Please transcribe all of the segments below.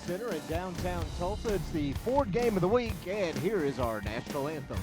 Center in downtown Tulsa. It's the Ford game of the week, and here is our national anthem.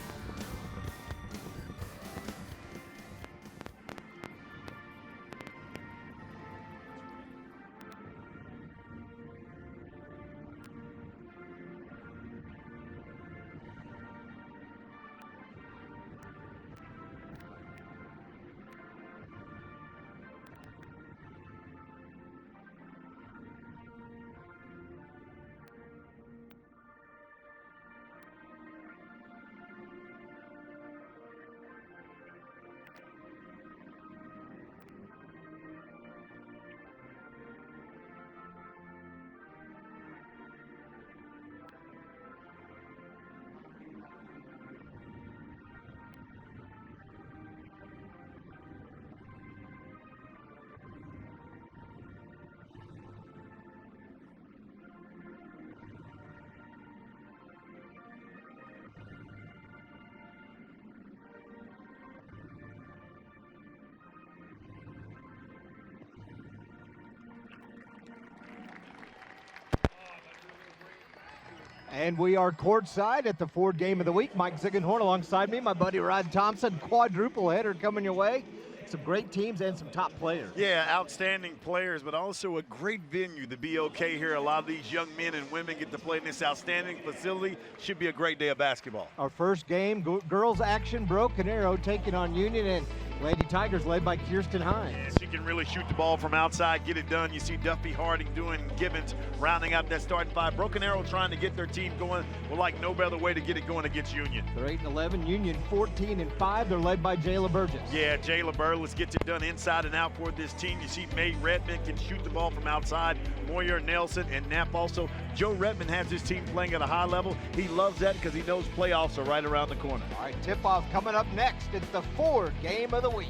And we are courtside at the Ford game of the week. Mike Ziegenhorn alongside me, my buddy Rod Thompson. Quadruple header coming your way. Some great teams and some top players. Yeah, outstanding players, but also a great venue to be okay here. A lot of these young men and women get to play in this outstanding facility. Should be a great day of basketball. Our first game, girls action, Broken Arrow taking on Union, and Lady Tigers led by Kirsten Hines. Yeah, she can really shoot the ball from outside, get it done. You see Duffy Harding doing Gibbons rounding out that starting five. Broken Arrow trying to get their team going. Well, like no better way to get it going against Union. They're 8-11, Union 14-5. They're led by Jayla Burgess. Yeah, Jayla Burgess gets it done inside and out for this team. You see Mae Redmond can shoot the ball from outside. Moyer, Nelson, and Knapp also. Joe Redmond has his team playing at a high level. He loves that because he knows playoffs are right around the corner. All right, tip-off coming up next. It's the Ford game of the week.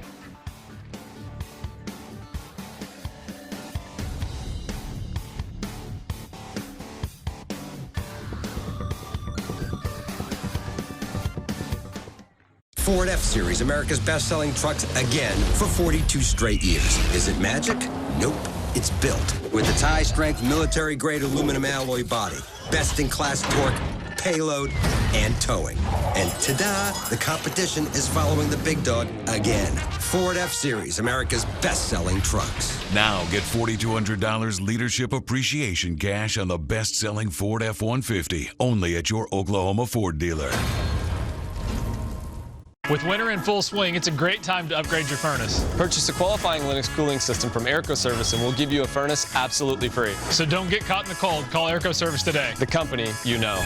Ford F-Series, America's best-selling trucks again for 42 straight years. Is it magic? Nope. It's built with its high-strength military-grade aluminum alloy body, best-in-class torque, payload, and towing. And ta-da, the competition is following the big dog again. Ford F-Series, America's best-selling trucks. Now get $4,200 leadership appreciation cash on the best-selling Ford F-150, only at your Oklahoma Ford dealer. With winter in full swing, it's a great time to upgrade your furnace. Purchase a qualifying Linux cooling system from Airco Service and we'll give you a furnace absolutely free. So don't get caught in the cold. Call Airco Service today. The company you know.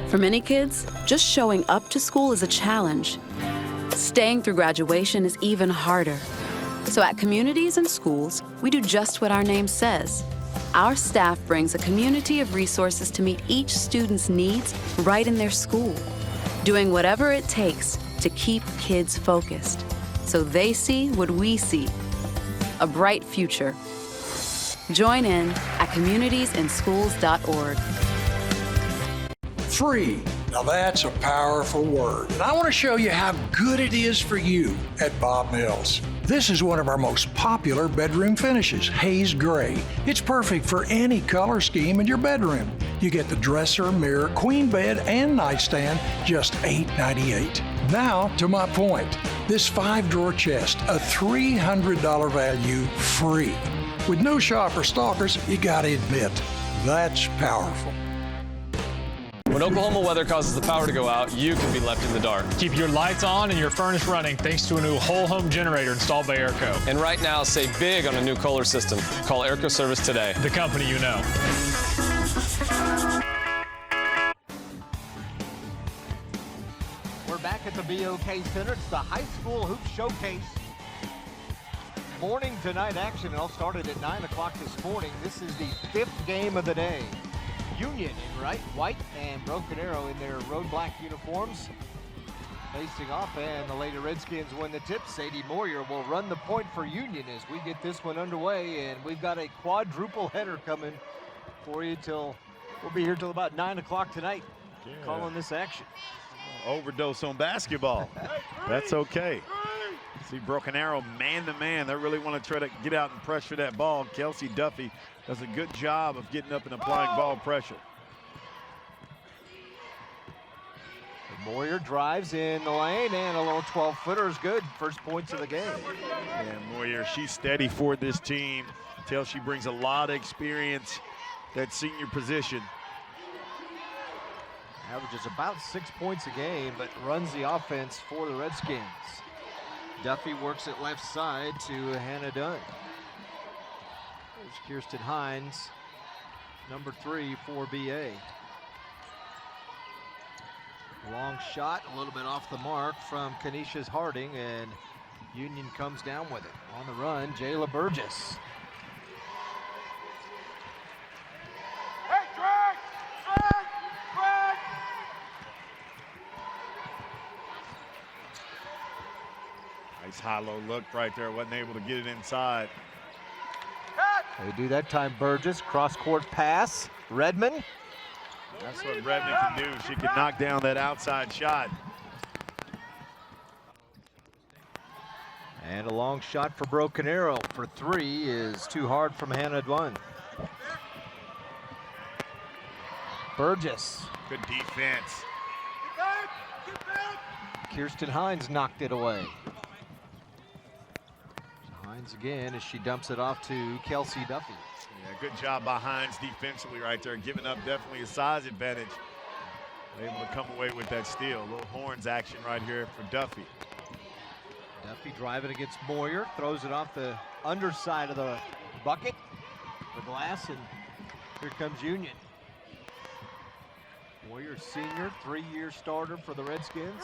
For many kids, just showing up to school is a challenge. Staying through graduation is even harder. So at communities and schools, we do just what our name says. Our staff brings a community of resources to meet each student's needs right in their school, doing whatever it takes to keep kids focused so they see what we see, a bright future. Join in at communitiesinschools.org. Free. Now that's a powerful word. And I want to show you how good it is for you at Bob Mills. This is one of our most popular bedroom finishes, haze gray. It's perfect for any color scheme in your bedroom. You get the dresser, mirror, queen bed, and nightstand, just $8.98. Now to my point. This 5-drawer chest, a $300 value, free. With no shopper stalkers, you gotta admit, that's powerful. When Oklahoma weather causes the power to go out, you can be left in the dark. Keep your lights on and your furnace running thanks to a new whole home generator installed by Airco. And right now, save big on a new Kohler system. Call Airco Service today. The company you know. We're back at the BOK Center. It's the high school hoop showcase. Morning to night action. It all started at 9 o'clock this morning. This is the 5th game of the day. Union in white and Broken Arrow in their road black uniforms facing off, and the Lady Redskins win the tip. Sadie Moyer will run the point for Union as we get this one underway, and we've got a quadruple header coming for you we'll be here till about 9 o'clock tonight. Calling this action. Overdose on basketball. That's okay. See Broken Arrow man-to-man. They really want to try to get out and pressure that ball. Kelsey Duffy does a good job of getting up and applying ball pressure. Moyer drives in the lane, and a little 12-footer is good. First points of the game. And Moyer, she's steady for this team. Tell she brings a lot of experience, that senior position. Averages about 6 points a game, but runs the offense for the Redskins. Duffy works it left side to Hannah Dunn. There's Kirsten Hines, number 3 for BA. Long shot, a little bit off the mark from Canisius Harding, and Union comes down with it. On the run, Jayla Burgess. Nice high-low look right there. Wasn't able to get it inside. They do that time. Burgess, cross-court pass. Redmond. That's what Redmond can do. She can knock down that outside shot. And a long shot for Broken Arrow for 3 is too hard from Hannah Dunn. Burgess. Good defense. Kirsten Hines knocked it away. Hines again as she dumps it off to Kelsey Duffy. Yeah, good job by Hines defensively right there, giving up definitely a size advantage. Able to come away with that steal. A little horns action right here for Duffy. Duffy driving against Moyer, throws it off the underside of the bucket, the glass, and here comes Union. Moyer, senior, 3-year starter for the Redskins.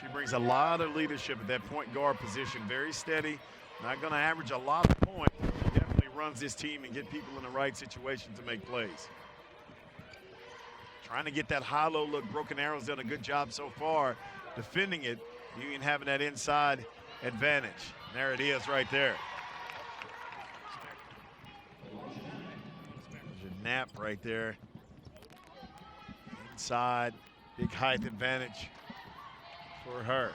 She brings a lot of leadership at that point guard position. Very steady, not going to average a lot of points. She definitely runs this team and get people in the right situation to make plays. Trying to get that high-low look. Broken Arrow's done a good job so far defending it. Union having that inside advantage. And there it is right there. There's a nap right there. Inside, big height advantage for her.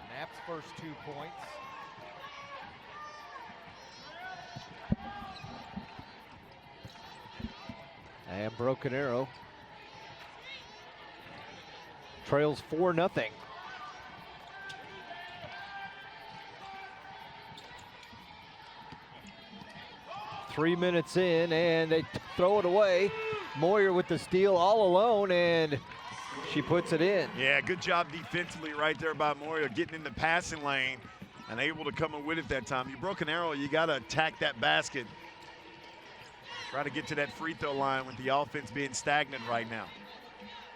Knapp's first 2 points. And Broken Arrow trails 4-0. Three minutes in, and they throw it away. Moyer with the steal all alone, and she puts it in. Yeah, good job defensively right there by Moyer, getting in the passing lane and able to come in with it that time. You Broken Arrow, you got to attack that basket. Try to get to that free throw line with the offense being stagnant right now.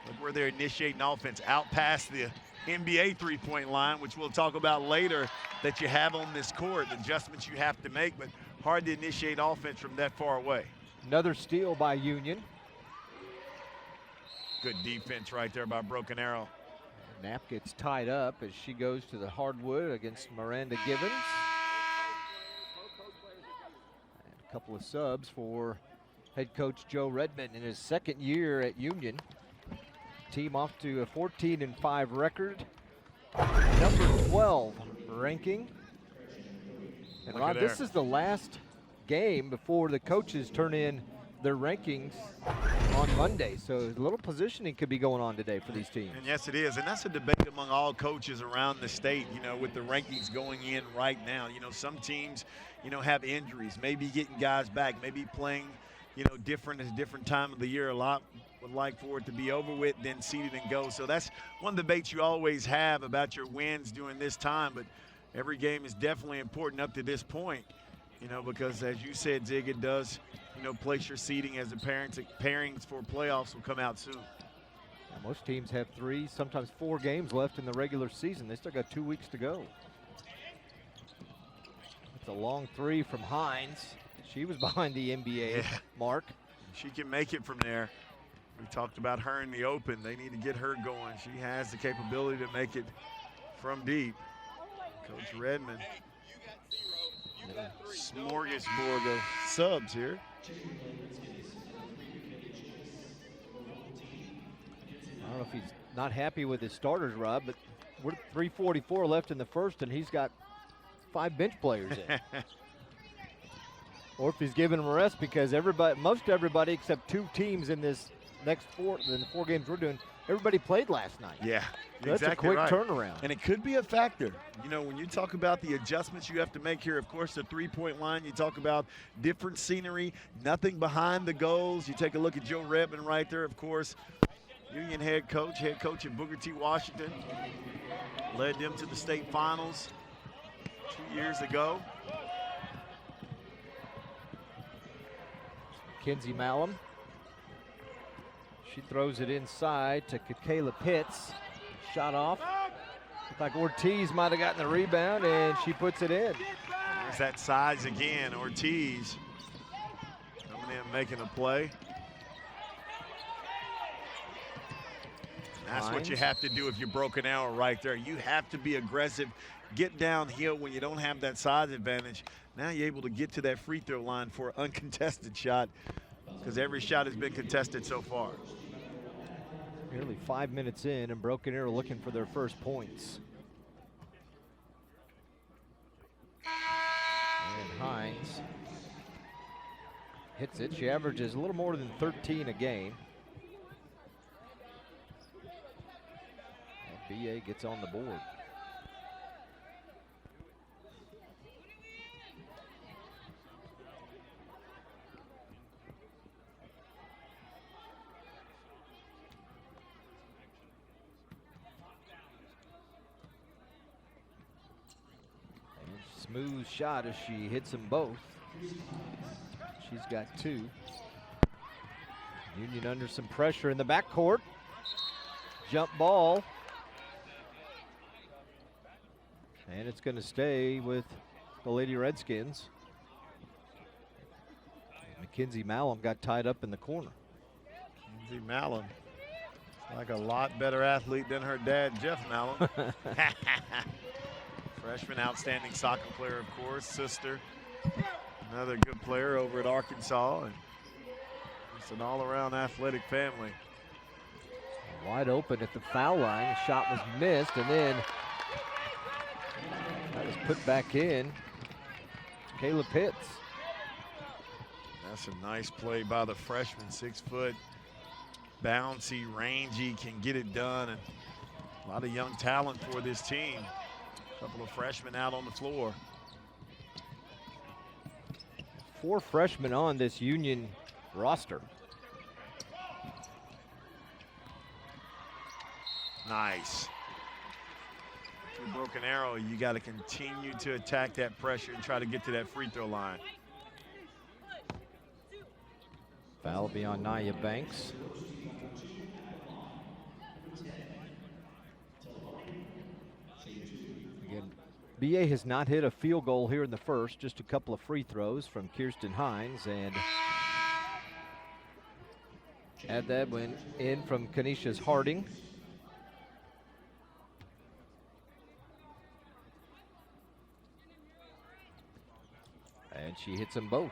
Look where they're initiating offense out past the NBA three-point line, which we'll talk about later, that you have on this court, adjustments you have to make, but hard to initiate offense from that far away. Another steal by Union. Good defense right there by Broken Arrow. Knapp gets tied up as she goes to the hardwood against Miranda Givens. And a couple of subs for head coach Joe Redmond in his second year at Union. Team off to a 14-5 record. Number 12 ranking. And Look Ron, at this there. is the last game before the coaches turn in their rankings on Monday. So a little positioning could be going on today for these teams. And yes, it is. And that's a debate among all coaches around the state, you know, with the rankings going in right now. You know, some teams, you know, have injuries, maybe getting guys back, maybe playing, you know, different at a different time of the year. A lot would like for it to be over with, then seeded and go. So that's one debate you always have about your wins during this time. But every game is definitely important up to this point, you know, because as you said, Zig, it does, you know, place your seeding as the pairings for playoffs will come out soon. Now, most teams have 3, sometimes 4 games left in the regular season. They still got 2 weeks to go. It's a long 3 from Hines. She was behind the NBA mark. She can make it from there. We talked about her in the open. They need to get her going. She has the capability to make it from deep. Coach Redmond. Smorgasbord of subs here. I don't know if he's not happy with his starters, Rob, but We're 3:44 left in the first, and he's got 5 bench players in. Or if he's giving them a rest, because most everybody except 2 teams in this next 4 games we're doing, everybody played last night. Yeah, so exactly. That's a quick right. turnaround. And it could be a factor. You know, when you talk about the adjustments you have to make here, of course, the three-point line, you talk about different scenery, nothing behind the goals. You take a look at Joe Redmond right there, of course, Union head coach at Booker T. Washington. Led them to the state finals 2 years ago. Kinsey Malum. She throws it inside to Kayla Pitts. Shot off. Looked like Ortiz might have gotten the rebound, and she puts it in. There's that size again. Ortiz coming in, making a play. That's what you have to do if you're Broken Arrow right there. You have to be aggressive, get downhill when you don't have that size advantage. Now you're able to get to that free throw line for an uncontested shot, because every shot has been contested so far. Nearly 5 minutes in, and Broken Arrow looking for their first points. And Hines hits it. She averages a little more than 13 a game. And BA gets on the board. Smooth shot as she hits them both. She's got 2. Union under some pressure in the backcourt. Jump ball. And it's going to stay with the Lady Redskins. Mackenzie Malum got tied up in the corner. Mackenzie Malum, like a lot better athlete than her dad, Jeff Malum. Freshman, outstanding soccer player, of course. Sister, another good player over at Arkansas. And it's an all-around athletic family. Wide open at the foul line. The shot was missed, and then that was put back in. Kayla Pitts. That's a nice play by the freshman. 6 foot, bouncy, rangy, can get it done. And a lot of young talent for this team. A couple of freshmen out on the floor. 4 freshmen on this Union roster. Nice. With Broken Arrow, you got to continue to attack that pressure and try to get to that free throw line. Foul will be on Nia Banks. Again, BA has not hit a field goal here in the first, just a couple of free throws from Kirsten Hines, and add that one in from Canisius Harding. And she hits them both.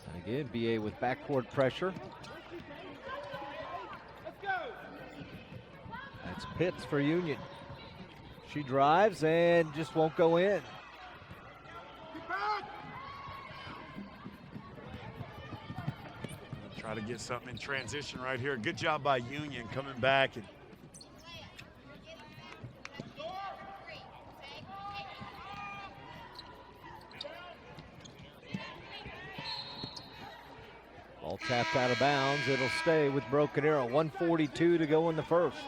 And again, BA with backcourt pressure. That's Pitts for Union. She drives and just won't go in. Try to get something in transition right here. Good job by Union coming back and ball tapped out of bounds. It'll stay with Broken Arrow. 1:42 to go in the first.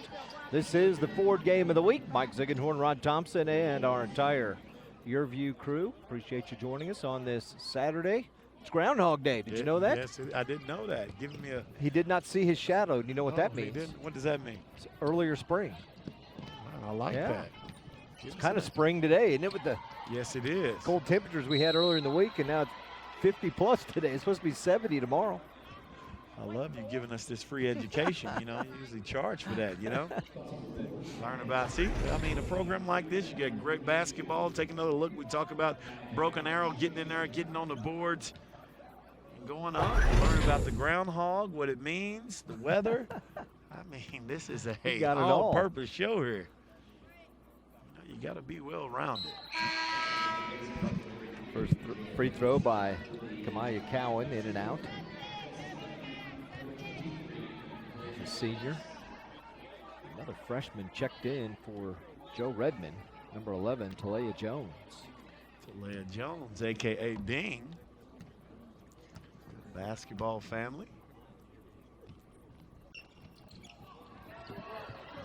This is the Ford game of the week. Mike Ziegenhorn, Rod Thompson, and our entire Your View crew. Appreciate you joining us on this Saturday. It's Groundhog Day. Did you know that? Yes, I didn't know that. Giving me a. He did not see his shadow. Do you know what that means? What does that mean? It's earlier spring. I like that. It's kind of spring today, isn't it? With the yes, it is. Cold temperatures we had earlier in the week, and now it's 50 plus today. It's supposed to be 70 tomorrow. I love you giving us this free education. You know, you usually charge for that, you know. Learn about, see, I mean, a program like this, you get great basketball. Take another look. We talk about Broken Arrow getting in there, getting on the boards. going up, learn about the groundhog, what it means, the weather. I mean, this is a all-purpose show here. You got to be well-rounded. First free throw by Kamaya Cowan, in and out. He's a senior. Another freshman checked in for Joe Redmond, number 11, Talia Jones. Talia Jones, a.k.a. Ding. Basketball family.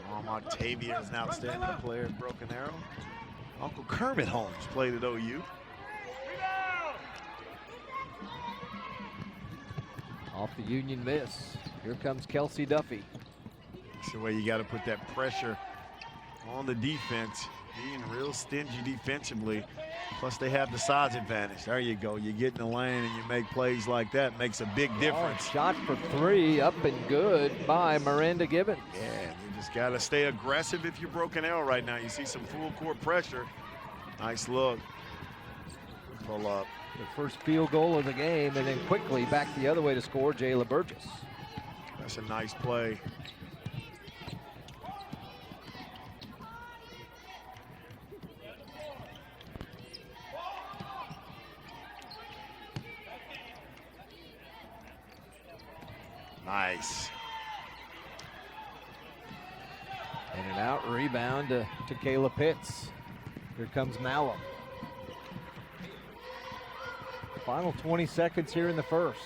Mom Octavia is an outstanding player at Broken Arrow. Uncle Kermit Holmes played at OU. Off the Union miss. Here comes Kelsey Duffy. That's the way you got to put that pressure on the defense. Being real stingy defensively. Plus they have the size advantage. There you go. You get in the lane and you make plays like that. Makes a big difference. Shot for three, up and good by Miranda Gibbons. Yeah, you just got to stay aggressive if you're Broken Arrow right now. You see some full court pressure. Nice look. Pull up. The first field goal of the game, and then quickly back the other way to score, Jayla Burgess. That's a nice play. Nice. In and out, rebound to Kayla Pitts. Here comes Malum. Final 20 seconds here in the first.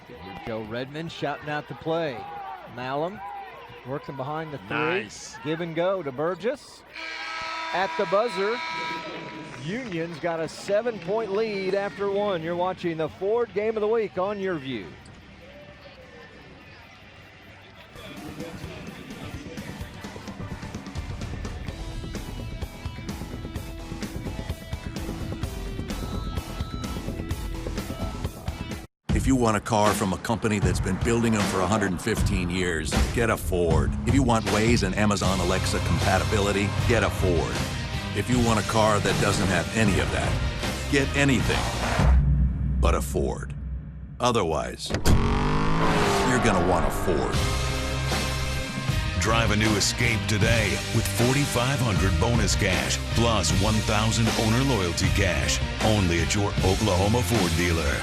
Here Joe Redmond shouting out the play. Malum working behind the three. Nice. Give and go to Burgess. At the buzzer, Union's got a 7-point lead after one. You're watching the Ford Game of the Week on Your View. If you want a car from a company that's been building them for 115 years, get a Ford. If you want Waze and Amazon Alexa compatibility, get a Ford. If you want a car that doesn't have any of that, get anything but a Ford. Otherwise, you're gonna want a Ford. Drive a new Escape today with $4,500 bonus cash plus $1,000 owner loyalty cash. Only at your Oklahoma Ford dealer.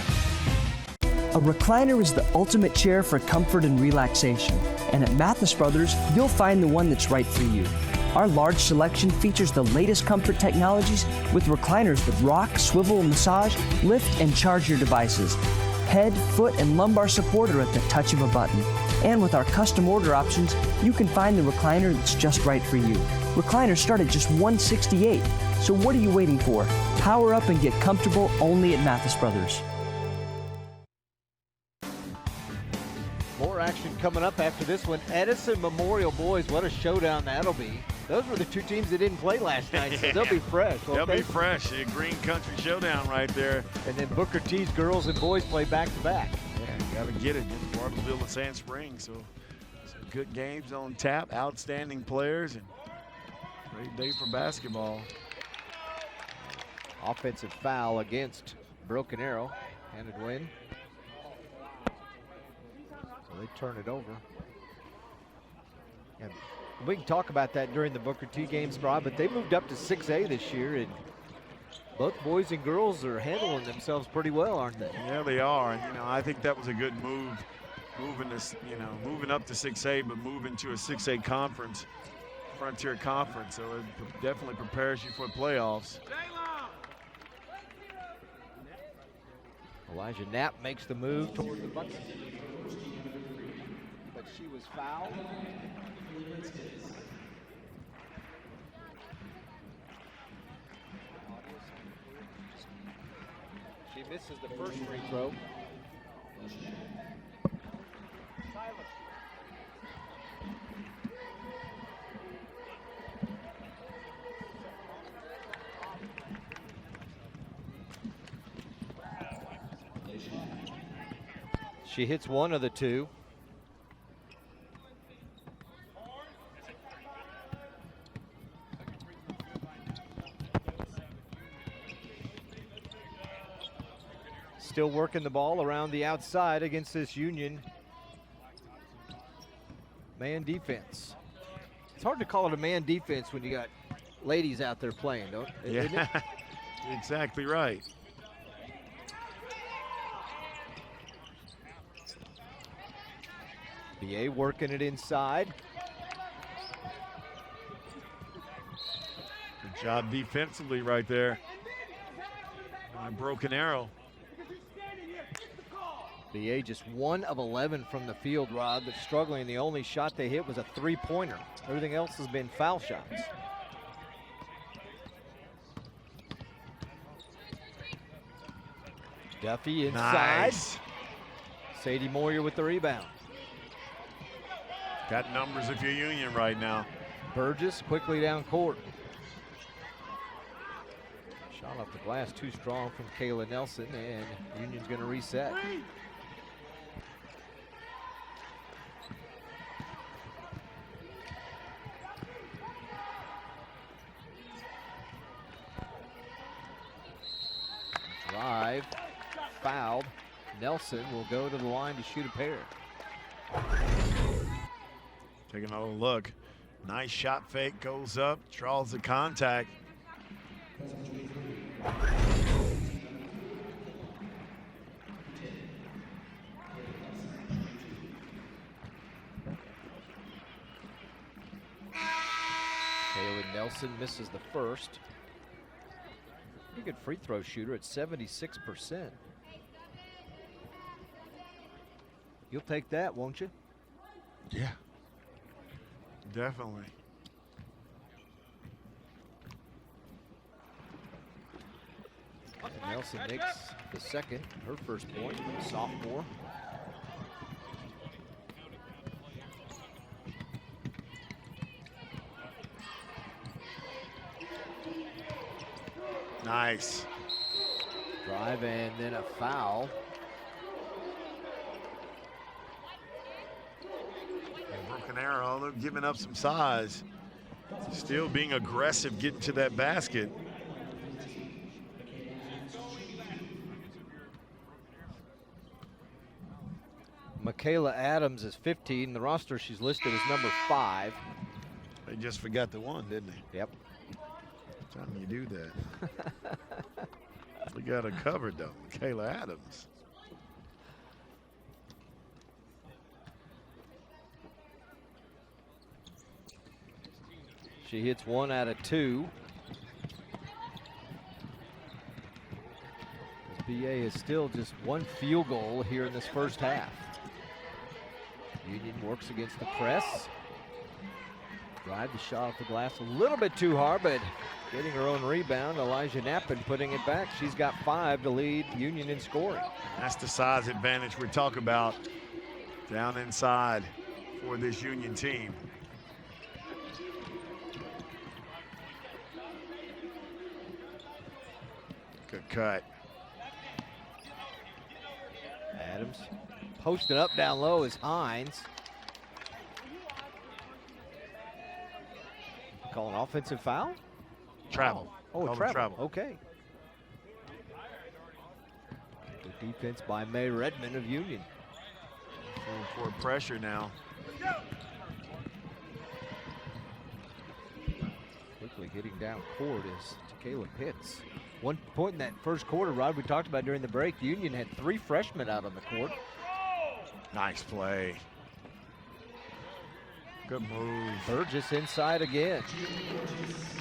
A recliner is the ultimate chair for comfort and relaxation. And at Mathis Brothers, you'll find the one that's right for you. Our large selection features the latest comfort technologies with recliners that rock, swivel, massage, lift, and charge your devices. Head, foot, and lumbar support are at the touch of a button. And with our custom order options, you can find the recliner that's just right for you. Recliners start at just $168. So what are you waiting for? Power up and get comfortable only at Mathis Brothers. More action coming up after this one. Edison Memorial boys, what a showdown that'll be. Those were the two teams that didn't play last night, so they'll be fresh. They'll be fresh. A Green Country showdown right there. And then Booker T's girls and boys play back-to-back. Yeah, got to get it against Bartlesville and Sand Springs. So some good games on tap, outstanding players, and great day for basketball. Offensive foul against Broken Arrow. Handed win. So they turn it over. And we can talk about that during the Booker T games, Rob, but they moved up to 6A this year, and both boys and girls are handling themselves pretty well, aren't they? Yeah, they are. And, I think that was a good move, moving up to 6A, but moving to a 6A conference, Frontier Conference. So it definitely prepares you for playoffs. Elijah Knapp makes the move toward the bucket. But she was fouled. She misses the first free throw. She hits one of the two. Still working the ball around the outside against this Union man defense. It's hard to call it a man defense when you got ladies out there playing, don't it? Yeah, Isn't it? exactly right. BA working it inside. Good job defensively right there. Broken arrow. BA just 1 of 11 from the field, Rod, but struggling. The only shot they hit was a three-pointer. Everything else has been foul shots. Duffy inside. Nice. Sadie Moyer with the rebound. Got numbers if you're Union right now. Burgess quickly down court. Shot off the glass too strong from Kayla Nelson, and Union's going to reset. Drive, fouled. Nelson will go to the line to shoot a pair. Taking a little look. Nice shot fake, goes up, draws the contact. Kayla Nelson misses the first. Pretty good free throw shooter at 76%. You'll take that, won't you? Yeah. Definitely. And Nelson makes the second, her first point, sophomore. Nice. Drive and then a foul. And broken arrow, they're giving up some size. Still being aggressive, getting to that basket. Michaela Adams is 15. The roster she's listed as number 5. They just forgot the one, didn't they? Yep. Time you do that. We got her covered though, Michaela Adams. She hits 1 out of 2. BA is still just 1 field goal here in this first half. Union works against the press. Drive the shot off the glass a little bit too hard, but getting her own rebound. Elijah Knappen putting it back. She's got 5 to lead Union in scoring. That's the size advantage we're talking about down inside for this Union team. Good cut. Adams posted up down low is Hines. Call an offensive foul? Travel. Oh, Call travel. Okay. Good defense by May Redmond of Union. For pressure now. Quickly getting down court is Takayla Pitts. 1 point in that first quarter, Rod, we talked about during the break. Union had 3 freshmen out on the court. Nice play. Good move. Burgess inside again.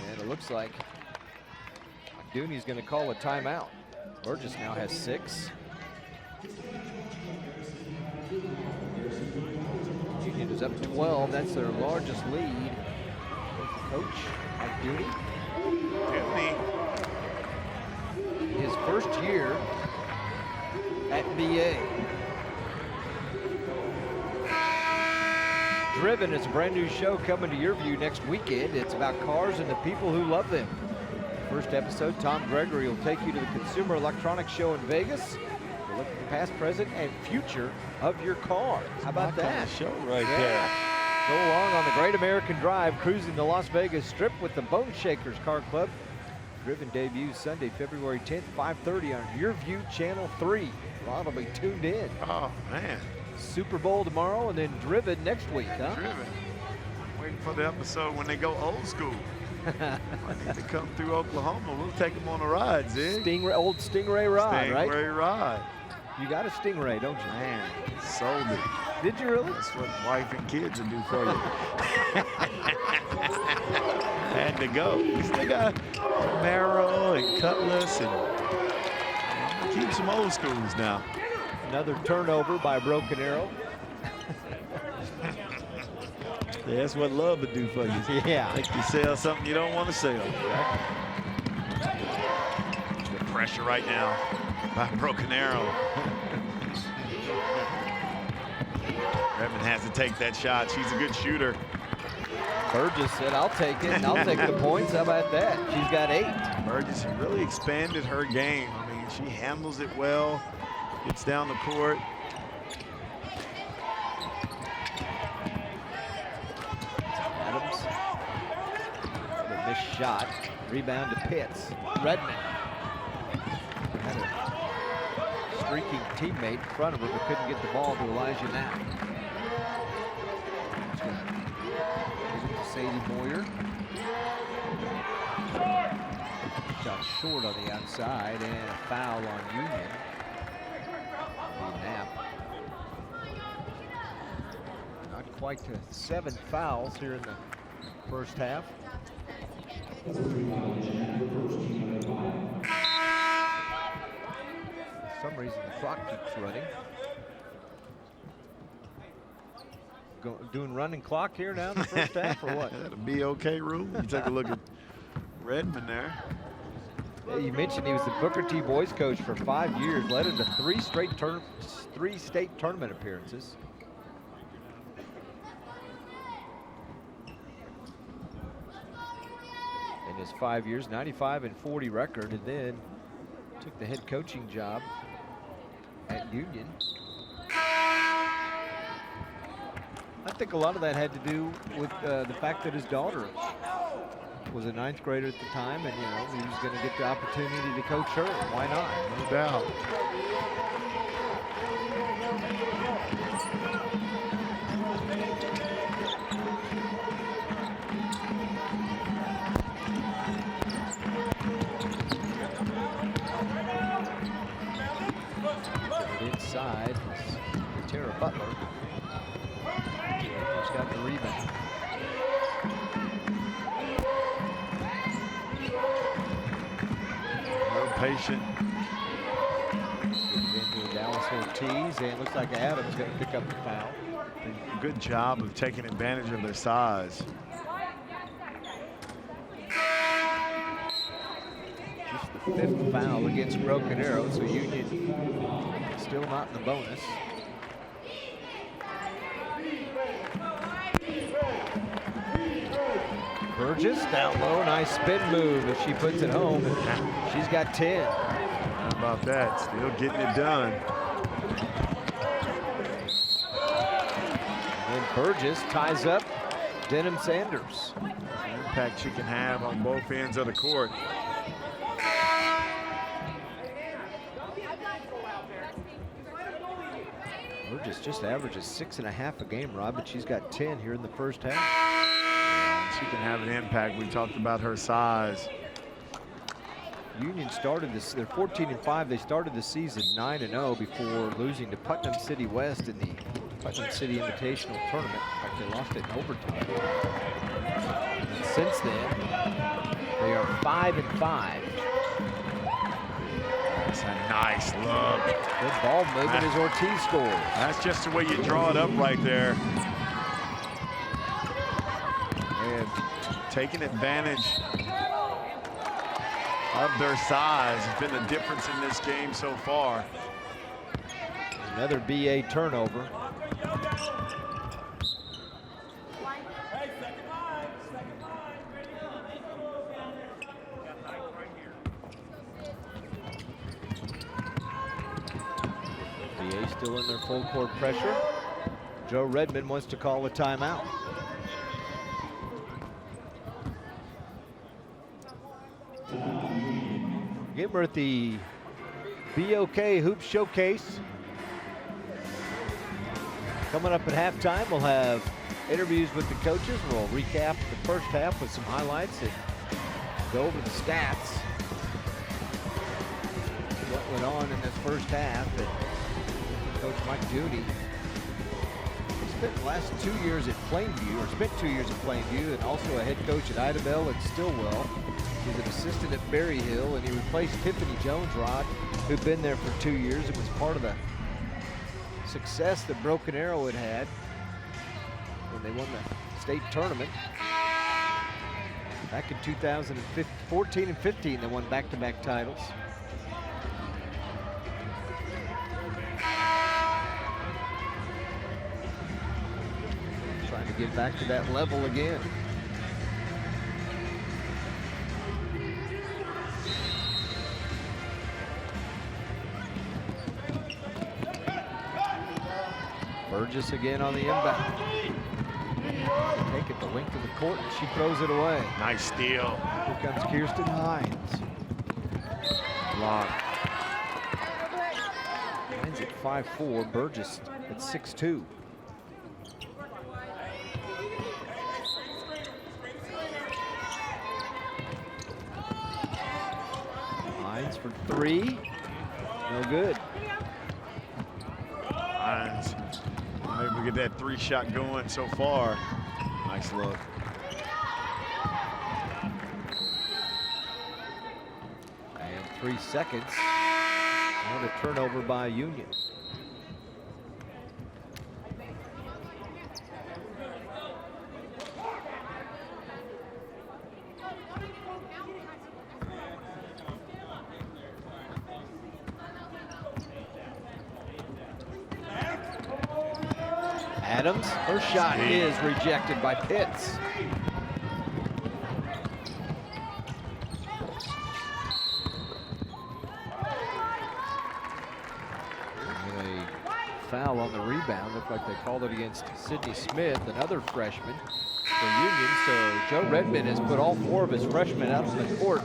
And it looks like Dooney's going to call a timeout. Burgess now has 6. Union is up 12. That's their largest lead. Coach Dooney. His first year at BA. Driven is a brand new show coming to your view next weekend. It's about cars and the people who love them. First episode, Tom Gregory will take you to the Consumer Electronics Show in Vegas. Look at the past, present, and future of your car. How about that? Show right there. Go along on the Great American Drive, cruising the Las Vegas Strip with the Bone Shakers Car Club. Driven debuts Sunday, February 10th, 5:30 on Your View Channel 3. A lot will be tuned in. Oh, man. Super Bowl tomorrow, and then Driven next week, huh? Driven. Waiting for the episode when they go old school. I need to come through Oklahoma. We'll take them on a ride, Zig. Old Stingray ride, right? Stingray ride. You got a Stingray, don't you? Man, sold it. Did you really? That's what wife and kids will do for you. Had to go. We still got Camaro and Cutlass, and keep some old schools now. Another turnover by Broken Arrow. Yeah, that's what love would do for you. Yeah. Make you sell something you don't want to sell. The pressure right now by Broken Arrow. Redmond has to take that shot. She's a good shooter. Burgess said, I'll take it, and I'll take the points. How about that? She's got 8. Burgess really expanded her game. I mean, she handles it well, gets down the court. Adams. The missed shot. Rebound to Pitts. Redmond. Had a streaking teammate in front of her, but couldn't get the ball to Elijah Knapp. Sadie Moyer. Shot short on the outside, and a foul on Union. Knapp. Not quite to 7 fouls here in the first half. For some reason, the clock keeps running. Doing running clock here now in the first half, or what? That'll be okay rule. You take a look at Redmond there. Yeah, you mentioned he was the Booker T boys coach for 5 years, led him to 3 state tournament appearances. In his 5 years, 95-40 record, and then took the head coaching job at Union. I think a lot of that had to do with the fact that his daughter was a 9th grader at the time, and he was going to get the opportunity to coach her. Why not? No doubt. Inside is Tara Butler. Who's got the rebound. Real patient. Getting into Dallas Ortiz, and it looks like Adams going to pick up the foul. Good job of taking advantage of their size. Just the 5th foul against Broken Arrow, so Union still not in the bonus. Burgess down low, nice spin move. If she puts it home, she's got 10. How about that? Still getting it done. And Burgess ties up Denham Sanders. The impact she can have on both ends of the court. Burgess just averages 6.5 a game, Rob, but she's got 10 here in the first half. She can have an impact. We talked about her size. Union started this, they're 14-5. They started the season 9-0 before losing to Putnam City West in the Putnam City Invitational Tournament. In fact, they lost it in overtime. And since then, they are 5-5. That's a nice look. Good ball movement as Ortiz scores. That's just the way you draw it up right there. And taking advantage of their size has been the difference in this game so far. Another BA turnover. Still in their full court pressure. Joe Redmond wants to call a timeout. Again, we're at the BOK Hoop Showcase. Coming up at halftime, we'll have interviews with the coaches. We'll recap the first half with some highlights and go over the stats. What went on in this first half. And Coach Mike Dooney spent the last 2 years at Plainview, or spent 2 years at Plainview, and also a head coach at Idabel and Stillwell. He's an assistant at Berry Hill, and he replaced Tiffany Jones-Rod, who'd been there for 2 years. It was part of the success that Broken Arrow had had when they won the state tournament. Back in 2014 and 15, they won back-to-back titles. Trying to get back to that level again. Burgess again on the inbound. Take it the length of the court, and she throws it away. Nice steal. Here comes Kirsten Hines. Block. Hines at 5'4", Burgess at 6'2". Hines for three. No good. Hines. Maybe we get that 3-shot going so far. Nice look. And 3 seconds. And a turnover by Union. Adams, her shot is rejected by Pitts. And a foul on the rebound. Looked like they called it against Sydney Smith, another freshman for Union. So Joe Redmond has put all 4 of his freshmen out on the court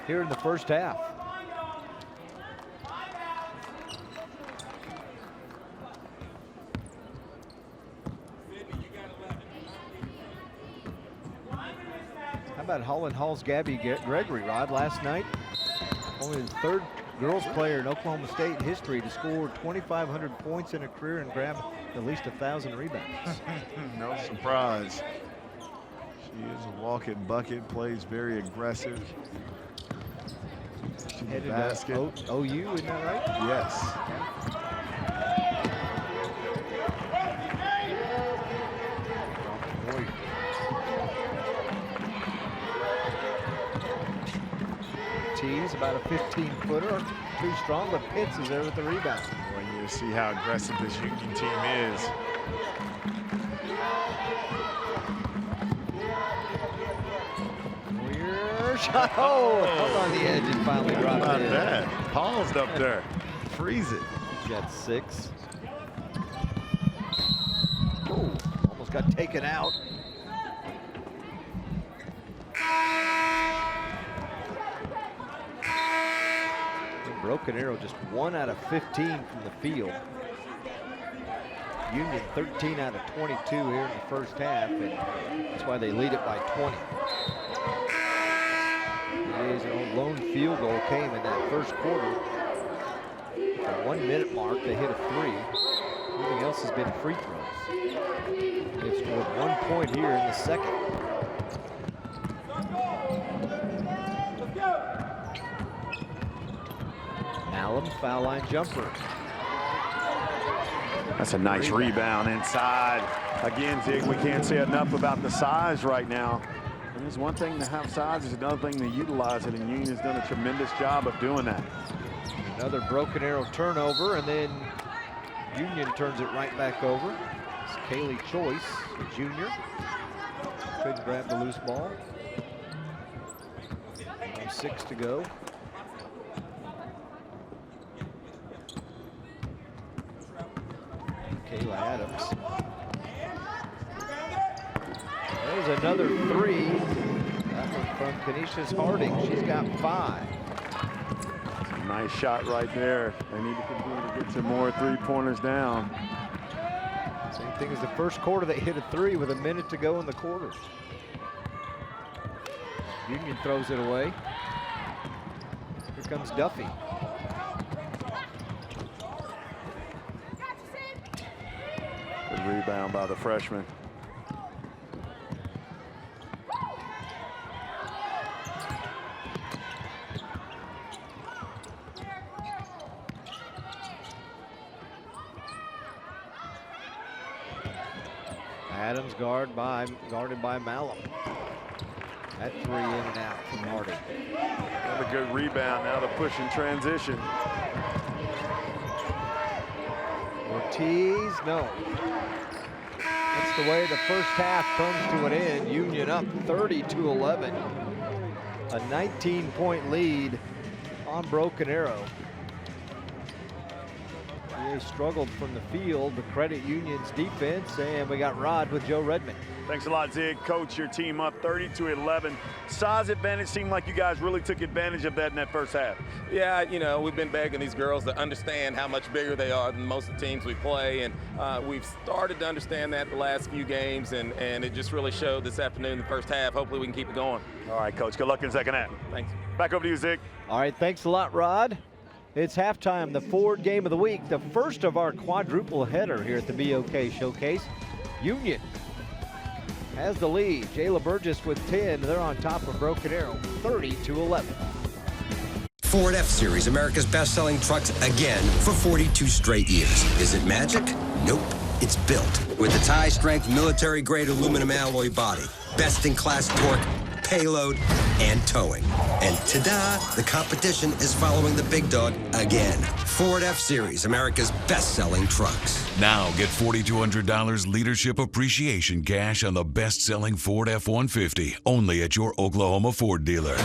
here in the first half. How about Holland Hall's Gabby Gregory, Rod, last night? Only the 3rd girls player in Oklahoma State history to score 2,500 points in a career and grab at least 1,000 rebounds. No surprise. She is a walking bucket, plays very aggressive. Headed to OU, isn't that right? Yes. Tees, about a 15-footer, too strong, but Pitts is there with the rebound. Well, you see how aggressive this Union team is. Weird shot. Oh, up on the edge and finally dropped Not it. bad. Paused up there. Freeze it. He's got 6. Oh, almost got taken out. Broken Arrow just 1 out of 15 from the field. Union 13 out of 22 here in the first half, and that's why they lead it by 20. Today's lone field goal came in that first quarter. At the 1 minute mark, they hit a 3. Everything else has been free throws. They've scored 1 point here in the second. Allen, foul line jumper. That's a nice rebound inside. Again, Zig, we can't say enough about the size right now. And it's one thing to have size, it's another thing to utilize it, and Union has done a tremendous job of doing that. Another Broken Arrow turnover, and then Union turns it right back over. It's Kaylee Choice, a junior. Couldn't grab the loose ball. 6 to go. another 3. That one from Canisius Harding. She's got 5. Nice shot right there. They need to continue to get some more three-pointers down. Same thing as the first quarter. They hit a 3 with a minute to go in the quarter. Union throws it away. Here comes Duffy. Good rebound by the freshman. Adams guarded by Malum. That 3 in and out from Harding. Another good rebound. Now the push in transition. Ortiz, no. That's the way the first half comes to an end. Union up 30-11. A 19-point lead on Broken Arrow. They struggled from the field, but credit Union's defense, and we got Rod with Joe Redmond. Thanks a lot, Zig. Coach, your team up 30-11. Size advantage, seemed like you guys really took advantage of that in that first half. Yeah, you know, we've been begging these girls to understand how much bigger they are than most of the teams we play, and we've started to understand that the last few games, and it just really showed this afternoon in the first half. Hopefully we can keep it going. All right, Coach, good luck in the second half. Thanks. Back over to you, Zig. All right, thanks a lot, Rod. It's halftime, the Ford game of the week, the first of our quadruple header here at the BOK Showcase. Union has the lead. Jayla Burgess with 10. They're on top of Broken Arrow, 30-11. Ford F-Series, America's best-selling trucks again for 42 straight years. Is it magic? Nope. It's built with its high-strength military-grade aluminum alloy body, best-in-class torque, payload, and towing. And ta-da, the competition is following the big dog again. Ford F-Series, America's best-selling trucks. Now get $4,200 leadership appreciation cash on the best-selling Ford F-150, only at your Oklahoma Ford dealer.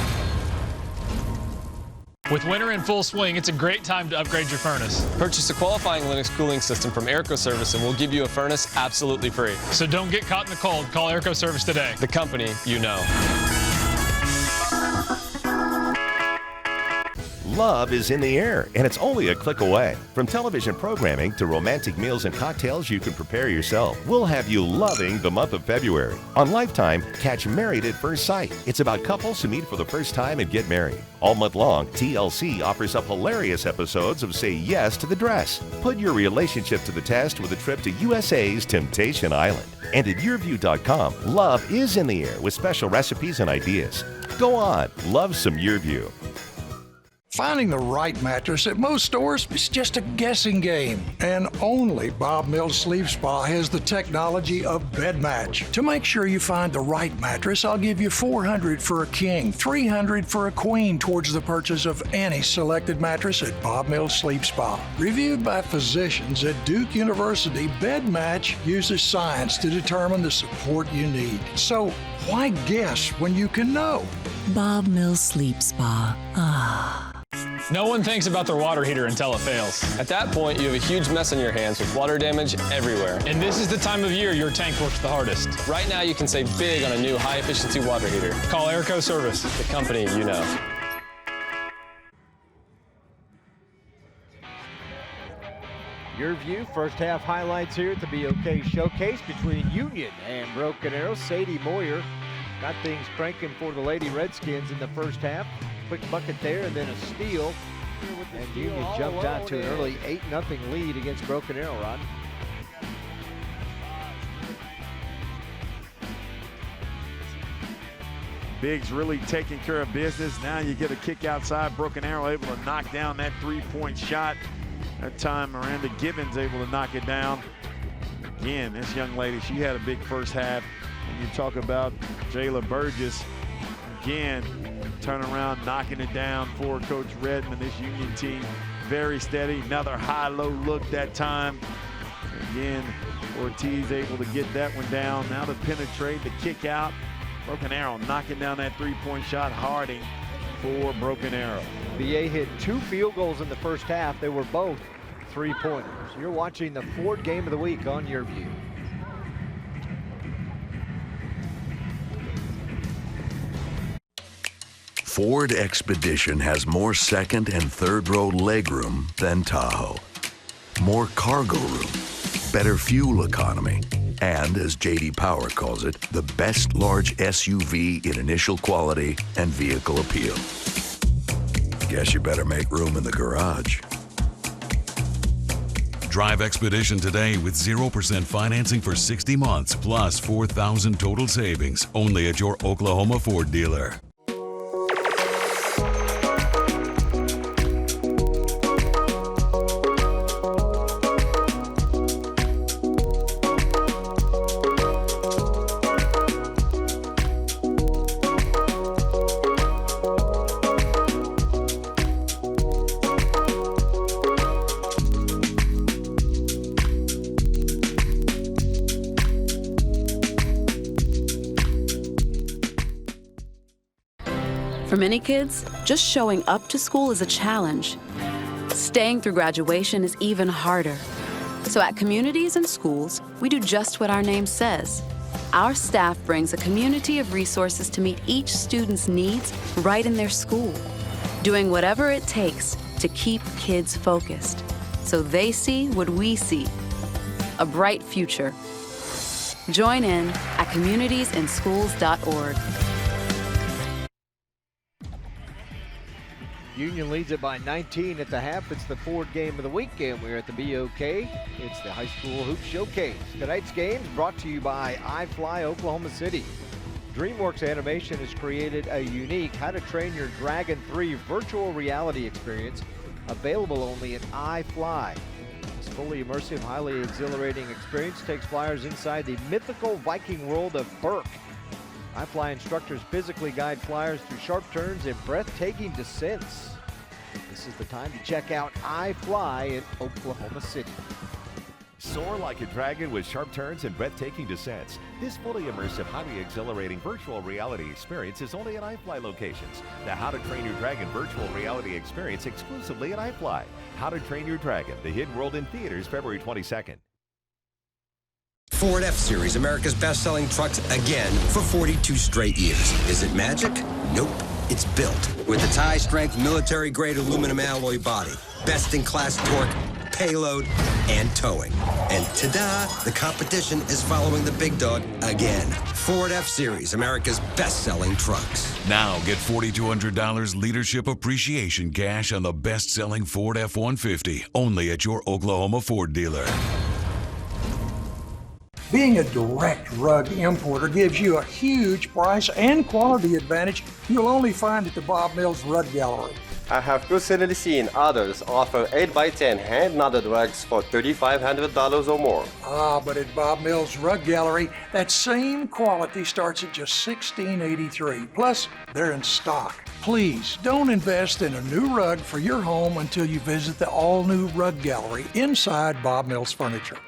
With winter in full swing, it's a great time to upgrade your furnace. Purchase a qualifying Linux cooling system from Airco Service and we'll give you a furnace absolutely free. So don't get caught in the cold. Call Airco Service today. The company you know. Love is in the air, and it's only a click away. From television programming to romantic meals and cocktails you can prepare yourself, we'll have you loving the month of February. On Lifetime, catch Married at First Sight. It's about couples who meet for the first time and get married. All month long, TLC offers up hilarious episodes of Say Yes to the Dress. Put your relationship to the test with a trip to USA's Temptation Island. And at YourView.com, love is in the air with special recipes and ideas. Go on, love some YourView. Finding the right mattress at most stores is just a guessing game, and only Bob Mills Sleep Spa has the technology of Bed Match. To make sure you find the right mattress, I'll give you $400 for a king, $300 for a queen towards the purchase of any selected mattress at Bob Mills Sleep Spa. Reviewed by physicians at Duke University, Bed Match uses science to determine the support you need. So why guess when you can know? Bob Mills Sleep Spa. Ah. No one thinks about their water heater until it fails. At that point, you have a huge mess on your hands with water damage everywhere. And this is the time of year your tank works the hardest. Right now, you can save big on a new high-efficiency water heater. Call Airco Service, the company you know. Your view, first half highlights here at the BOK Showcase between Union and Broken Arrow. Sadie Moyer got things cranking for the Lady Redskins in the first half. Quick bucket there and then a steal. And Union jumped out to an early 8-0 lead against Broken Arrow, Rod. Biggs really taking care of business. Now you get a kick outside. Broken Arrow able to knock down that three-point shot. That time Miranda Gibbons able to knock it down. Again, this young lady, she had a big first half. And you talk about Jayla Burgess. Again, turn around, knocking it down for Coach Redmond. This Union team, very steady. Another high-low look that time. Again, Ortiz able to get that one down. Now to penetrate, the kick out. Broken Arrow knocking down that three-point shot. Harding for Broken Arrow. BA hit 2 field goals in the first half. They were both three-pointers. You're watching the Ford game of the week on Your View. Ford Expedition has more second and third row legroom than Tahoe. More cargo room, better fuel economy, and as J.D. Power calls it, the best large SUV in initial quality and vehicle appeal. Guess you better make room in the garage. Drive Expedition today with 0% financing for 60 months plus $4,000 total savings only at your Oklahoma Ford dealer. For many kids, just showing up to school is a challenge. Staying through graduation is even harder. So at communities and schools, we do just what our name says. Our staff brings a community of resources to meet each student's needs right in their school, doing whatever it takes to keep kids focused, so they see what we see, a bright future. Join in at communitiesinschools.org. Union leads it by 19 at the half. It's the Ford game of the week, and we're at the BOK. It's the High School Hoop Showcase. Tonight's game is brought to you by iFly Oklahoma City. DreamWorks Animation has created a unique How to Train Your Dragon 3 virtual reality experience, available only at iFly. This fully immersive, highly exhilarating experience takes flyers inside the mythical Viking world of Berk. iFly instructors physically guide flyers through sharp turns and breathtaking descents. This is the time to check out iFly in Oklahoma City. Soar like a dragon with sharp turns and breathtaking descents. This fully immersive, highly exhilarating virtual reality experience is only at iFly locations. The How to Train Your Dragon virtual reality experience exclusively at iFly. How to Train Your Dragon, the hidden world in theaters February 22nd. Ford F-Series, America's best-selling trucks again for 42 straight years. Is it magic? Nope. It's built with its high-strength military-grade aluminum alloy body, best-in-class torque, payload, and towing. And ta-da, the competition is following the big dog again. Ford F-Series, America's best-selling trucks. Now get $4,200 leadership appreciation cash on the best-selling Ford F-150 only at your Oklahoma Ford dealer. Being a direct rug importer gives you a huge price and quality advantage you'll only find at the Bob Mills Rug Gallery. I have personally seen others offer 8x10 hand-knotted rugs for $3,500 or more. But at Bob Mills Rug Gallery, that same quality starts at just $16.83. Plus, they're in stock. Please don't invest in a new rug for your home until you visit the all-new Rug Gallery inside Bob Mills Furniture.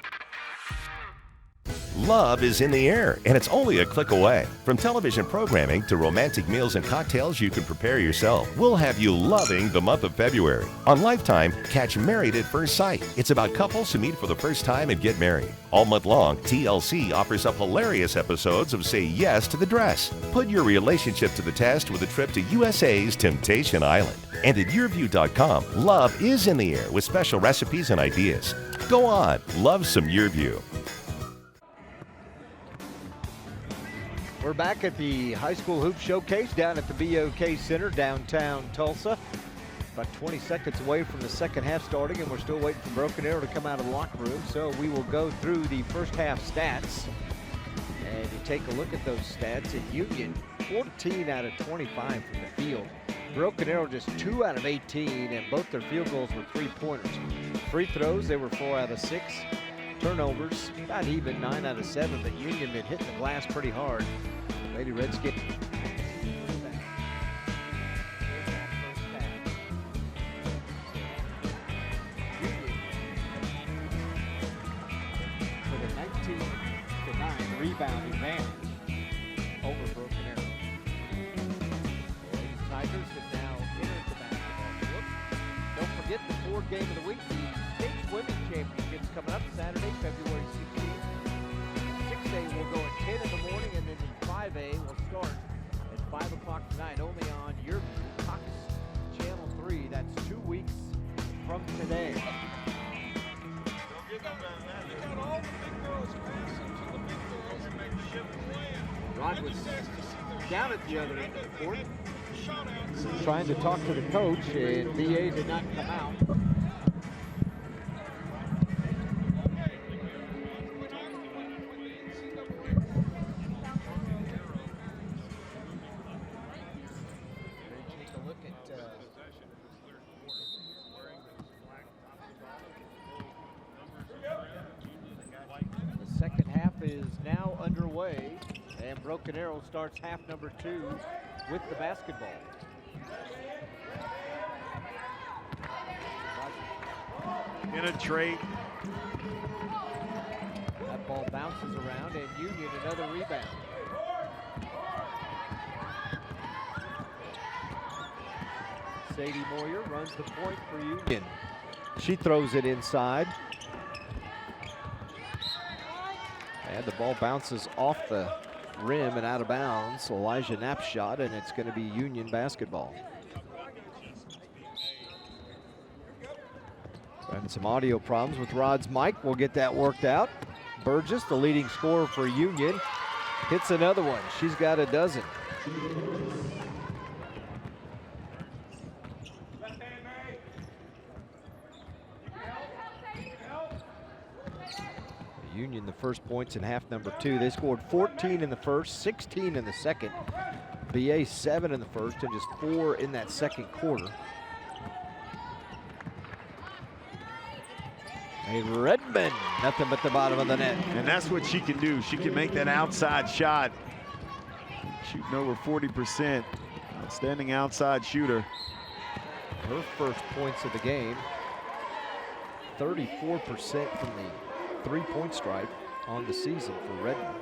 Love is in the air, and it's only a click away. From television programming to romantic meals and cocktails you can prepare yourself, we'll have you loving the month of February. On Lifetime, catch Married at First Sight. It's about couples who meet for the first time and get married. All month long, TLC offers up hilarious episodes of Say Yes to the Dress. Put your relationship to the test with a trip to USA's Temptation Island. And at YourView.com, love is in the air with special recipes and ideas. Go on, love some YourView. We're back at the High School Hoop Showcase down at the BOK Center, downtown Tulsa. About 20 seconds away from the second half starting, and we're still waiting for Broken Arrow to come out of the locker room. So we will go through the first half stats. And you take a look at those stats. At Union, 14 out of 25 from the field. Broken Arrow just 2 out of 18, and both their field goals were 3-pointers. Free throws, they were 4 out of 6. Turnovers, about even, 9 out of 7, but Union been hitting the glass pretty hard. Lady Redskins. With a 19-9 rebound advantage over Broken Arrow. The Tigers have now entered the basketball field. Don't forget the Ford game of the week, the state swimming championships coming up Saturday, February 16th. 6A will go at 10 in the morning, and then the 5A will start at 5 o'clock tonight, only on your Cox Channel 3. That's 2 weeks from today. Rod was down at the other end of the court, trying to talk to the coach, and BA did not come out. The second half is now underway, and Broken Arrow starts half number 2 with the basketball. Penetrate. That ball bounces around, and Union another rebound. Sadie Moyer runs the point for Union. She throws it inside. And the ball bounces off the rim and out of bounds. Elijah Knapp shot, and it's going to be Union basketball. Having some audio problems with Rod's mic. We'll get that worked out. Burgess, the leading scorer for Union, hits another one. She's got a dozen. Union the first points in half number 2. They scored 14 in the first, 16 in the second. BA 7 in the first and just 4 in that second quarter. A Redmond, nothing but the bottom of the net. And that's what she can do. She can make that outside shot. Shooting over 40%. Outstanding outside shooter. Her first points of the game. 34% from the three-point stripe on the season for Redmond.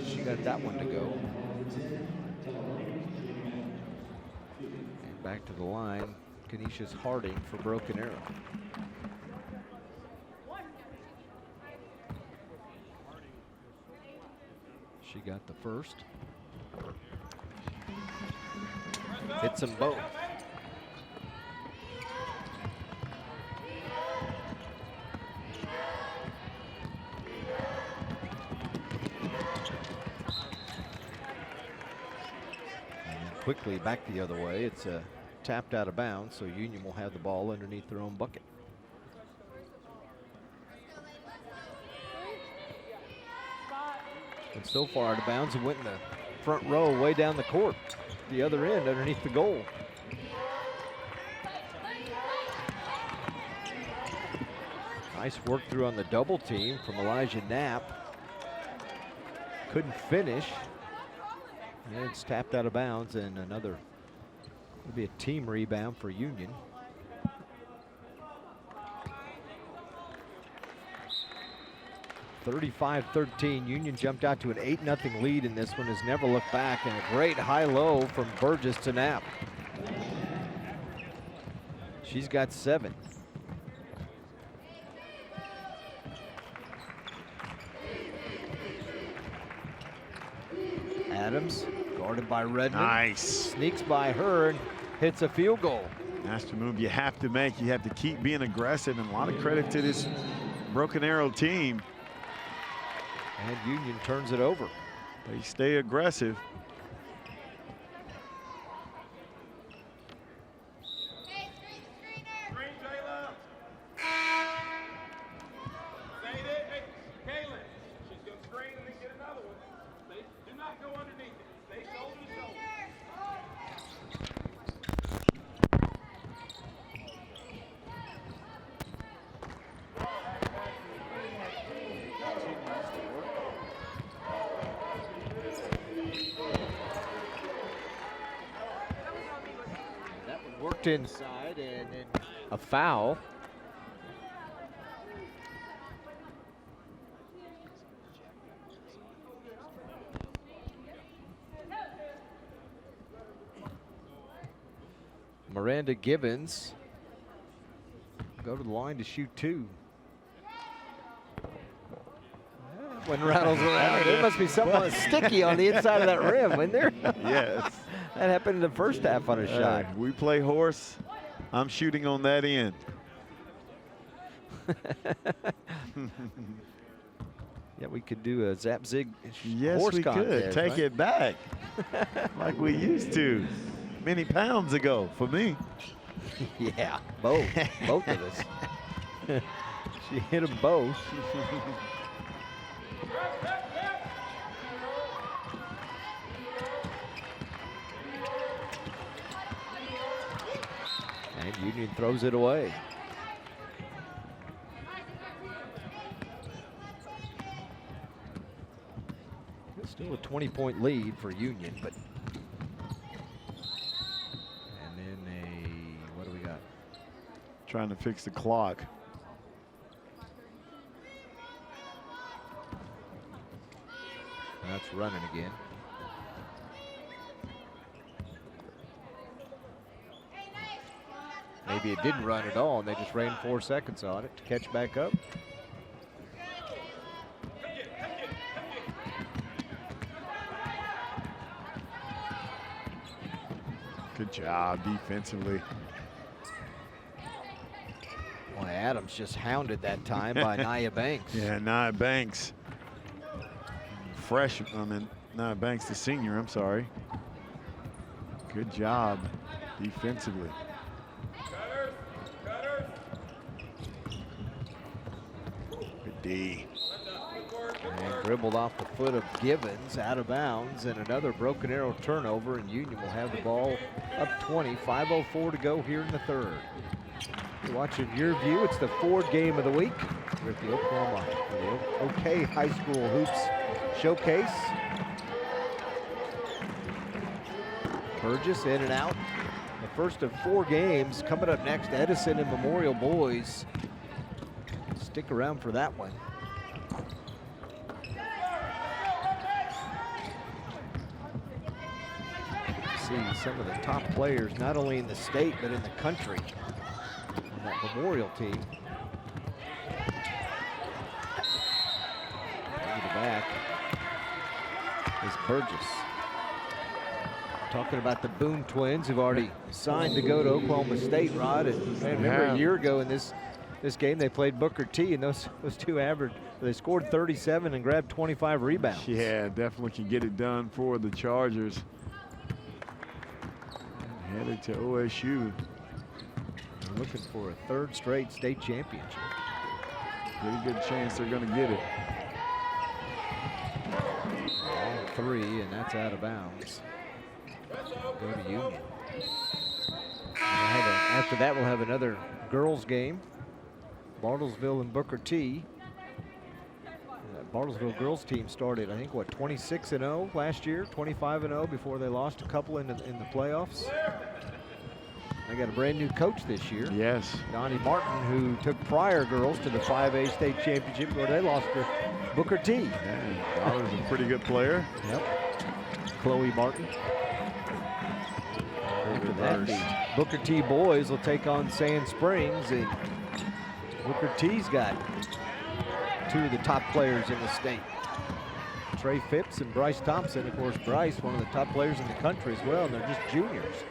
She got that one to go. And back to the line, Canisius Harding for Broken Arrow. She got the first. Hits them both. Quickly back the other way. It's tapped out of bounds, so Union will have the ball underneath their own bucket. And so far out of bounds, it went in the front row way down the court, the other end underneath the goal. Nice work through on the double team from Elijah Knapp. Couldn't finish. And it's tapped out of bounds, and another, will be a team rebound for Union. (35-13). Union jumped out to an 8-0 lead in this one, has never looked back, and a great high-low from Burgess to Knapp. She's got 7. Adams, guarded by Redmond. Nice. Sneaks by her and hits a field goal. That's the move you have to make. You have to keep being aggressive, and a lot of credit to this Broken Arrow team. And Union turns it over. They stay aggressive. Inside, and then a foul. Miranda Gibbons go to the line to shoot 2. when rattles around. There must be something sticky on the inside of that rim, isn't there? Yes. That happened in the first half on a shot. We play horse. I'm shooting on that end. Yeah, we could do a zap zig Yes, horse we could. contest, Take right? it back like we used to many pounds ago for me. Yeah, both of us. She hit them both. And Union throws it away. It's still a 20-point lead for Union, but and then what do we got? Trying to fix the clock. That's running again. Maybe it didn't run at all, and they just ran 4 seconds on it to catch back up. Good job defensively. Boy, Adams just hounded that time by Nia Banks. Yeah, Nia Banks. Nia Banks, the senior, I'm sorry. Good job defensively. Good D. And dribbled off the foot of Givens, out of bounds, and another Broken Arrow turnover, and Union will have the ball up 20, 5:04 to go here in the third. You're watching Your View. It's the Ford game of the week. We're at the Oklahoma, the OK High School Hoops Showcase. Burgess in and out. The first of 4 games coming up next. Edison and Memorial boys. Stick around for that one. See some of the top players, not only in the state, but in the country on that Memorial team. Into the back is Burgess. Talking about the Boone twins who've already signed to go to Oklahoma State, Rod. And I remember a year ago in this game they played Booker T, and those two averaged. They scored 37 and grabbed 25 rebounds. Yeah, definitely can get it done for the Chargers. Headed to OSU. They're looking for a 3rd straight state championship. Pretty good chance they're going to get it. All 3, and that's out of bounds. Go to Union. After that, we'll have another girls game. Bartlesville and Booker T. That Bartlesville girls team started, I think, what, 26-0 last year, 25-0 before they lost a couple in the playoffs. They got a brand new coach this year. Yes. Donnie Martin, who took prior girls to the 5A state championship where they lost to Booker T. Yeah, Dollar's a pretty good player. Yep. Chloe Martin. After that, the Booker T boys will take on Sand Springs, and Booker T's got 2 of the top players in the state. Trey Phipps and Bryce Thompson. Of course, Bryce, one of the top players in the country as well, and they're just juniors.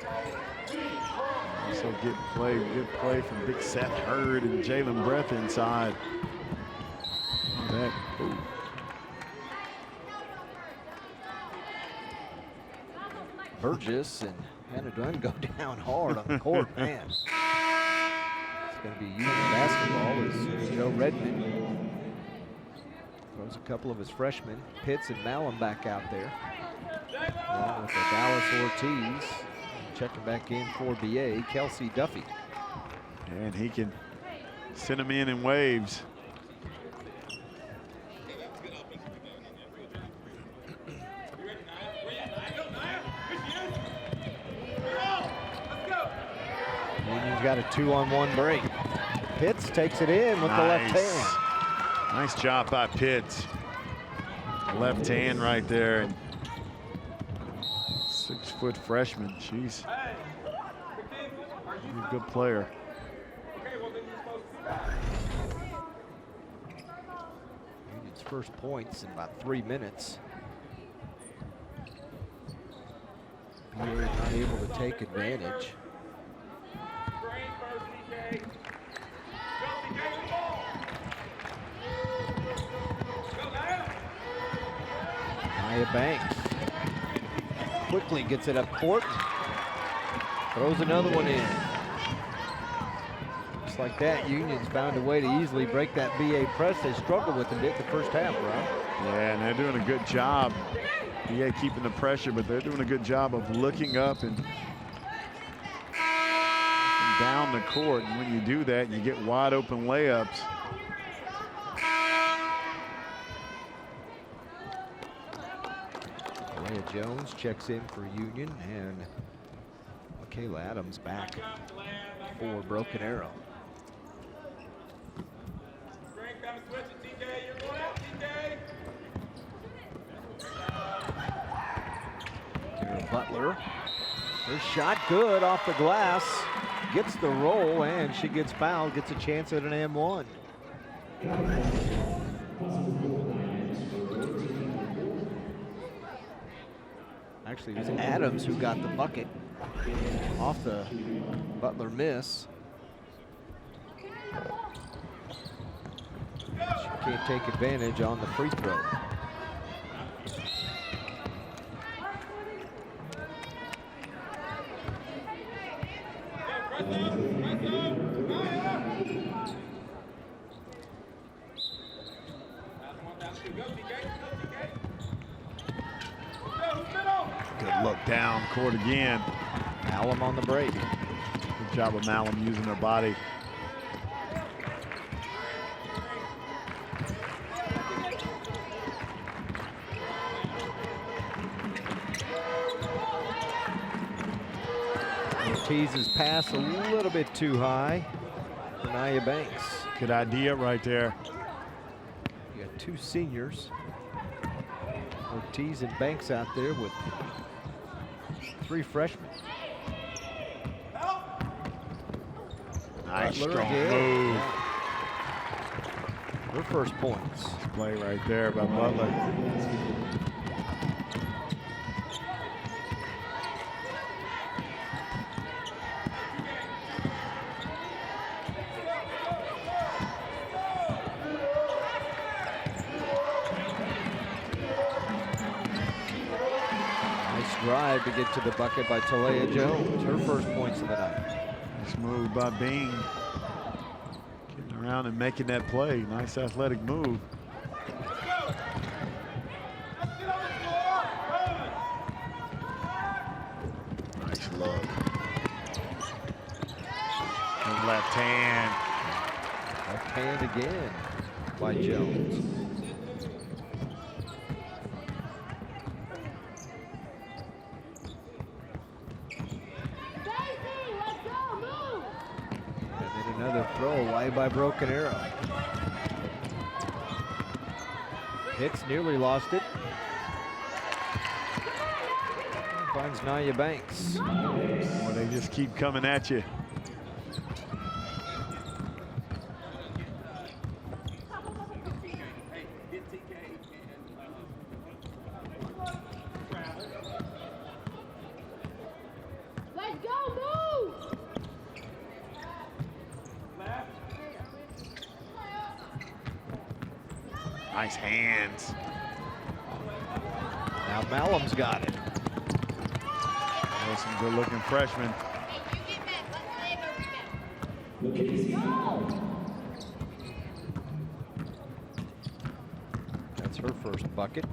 Also good play from Big Seth Hurd and Jalen Breath inside. That, Burgess and Hannah Dunn go down hard on the court, man. It's going to be Union basketball as Joe Redmond throws a couple of his freshmen, Pitts and Malum, back out there. Along with the Dallas Ortiz. Checking back in for BA, Kelsey Duffy. And he can send them in waves. Union's got a 2-on-1 break. Pitts takes it in with the left hand. Nice job by Pitts. Left hand right there. And 6-foot freshman. She's a good player. Union's first points in about 3 minutes. BA not able to take advantage. Nia Banks quickly gets it up court. Throws another one in. Just like that, Union's found a way to easily break that BA press. They struggled with it the first half, Rob. Yeah, and they're doing a good job. BA keeping the pressure, but they're doing a good job of looking up and down the court. And when you do that, you get wide open layups. Leah Jones checks in for Union, and Michaela Adams back for Broken Arrow. Tara Butler, her shot good off the glass, gets the roll, and she gets fouled, gets a chance at an M1. Actually, it was Adams who got the bucket off the Butler miss. She can't take advantage on the free throw. Good look down court again. Malum on the break. Good job of Malum using her body. Ortiz's pass a little bit too high for Nia Banks. Good idea right there. You got two seniors, Ortiz and Banks, out there with three freshmen. Nice Butler strong again. move. Her first points. Nice play right there by Butler. Drive to get to the bucket by Talea Jones, her first points of the night. Nice move by Bean. Getting around and making that play. Nice athletic move. Nice look. And left hand. Left hand again by Jones. Throw away by Broken Arrow. Hicks nearly lost it. Finds Nia Banks. Well, they just keep coming at you. Nice hands. Now Malum's got it. There's some good-looking freshmen. That's her first bucket.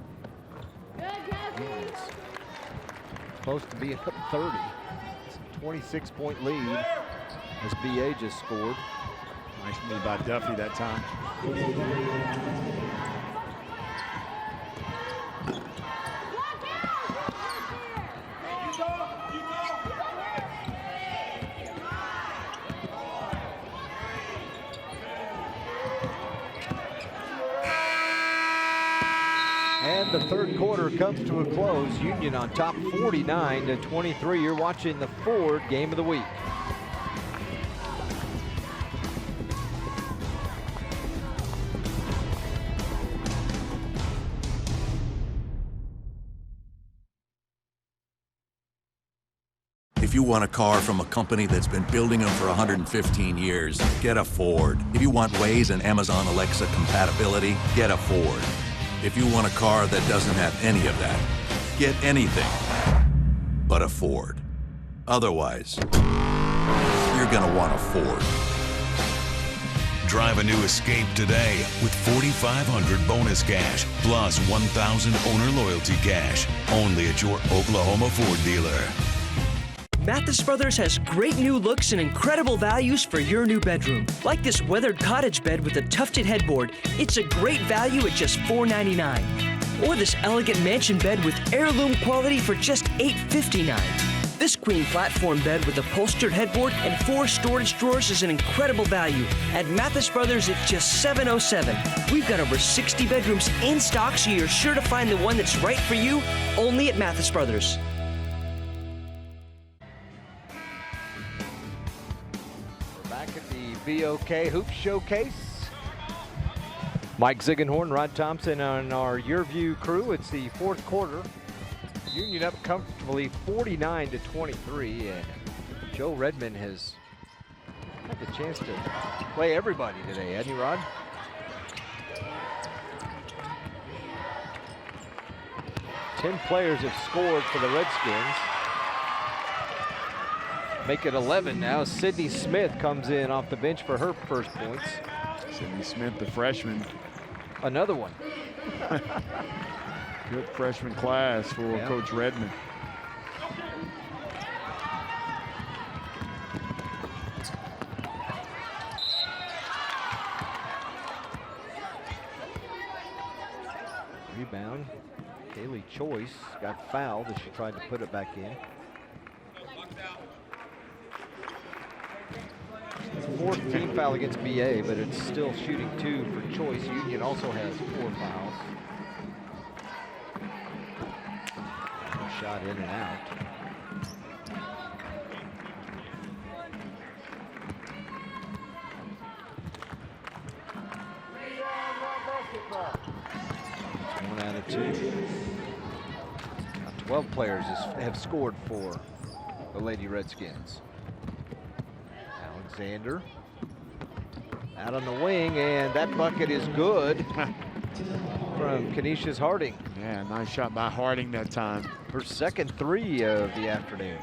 It's supposed to be up 30. It's a 26-point lead as BA just scored. Nice move by Duffy that time. And the third quarter comes to a close. Union on top 49-23. You're watching the Ford Game of the Week. If you want a car from a company that's been building them for 115 years, get a Ford. If you want Waze and Amazon Alexa compatibility, get a Ford. If you want a car that doesn't have any of that, get anything but a Ford. Otherwise, you're gonna want a Ford. Drive a new Escape today with $4,500 bonus cash plus $1,000 owner loyalty cash. Only at your Oklahoma Ford dealer. Mathis Brothers has great new looks and incredible values for your new bedroom. Like this weathered cottage bed with a tufted headboard. It's a great value at just $4.99. Or this elegant mansion bed with heirloom quality for just $8.59. This queen platform bed with upholstered headboard and 4 storage drawers is an incredible value. At Mathis Brothers, it's just $707. We've got over 60 bedrooms in stock, so you're sure to find the one that's right for you, only at Mathis Brothers. We're back at the BOK Hoop Showcase. Mike Ziegenhorn, Rod Thompson on our Your View crew. It's the fourth quarter. Union up comfortably 49-23, and Joe Redmond has had the chance to play everybody today, hasn't he, Rod? Ten players have scored for the Redskins. Make it 11 now. Sydney Smith comes in off the bench for her first points. Sydney Smith, the freshman. Another one. Good freshman class for Coach Redmond. Rebound. Kaylee Choice got fouled as she tried to put it back in. Fourth team foul against BA, but it's still shooting 2 for Choice. Union also has 4 fouls. Shot in and out. It's 1 out of 2. Now 12 players have scored for the Lady Redskins. Alexander out on the wing, and that bucket is good from Canisius Harding. Yeah, nice shot by Harding that time. Her second 3 of the afternoon.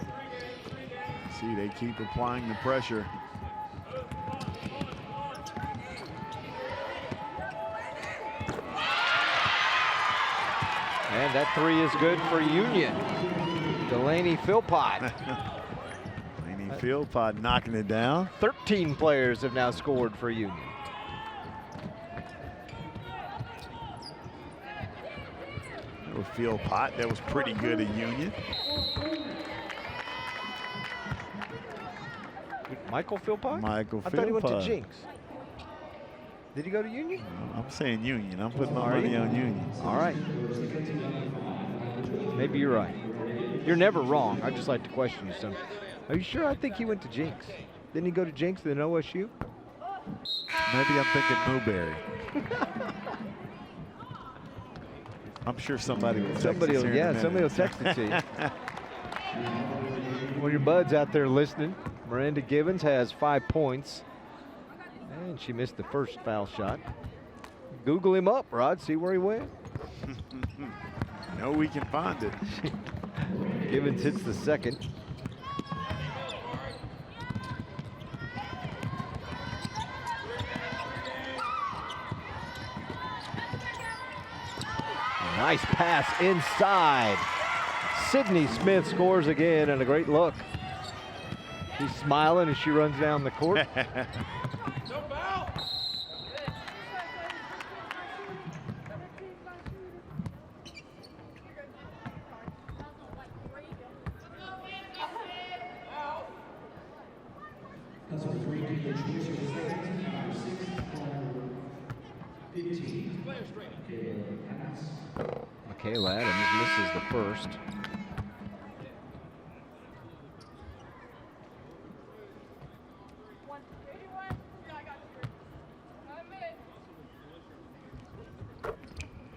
See, they keep applying the pressure. And that 3 is good for Union. Delaney Philpott. Delaney Philpott knocking it down. 13 players have now scored for Union. Philpott, that was pretty good at Union. Michael Philpott? Michael Philpott. I thought he went to Jinx. Did he go to Union? I'm saying Union. I'm putting my money on Union. All right. Maybe you're right. You're never wrong. I just like to question you some. Are you sure? I think he went to Jinx. Didn't he go to Jinx then OSU? Maybe I'm thinking Newberry. I'm sure somebody will text Somebody us will, here in a minute. somebody will text it to you. Well, your buds out there listening, Miranda Gibbons has 5 points. And she missed the first foul shot. Google him up, Rod, see where he went. No, we can find it. Gibbons hits the second. Nice pass inside. Sydney Smith scores again, and a great look. She's smiling as she runs down the court. Michaela Adams misses the first.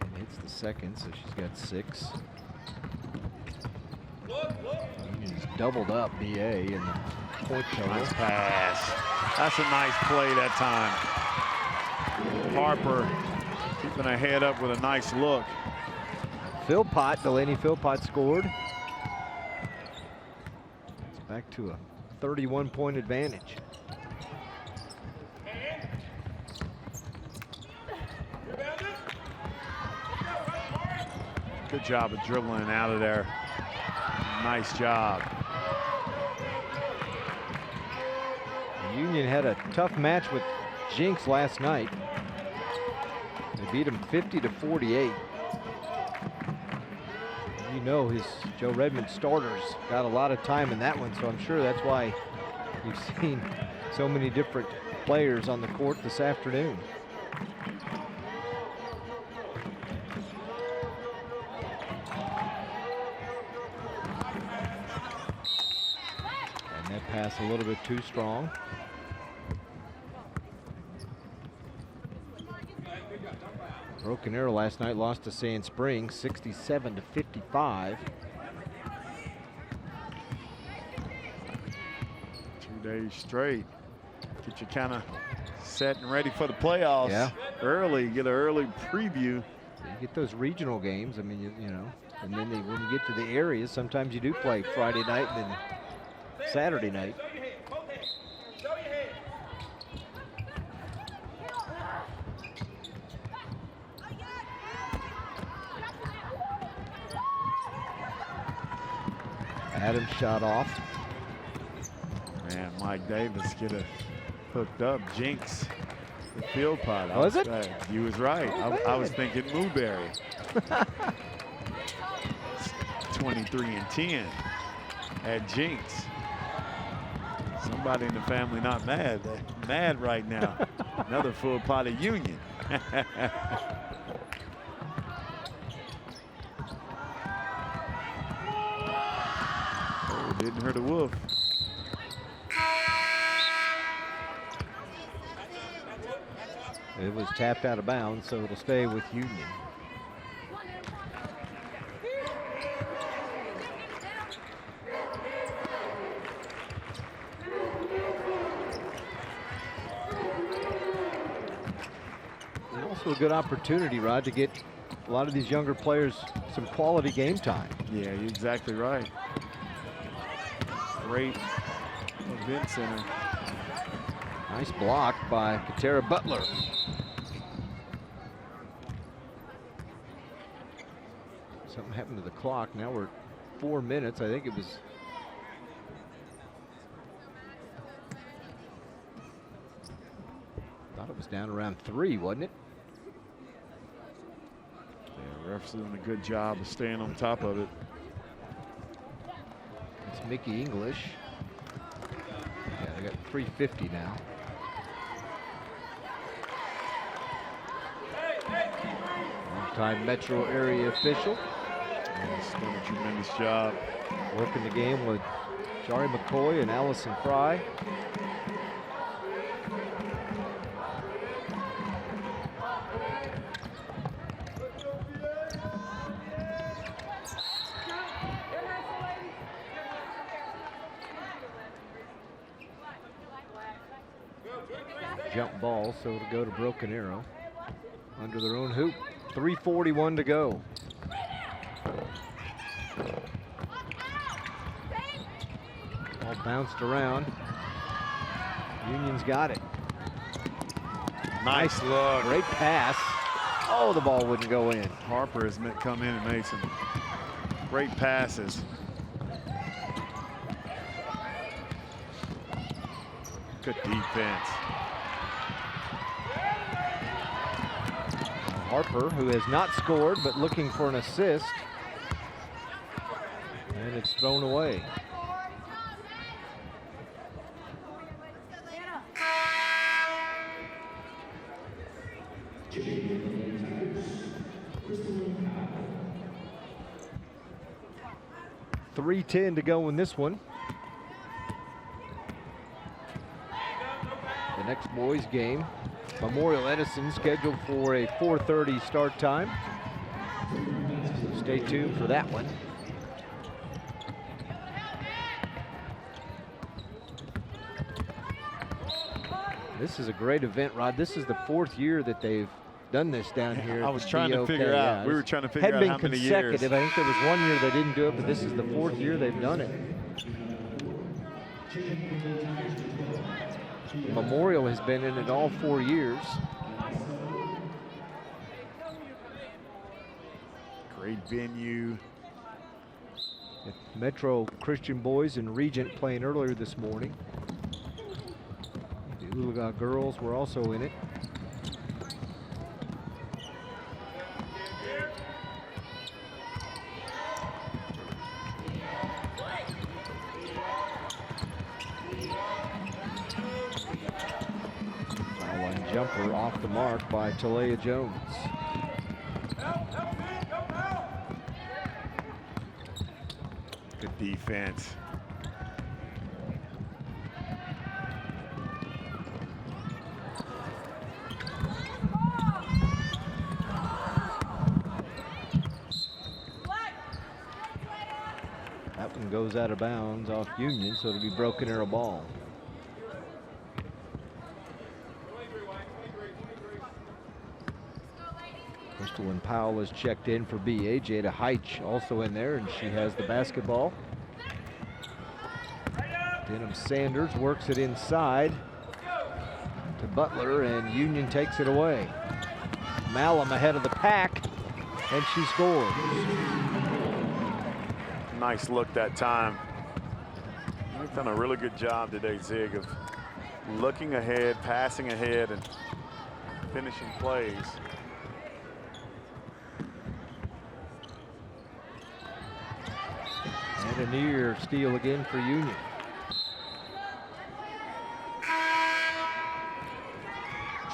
And hits the second, so she's got 6. Union's doubled up BA in the point total. Nice pass. That's a nice play that time. Harper keeping a head up with a nice look. Philpott, Delaney Philpott scored. It's back to a 31-point advantage. Good job of dribbling out of there. Nice job. Union had a tough match with Jinx last night. They beat him 50-48. You know his Joe Redmond starters got a lot of time in that one, so I'm sure that's why you've seen so many different players on the court this afternoon. And that pass a little bit too strong. Broken Arrow last night lost to Sand Springs 67-55. 2 days straight. Get you kind of set and ready for the playoffs. Yeah. Early, get an early preview. You get those regional games, I mean, you know, and then when you get to the areas, sometimes you do play Friday night and then Saturday night. Adams shot off. Man, Mike Davis get it hooked up. Jinx the field pot. Was it? You was right. I was thinking Mooberry. 23-10 at Jinx. Somebody in the family not mad. They're mad right now. Another full pot of Union. Didn't hurt a wolf. It was tapped out of bounds, so it'll stay with Union. And also a good opportunity, Rod, to get a lot of these younger players some quality game time. Yeah, you're exactly right. Great event center. Nice block by Katera Butler. Something happened to the clock. Now we're 4 minutes. I think it was. Thought it was down around 3, wasn't it? Yeah, refs doing a good job of staying on top of it. It's Mickey English. Yeah, they got 3:50 now. Long-time Metro area official. Yeah, he's done a tremendous job. Working the game with Jari McCoy and Allison Fry. Jump ball, so it'll go to Broken Arrow under their own hoop. 3:41 to go. Ball bounced around. Union's got it. Nice look. Great pass. Oh, the ball wouldn't go in. Harper has come in and made some great passes. Good defense. Harper, who has not scored, but looking for an assist. And it's thrown away. .310 to go in this one. The next boys game, Memorial Edison, scheduled for a 4:30 start time. Stay tuned for that one. This is a great event, Rod. This is the 4th year that they've done this down here. I was trying to figure out. We were trying to figure out how many years. Hadn't been consecutive. I think there was 1 year they didn't do it, but this is the 4th year they've done it. Memorial has been in it all 4 years. Great venue. Metro Christian boys and Regent playing earlier this morning. The Ulaga girls were also in it. Foul line jumper off the mark by Talia Jones. Good defense. That one goes out of bounds off Union, so it'll be Broken Arrow ball. Crystal and Powell is checked in for BA. Jada Heitch also in there, and she has the basketball. Denham Sanders works it inside to Butler, and Union takes it away. Malum ahead of the pack, and she scores. Nice look that time. They've done a really good job today, Zig, of looking ahead, passing ahead, and finishing plays. And a near steal again for Union.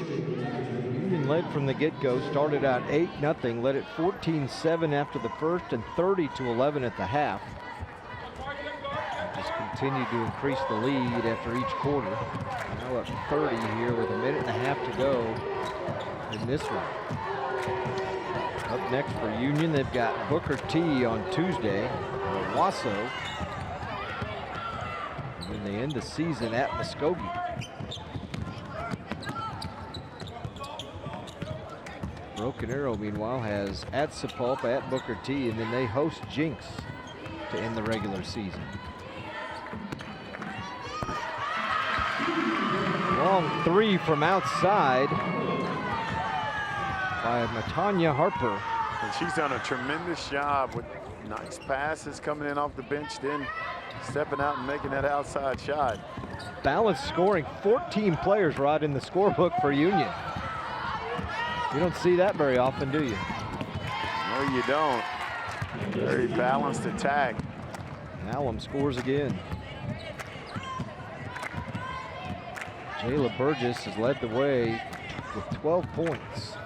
Union led from the get-go, started out 8-0, led it 14-7 after the first and 30-11 at the half. Just continued to increase the lead after each quarter. Now up 30 here with 1.5 minutes to go in this one. Up next for Union, they've got Booker T on Tuesday, Wasso, and then they end the season at Muskogee. Broken Arrow, meanwhile, has at Sapulpa, at Booker T, and then they host Jinx to end the regular season. Long three from outside by Matanya Harper. And she's done a tremendous job with nice passes coming in off the bench, then stepping out and making that outside shot. Balanced scoring, 14 players, Rod, in the scorebook for Union. You don't see that very often, do you? No, you don't. Very balanced attack. Malum scores again. Jayla Burgess has led the way with 12 points.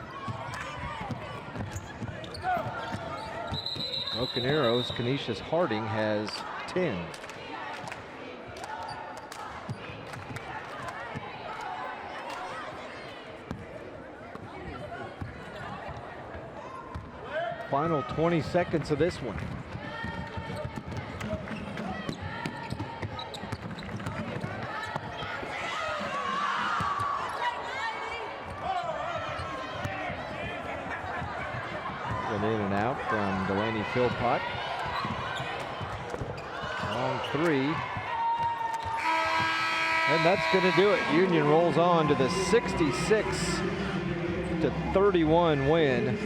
Broken Arrows, Canisius Harding has 10. Final 20 seconds of this one. Went in and out from Delaney Philpott. Long three. And that's going to do it. Union rolls on to the 66-31 win.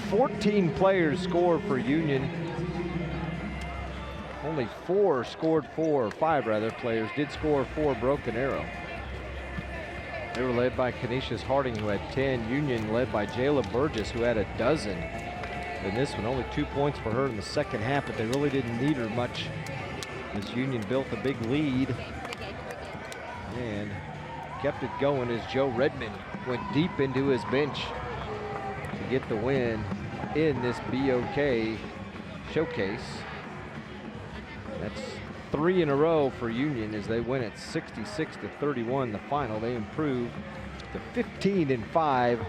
14 players scored for Union. Only 5 players did score for Broken Arrow. They were led by Canisius Harding, who had 10. Union led by Jayla Burgess, who had a dozen. In this one, only 2 points for her in the second half, but they really didn't need her much. This Union built a big lead and kept it going as Joe Redmond went deep into his bench to get the win in this BOK showcase. That's 3 in a row for Union as they win at 66-31 the final. They improve to 15-5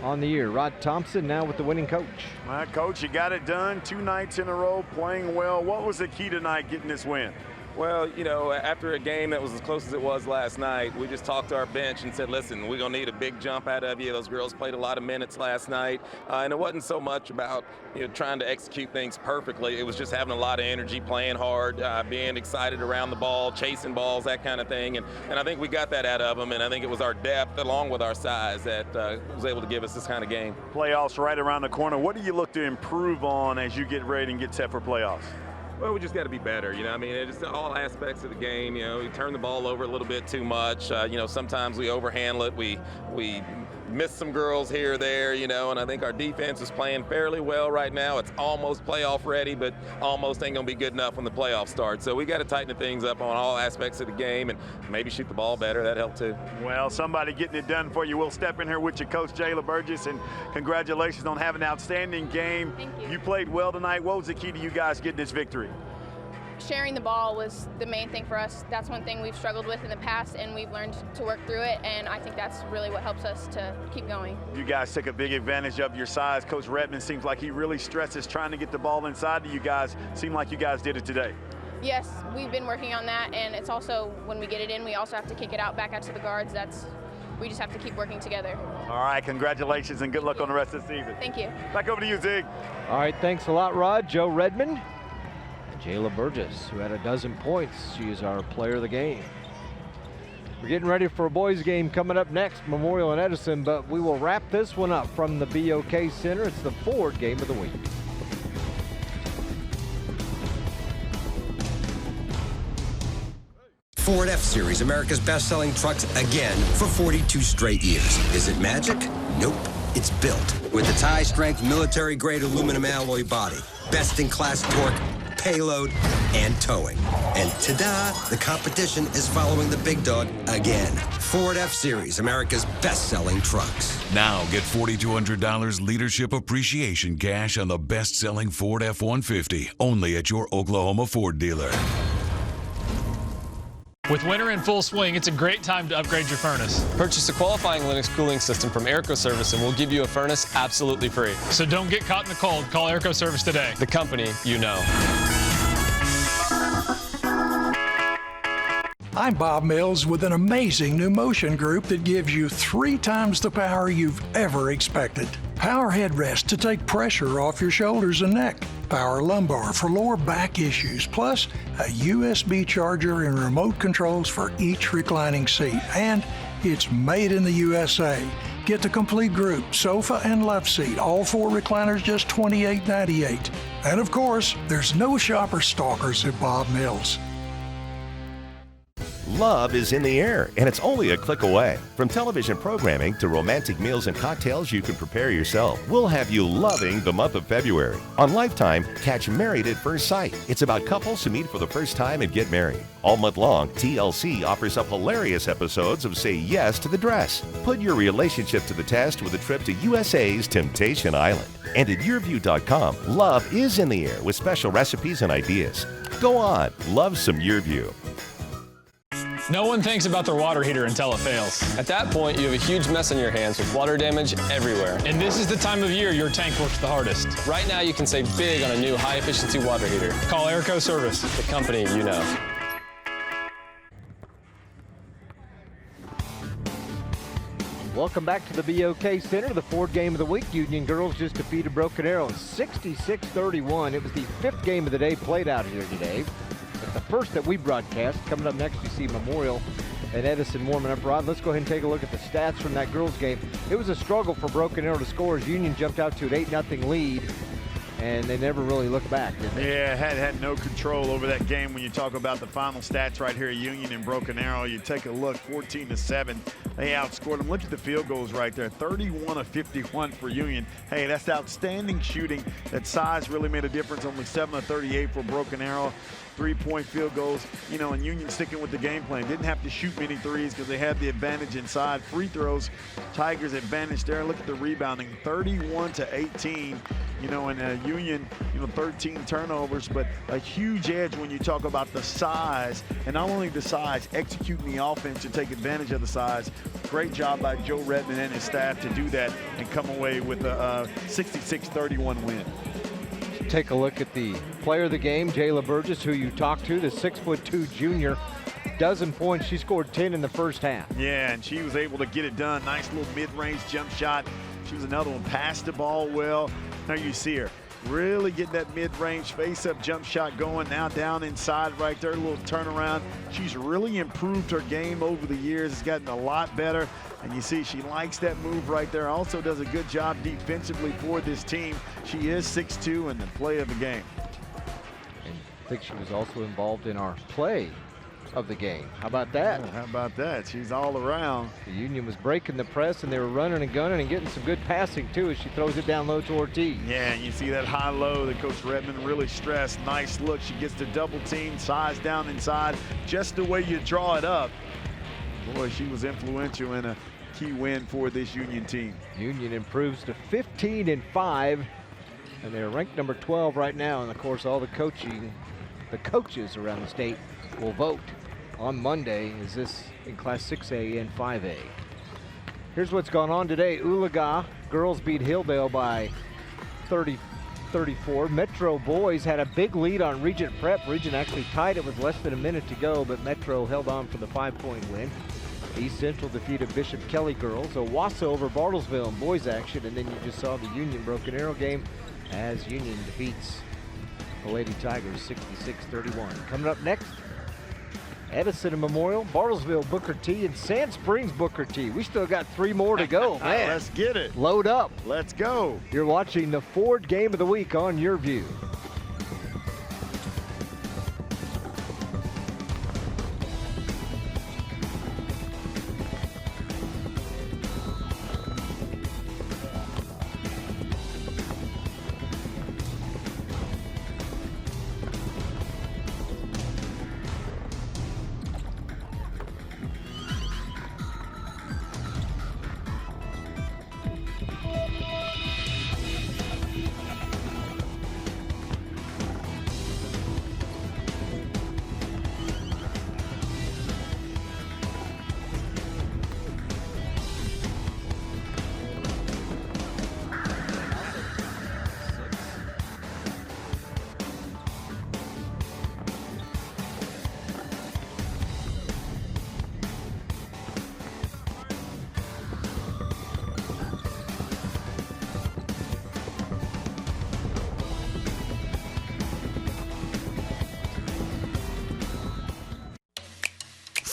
on the year. Rod Thompson now with the winning coach. Coach, you got it done 2 nights in a row, playing well. What was the key tonight getting this win? Well, you know, after a game that was as close as it was last night, we just talked to our bench and said, listen, we're going to need a big jump out of you. Those girls played a lot of minutes last night, and it wasn't so much about, you know, trying to execute things perfectly. It was just having a lot of energy, playing hard, being excited around the ball, chasing balls, that kind of thing. And I think we got that out of them, and I think it was our depth along with our size that was able to give us this kind of game. Playoffs right around the corner. What do you look to improve on as you get ready and get set for playoffs? Well, we just got to be better, you know. I mean, it's all aspects of the game. You know, we turn the ball over a little bit too much. You know, sometimes we overhandle it. We miss some girls here or there, you know, and I think our defense is playing fairly well right now. It's almost playoff ready, but almost ain't going to be good enough when the playoffs start. So we got to tighten things up on all aspects of the game and maybe shoot the ball better. That helped too. Well, somebody getting it done for you. We'll step in here with your coach, Jayla Burgess, and congratulations on having an outstanding game. Thank you. You played well tonight. What was the key to you guys getting this victory? Sharing the ball was the main thing for us. That's one thing we've struggled with in the past, and we've learned to work through it, and I think that's really what helps us to keep going. You guys took a big advantage of your size. Coach Redmond seems like he really stresses trying to get the ball inside to you guys. Seemed like you guys did it today. Yes, we've been working on that, and it's also when we get it in, we also have to kick it out back out to the guards. We just have to keep working together. All right, congratulations and good luck on the rest of the season. Thank you. Back over to you, Zig. All right, thanks a lot, Rod. Joe Redmond. Jayla Burgess, who had 12 points. She is our player of the game. We're getting ready for a boys game coming up next, Memorial and Edison, but we will wrap this one up from the BOK Center. It's the Ford game of the week. Ford F-Series, America's best-selling trucks again for 42 straight years. Is it magic? Nope. It's built with the tie-strength military-grade aluminum alloy body, best-in-class torque, payload, and towing. And ta-da, the competition is following the big dog again. Ford F-Series, America's best-selling trucks. Now get $4,200 leadership appreciation cash on the best-selling Ford F-150, only at your Oklahoma Ford dealer. With winter in full swing, it's a great time to upgrade your furnace. Purchase a qualifying Linux cooling system from Airco Service and we'll give you a furnace absolutely free. So don't get caught in the cold. Call Airco Service today. The company you know. I'm Bob Mills with an amazing new motion group that gives you 3 times the power you've ever expected. Power headrest to take pressure off your shoulders and neck. Power lumbar for lower back issues, plus a USB charger and remote controls for each reclining seat. And it's made in the USA. Get the complete group, sofa and love seat, all 4 recliners just $28.98. And of course, there's no shopper stalkers at Bob Mills. Love is in the air, and it's only a click away. From television programming to romantic meals and cocktails you can prepare yourself, we'll have you loving the month of February. On Lifetime, catch Married at First Sight. It's about couples who meet for the first time and get married. All month long, TLC offers up hilarious episodes of Say Yes to the Dress. Put your relationship to the test with a trip to USA's Temptation Island. And at YourView.com, love is in the air with special recipes and ideas. Go on, love some YourView. No one thinks about their water heater until it fails. At that point, you have a huge mess on your hands with water damage everywhere. And this is the time of year your tank works the hardest. Right now, you can save big on a new high-efficiency water heater. Call Airco Service, the company you know. Welcome back to the BOK Center, the Ford game of the week. Union girls just defeated Broken Arrow 66-31. It was the 5th game of the day played out here today. It's the first that we broadcast. Coming up next, you see Memorial and Edison warming up. Rod, let's go ahead and take a look at the stats from that girls game. It was a struggle for Broken Arrow to score as Union jumped out to an 8-0 lead, and they never really looked back, did they? Yeah, had no control over that game. When you talk about the final stats right here, Union and Broken Arrow, you take a look, 14-7. They outscored them. Look at the field goals right there, 31 of 51 for Union. Hey, that's outstanding shooting. That size really made a difference. Only 7 of 38 for Broken Arrow. 3-point field goals, you know, and Union sticking with the game plan. Didn't have to shoot many threes because they had the advantage inside. Free throws, Tigers advantage there. Look at the rebounding, 31-18. You know, and Union, you know, 13 turnovers, but a huge edge when you talk about the size, and not only the size, executing the offense to take advantage of the size. Great job by Joe Redmond and his staff to do that and come away with a 66-31 win. take a look at the player of the game, Jayla Burgess, who you talked to, the 6'2" junior. Dozen points. She scored 10 in the first half. Yeah, and she was able to get it done. Nice little mid-range jump shot. She was another one. Passed the ball well. Now you see her really getting that mid-range face-up jump shot going. Now down inside right there, a little turnaround. She's really improved her game over the years. It's gotten a lot better. And you see she likes that move right there. Also does a good job defensively for this team. She is 6'2" and the play of the game. And I think she was also involved in our play of the game. How about that? Oh, how about that? She's all around. The Union was breaking the press, and they were running and gunning and getting some good passing too as she throws it down low to Ortiz. Yeah, and you see that high-low that Coach Redmond really stressed. Nice look. She gets the double team, size down inside, just the way you draw it up. Boy, she was influential in a key win for this Union team. Union improves to 15-5, and they're ranked number 12 right now. And of course, all the coaches around the state will vote on Monday. Is this in Class 6A and 5A? Here's what's gone on today. Oologah girls beat Hilldale by 30-34. Metro boys had a big lead on Regent Prep. Regent actually tied it with less than a minute to go, but Metro held on for the 5-point win. East Central defeated Bishop Kelly girls. Owasso over Bartlesville in boys action, and then you just saw the Union Broken Arrow game as Union defeats the Lady Tigers 66-31. Coming up next, Edison and Memorial, Bartlesville Booker T, and Sand Springs Booker T. We still got 3 more to go. Man, let's get it. Load up. Let's go. You're watching the Ford Game of the Week on Your View.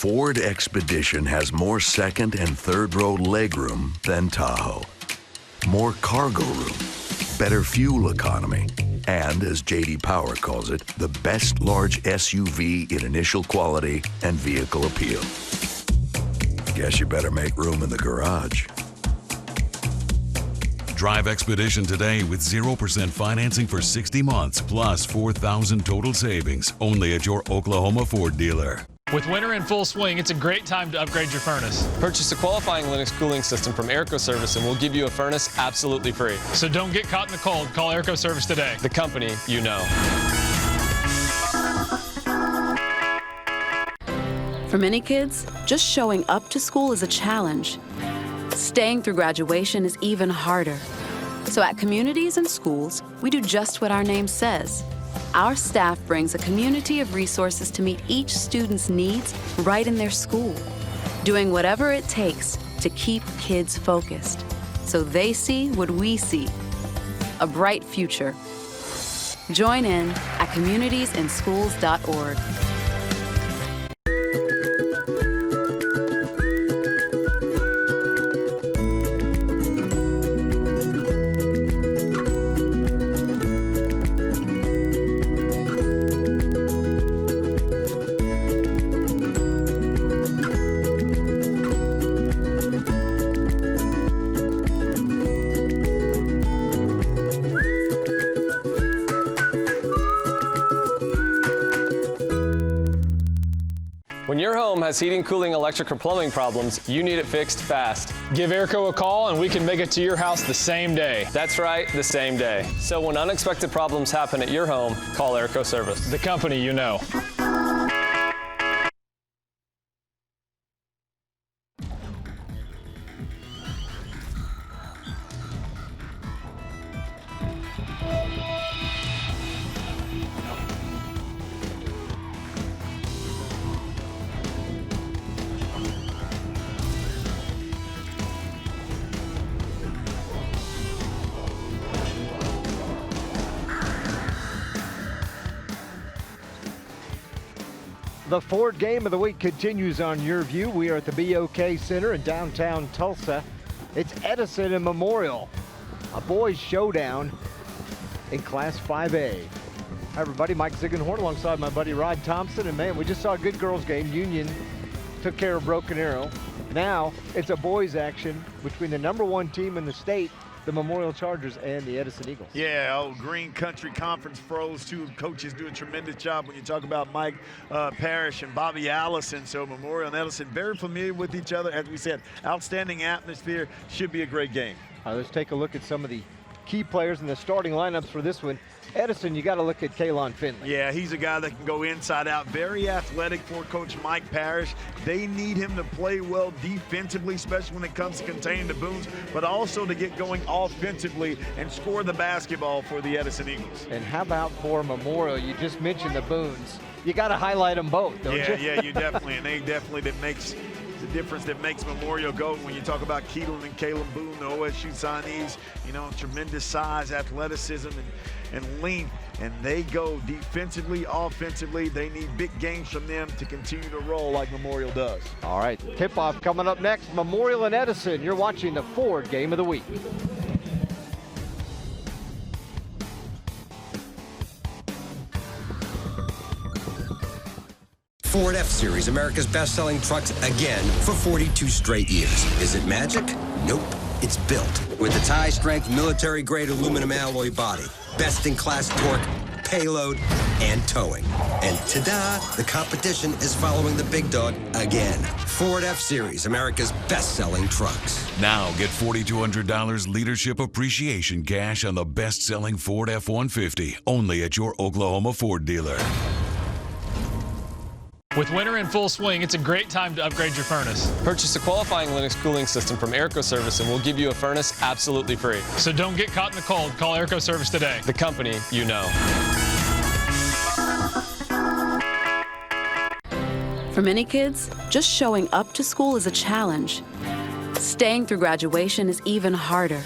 Ford Expedition has more second and third row legroom than Tahoe. More cargo room, better fuel economy, and as J.D. Power calls it, the best large SUV in initial quality and vehicle appeal. Guess you better make room in the garage. Drive Expedition today with 0% financing for 60 months plus $4,000 total savings only at your Oklahoma Ford dealer. With winter in full swing, it's a great time to upgrade your furnace. Purchase a qualifying Linux cooling system from Airco Service and we'll give you a furnace absolutely free. So don't get caught in the cold. Call Airco Service today. The company you know. For many kids, just showing up to school is a challenge. Staying through graduation is even harder. So at communities and schools, we do just what our name says. Our staff brings a community of resources to meet each student's needs right in their school, doing whatever it takes to keep kids focused so they see what we see, a bright future. Join in at communitiesinschools.org. When your home has heating, cooling, electric, or plumbing problems, you need it fixed fast. Give Airco a call and we can make it to your house the same day. That's right, the same day. So when unexpected problems happen at your home, call Airco Service. The company you know. The Ford Game of the Week continues on your view. We are at the BOK Center in downtown Tulsa. It's Edison and Memorial, a boys showdown in Class 5A. Hi everybody, Mike Ziegenhorn alongside my buddy Rod Thompson. And man, we just saw a good girls game. Union took care of Broken Arrow. Now it's a boys action between the #1 team in the state, the Memorial Chargers, and the Edison Eagles. Yeah, Green Country Conference pros. Two coaches do a tremendous job when you talk about Mike Parrish and Bobby Allison. So Memorial and Edison very familiar with each other. As we said, outstanding atmosphere. Should be a great game. All right, let's take a look at some of the key players in the starting lineups for this one. Edison, you got to look at Kalon Finley. Yeah, he's a guy that can go inside out. Very athletic for Coach Mike Parrish. They need him to play well defensively, especially when it comes to containing the Boons, but also to get going offensively and score the basketball for the Edison Eagles. And how about for Memorial? You just mentioned the Boons. You got to highlight them both, don't you? Yeah, you definitely. And they definitely, that makes the difference that makes Memorial go. When you talk about Keelan and Caleb Boone, the OSU signees, you know, tremendous size, athleticism, and length, and they go defensively, offensively. They need big games from them to continue to roll like Memorial does. All right, tip-off coming up next, Memorial and Edison. You're watching the Ford Game of the Week. Ford F-Series, America's best-selling trucks again for 42 straight years. Is it magic? Nope. It's built with the tie-strength military-grade aluminum alloy body, best-in-class torque, payload, and towing. And ta-da, the competition is following the big dog again. Ford F-Series, America's best-selling trucks. Now get $4,200 leadership appreciation cash on the best-selling Ford F-150, only at your Oklahoma Ford dealer. With winter in full swing, it's a great time to upgrade your furnace. Purchase a qualifying Linux cooling system from Airco Service and we'll give you a furnace absolutely free. So don't get caught in the cold. Call Airco Service today. The company you know. For many kids, just showing up to school is a challenge. Staying through graduation is even harder.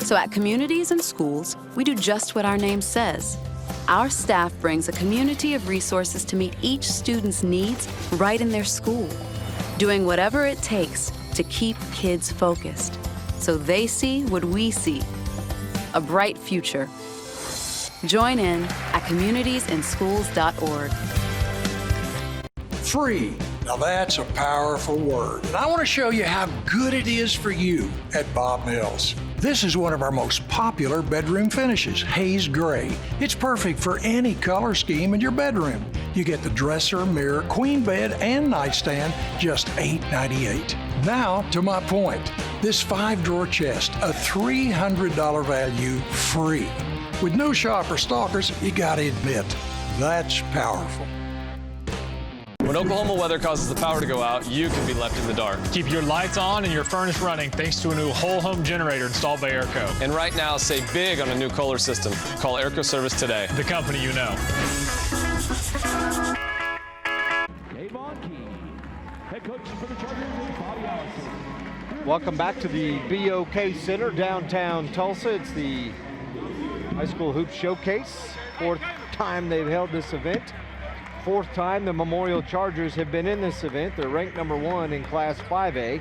So at communities and schools, we do just what our name says. Our staff brings a community of resources to meet each student's needs right in their school, doing whatever it takes to keep kids focused so they see what we see, a bright future. Join in at communitiesinschools.org. Free. Now that's a powerful word. And I want to show you how good it is for you at Bob Mills. This is one of our most popular bedroom finishes, haze gray. It's perfect for any color scheme in your bedroom. You get the dresser, mirror, queen bed, and nightstand, just $8.98. Now to my point. This 5-drawer chest, a $300 value, free. With no shopper stalkers, you gotta admit, that's powerful. When Oklahoma weather causes the power to go out, you can be left in the dark. Keep your lights on and your furnace running thanks to a new whole home generator installed by Airco. And right now, save big on a new Kohler system. Call Airco Service today. The company you know. Welcome back to the BOK Center, downtown Tulsa. It's the High School Hoop Showcase. 4th time they've held this event. 4th time the Memorial Chargers have been in this event. They're ranked #1 in Class 5A.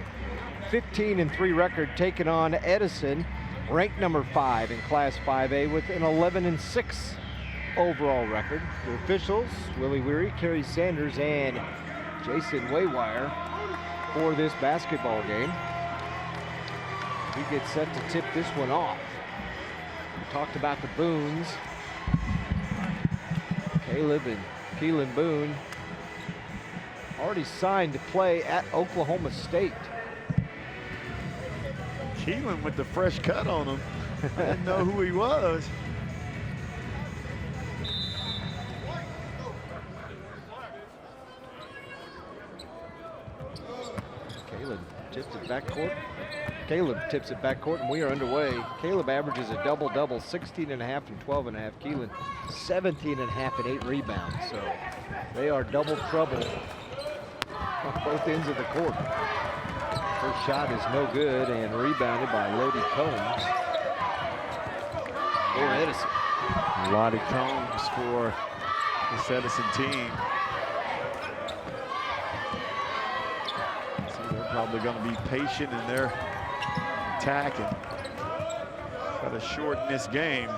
15-3 record taking on Edison, ranked #5 in Class 5A with an 11-6 overall record. The officials, Willie Weary, Kerry Sanders, and Jason Waywire for this basketball game. He gets set to tip this one off. We talked about the Boons. Caleb and Keelan Boone already signed to play at Oklahoma State. Keelan with the fresh cut on him. I didn't know who he was. Caleb tips it backcourt, and we are underway. Caleb averages a double-double, 16.5 and 12.5. Keelan, 17.5 and 8 rebounds. So they are double trouble on both ends of the court. First shot is no good and rebounded by Lodi Combs for Edison. Lodi Combs for this Edison team. probably going to be patient in their attack and try to shorten this game.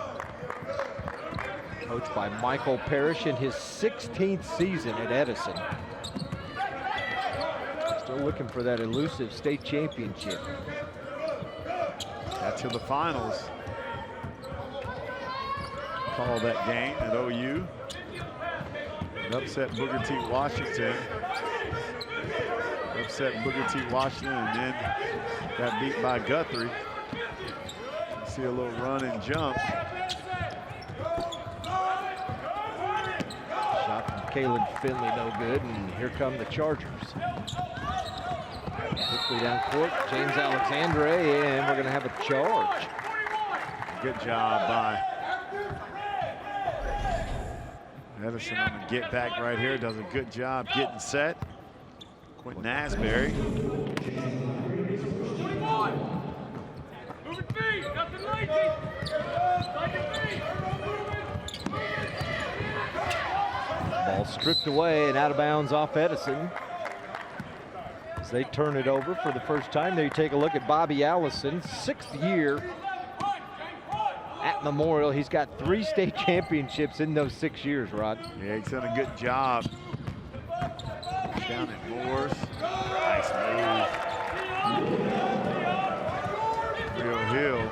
Coached by Michael Parrish in his 16th season at Edison. Still looking for that elusive state championship. Got to the finals. Call that game at OU. And upset Booker T. Washington. Upset Booker T. Washington and then got beat by Guthrie. See a little run and jump. Shot from Caleb Finley, no good, and here come the Chargers. Quickly down court, James Alexandre, and we're going to have a charge. Good job by Edison on the get back right here. Does a good job getting set. Quentin Asbury. Ball stripped away and out of bounds off Edison. As they turn it over for the first time, there you take a look at Bobby Allison, 6th year at Memorial. He's got 3 state championships in those 6 years, Rod. Yeah, he's done a good job. Down at Moores. Nice move. Real Hill.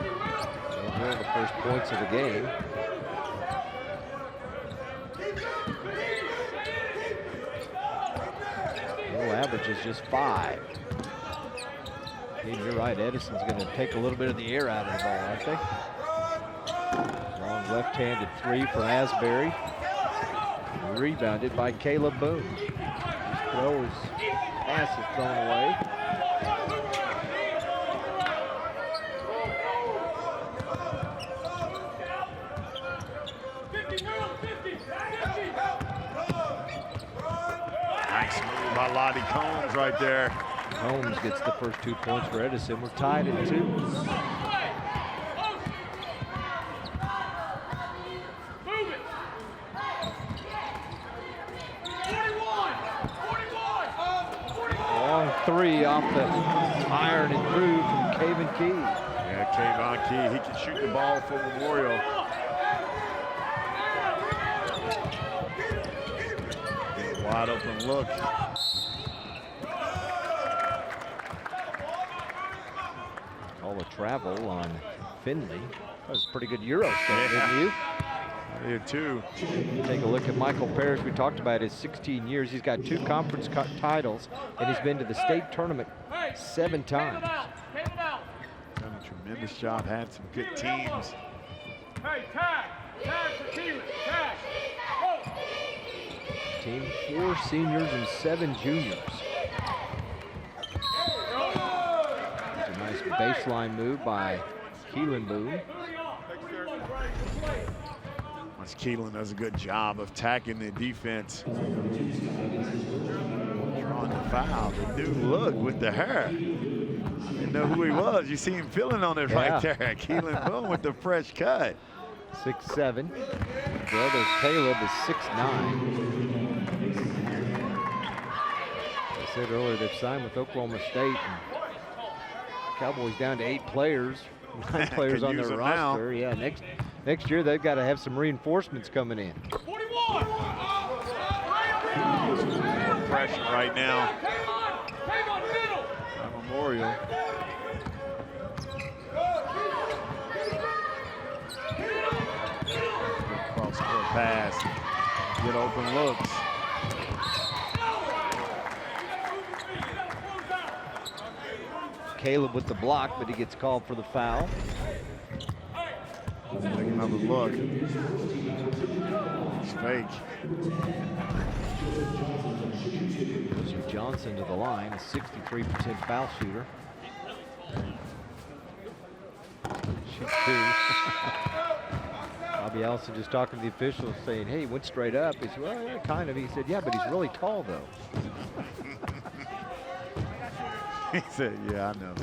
The first points of the game. Hill averages just 5. And you're right, Edison's going to take a little bit of the air out of the ball, aren't they? Long left-handed 3 for Asbury. Rebounded by Caleb Boone. His pass is thrown away. Nice move by Lottie Combs right there. Combs gets the first 2 points for Edison. We're tied at 2. Long 3 off the iron and through from Kayvon Key. Yeah, Kayvon Key, he can shoot the ball for Memorial. Wide open look. Call a travel on Finley. That was a pretty good Euro start, didn't you? I did too. Take a look at Michael Parrish. We talked about his 16 years. He's got 2 conference titles, and he's been to the state tournament 7 times. Done a tremendous job, had some good teams. Team 4 seniors and 7 juniors. It's a nice baseline move by Keelan Boone. Once Keelan does a good job of attacking the defense. Drawing the foul. The new look with the hair. I didn't know who he was. You see him feeling on it right there. Keelan Boone with the fresh cut. 6'7". The other Caleb is 6'9". I said earlier they've signed with Oklahoma State. And Cowboys down to 8 players. 9 players on their roster. Now. Yeah, next year they've got to have some reinforcements coming in. 41. Pressure right now. Memorial. Cross court pass. Get open looks. Caleb with the block, but he gets called for the foul. Take another look. It's fake. Johnson to the line, a 63% foul shooter. Shoot 2. Bobby Allison just talking to the officials saying, hey, he went straight up. He said, well, yeah, kind of. He said, yeah, but he's really tall, though. He said, yeah, I know.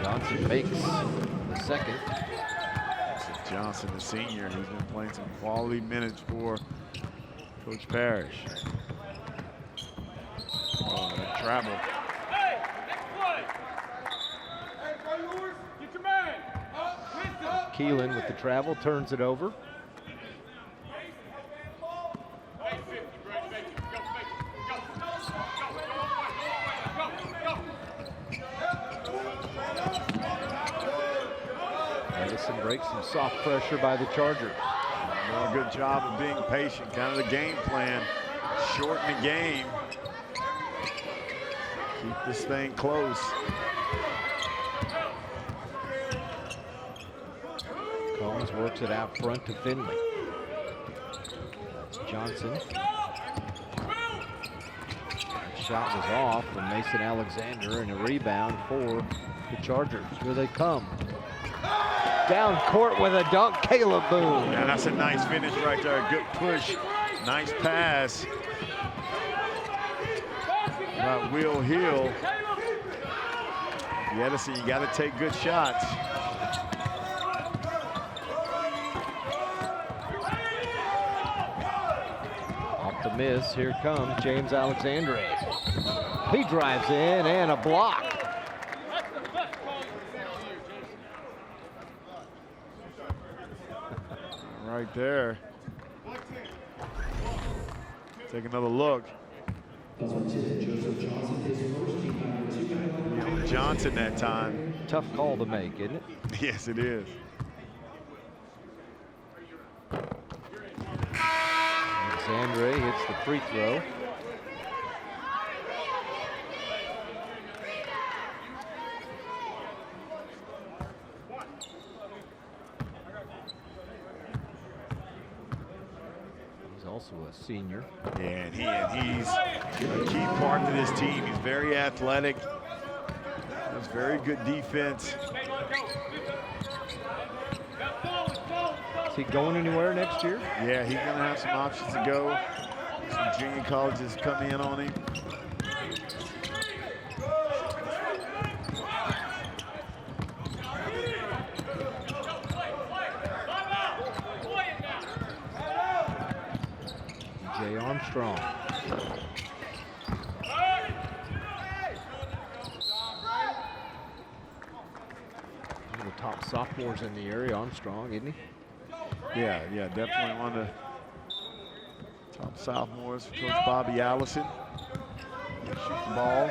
Johnson makes the second. Johnson, the senior, who's been playing some quality minutes for Coach Parrish. Oh, that travel. Keelan with the travel, turns it over. Edison breaks some soft pressure by the Chargers. Doing a good job of being patient, kind of the game plan. Shorten the game. Keep this thing close. Combs works it out front to Finley. Johnson. That shot was off from Mason Alexander, and a rebound for the Chargers. Here they come. Down court with a dunk, Caleb Boone. Yeah, that's a nice finish right there. Good push. Nice pass. About Will Hill. Edison, you got to take good shots. Off the miss, here comes James Alexandre. He drives in and a block. Right there. Take another look. Johnson that time. Tough call to make, isn't it? Yes, it is. Alexandre hits the free throw. Also a senior. Yeah, and he's a key part to this team. He's very athletic. Has very good defense. Is he going anywhere next year? Yeah, he's going to have some options to go. Some junior colleges come in on him. Armstrong. One of the top sophomores in the area, Armstrong, isn't he? Yeah, definitely one of the top sophomores. Coach Bobby Allison. Shoot the ball.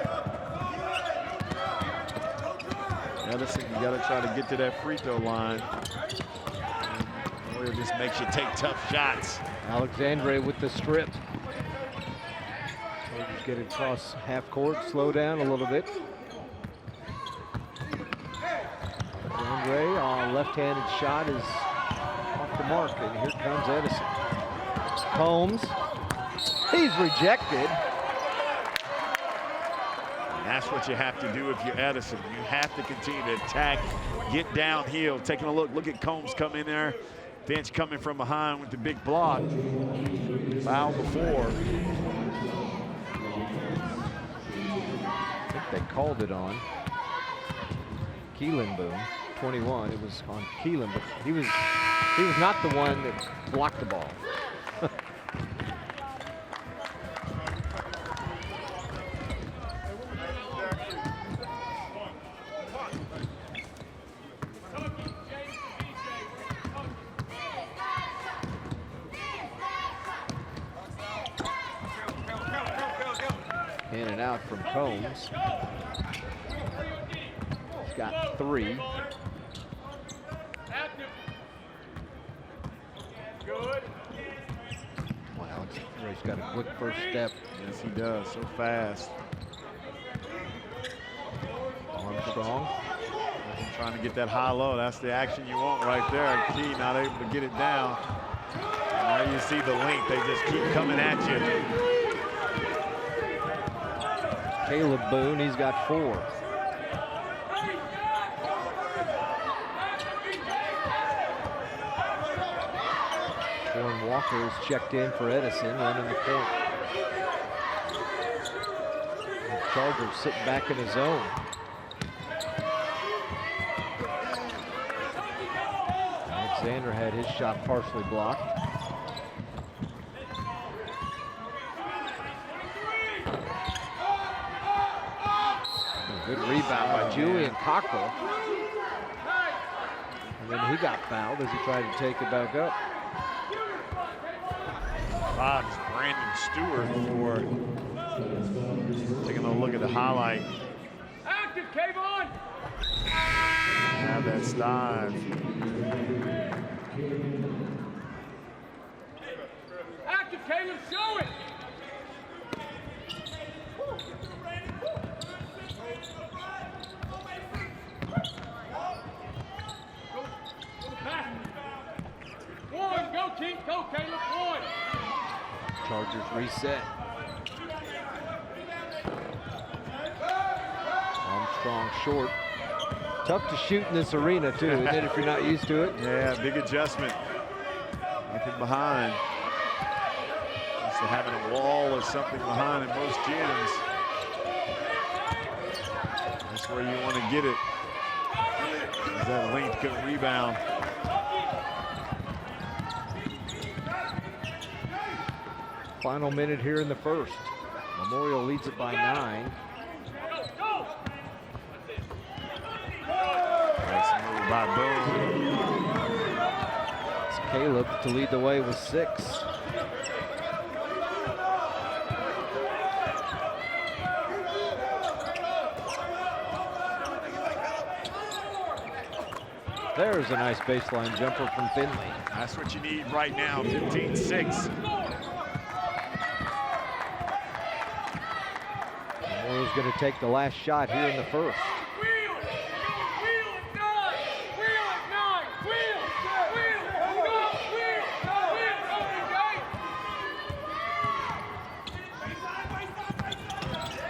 Edison, you got to try to get to that free throw line. It just makes you take tough shots. Alexandre with the strip. Just get it across half court, slow down a little bit. Alexandre on left-handed shot is off the mark, and here comes Edison. Combs, he's rejected. And that's what you have to do if you're Edison. You have to continue to attack, get downhill. Taking a look at Combs come in there. Finch coming from behind with the big block. Foul before. I think they called it on Keelan Boone, 21. It was on Keelan, but he was not the one that blocked the ball. In and out from Combs. He's got 3. Wow, Ray's got a quick first step. Yes, he does. So fast. Armstrong. Trying to get that high-low. That's the action you want right there. Key not able to get it down. And now you see the length. They just keep coming at you. Caleb Boone, he's got 4. Warren Walker is checked in for Edison, running the point. The Chargers sitting back in his zone. Alexander had his shot partially blocked. A good rebound by Julian Cockrell. And then he got fouled as he tried to take it back up. It's Brandon Stewart for taking a look at the highlight. Active, Kayvon! Now that's dive. Active, Caleb, show it! One, go team, go Caleb, one! Chargers reset. Armstrong short. Tough to shoot in this arena too, isn't it, if you're not used to it? Yeah, big adjustment. Nothing behind. Used to having a wall or something behind in most gyms. That's where you want to get it. Is that length good rebound. Final minute here in the first. Memorial leads it by 9. Nice move by Boone. It's Caleb to lead the way with 6. There's a nice baseline jumper from Finley. That's what you need right now, 15-6. Memorial's going to take the last shot here in the first.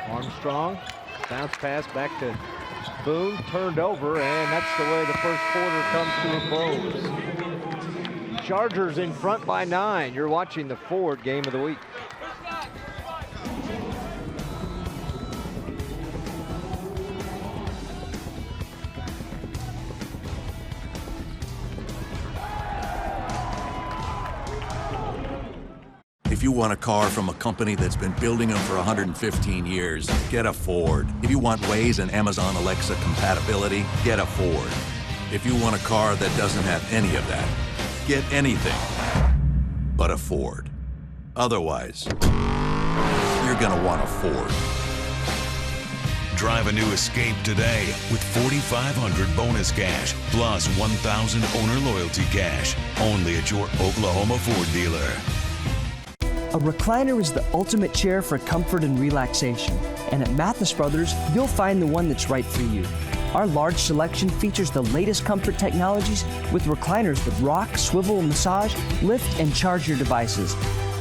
Armstrong, bounce pass back to Boone, turned over, and that's the way the first quarter comes to a close. Chargers in front by 9. You're watching the Ford game of the week. If you want a car from a company that's been building them for 115 years, get a Ford. If you want Waze and Amazon Alexa compatibility, get a Ford. If you want a car that doesn't have any of that, get anything but a Ford. Otherwise, you're gonna want a Ford. Drive a new Escape today with $4,500 bonus cash plus $1,000 owner loyalty cash. Only at your Oklahoma Ford dealer. A recliner is the ultimate chair for comfort and relaxation. And at Mathis Brothers, you'll find the one that's right for you. Our large selection features the latest comfort technologies with recliners that rock, swivel, massage, lift, and charge your devices.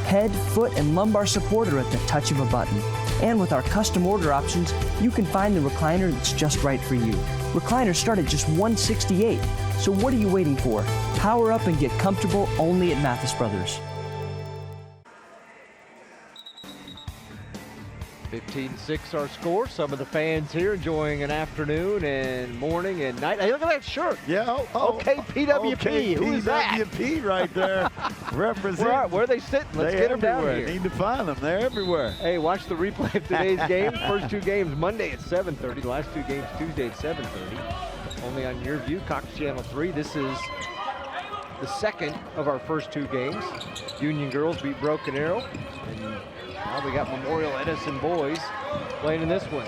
Head, foot, and lumbar support are at the touch of a button. And with our custom order options, you can find the recliner that's just right for you. Recliners start at just $168. So what are you waiting for? Power up and get comfortable only at Mathis Brothers. 15-6 our score. Some of the fans here enjoying an afternoon and morning and night. Hey, look at that shirt. Yeah. Okay, PWP. Okay, Who is that? PWP right there. Represent. Where are they sitting? Let's get them down here. Need to find them. They're everywhere. Hey, watch the replay of today's game. First 2 games Monday at 7:30. The last 2 games Tuesday at 7:30. Only on your view, Cox Channel 3. This is the second of our first 2 games. Union girls beat Broken Arrow. And now we got Memorial Edison boys playing in this one.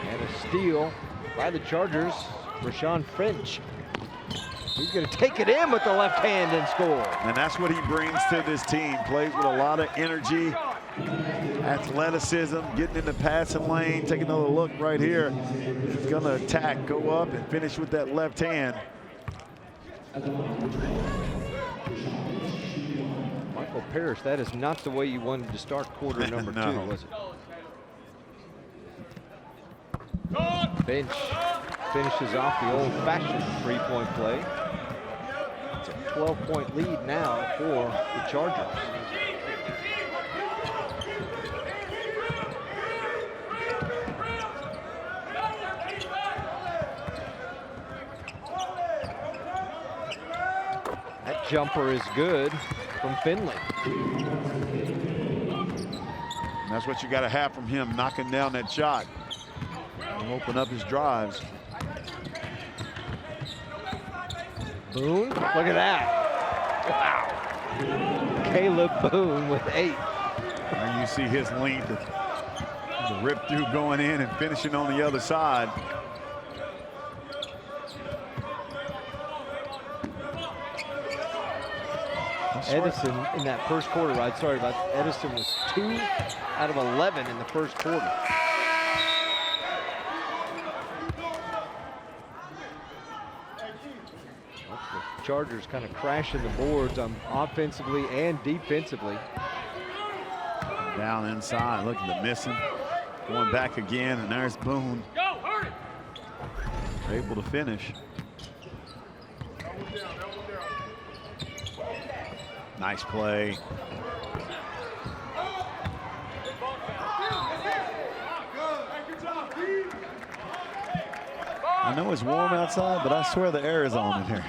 And a steal by the Chargers, Rashawn Finch. He's going to take it in with the left hand and score. And that's what he brings to this team. Plays with a lot of energy, athleticism, getting in the passing lane, taking another look right here. He's going to attack, go up, and finish with that left hand. Michael Parrish, that is not the way you wanted to start quarter number 2, was it? Finch finishes off the old-fashioned 3-point play. It's a 12-point lead now for the Chargers. jumper is good from Finley. And that's what you got to have from him, knocking down that shot. And open up his drives. Boone, look at that. Wow. Caleb Boone with 8. And you see his length, the rip through going in and finishing on the other side. Edison in that first quarter, Edison was 2 out of 11 in the first quarter. The Chargers kind of crashing the boards on offensively and defensively. Down inside, look at the missing. Going back again, and there's Boone. Able to finish. Nice play. I know it's warm outside, but I swear the air is on in here.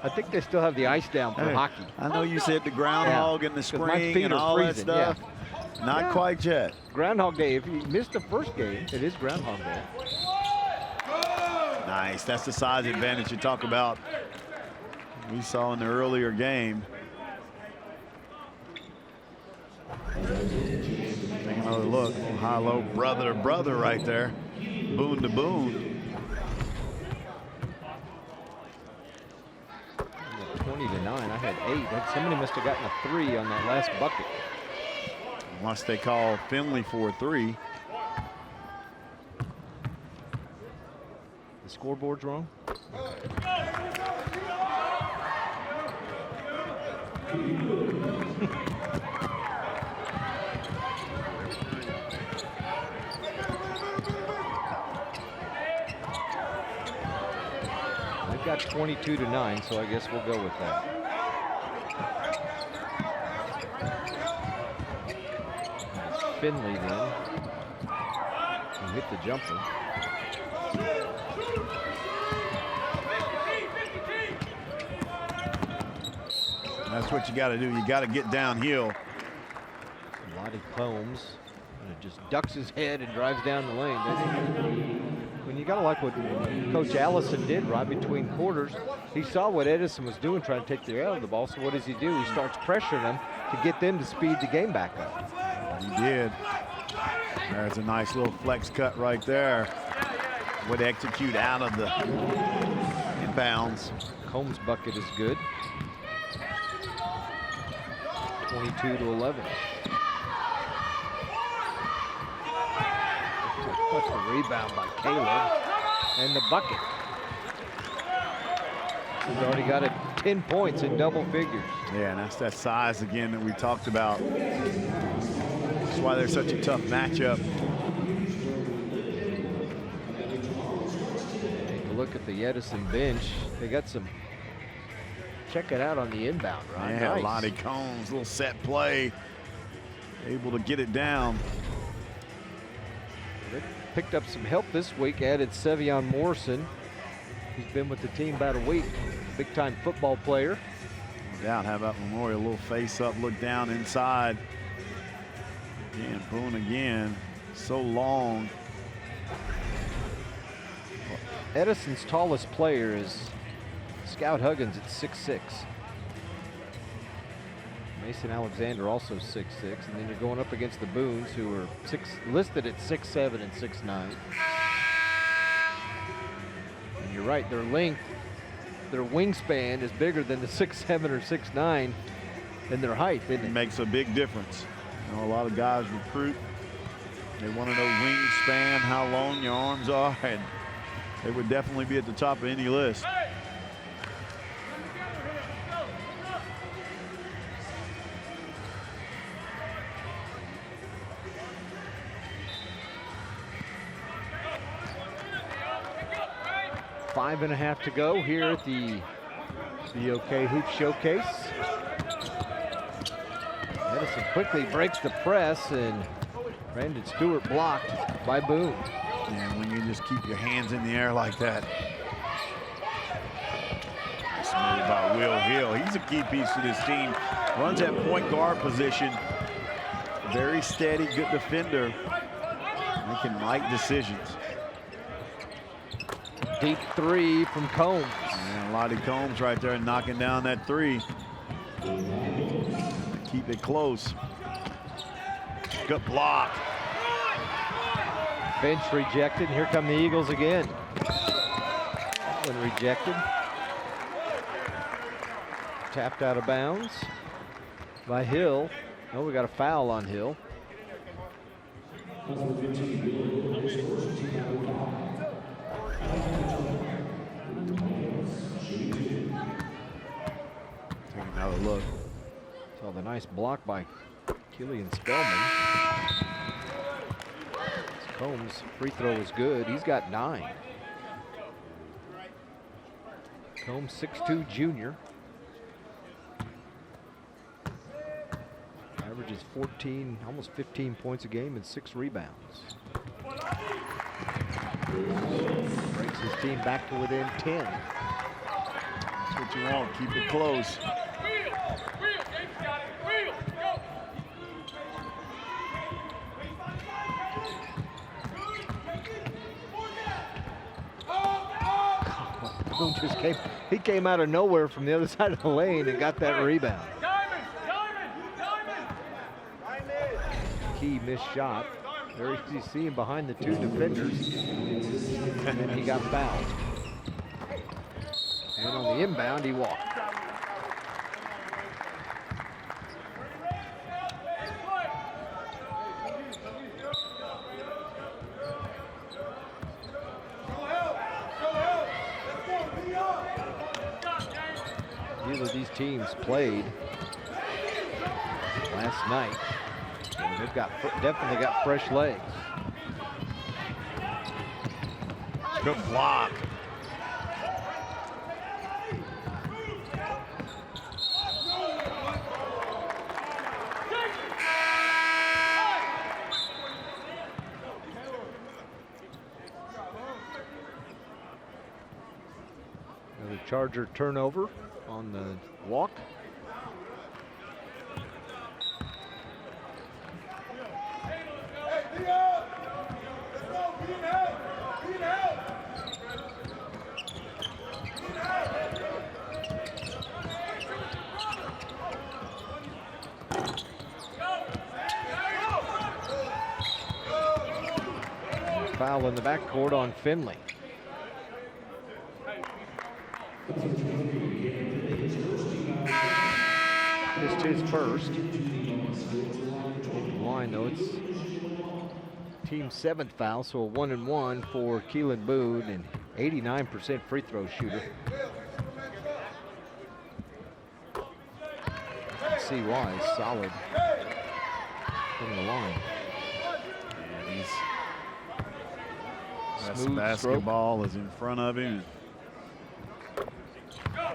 I think they still have the ice down for hockey. I know you said the groundhog in the spring and all that stuff. Yeah. Not quite yet. Groundhog Day. If you missed the first game, it is Groundhog Day. Nice. That's the size advantage you talk about. We saw in the earlier game. Take another look. High-low, brother to brother right there. Boone to Boone. 20-9. I had 8. Somebody must have gotten a 3 on that last bucket. Unless they call Finley for a 3. The scoreboard's wrong. They've got 22-9, so I guess we'll go with that. It's Finley then. He hit the jumper. That's what you got to do. You got to get downhill. Lottie Combs just ducks his head and drives down the lane. When you got to like what Coach Allison did right between quarters, he saw what Edison was doing, trying to take the air out of the ball. So what does he do? He starts pressuring them to get them to speed the game back up. He did. There's a nice little flex cut right there. Would execute out of the inbounds. Combs' bucket is good. 22-11. That's a rebound by Caleb. And the bucket. He's already got 10 points in double figures. Yeah, and that's that size again that we talked about. That's why they're such a tough matchup. Take a look at the Edison bench. They got some. Check it out on the inbound, right? Yeah, nice. Lottie Combs, little set play. Able to get it down. They picked up some help this week, added Sevion Morrison. He's been with the team about a week. Big time football player. No doubt. How about Memorial? A little face up, look down inside. Again, Boone again. So long. Edison's tallest player is Scout Huggins at 6'6". Mason Alexander also 6'6", and then you're going up against the Boones, who are listed at 6'7" and 6'9". And you're right, their length, their wingspan is bigger than the 6'7" or 6'9" than their height. It makes a big difference. You know, a lot of guys recruit. They want to know wingspan, how long your arms are, and they would definitely be at the top of any list. Five and a half to go here at the OK Hoop Showcase. Edison quickly breaks the press, and Brandon Stewart blocked by Boone. And when you just keep your hands in the air like that. Smooth by Will Hill. He's a key piece to this team. Runs that point guard position. Very steady, good defender. Making right decisions. Deep three from Combs. And Lottie Combs right there knocking down that three. Keep it close. Good block. Finch rejected. Here come the Eagles again. That one rejected. Tapped out of bounds by Hill. Oh, we got a foul on Hill. Take another look. Saw the nice block by Killian Spellman. Combs' free throw is good. He's got 9. Combs, 6'2" junior. Averages 14, almost 15 points a game and 6 rebounds. Breaks his team back to within 10. That's what you want. Keep it close. He came out of nowhere from the other side of the lane and got that rebound. Key missed shot. There you see him behind the 2 defenders. And then he got fouled. And on the inbound, he walked. Neither of these teams played last night. And they've definitely got fresh legs. Good block. Another Charger turnover on the walk. Foul in the backcourt on Finley. Missed his first. Line though, it's team's 7th foul, so a 1-and-1 for Keelan Boone, and 89% free throw shooter. Let's see why he's solid from the line. And he's basketball is in front of him.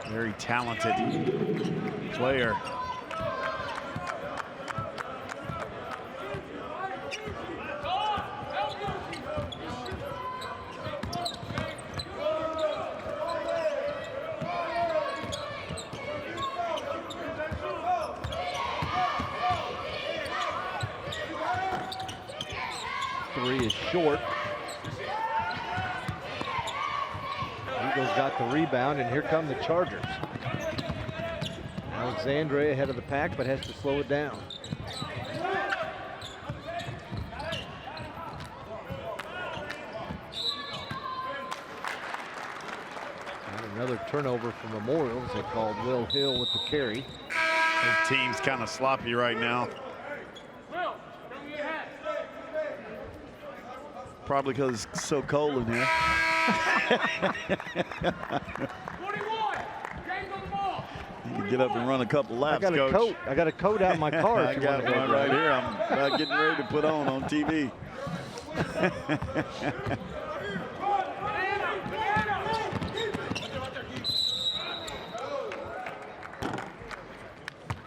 Very talented player. Three is short. Eagles got the rebound, and here come the Chargers. Alexandria ahead of the pack, but has to slow it down. And another turnover for Memorial, as they called Will Hill with the carry. Both team's kind of sloppy right now. Probably because it's so cold in here. You can get up and run a couple laps, Coach. I got a coat out in my car. I got one right here. I'm about getting ready to put on TV.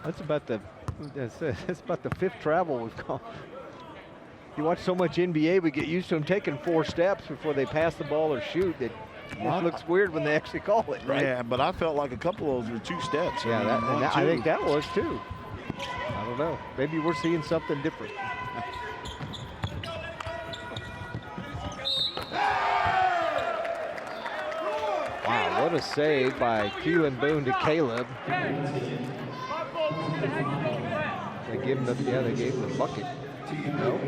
That's about the 5th travel we've gone. You watch so much NBA, we get used to them taking 4 steps before they pass the ball or shoot that It looks weird when they actually call it, right? Yeah, but I felt like a couple of those were 2 steps. Yeah, I mean, I think that was too. I don't know. Maybe we're seeing something different. Wow, what a save by Keelan Boone to Caleb. They gave him they gave him the bucket. No.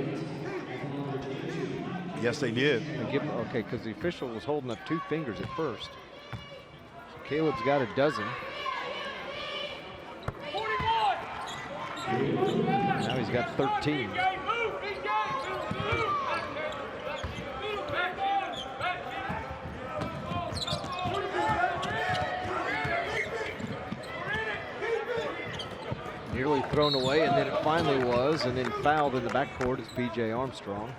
Yes, they did. They give him, okay, because the official was holding up 2 fingers at first. So Caleb's got a dozen. Now he's got 13. Nearly thrown away, and then it finally was, and then fouled in the backcourt is P.J. Armstrong.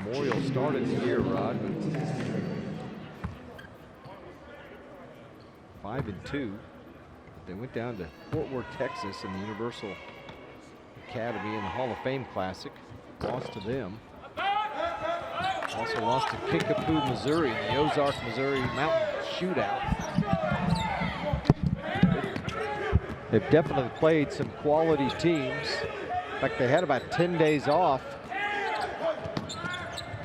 Memorial started the year, Rod, 5-2. They went down to Fort Worth, Texas in the Universal Academy in the Hall of Fame Classic. Lost to them. Also lost to Kickapoo, Missouri in the Ozark, Missouri Mountain Shootout. They've definitely played some quality teams. In fact, they had about 10 days off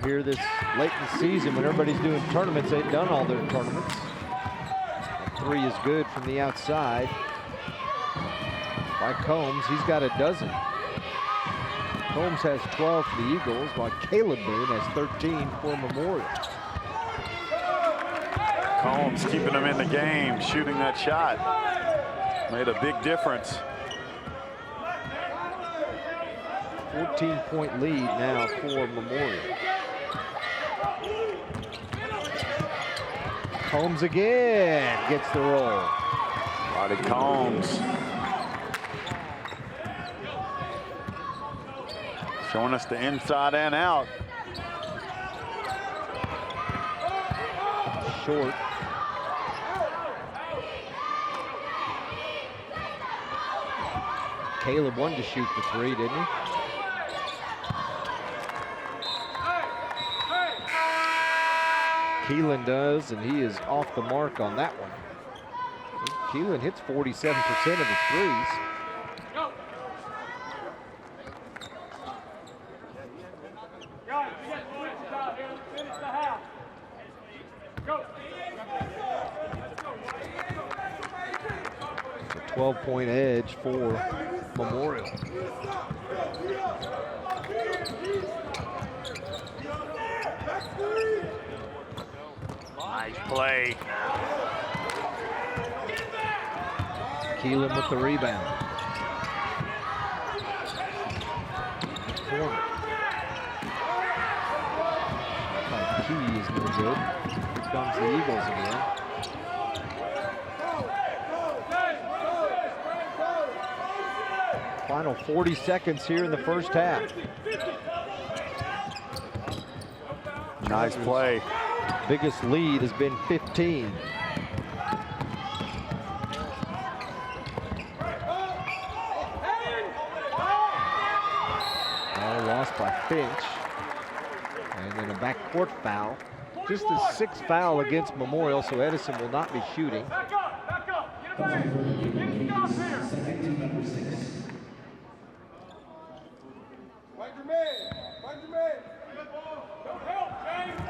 here this late in the season when everybody's doing tournaments. They've done all their tournaments. The 3 is good from the outside by Combs. He's got a dozen. Combs has 12 for the Eagles, while Caleb Boone has 13 for Memorial. Combs keeping them in the game, shooting that shot. Made a big difference. 14-point lead now for Memorial. Combs again gets the roll. Roddy Combs. Showing us the inside and out. Short. Caleb wanted to shoot the 3, didn't he? Keelan does, and he is off the mark on that one. Keelan hits 47% of his threes. It's a 12-point edge for Memorial. Nice play. Keelan with the rebound. Corner. Key is no good. Here comes the Eagles again. Final 40 seconds here in the first half. Nice play. Biggest lead has been 15. Lost by Finch. And then a backcourt foul. Just a 6th foul against Memorial, so Edison will not be shooting. Back up, back up. Get stop here. Find your man. Find your man. Don't help, James.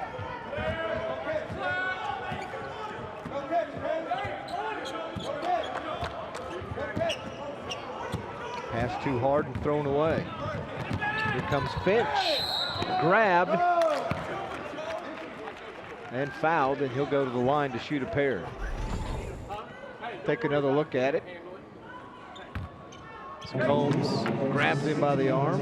Pass too hard and thrown away. Here comes Finch. Grabbed and fouled, and he'll go to the line to shoot a pair. Take another look at it. Combs grabs him by the arm.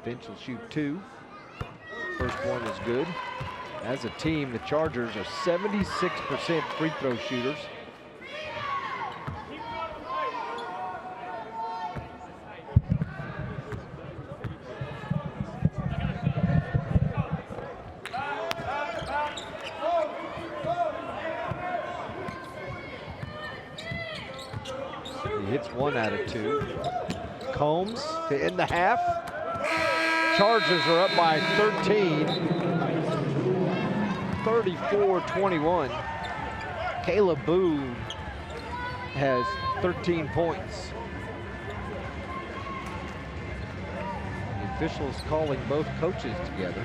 Finch will shoot 2. First one is good. As a team, the Chargers are 76% free throw shooters. hits 1 out of 2. Combs to end the half. Chargers are up by 13. 34-21. Caleb Boone has 13 points. The officials calling both coaches together.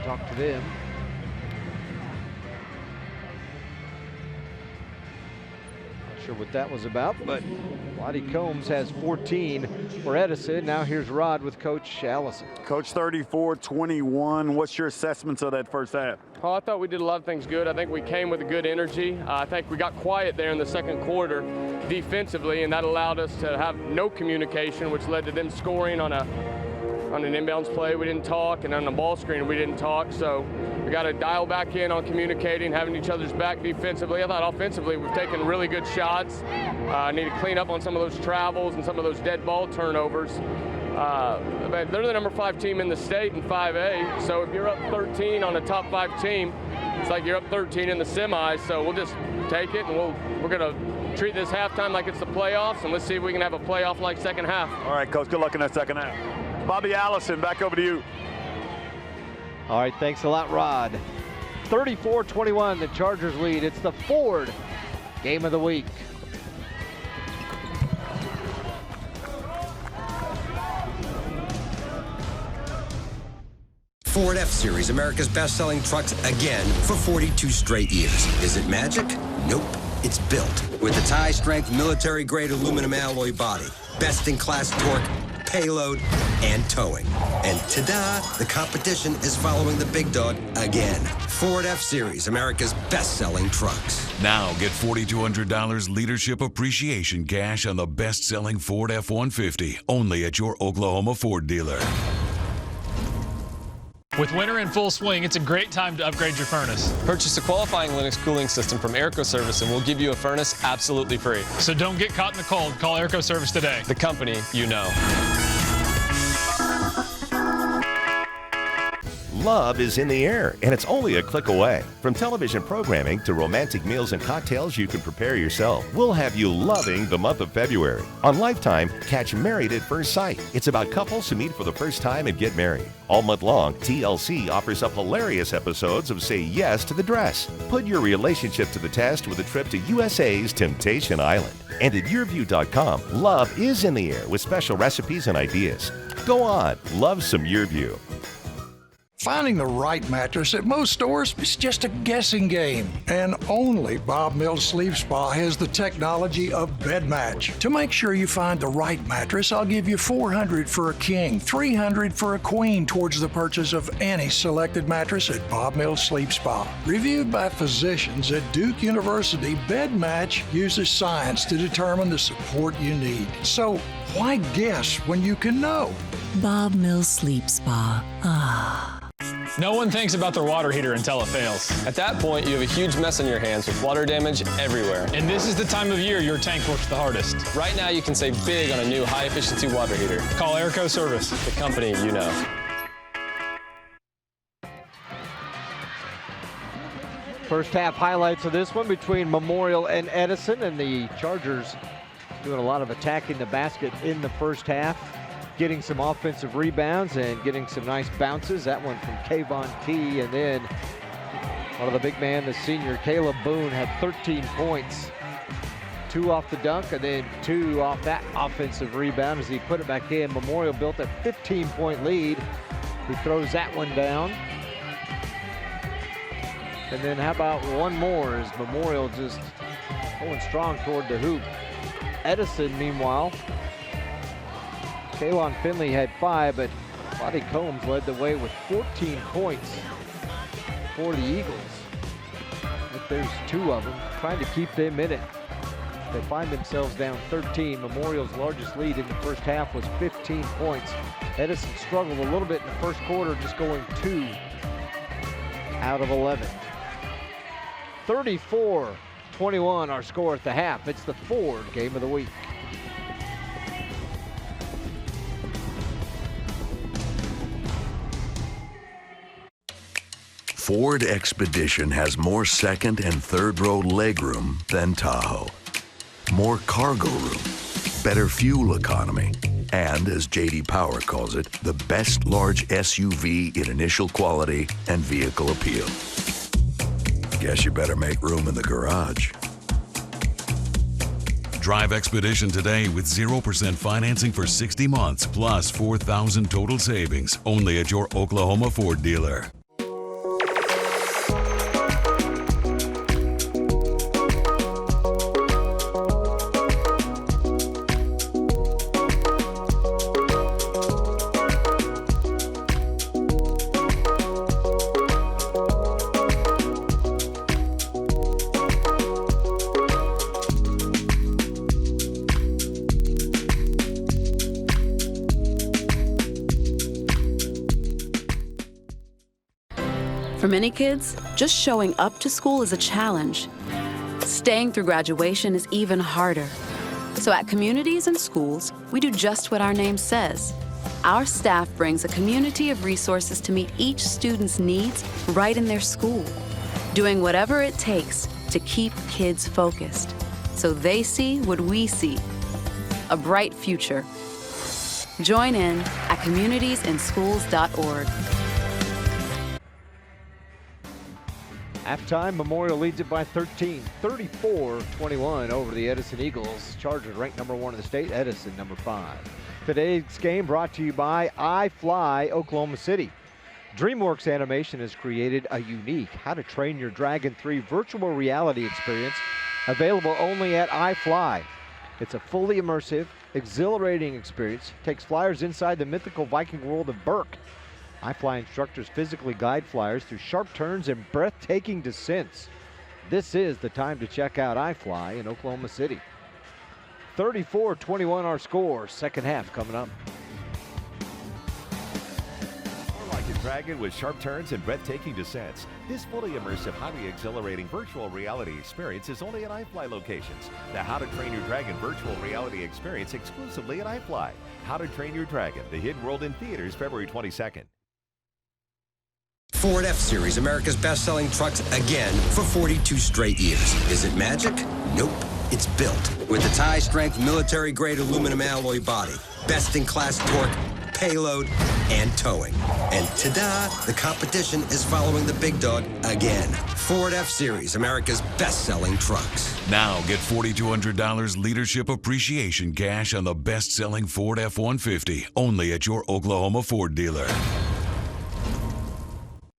Talk to them. Not sure what that was about, but Lottie Combs has 14 for Edison. Now here's Rod with Coach Allison. Coach, 34-21. What's your assessments of that first half? Oh, I thought we did a lot of things good. I think we came with a good energy. I think we got quiet there in the second quarter defensively, and that allowed us to have no communication, which led to them scoring on an inbounds play. We didn't talk, and on the ball screen we didn't talk. So we got to dial back in on communicating, having each other's back defensively. I thought offensively we've taken really good shots. Need to clean up on some of those travels and some of those dead ball turnovers. But they're the number 5 team in the state in 5A. So if you're up 13 on a top 5 team, it's like you're up 13 in the semis. So we'll just take it, and we're going to treat this halftime like it's the playoffs, and let's see if we can have a playoff-like second half. All right, Coach, good luck in that second half. Bobby Allison, back over to you. All right, thanks a lot, Rod. 34-21, the Chargers lead. It's the Ford game of the week. Ford F-Series, America's best-selling trucks again for 42 straight years. Is it magic? Nope. It's built with the tie-strength military-grade aluminum alloy body, best-in-class torque, payload, and towing. And ta-da, the competition is following the big dog again. Ford F-Series, America's best-selling trucks. Now get $4,200 leadership appreciation cash on the best-selling Ford F-150, only at your Oklahoma Ford dealer. With winter in full swing, it's a great time to upgrade your furnace. Purchase a qualifying Linux cooling system from Airco Service and we'll give you a furnace absolutely free. So don't get caught in the cold. Call Airco Service today. The company you know. Love is in the air, and it's only a click away. From television programming to romantic meals and cocktails you can prepare yourself, we'll have you loving the month of February. On Lifetime, catch Married at First Sight. It's about couples who meet for the first time and get married. All month long, TLC offers up hilarious episodes of Say Yes to the Dress. Put your relationship to the test with a trip to USA's Temptation Island. And at YourView.com, love is in the air with special recipes and ideas. Go on, love some YourView. Finding the right mattress at most stores is just a guessing game. And only Bob Mills Sleep Spa has the technology of Bed Match. To make sure you find the right mattress, I'll give you $400 for a king, $300 for a queen towards the purchase of any selected mattress at Bob Mills Sleep Spa. Reviewed by physicians at Duke University, Bed Match uses science to determine the support you need. So why guess when you can know? Bob Mills Sleep Spa. Ah. No one thinks about their water heater until it fails. At that point, you have a huge mess on your hands with water damage everywhere. And this is the time of year your tank works the hardest. Right now, you can save big on a new high-efficiency water heater. Call Airco Service, the company you know. First half highlights of this one between Memorial and Edison, and the Chargers doing a lot of attacking the basket in the first half, getting some offensive rebounds and getting some nice bounces. That one from Kayvon Key, and then one of the big man, the senior Caleb Boone, had 13 points. 2 off the dunk and then 2 off that offensive rebound as he put it back in. Memorial built a 15-point lead. He throws that one down. And then how about one more as Memorial just going strong toward the hoop. Edison, meanwhile, Kaylon Finley had 5, but Lottie Combs led the way with 14 points for the Eagles. But there's 2 of them, trying to keep them in it. They find themselves down 13. Memorial's largest lead in the first half was 15 points. Edison struggled a little bit in the first quarter, just going 2 out of 11. 34-21 our score at the half. It's the Ford game of the week. Ford Expedition has more second and third row legroom than Tahoe. More cargo room, better fuel economy, and as J.D. Power calls it, the best large SUV in initial quality and vehicle appeal. Guess you better make room in the garage. Drive Expedition today with 0% financing for 60 months plus $4,000 total savings only at your Oklahoma Ford dealer. For many kids, just showing up to school is a challenge. Staying through graduation is even harder. So at communities and schools, we do just what our name says. Our staff brings a community of resources to meet each student's needs right in their school, doing whatever it takes to keep kids focused, so they see what we see, a bright future. Join in at communitiesinschools.org. Halftime, Memorial leads it by 13, 34-21 over the Edison Eagles. Chargers ranked number 1 in the state, Edison number 5. Today's game brought to you by iFly Oklahoma City. DreamWorks Animation has created a unique How to Train Your Dragon 3 virtual reality experience available only at iFly. It's a fully immersive, exhilarating experience. Takes flyers inside the mythical Viking world of Berk. iFly instructors physically guide flyers through sharp turns and breathtaking descents. This is the time to check out iFly in Oklahoma City. 34-21 our score. Second half coming up. More like a dragon with sharp turns and breathtaking descents. This fully immersive, highly exhilarating virtual reality experience is only at iFly locations. The How to Train Your Dragon virtual reality experience exclusively at iFly. How to Train Your Dragon, the hidden world in theaters February 22nd. Ford F-Series, America's best-selling trucks again for 42 straight years. Is it magic? Nope. It's built with the tie-strength military-grade aluminum alloy body, best-in-class torque, payload, and towing. And ta-da, the competition is following the big dog again. Ford F-Series, America's best-selling trucks. Now get $4,200 leadership appreciation cash on the best-selling Ford F-150 only at your Oklahoma Ford dealer.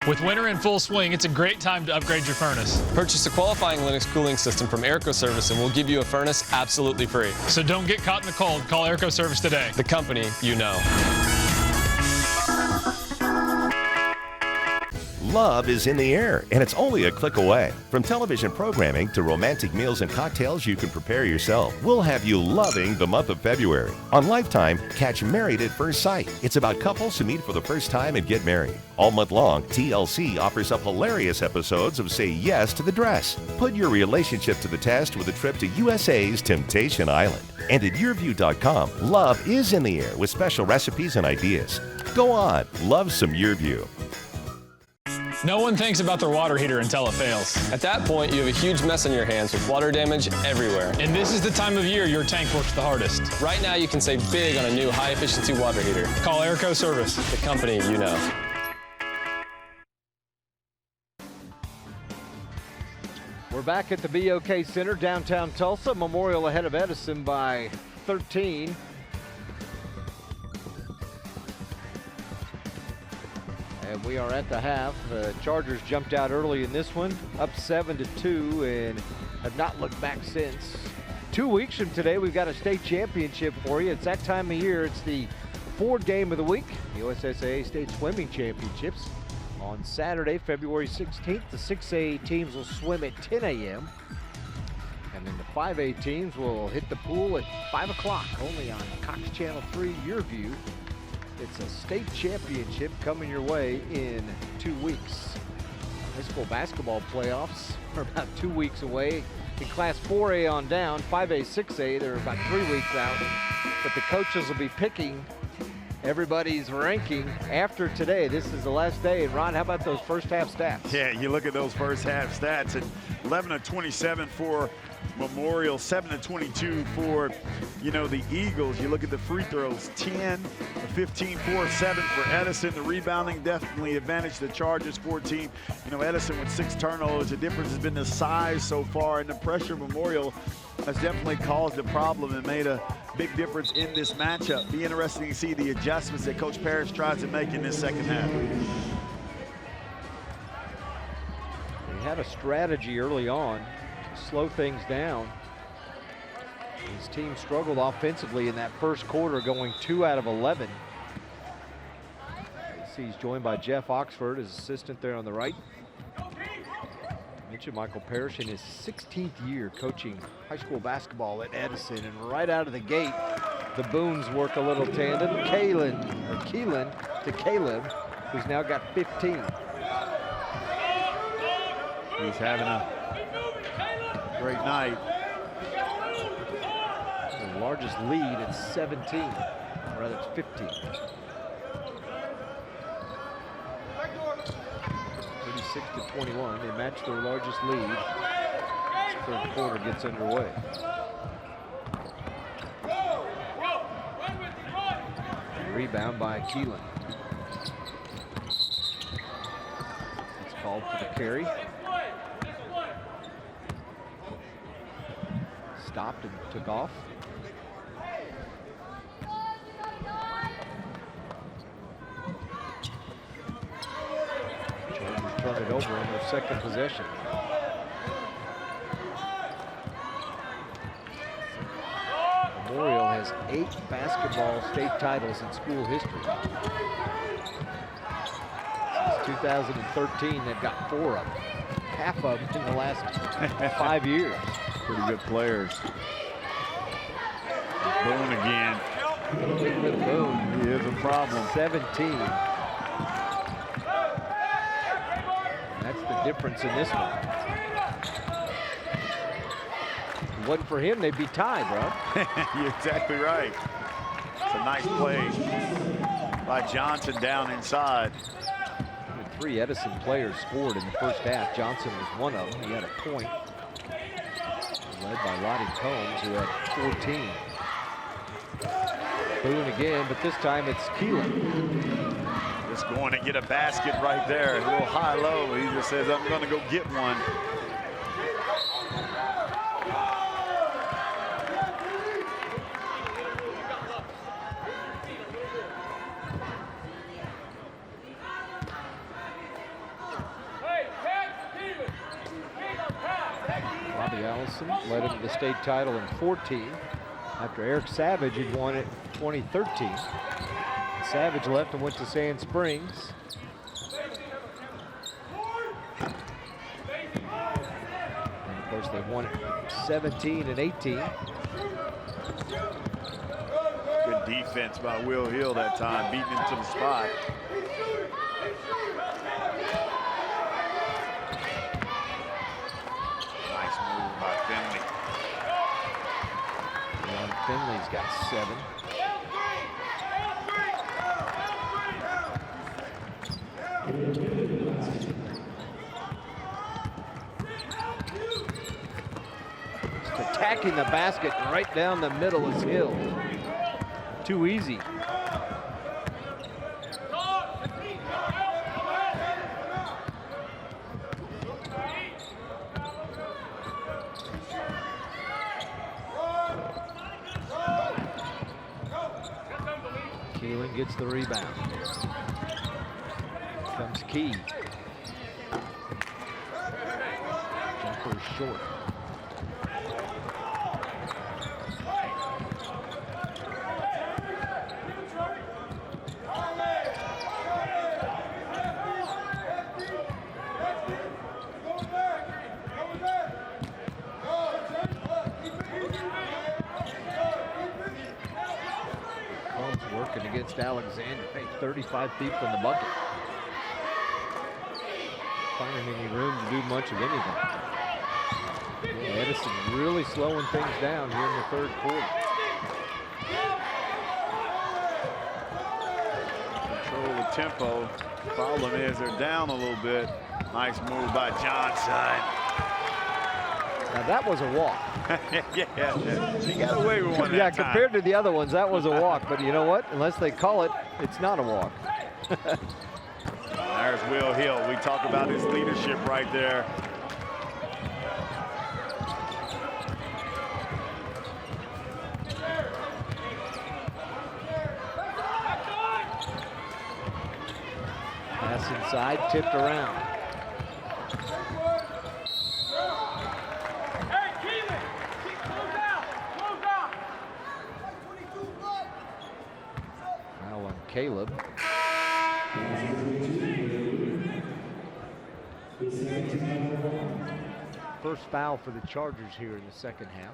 With winter in full swing, it's a great time to upgrade your furnace. Purchase a qualifying Linux cooling system from Airco Service and we'll give you a furnace absolutely free. So don't get caught in the cold. Call Airco Service today. The company you know. Love is in the air, and it's only a click away. From television programming to romantic meals and cocktails you can prepare yourself, we'll have you loving the month of February. On Lifetime, catch Married at First Sight. It's about couples who meet for the first time and get married. All month long, TLC offers up hilarious episodes of Say Yes to the Dress. Put your relationship to the test with a trip to USA's Temptation Island. And at YourView.com, love is in the air with special recipes and ideas. Go on, love some YourView. No one thinks about their water heater until it fails. At that point, you have a huge mess on your hands with water damage everywhere. And this is the time of year your tank works the hardest. Right now, you can save big on a new high-efficiency water heater. Call Airco Service. The company you know. We're back at the BOK Center, downtown Tulsa. Memorial ahead of Edison by 13. And we are at the half. Chargers jumped out early in this one, up 7-2, and have not looked back since. 2 weeks from today, we've got a state championship for you. It's that time of year. It's the Ford game of the week, the OSSAA State Swimming Championships. On Saturday, February 16th, the 6A teams will swim at 10 a.m. And then the 5A teams will hit the pool at 5 o'clock, only on Cox Channel 3, Your View. It's a state championship coming your way in 2 weeks. High school basketball playoffs are about 2 weeks away. In Class 4A on down, 5A, 6A, they're about 3 weeks out. But the coaches will be picking everybody's ranking after today. This is the last day. And Ron, how about those first half stats? Yeah, you look at those first half stats, and 11 of 27 for Memorial, 7 of 22 for, the Eagles. You look at the free throws, 10, 15, 4, 7 for Edison. The rebounding definitely advantaged the Chargers, 14. Edison with 6 turnovers. The difference has been the size so far, and the pressure Memorial has definitely caused a problem and made a big difference in this matchup. Be interesting to see the adjustments that Coach Parrish tries to make in this second half. He had a strategy early on to slow things down. His team struggled offensively in that first quarter, going 2 out of 11. He's joined by Jeff Oxford, his assistant there on the right. Mentioned Michael Parrish in his 16th year coaching high school basketball at Edison, and right out of the gate, the Boones work a little tandem. Keelan to Caleb, who's now got 15. He's having a great night. The largest lead at 17, or rather it's 15. 36-21, they match their largest lead as the third quarter gets underway. Rebound by Keelan. It's called for the carry. Stopped and took off. Turn it over on their second possession. Memorial has 8 basketball state titles in school history. Since 2013, they've got 4 of them. Half of them in the last 5 years. Pretty good players. Boone again. Boone. He is a problem. 17. That's the difference in this one. If it wasn't for him, they'd be tied, bro. You're exactly right. It's a nice play by Johnson down inside. 3 Edison players scored in the first half. Johnson was one of them. He had a point. Led by Lottie Combs, who had 14. Boone again, but this time it's Keelan. Just going to get a basket right there. A little high-low. He just says, I'm going to go get one. Bobby Allison led him to the state title in 14 after Eric Savage had won it in 2013. Savage left and went to Sand Springs. And of course, they won it 17 and 18. Good defense by Will Hill that time, beating him to the spot. Nice move by Finley. Finley's got 7. Just attacking the basket right down the middle is Hill. Too easy. Keelan gets the rebound. Comes Key. Jumper short. Working against Alexander, 35 feet from the bucket. Finding any room to do much of anything. Yeah, Edison really slowing things down here in the third quarter. tempo. Problem is they're down a little bit. Nice move by Johnson. Now that was a walk. Yeah, he got away with one that time. Compared to the other ones, that was a walk. But you know what? Unless they call it, it's not a walk. There's Will Hill. We talk about his leadership right there. Pass inside, tipped around. Foul on Caleb. First foul for the Chargers here in the second half.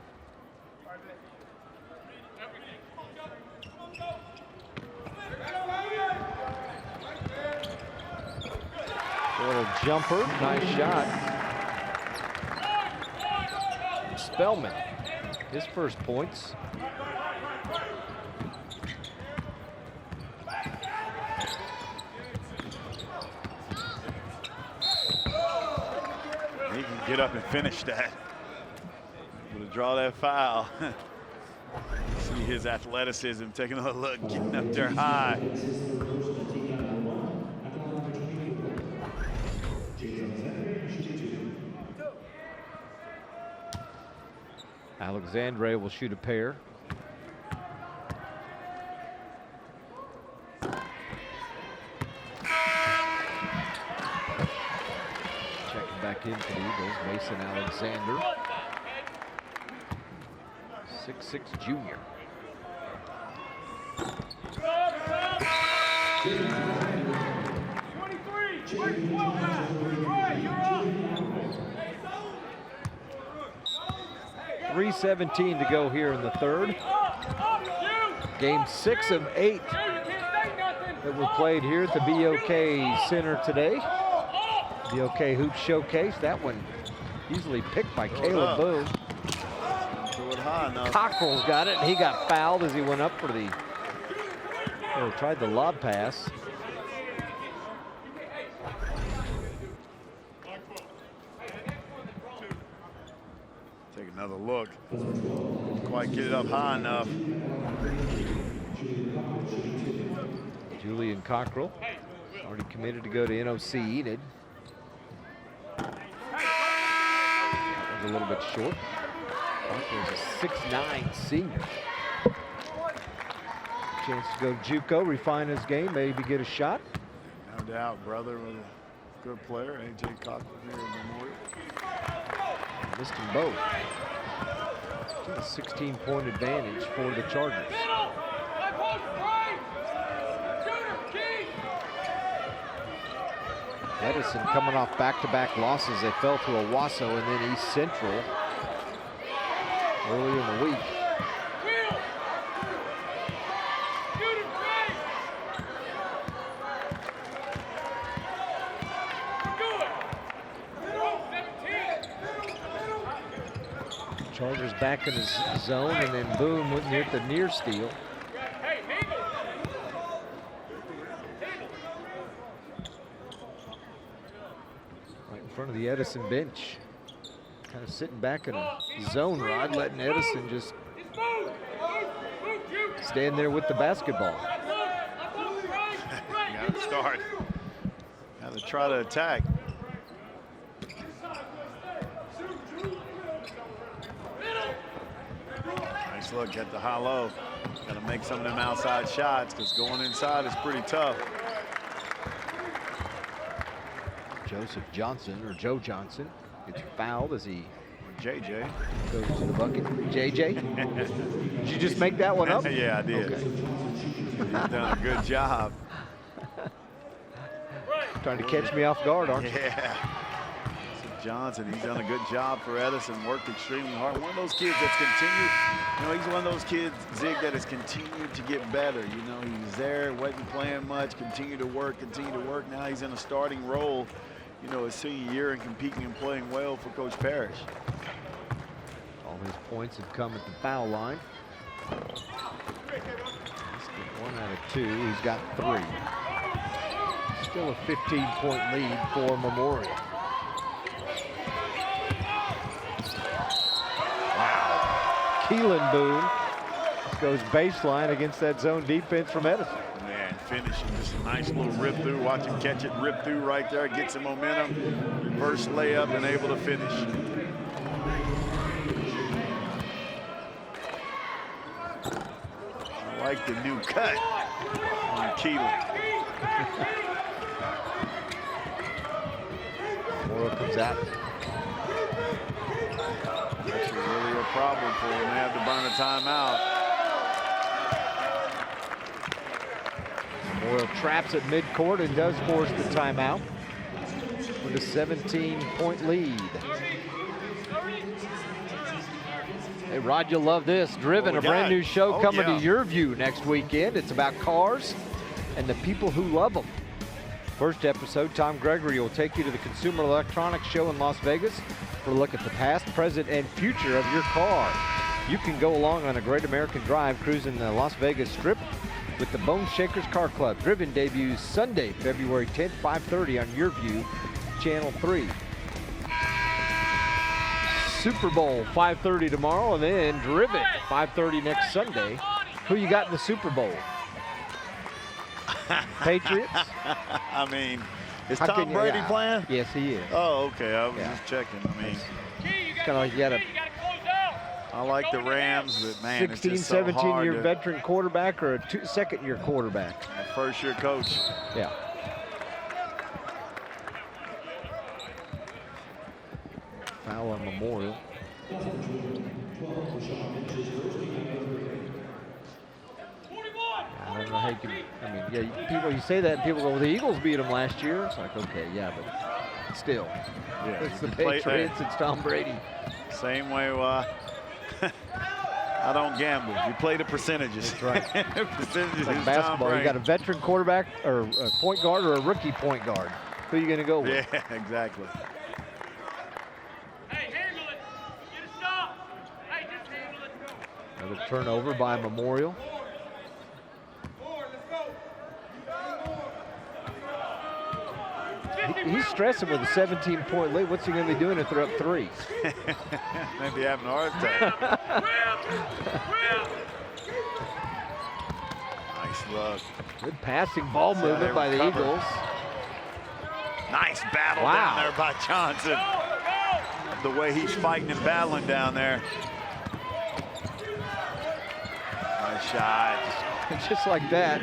A little jumper, nice shot. Spellman, his first points. He can get up and finish that. Able to draw that foul. See his athleticism, taking a look, getting up there high. Alexandre will shoot a pair. Checking back in for the Eagles, Mason Alexander. 6'6" junior. .3:17 to go here in the third. Game 6 of 8 that were played here at the BOK Center today. BOK Hoop Showcase. That one easily picked by Caleb Boone. Cockrell's got it, and he got fouled as he went up for the, tried the lob pass. Take another look. Didn't quite get it up high enough. Julian Cockrell already committed to go to NOC Enid. That was a little bit short. Cockrell's a 6'9" senior. Chance to go to JUCO, refine his game, maybe get a shot. No doubt, brother was a good player. A.J. Cockrell here in Memorial. Missed them both. A 16-point advantage for the Chargers. Edison coming off back-to-back losses. They fell to Owasso and then East Central early in the week. Chargers back in his zone, and then Boone went near the near steal. Right in front of the Edison bench. Kind of sitting back in a zone, Rod, letting Edison just stand there with the basketball. Got to start. Got to try to attack. Nice look at the high-low. Got to make some of them outside shots because going inside is pretty tough. Joseph Johnson, or Joe Johnson, gets fouled as he JJ goes to the bucket. JJ? Did you just make that one up? Yeah, I did. Okay. He's done a good job. Trying to catch me off guard, aren't you? Yeah. Johnson, he's done a good job for Edison, worked extremely hard. One of those kids that's continued, he's one of those kids, Zig, that has continued to get better. He's there, wasn't playing much, continued to work. Now he's in a starting role, his senior year and competing and playing well for Coach Parrish. All his points have come at the foul line. He's got 1 out of 2, he's got 3. Still a 15-point lead for Memorial. Wow. Keelan Boone just goes baseline against that zone defense from Edison. Man, finishing just a nice little rip through. Watch him catch it, rip through right there, get some momentum, reverse layup, and able to finish. I like the new cut on Keelan. Memorial comes out. That's really a problem for him. They have to burn a timeout. Memorial traps at midcourt and does force the timeout with a 17-point lead. Hey, Rod, you'll love this. Driven, a brand new show coming to your view next weekend. It's about cars and the people who love them. First episode, Tom Gregory will take you to the Consumer Electronics Show in Las Vegas for a look at the past, present, and future of your car. You can go along on a Great American Drive cruising the Las Vegas Strip with the Bone Shakers Car Club. Driven debuts Sunday, February 10th, 5:30 on Your View, Channel 3. Super Bowl 5:30 tomorrow, and then Driven 5:30 next Sunday. Who you got in the Super Bowl? Patriots? I mean, is Tom Brady playing? Yes, he is. Oh, okay. I was just checking. I mean, it's kind of like you got a I like the Rams, but man, 16, it's just so 17-year hard veteran quarterback or a second-year quarterback. First-year coach. Yeah. Foul on Memorial. I don't know how you can, I mean, yeah, people, you say that and people go, well, the Eagles beat them last year. It's like, okay, yeah, but still. Yeah, it's the Patriots, it's Tom Brady. Same way I don't gamble. You play the percentages. That's right. Percentages It's like is basketball. Tom Brady. You got a veteran quarterback or a point guard or a rookie point guard. Who are you going to go with? Yeah, exactly. Hey, handle it. Get a stop. Hey, just handle it. Another turnover by Memorial. He's stressing with a 17-point lead. What's he going to be doing if they're up 3? Maybe having a heart attack. Nice look. Good passing ball movement by the Eagles. Nice battle down there by Johnson. The way he's fighting and battling down there. Nice shot. Just like that.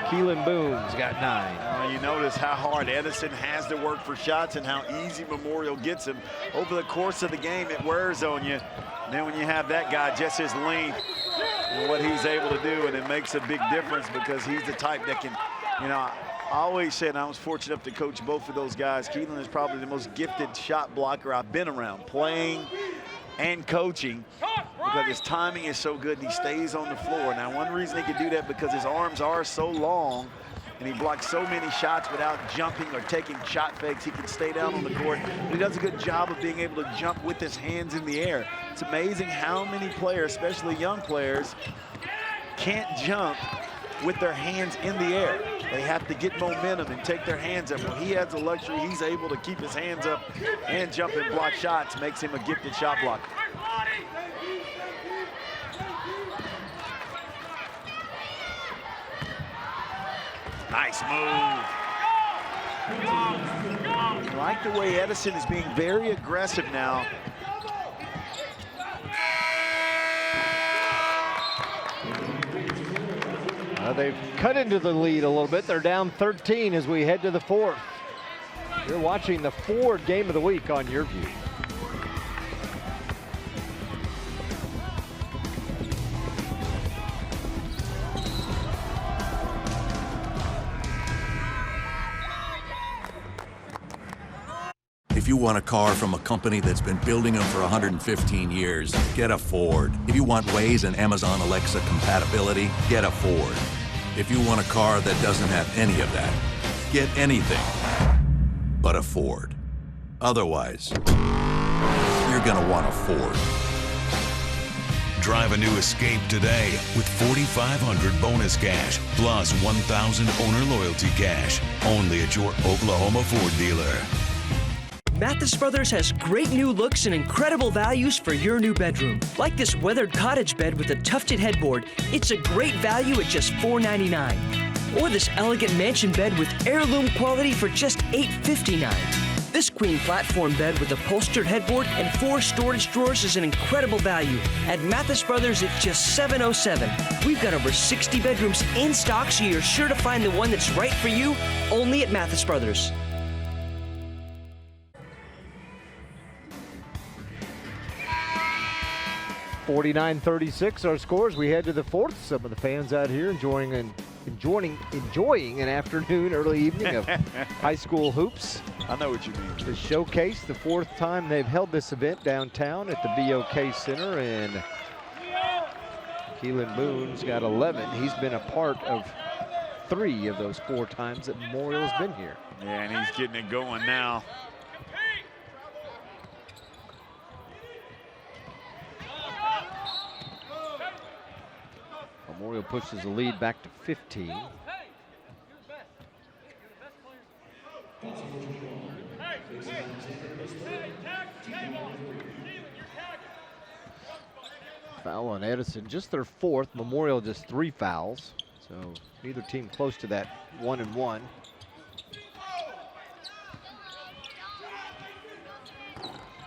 Keelan Boone's got 9. You notice how hard Edison has to work for shots and how easy Memorial gets him. Over the course of the game, it wears on you. And then when you have that guy, just his length and what he's able to do, and it makes a big difference because he's the type that can, you know, I always said I was fortunate enough to coach both of those guys. Keelan is probably the most gifted shot blocker I've been around, playing and coaching, because his timing is so good and he stays on the floor. Now, one reason he can do that because his arms are so long and he blocks so many shots without jumping or taking shot fakes. He can stay down on the court, but he does a good job of being able to jump with his hands in the air. It's amazing how many players, especially young players, can't jump with their hands in the air. They have to get momentum and take their hands up. Well, he has the luxury. He's able to keep his hands up and jump and block shots. Makes him a gifted shot blocker. Nice move. I like the way Edison is being very aggressive now. They've cut into the lead a little bit. They're down 13 as we head to the 4th. You're watching the Ford Game of the Week on Your View. If you want a car from a company that's been building them for 115 years, get a Ford. If you want Waze and Amazon Alexa compatibility, get a Ford. If you want a car that doesn't have any of that, get anything but a Ford. Otherwise, you're gonna want a Ford. Drive a new Escape today with $4,500 bonus cash plus $1,000 owner loyalty cash. Only at your Oklahoma Ford dealer. Mathis Brothers has great new looks and incredible values for your new bedroom. Like this weathered cottage bed with a tufted headboard. It's a great value at just $4.99. Or this elegant mansion bed with heirloom quality for just $8.59. This queen platform bed with upholstered headboard and 4 storage drawers is an incredible value. At Mathis Brothers, it's just $707. We've got over 60 bedrooms in stock, so you're sure to find the one that's right for you, only at Mathis Brothers. (49-36) our scores. We head to the fourth. Some of the fans out here enjoying an afternoon, early evening of high school hoops. I know what you mean. The showcase, the 4th time they've held this event downtown at the BOK Center, and Keelan Boone's got 11. He's been a part of 3 of those 4 times that Memorial's been here. Yeah, and he's getting it going now. Memorial pushes the lead back to 15. Foul on Edison, just their 4th. Memorial just 3 fouls, so neither team close to that 1-1.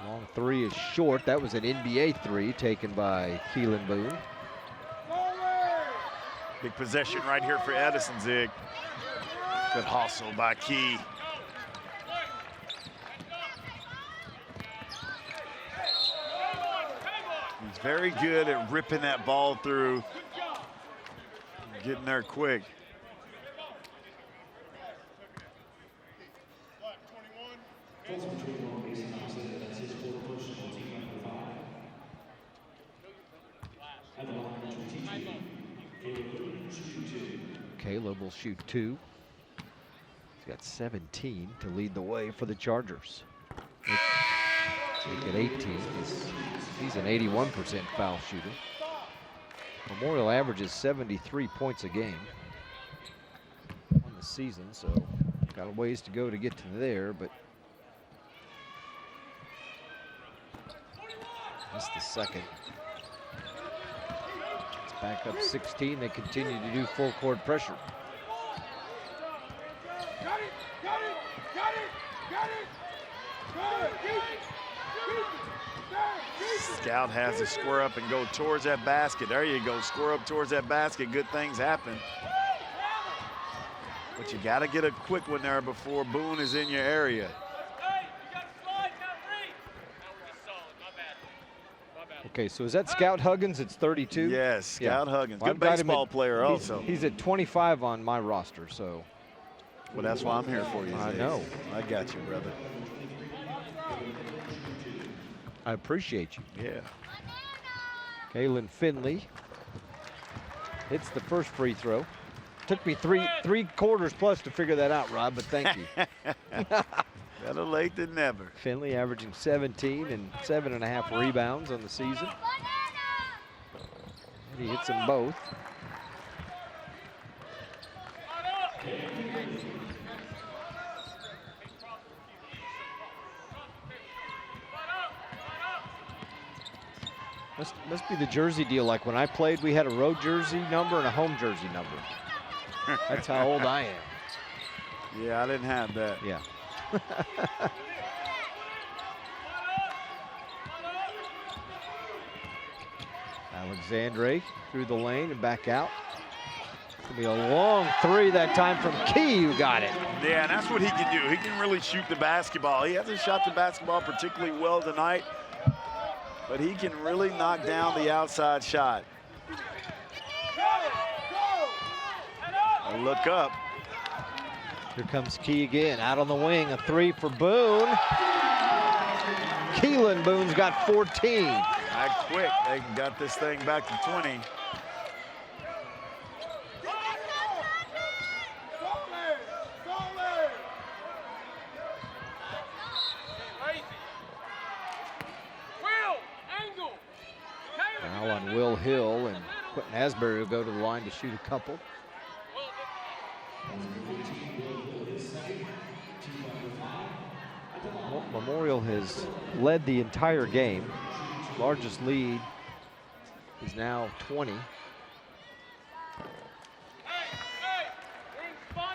Long 3 is short. That was an NBA 3 taken by Keelan Boone. Big possession right here for Edison, Zig. Good hustle by Key. He's very good at ripping that ball through, getting there quick. Caleb will shoot 2. He's got 17 to lead the way for the Chargers. Make it 18. He's an 81% foul shooter. Memorial averages 73 points a game on the season, so got a ways to go to get to there, but that's the second. Back up 16, they continue to do full court pressure. Scout has to square up and go towards that basket. There you go, square up towards that basket. Good things happen. But you got to get a quick one there before Boone is in your area. Okay, so is that Scout Huggins? It's 32? Yes, Scout Huggins. Well, good baseball player also. He's at 25 on my roster, so. Well, that's why I'm here for you. I know. I got you, brother. I appreciate you. Yeah. Kalen Finley hits the first free throw. Took me three quarters plus to figure that out, Rob, but thank you. Better late than never. Finley averaging 17 and 7.5 rebounds on the season. And he hits them both. Must be the jersey deal. Like when I played, we had a road jersey number and a home jersey number. That's how old I am. Yeah, I didn't have that. Yeah. Alexandre through the lane and back out. It'll be a long 3 that time from Key, who got it. Yeah, and that's what he can do. He can really shoot the basketball. He hasn't shot the basketball particularly well tonight, but he can really knock down the outside shot. Look up. Here comes Key again, out on the wing, a 3 for Boone. Keelan Boone's got 14. Not quick, they got this thing back to 20. Foul on Will Hill, and Quentin Asbury will go to the line to shoot a couple. Well, Memorial has led the entire game. Largest lead is now 20.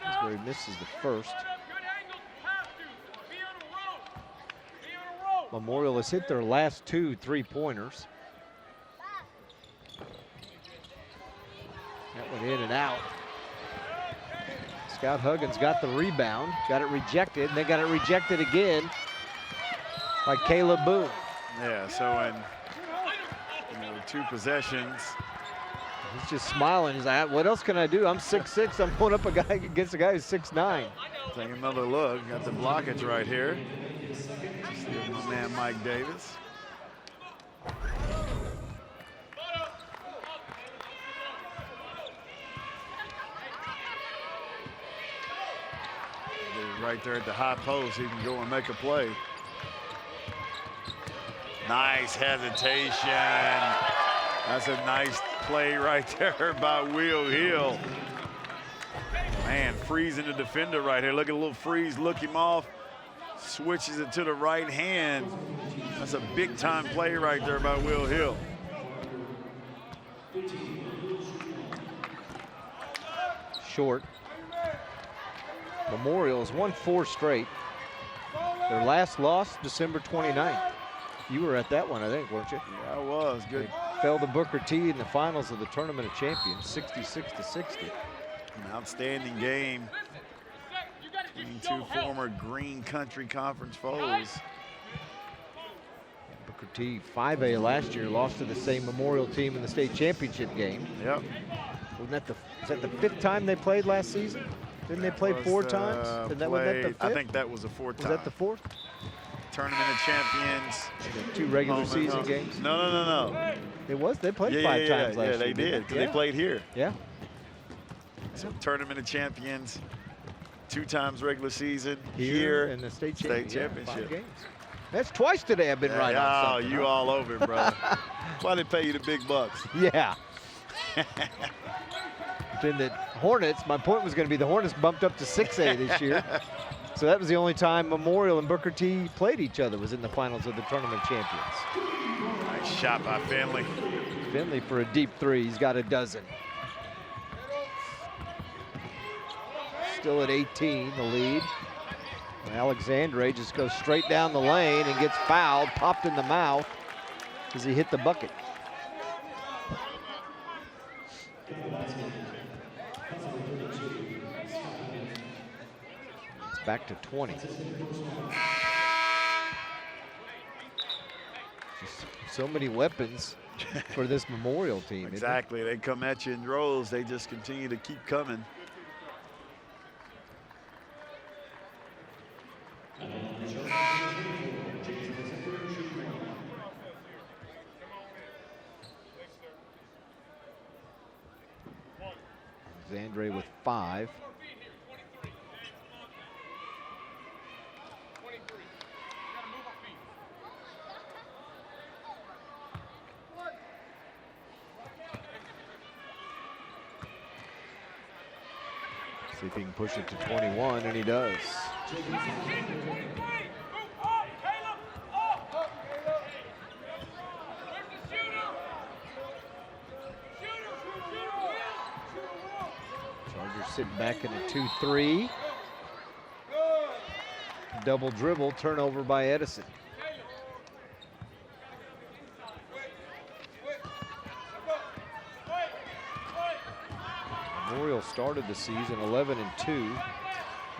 Asbury misses the first. Memorial has hit their last 2 3-pointers. That went in and out. Scout Huggins got the rebound, got it rejected, and they got it rejected again by Caleb Boone. Yeah, so in 2 possessions. He's just smiling. He's like, what else can I do? I'm 6'6". I'm going up against a guy who's 6'9". Take another look. Got the blockage right here. See my man Mike Davis. Right there at the high post, he can go and make a play. Nice hesitation. That's a nice play right there by Will Hill. Man, freezing the defender right here. Look at a little freeze, look him off. Switches it to the right hand. That's a big time play right there by Will Hill. Short. Memorial has won 4 straight. Their last loss, December 29th. You were at that one, I think, weren't you? Yeah, I was. Good. They fell to Booker T in the finals of the Tournament of Champions, 66-60. An outstanding game between 2 former Green Country Conference foes. Booker T, 5A last year, lost to the same Memorial team in the state championship game. Yep. Is that the 5th time they played last season? Didn't they play 4 times? Was that the 5th? I think that was the 4th time. Was that the 4th? Tournament of Champions. 2 regular season games? No. It was. They played 5 times last year. Yeah, they did. They played here. Yeah. So Tournament of Champions, 2 times regular season here in the state championship. 5 games. That's twice today I've been right on something. You all over it, bro. Why they pay you the big bucks? Yeah. In the Hornets, my point was going to be the Hornets bumped up to 6A this year. So that was the only time Memorial and Booker T played each other, was in the finals of the Tournament Champions. Nice shot by Finley. Finley for a deep 3. He's got a dozen. Still at 18, the lead. Alexandre just goes straight down the lane and gets fouled, popped in the mouth as he hit the bucket. It's back to 20. Just so many weapons for this Memorial team. Exactly. They come at you in rows. They just continue to keep coming. Alexandre with 5. See if he can push it to 21, and he does. Chargers sitting back in a 2-3. Double dribble, turnover by Edison. Memorial started the season 11-2,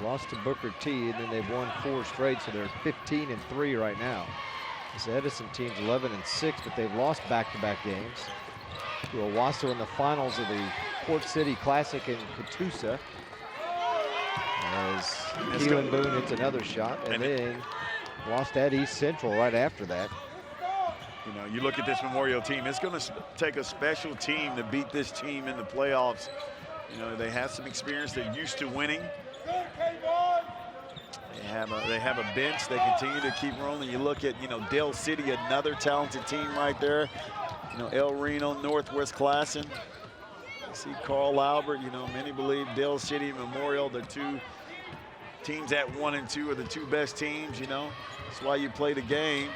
lost to Booker T, and then they've won 4 straight, so they're 15-3 right now. This Edison team's 11-6, but they've lost back-to-back games to Owasso in the finals of the Port City Classic in Catoosa, as Keelan Boone hits another shot, and then lost at East Central right after that. You know, you look at this Memorial team, it's going to take a special team to beat this team in the playoffs. You know, they have some experience. They're used to winning. They have a bench. They continue to keep rolling. You look at, you know, Dale City, another talented team right there. You know, El Reno, Northwest Classen. You see Carl Albert, you know, many believe Dale City and Memorial, the two teams at 1 and 2 are the two best teams, you know. That's why you play the game.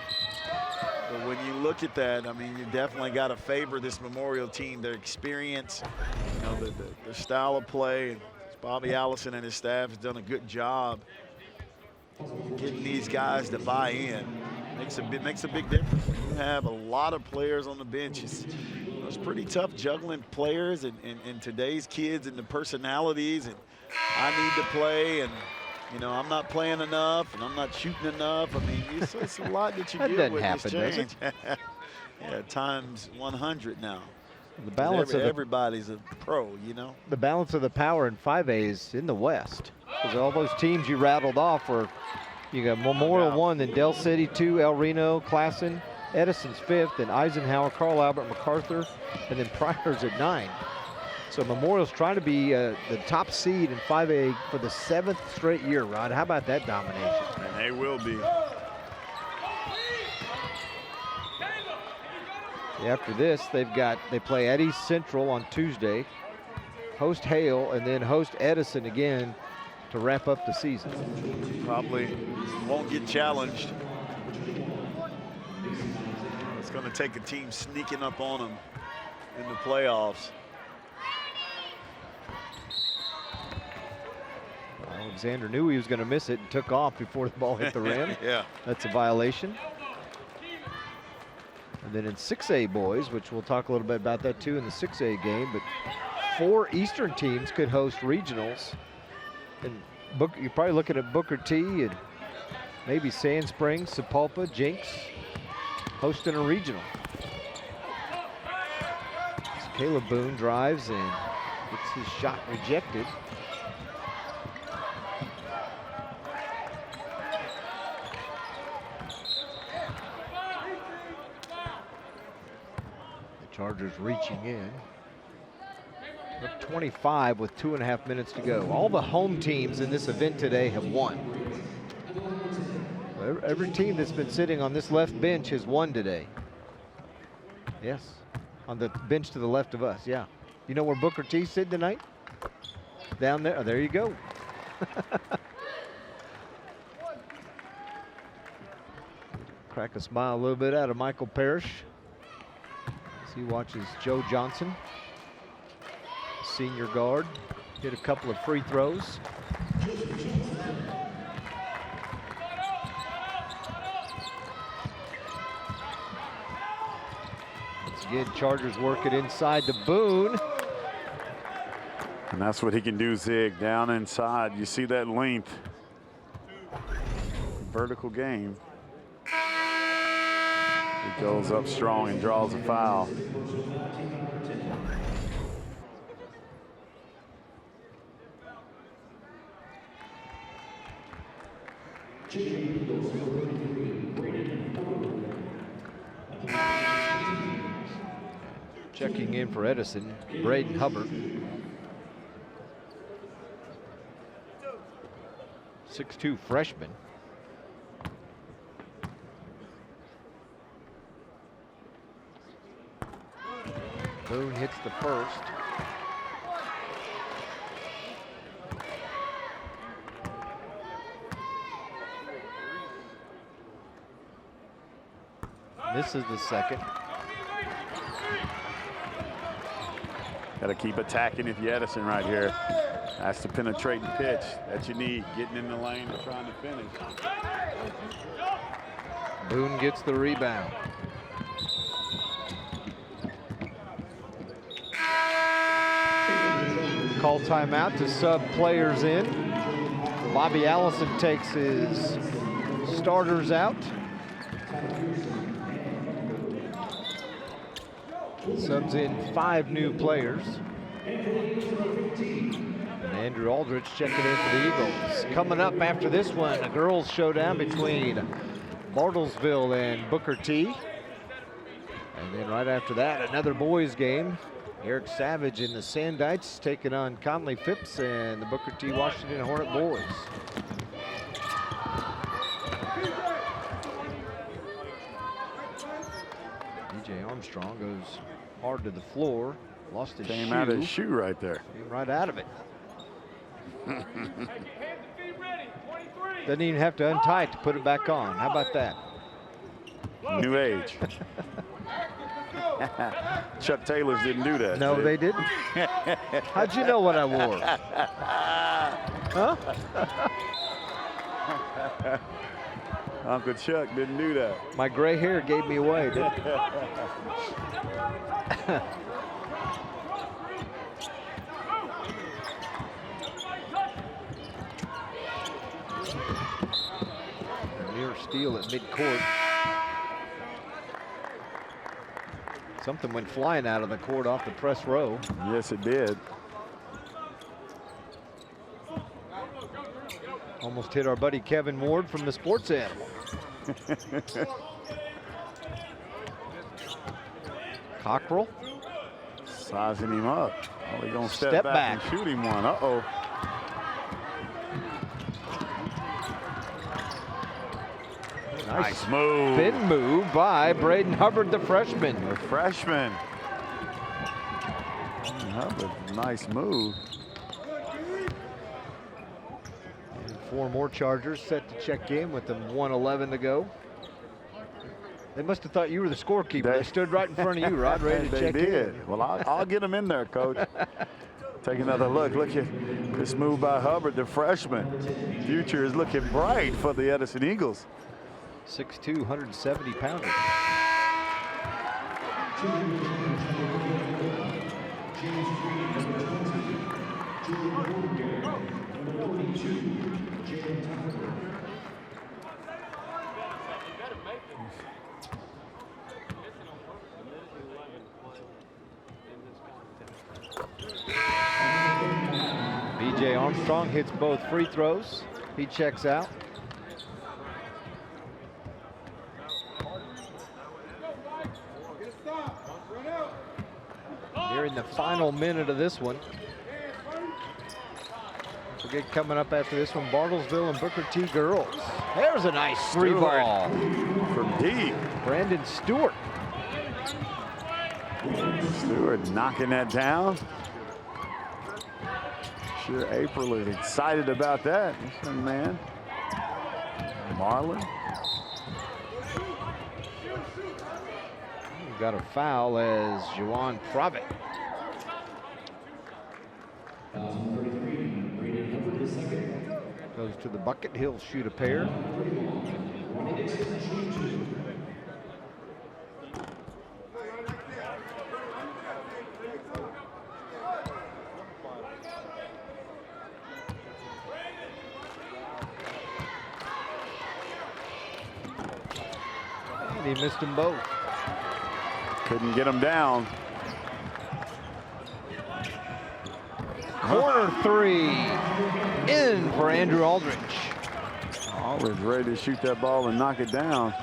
But when you look at that, I mean, you definitely got to favor this Memorial team, their experience, you know, their style of play. And Bobby Allison and his staff has done a good job getting these guys to buy in. Makes a big difference. You have a lot of players on the bench. It's pretty tough juggling players and today's kids and the personalities, and I need to play, and you know, I'm not playing enough and I'm not shooting enough. I mean, it's a lot that you deal with this change. Yeah, times 100 now. The balance of everybody's a pro, you know. The balance of the power in 5A is in the West, because all those teams you rattled off were, you got Memorial 1, then Del City 2, El Reno, Classen, Edison's 5th, then Eisenhower, Carl Albert, MacArthur, and then Pryor's at 9. So Memorial's trying to be the top seed in 5A for the 7th straight year, Rod. How about that domination? And they will be. After this, they play Eddie Central on Tuesday, host Hale, and then host Edison again to wrap up the season. Probably won't get challenged. It's going to take a team sneaking up on them in the playoffs. Alexander knew he was going to miss it and took off before the ball hit the rim. Yeah. That's a violation. And then in 6A boys, which we'll talk a little bit about that too in the 6A game, but 4 Eastern teams could host regionals. And you're probably looking at Booker T and maybe Sand Springs, Sapulpa, Jinx hosting a regional. So Caleb Boone drives and gets his shot rejected. Chargers reaching in. Up 25 with 2.5 minutes to go. All the home teams in this event today have won. Every team that's been sitting on this left bench has won today. Yes, on the bench to the left of us, yeah. You know where Booker T's sitting tonight? Down there, oh, there you go. Crack a smile a little bit out of Michael Parrish. He watches Joe Johnson, senior guard, hit a couple of free throws. Once again, Chargers work it inside to Boone. And that's what he can do, Zig, down inside. You see that length. Vertical game. He goes up strong and draws a foul. Checking in for Edison, Braden Hubbard. 6'2" freshman. Boone hits the first. This is the second. Got to keep attacking if you're Edison right here. That's the penetrating pitch that you need, getting in the lane and trying to finish. Boone gets the rebound. Call timeout to sub players in. Bobby Allison takes his starters out. Subs in 5 new players. And Andrew Aldrich checking in for the Eagles. Coming up after this one, a girls showdown between Bartlesville and Booker T. And then right after that, another boys game. Eric Savage and the Sandites taking on Conley Phipps and the Booker T. Washington Hornet boys. B.J. Armstrong goes hard to the floor. Lost his shoe. Came out of his shoe right there. Came right out of it. Doesn't even have to untie it to put it back on. How about that? New age. Chuck Taylors didn't do that. No, they didn't. How'd you know what I wore? Huh? Uncle Chuck didn't do that. My gray hair gave me away, didn't it? Near steal at midcourt. Something went flying out of the court off the press row. Yes, it did. Almost hit our buddy Kevin Ward from the Sports Animal. Cockrell. Sizing him up. Oh, he's going to step back and shoot him one. Uh-oh. Nice move. Spin move by Braden Hubbard, the freshman. The freshman. Hubbard, nice move. And 4 more Chargers set to check in with them 1:11 to go. They must have thought you were the scorekeeper. They stood right in front of you, Rod, ready to check in. They did. Well, I'll get them in there, Coach. Take another look. Look at this move by Hubbard, the freshman. Future is looking bright for the Edison Eagles. 6'2", 170 pounder. B.J. Armstrong hits both free throws. He checks out. Nearing the final minute of this one. Don't forget, coming up after this one, Bartlesville and Booker T girls. There's a nice three ball from deep. Brandon Stewart. Stewart knocking that down. Sure, April is excited about that. This young man. Marlon. Got a foul as Juwan Provitt. Goes to the bucket. He'll shoot a pair. And he missed them both. Couldn't get him down. Corner three in for Andrew Aldridge. Aldridge ready to shoot that ball and knock it down.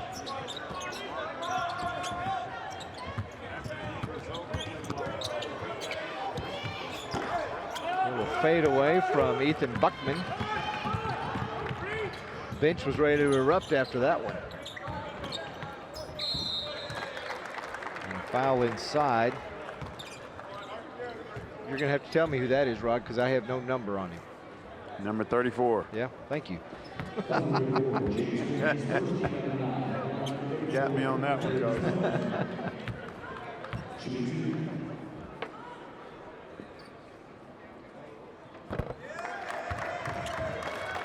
A little fade away from Ethan Buckman. Bench was ready to erupt after that one. Foul inside. You're going to have to tell me who that is, Rod, because I have no number on him. Number 34. Yeah, thank you. Got me on that one, Coach.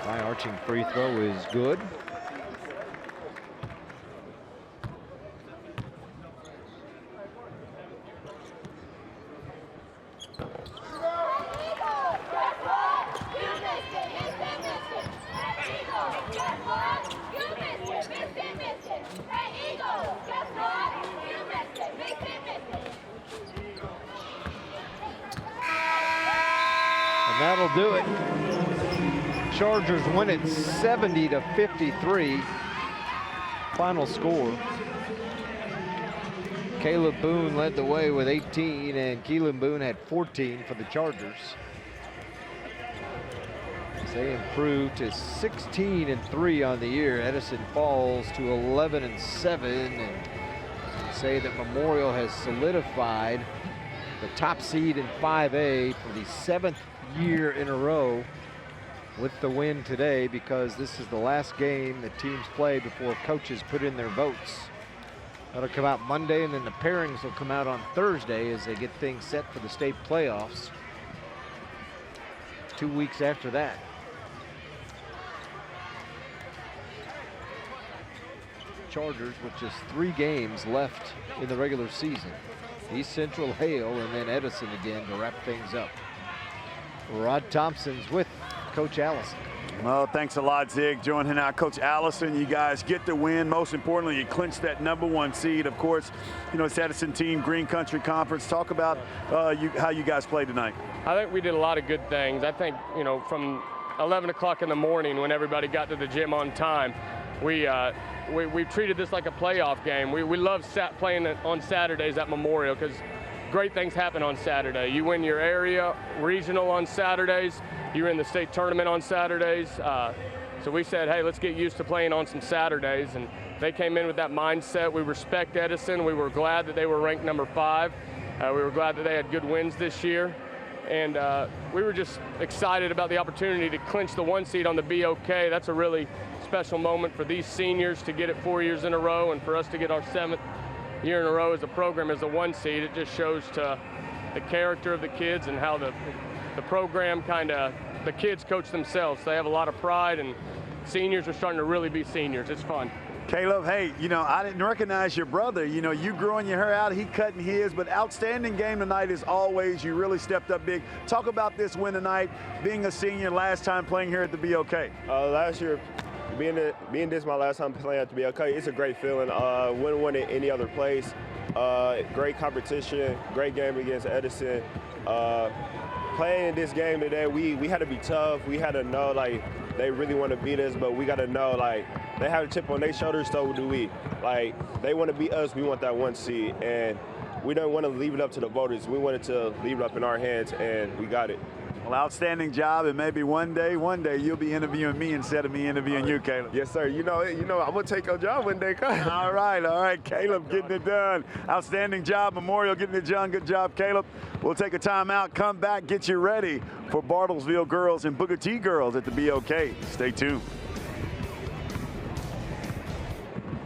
My arching free throw is good. That'll do it. Chargers win it 70-53. Final score. Caleb Boone led the way with 18, and Keelan Boone had 14 for the Chargers. They improved to 16-3 on the year. Edison falls to 11-7 and say that Memorial has solidified the top seed in 5A for the 7th year in a row with the win today, because this is the last game that teams play before coaches put in their votes. That'll come out Monday, and then the pairings will come out on Thursday as they get things set for the state playoffs 2 weeks after that. Chargers with just 3 games left in the regular season. East Central, Hale, and then Edison again to wrap things up. Rod Thompson's with Coach Allison. Well, thanks a lot, Zig. Joining out Coach Allison. You guys get the win. Most importantly, you clinch that #1 seed. Of course, you know, it's Edison team, Green Country Conference. Talk about how you guys played tonight. I think we did a lot of good things. I think, you know, from 11 o'clock in the morning when everybody got to the gym on time, we treated this like a playoff game. We love playing on Saturdays at Memorial because great things happen on Saturday. You win your area regional on Saturdays. You're in the state tournament on Saturdays. So we said, hey, let's get used to playing on some Saturdays. And they came in with that mindset. We respect Edison. We were glad that they were ranked number 5. We were glad that they had good wins this year. And we were just excited about the opportunity to clinch the 1 seed on the BOK. That's a really special moment for these seniors to get it 4 years in a row, and for us to get our 7th year in a row as a program as a 1 seed. It just shows to the character of the kids and how the program the kids coach themselves. They have a lot of pride, and seniors are starting to really be seniors. It's fun. Caleb, hey, you know, I didn't recognize your brother. You know, you growing your hair out, he cutting his, but outstanding game tonight as always. You really stepped up big. Talk about this win tonight, being a senior, last time playing here at the BOK. Last year, being this my last time playing at the BOK, it's a great feeling. Wouldn't win it any other place. Great competition, great game against Edison. Playing this game today, we had to be tough. We had to know, like, they really want to beat us, but we got to know, like, they have a chip on their shoulders, so do we. Like, they want to beat us, we want that 1 seed, and we don't want to leave it up to the voters. We wanted to leave it up in our hands, and we got it. Well, outstanding job, and maybe one day you'll be interviewing me instead of me interviewing you, Caleb. Yes, sir. You know, I'm gonna take your job one day. All right, Caleb, getting it done. Outstanding job, Memorial getting it done. Good job, Caleb. We'll take a timeout, come back, get you ready for Bartlesville girls and Booker T girls at the BOK. Stay tuned.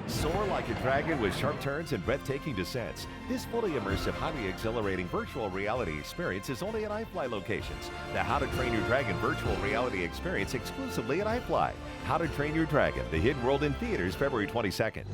Soar like a dragon with sharp turns and breathtaking descents. This fully immersive, highly exhilarating virtual reality experience is only at iFly locations. The How to Train Your Dragon virtual reality experience exclusively at iFly. How to Train Your Dragon, the hidden world in theaters February 22nd.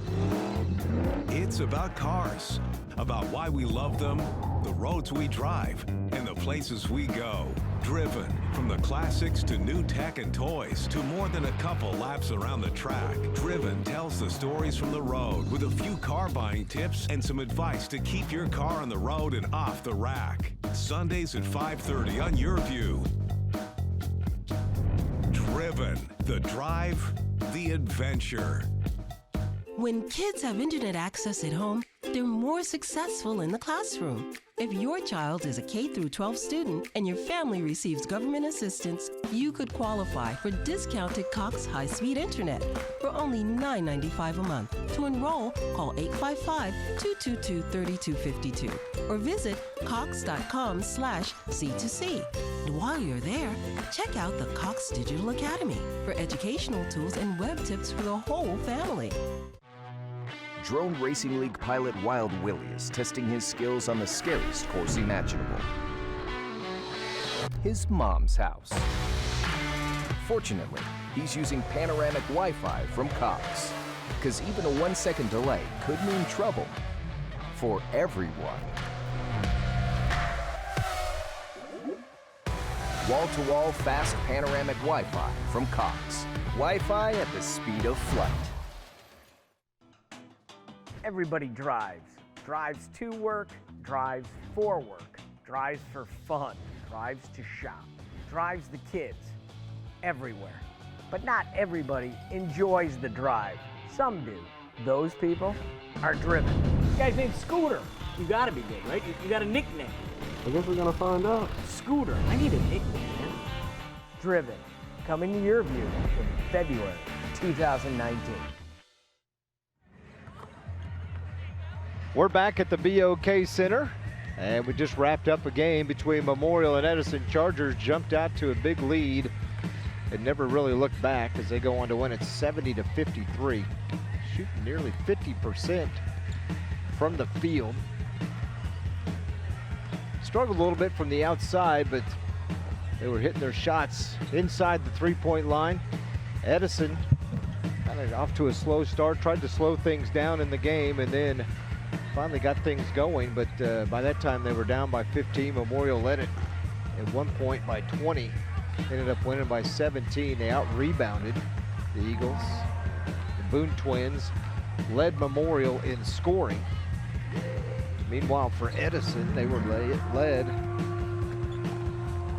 It's about cars, about why we love them, the roads we drive, and the places we go. Driven, from the classics to new tech and toys to more than a couple laps around the track. Driven tells the stories from the road with a few car buying tips and some advice to keep your car on the road and off the rack. Sundays at 5:30 on Your View. Driven, the drive, the adventure. When kids have internet access at home, they're more successful in the classroom. If your child is a K-12 student and your family receives government assistance, you could qualify for discounted Cox high-speed internet for only $9.95 a month. To enroll, call 855-222-3252 or visit cox.com/C2C. And while you're there, check out the Cox Digital Academy for educational tools and web tips for the whole family. Drone Racing League pilot Wild Willie is testing his skills on the scariest course imaginable. His mom's house. Fortunately, he's using panoramic Wi-Fi from Cox, because even a 1-second delay could mean trouble for everyone. Wall-to-wall fast panoramic Wi-Fi from Cox. Wi-Fi at the speed of flight. Everybody drives. Drives to work, drives for work, drives for fun, drives to shop, drives the kids, everywhere. But not everybody enjoys the drive. Some do. Those people are driven. This guy's named Scooter. You gotta be good, right? You got a nickname. I guess we're gonna find out. Scooter. I need a nickname, man. Driven. Coming to Your View in February 2019. We're back at the BOK Center, and we just wrapped up a game between Memorial and Edison. Chargers jumped out to a big lead and never really looked back as they go on to win it 70-53. Shooting nearly 50% from the field. Struggled a little bit from the outside, but they were hitting their shots inside the three-point line. Edison kind of off to a slow start, tried to slow things down in the game, and then finally got things going, but by that time they were down by 15. Memorial led it at one point by 20. Ended up winning by 17. They out-rebounded the Eagles. The Boone Twins led Memorial in scoring. Meanwhile, for Edison, they were led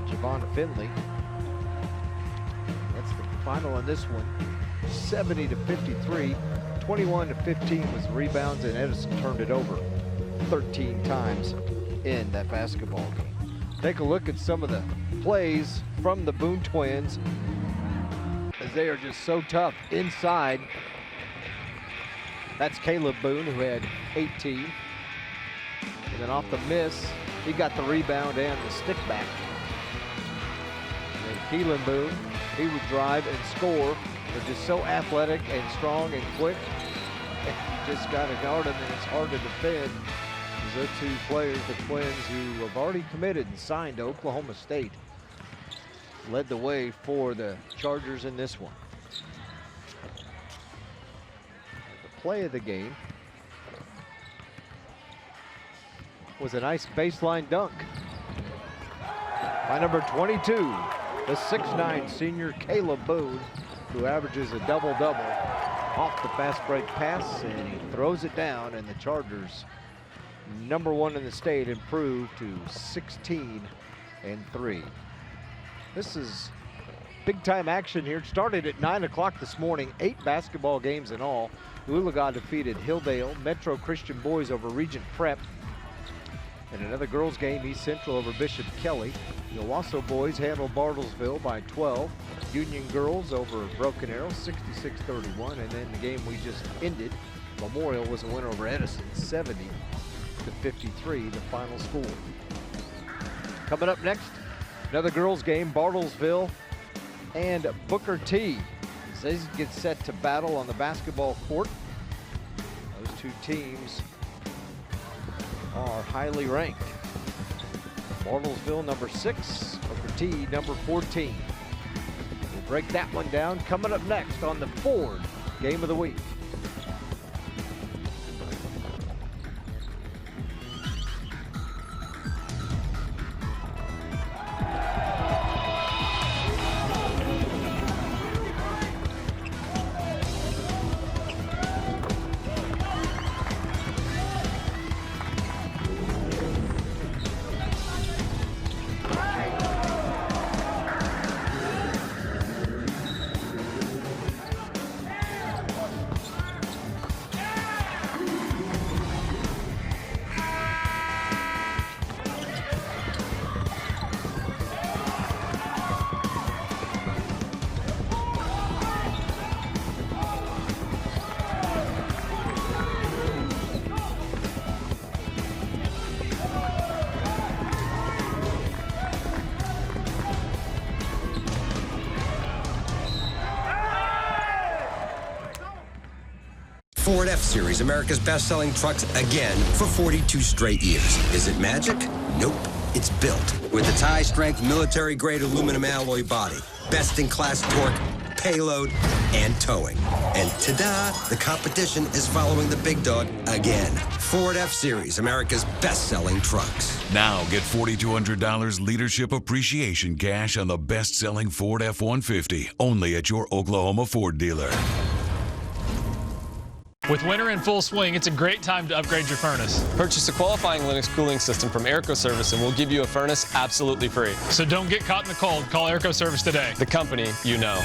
Javon Finley. That's the final on this one, 70-53. 21-15 was rebounds, and Edison turned it over 13 times in that basketball game. Take a look at some of the plays from the Boone Twins as they are just so tough inside. That's Caleb Boone, who had 18. And then off the miss, he got the rebound and the stick back. And Keelan Boone, he would drive and score. They're just so athletic and strong and quick. You just got to guard them, and it's hard to defend. Those two players, the Twins, who have already committed and signed to Oklahoma State, led the way for the Chargers in this one. The play of the game was a nice baseline dunk by number 22, the 6'9" senior Caleb Boone, who averages a double-double off the fast break pass, and he throws it down, and the Chargers, number one in the state, improved to 16-3. This is big time action here. It started at 9 o'clock this morning, 8 basketball games in all. Oologah defeated Hilldale, Metro Christian Boys over Regent Prep. And another girls game, East Central over Bishop Kelly. The Owasso boys handled Bartlesville by 12. Union girls over Broken Arrow, 66-31. And then the game we just ended, Memorial was a winner over Edison, 70-53, the final score. Coming up next, another girls game, Bartlesville and Booker T. As they get set to battle on the basketball court. Those two teams are highly ranked. Bartlesville number 6, Booker T number 14. We'll break that one down coming up next on the Ford Game of the Week. Ford F-Series, America's best-selling trucks again for 42 straight years. Is it magic? Nope. It's built with its high-strength military-grade aluminum alloy body, best-in-class torque, payload, and towing. And ta-da, the competition is following the big dog again. Ford F-Series, America's best-selling trucks. Now get $4,200 leadership appreciation cash on the best-selling Ford F-150, only at your Oklahoma Ford dealer. With winter in full swing, it's a great time to upgrade your furnace. Purchase a qualifying Linux cooling system from Airco Service and we'll give you a furnace absolutely free. So don't get caught in the cold. Call Airco Service today. The company you know.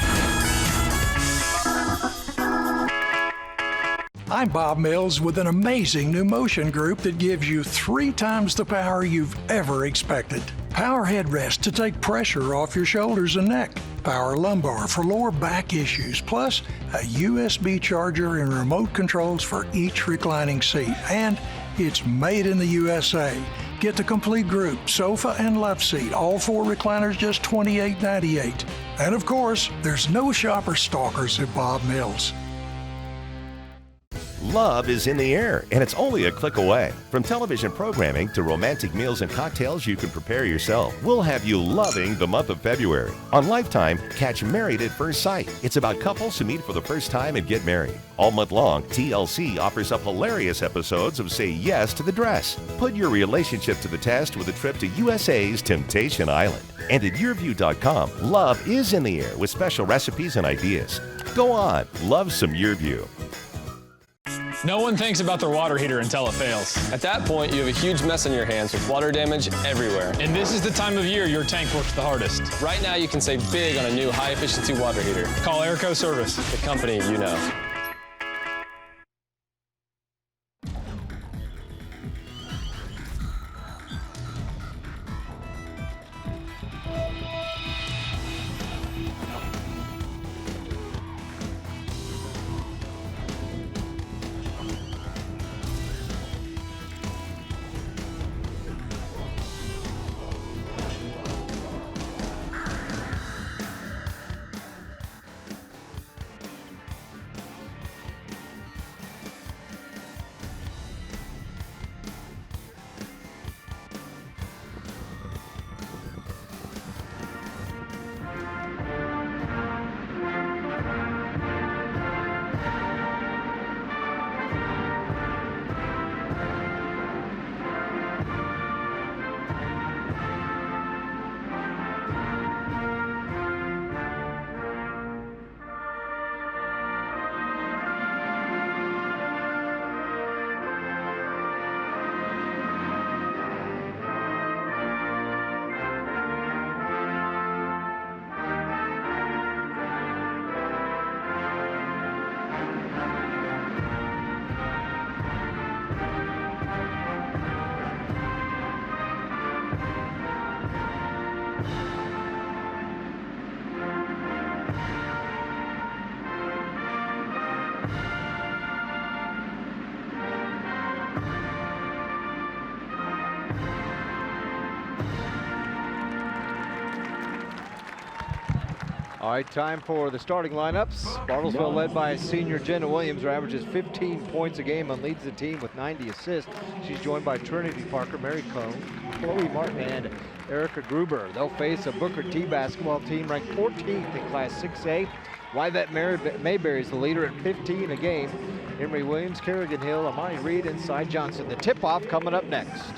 I'm Bob Mills with an amazing new motion group that gives you 3 times the power you've ever expected. Power headrest to take pressure off your shoulders and neck. Power lumbar for lower back issues, plus a USB charger and remote controls for each reclining seat. And It's made in the USA. Get the complete group, sofa and love seat, all 4 recliners, just $28.98. And of course, there's no shopper stalkers at Bob Mills. Love is in the air, and it's only a click away. From television programming to romantic meals and cocktails you can prepare yourself, we'll have you loving the month of February. On Lifetime, catch Married at First Sight. It's about couples who meet for the first time and get married. All month long, TLC offers up hilarious episodes of Say Yes to the Dress. Put your relationship to the test with a trip to USA's Temptation Island. And at YourView.com, love is in the air with special recipes and ideas. Go on, love some YourView. No one thinks about their water heater until it fails. At that point, you have a huge mess on your hands with water damage everywhere. And this is the time of year your tank works the hardest. Right now, you can save big on a new high-efficiency water heater. Call Airco Service, the company you know. All right, time for the starting lineups. Bartlesville led by senior Jenna Williams, who averages 15 points a game and leads the team with 90 assists. She's joined by Trinity Parker, Mary Cohn, Chloe Martin, and Erica Gruber. They'll face a Booker T basketball team ranked 14th in Class 6A. Wyvette Mayberry is the leader at 15 a game. Emery Williams, Kerrigan Hill, Amani Reed, and Cy Johnson. The tip-off coming up next.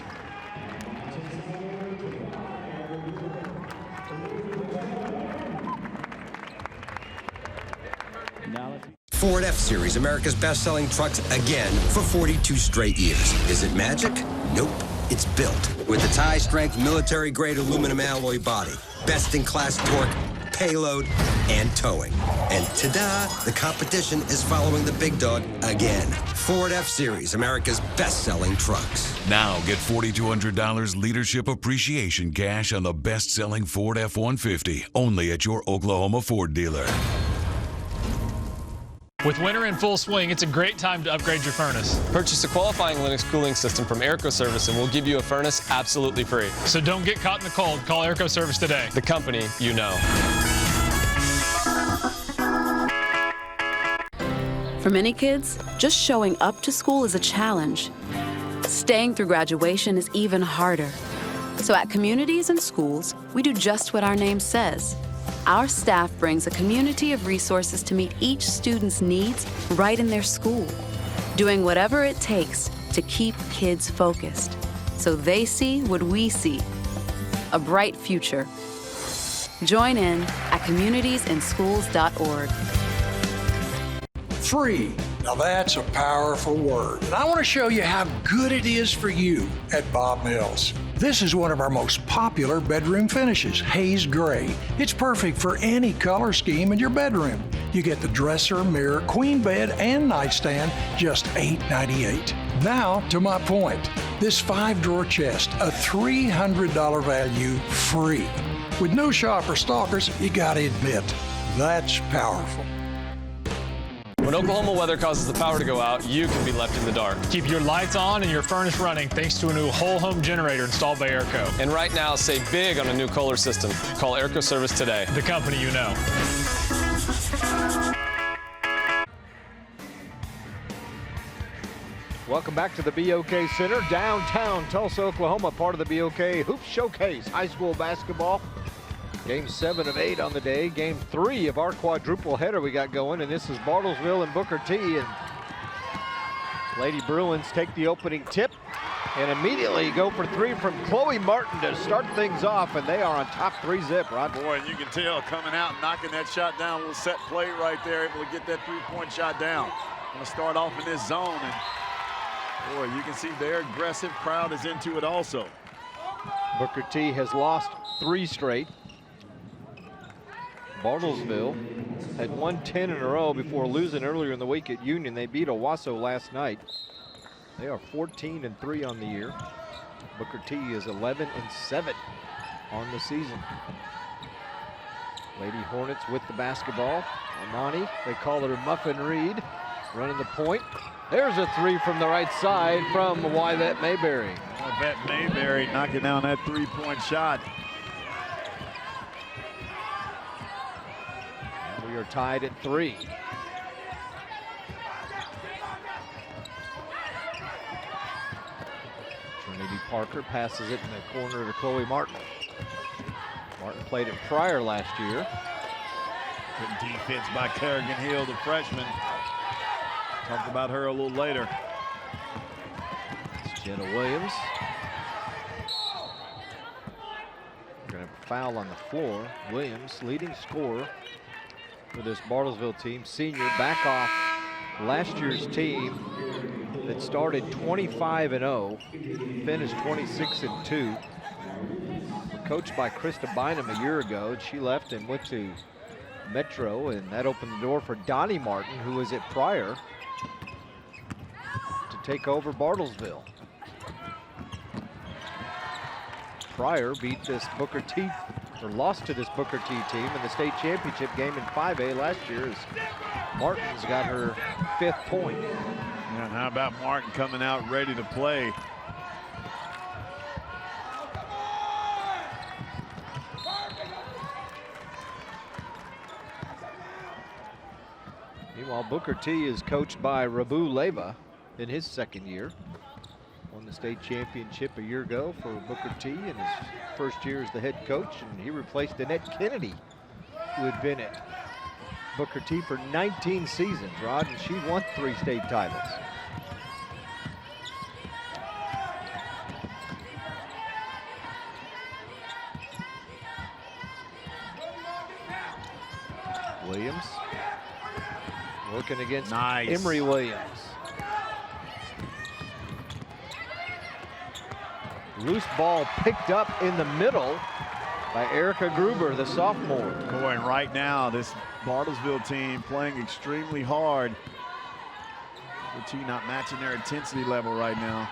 'Ford F-Series, America's best-selling trucks again for 42 straight years. Is it magic? Nope. It's built with its high-strength military-grade aluminum alloy body, best-in-class torque, payload, and towing. And ta-da, the competition is following the big dog again. Ford F-Series, America's best-selling trucks. Now get $4,200 leadership appreciation cash on the best-selling Ford F-150, only at your Oklahoma Ford dealer. With winter in full swing, it's a great time to upgrade your furnace. Purchase a qualifying Linux cooling system from Airco Service and we'll give you a furnace absolutely free. So don't get caught in the cold. Call Airco Service today. The company you know. For many kids, just showing up to school is a challenge. Staying through graduation is even harder. So at communities and schools, we do just what our name says. Our staff brings a community of resources to meet each student's needs right in their school, doing whatever it takes to keep kids focused, so they see what we see, a bright future. Join in at communitiesinschools.org. Free. Now that's a powerful word. And I want to show you how good it is for you at Bob Mills. This is one of our most popular bedroom finishes, haze gray. It's perfect for any color scheme in your bedroom. You get the dresser, mirror, queen bed, and nightstand, just $8.98. Now to my point. This 5-drawer chest, a $300 value, free. With no shopper stalkers, you gotta admit, that's powerful. When When Oklahoma weather causes the power to go out, you can be left in the dark. Keep your lights on and your furnace running thanks to a new whole home generator installed by Airco. And right now, save big on a new Kohler system. Call Airco Service today. The company you know. Welcome back to the BOK Center, downtown Tulsa, Oklahoma, part of the BOK Hoop Showcase High School Basketball. Game 7 of 8 on the day. Game 3 of our quadruple header we got going, and this is Bartlesville and Booker T. And Lady Bruins take the opening tip and immediately go for 3 from Chloe Martin to start things off, and they are on top 3-zip, Rod. Boy, and you can tell coming out and knocking that shot down, a little set play right there, able to get that three-point shot down. Going to start off in this zone, and boy, you can see their aggressive crowd is into it also. Booker T has lost 3 straight. Bartlesville had won 10 in a row before losing earlier in the week at Union. They beat Owasso last night. They are 14-3 on the year. Booker T is 11-7 on the season. Lady Hornets with the basketball. Amani, they call her Muffin Reed, running the point. There's a 3 from the right side from Yvette Mayberry. Yvette Mayberry knocking down that three-point shot. And we are tied at 3. Trinity Parker passes it in the corner to Chloe Martin. Martin played it prior last year. Good defense by Kerrigan Hill, the freshman. Talk about her a little later. It's Jenna Williams. We're going to foul on the floor. Williams, leading scorer for this Bartlesville team, senior, back off last year's team that started 25-0, finished 26-2. Coached by Krista Bynum a year ago, and she left and went to Metro, and that opened the door for Donnie Martin, who was at Pryor, to take over Bartlesville. Pryor beat this Booker T, or lost to this Booker T team in the state championship game in 5A last year, as Martin's got her 5th point. And how about Martin coming out ready to play? Meanwhile, Booker T is coached by Rabu Leva in his 2nd year. Won the state championship a year ago for Booker T in his 1st year as the head coach, and he replaced Annette Kennedy, who had been at Booker T for 19 seasons, Rod, and she won 3 state titles. Williams working against Emery Williams. Loose ball picked up in the middle by Erica Gruber, the sophomore. Going right now, this Bartlesville team playing extremely hard. The team not matching their intensity level right now.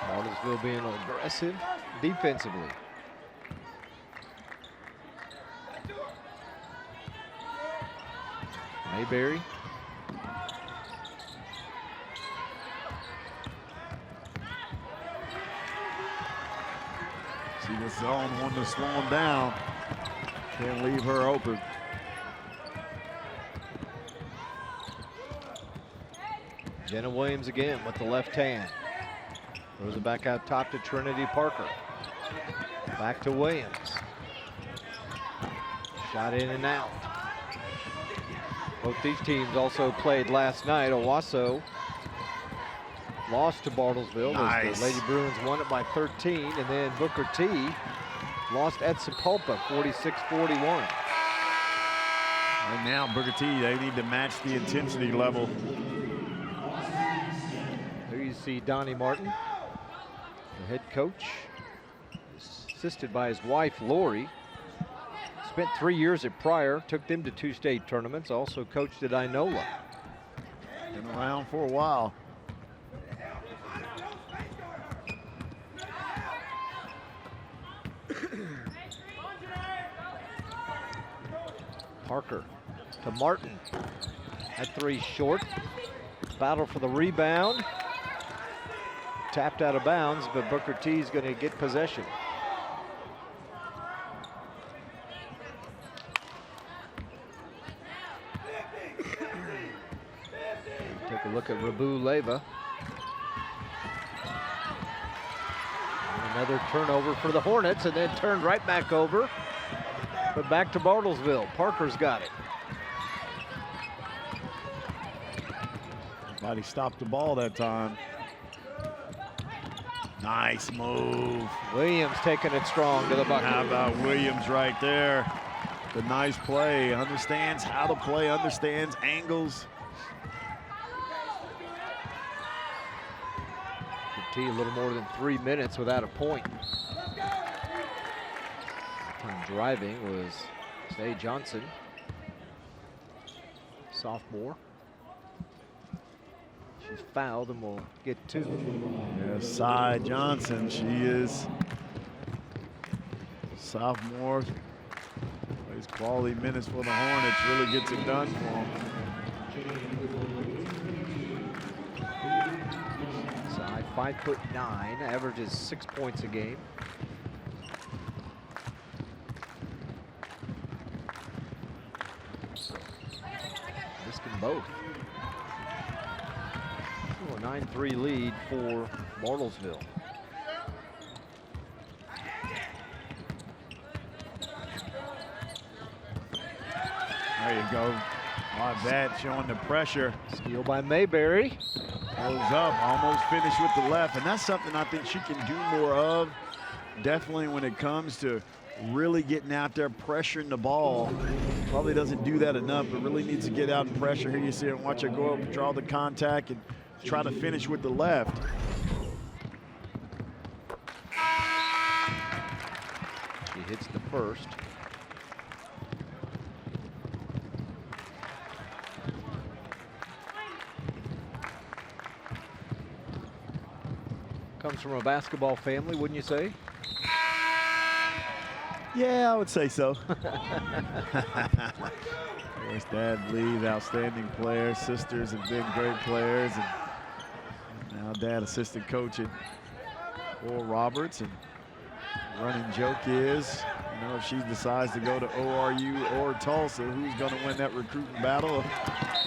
Bartlesville being aggressive defensively. Mayberry. See the zone wanting to slow him down. Can't leave her open. Jenna Williams again with the left hand. Throws it back out top to Trinity Parker. Back to Williams. Shot in and out. Both these teams also played last night. Owasso lost to Bartlesville. As the Lady Bruins won it by 13, and then Booker T lost at Sapulpa 46-41. Right now, Booker T, they need to match the intensity level. There you see Donnie Martin, the head coach, assisted by his wife, Lori. Spent 3 years at Pryor, took them to 2 state tournaments, also coached at Inola. Been around for a while. Parker to Martin. That three short. Battle for the rebound. Tapped out of bounds, but Booker T is going to get possession. Take a look at Rabu Leyva. Another turnover for the Hornets, and then turned right back over. But back to Bartlesville. Parker's got it. Somebody stopped the ball that time. Nice move. Williams taking it strong to the bucket. How about Williams right there? The nice play. Understands how to play, understands angles. T a little more than 3 minutes without a point. Driving was Zay Johnson, sophomore. She's fouled and we'll get two. Yeah, Cy Johnson, she is sophomore. Plays quality minutes for the Hornets, really gets it done for them. Cy, 5'9", averages 6 points a game. Missing both. So a 9-3 lead for Bartlesville. There you go. On that, showing the pressure. Steal by Mayberry. Goes up, almost finished with the left, and that's something I think she can do more of. Definitely when it comes to really getting out there, pressuring the ball. Probably doesn't do that enough, but really needs to get out and pressure. Here you see her, watch her go up, draw the contact, and try to finish with the left. She hits the first. Comes from a basketball family, wouldn't you say? Yeah, I would say so. Of course, Dad believes outstanding players. Sisters have been great players. And now Dad assistant coach at Oral Roberts. And running joke is, you know, if she decides to go to ORU or Tulsa, who's going to win that recruiting battle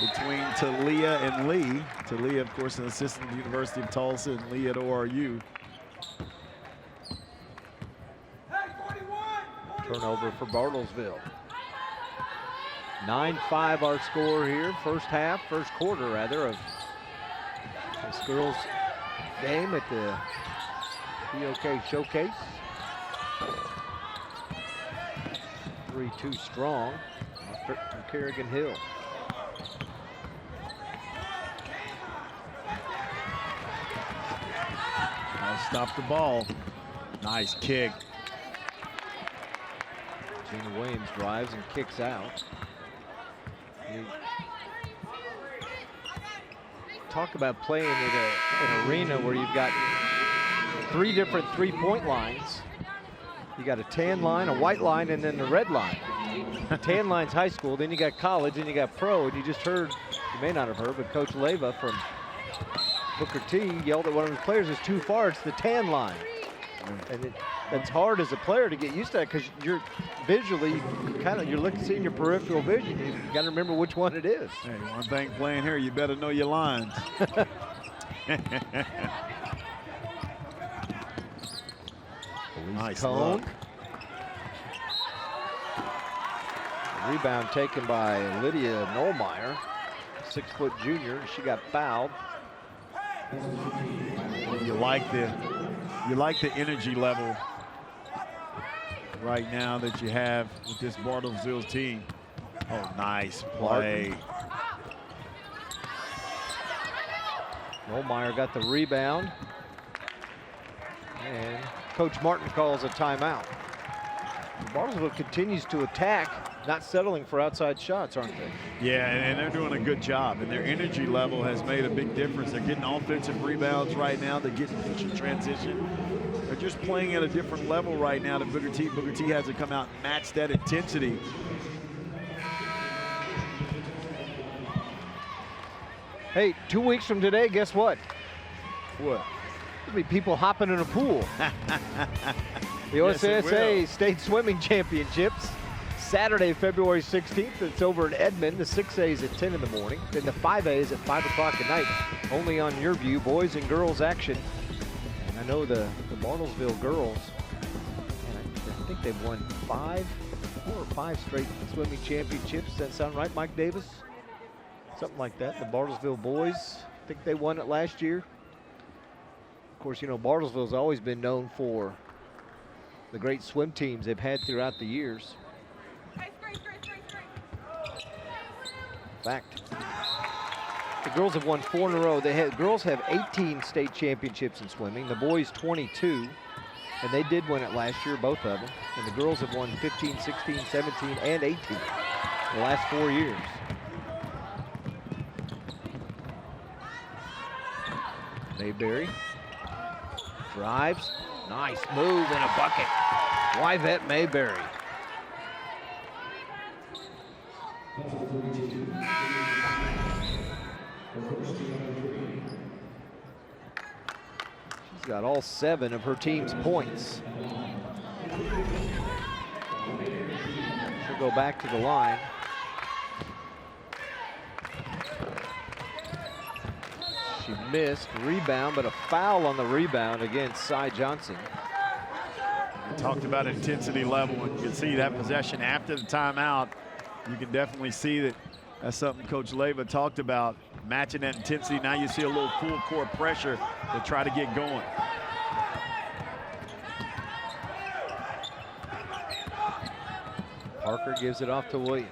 between Talia and Lee. Talia, of course, an assistant at the University of Tulsa, and Lee at ORU. Turnover for Bartlesville. 9-5 our score here. First quarter rather, of this girls game at the POK Showcase. 3-2 strong from Kerrigan Hill. Stop the ball. Nice kick. Gina Williams drives and kicks out. Talk about playing at an arena where you've got 3 different three-point lines. You got a tan line, a white line, and then the red line. The tan line's high school, then you got college, then you got pro, and you just heard, you may not have heard, but Coach Leyva from Booker T yelled at one of his players, it's too far, it's the tan line. And it's hard as a player to get used to that because you're visually you're looking, seeing your peripheral vision. You got to remember which one it is. Hey, one thing playing here, you better know your lines. Nice Cone. look. Rebound taken by Lydia Nollmeyer, 6-foot junior. She got fouled. You like the energy level right now that you have with this Bartlesville team. Oh, nice play. Nollmeyer got the rebound. And Coach Martin calls a timeout. Bartlesville continues to attack, not settling for outside shots, aren't they? Yeah, and they're doing a good job, and their energy level has made a big difference. They're getting offensive rebounds right now. They're getting pitch and transition. They're just playing at a different level right now than Booker T. Booker T has to come out and match that intensity. Hey, 2 weeks from today, guess what? What? There'll be people hopping in a pool. The Yes, it OSSA will. State Swimming Championships, Saturday, February 16th. It's over in Edmond. The 6A is at 10 in the morning. Then the 5A is at 5 o'clock at night. Only on your view, boys and girls action. And I know the Bartlesville girls, and I think they've won 4 or 5 straight swimming championships. Does that sound right, Mike Davis? Something like that. The Bartlesville boys, I think they won it last year. Of course, you know, Bartlesville's always been known for the great swim teams they've had throughout the years. In fact, the girls have won 4 in a row. Girls have 18 state championships in swimming. The boys 22, and they did win it last year, both of them. And the girls have won 15, 16, 17, and 18 the last 4 years. Mayberry drives, nice move and a bucket. Wyvette Mayberry. She's got all 7 of her team's points. She'll go back to the line. She missed, rebound, but a foul on the rebound against Cy Johnson. We talked about intensity level, and you can see that possession after the timeout. You can definitely see that that's something Coach Leyva talked about, matching that intensity. Now you see a little full court pressure to try to get going. Parker gives it off to Williams.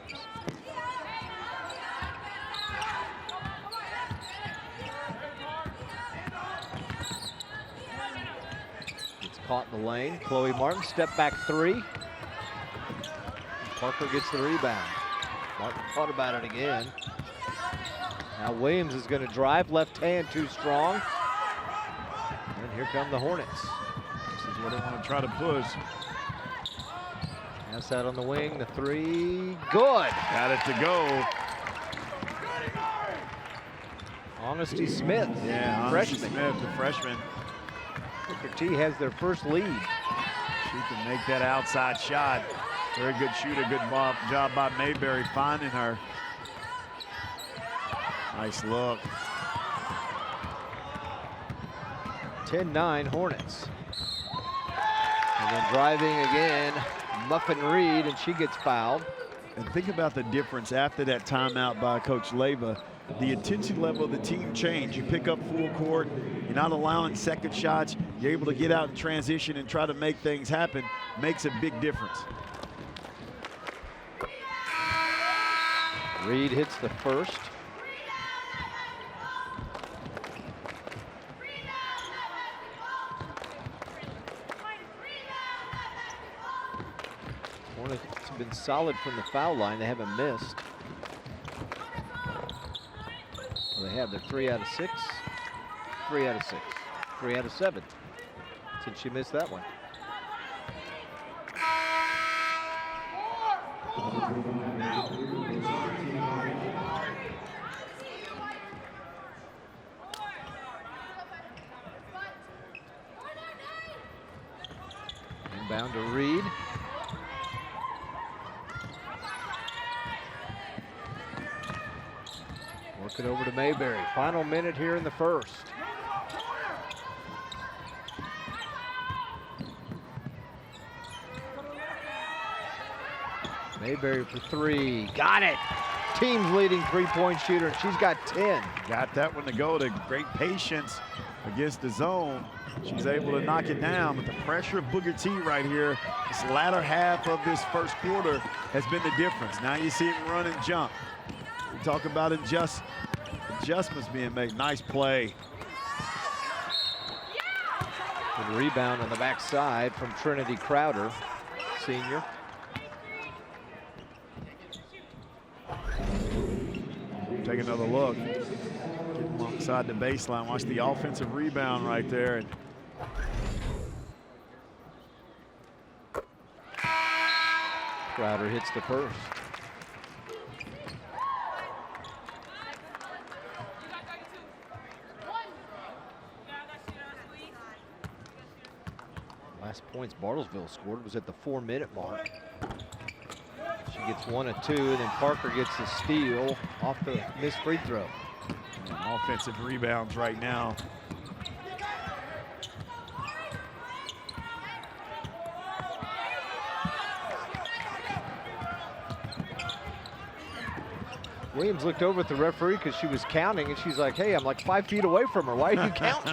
Caught in the lane. Chloe Martin, step back 3. Parker gets the rebound. Martin thought about it again. Now Williams is going to drive, left hand too strong. And here come the Hornets. This is what they want to try to push. Pass out on the wing, the 3, good. Got it to go. Honesty Smith, Yeah, Honesty freshman. Smith, the freshman. Booker T has their first lead. She can make that outside shot. Very good shooter, good job by Mayberry finding her. Nice look. 10-9 Hornets. And then driving again, Muffin Reed, and she gets fouled. And think about the difference after that timeout by Coach Leyva. The intensity level of the team changed. You pick up full court, you're not allowing second shots, you're able to get out in transition and try to make things happen, makes a big difference. Reed hits the first. Hornets have been solid from the foul line. They haven't missed. Well, they have. They're 3 out of 6. 3 out of 6. 3 out of 7 since she missed that one. Inbound to Reed. Work it over to Mayberry. Final minute here in the first. Mayberry for 3. Got it. Team's leading three-point shooter, and she's got 10. Got that one to go. To great patience against the zone. She's able to knock it down, but the pressure of Booker T right here, this latter half of this first quarter has been the difference. Now you see him run and jump. We talk about adjustments being made. Nice play. Good rebound on the backside from Trinity Crowder, senior. Take another look. Get alongside the baseline. Watch the offensive rebound right there. And Crowder hits the first. Last points Bartlesville scored was at the 4-minute mark. She gets 1 of 2, and then Parker gets the steal off the missed free throw. And offensive rebounds right now. Williams looked over at the referee because she was counting, and she's like, hey, I'm like 5 feet away from her. Why are you counting?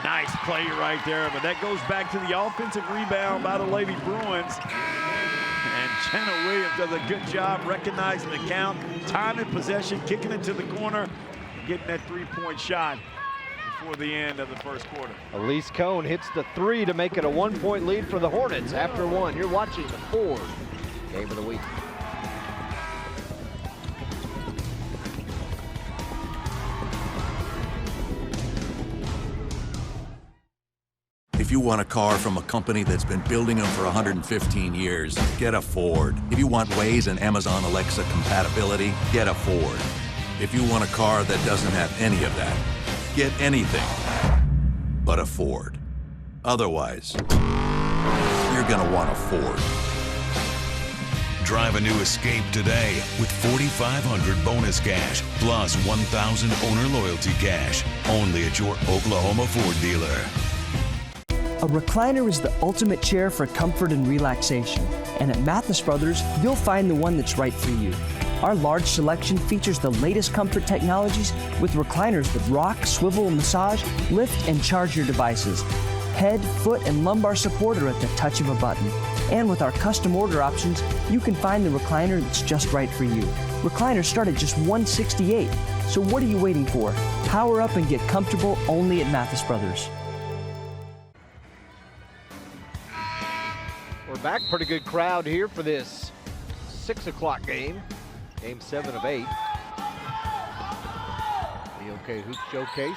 Nice play right there, but that goes back to the offensive rebound by the Lady Bruins. And Jenna Williams does a good job recognizing the count, time and possession, kicking it to the corner, getting that 3-point shot before the end of the first quarter. Elise Cohn hits the 3 to make it a 1-point lead for the Hornets after 1. You're watching the Ford Game of the Week. If you want a car from a company that's been building them for 115 years, get a Ford. If you want Waze and Amazon Alexa compatibility, get a Ford. If you want a car that doesn't have any of that, get anything but a Ford. Otherwise, you're gonna want a Ford. Drive a new Escape today with $4,500 bonus cash plus $1,000 owner loyalty cash. Only at your Oklahoma Ford dealer. A recliner is the ultimate chair for comfort and relaxation, and at Mathis Brothers, you'll find the one that's right for you. Our large selection features the latest comfort technologies with recliners that rock, swivel, massage, lift, and charge your devices. Head, foot, and lumbar support are at the touch of a button. And with our custom order options, you can find the recliner that's just right for you. Recliners start at just $168, so what are you waiting for? Power up and get comfortable only at Mathis Brothers. We're back. Pretty good crowd here for this 6 o'clock game. Game 7 of 8. The OK Hoop Showcase.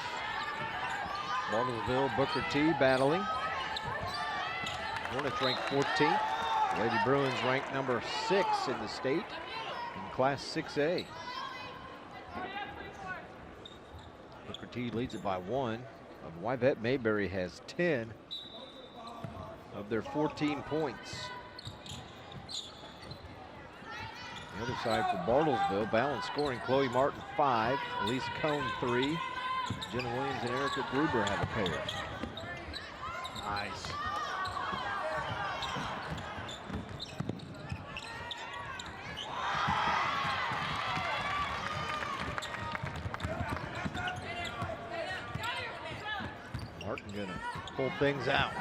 Bartlesville, Booker T battling. Hornets ranked 14th. Lady Bruins ranked number 6 in the state in Class 6A. Booker T leads it by 1. Wyvette Mayberry has 10 of their 14 points. The other side for Bartlesville, balanced scoring. Chloe Martin 5, Elise Cohn 3. Jenna Williams and Erica Gruber have a pair. Nice. Martin gonna pull things out.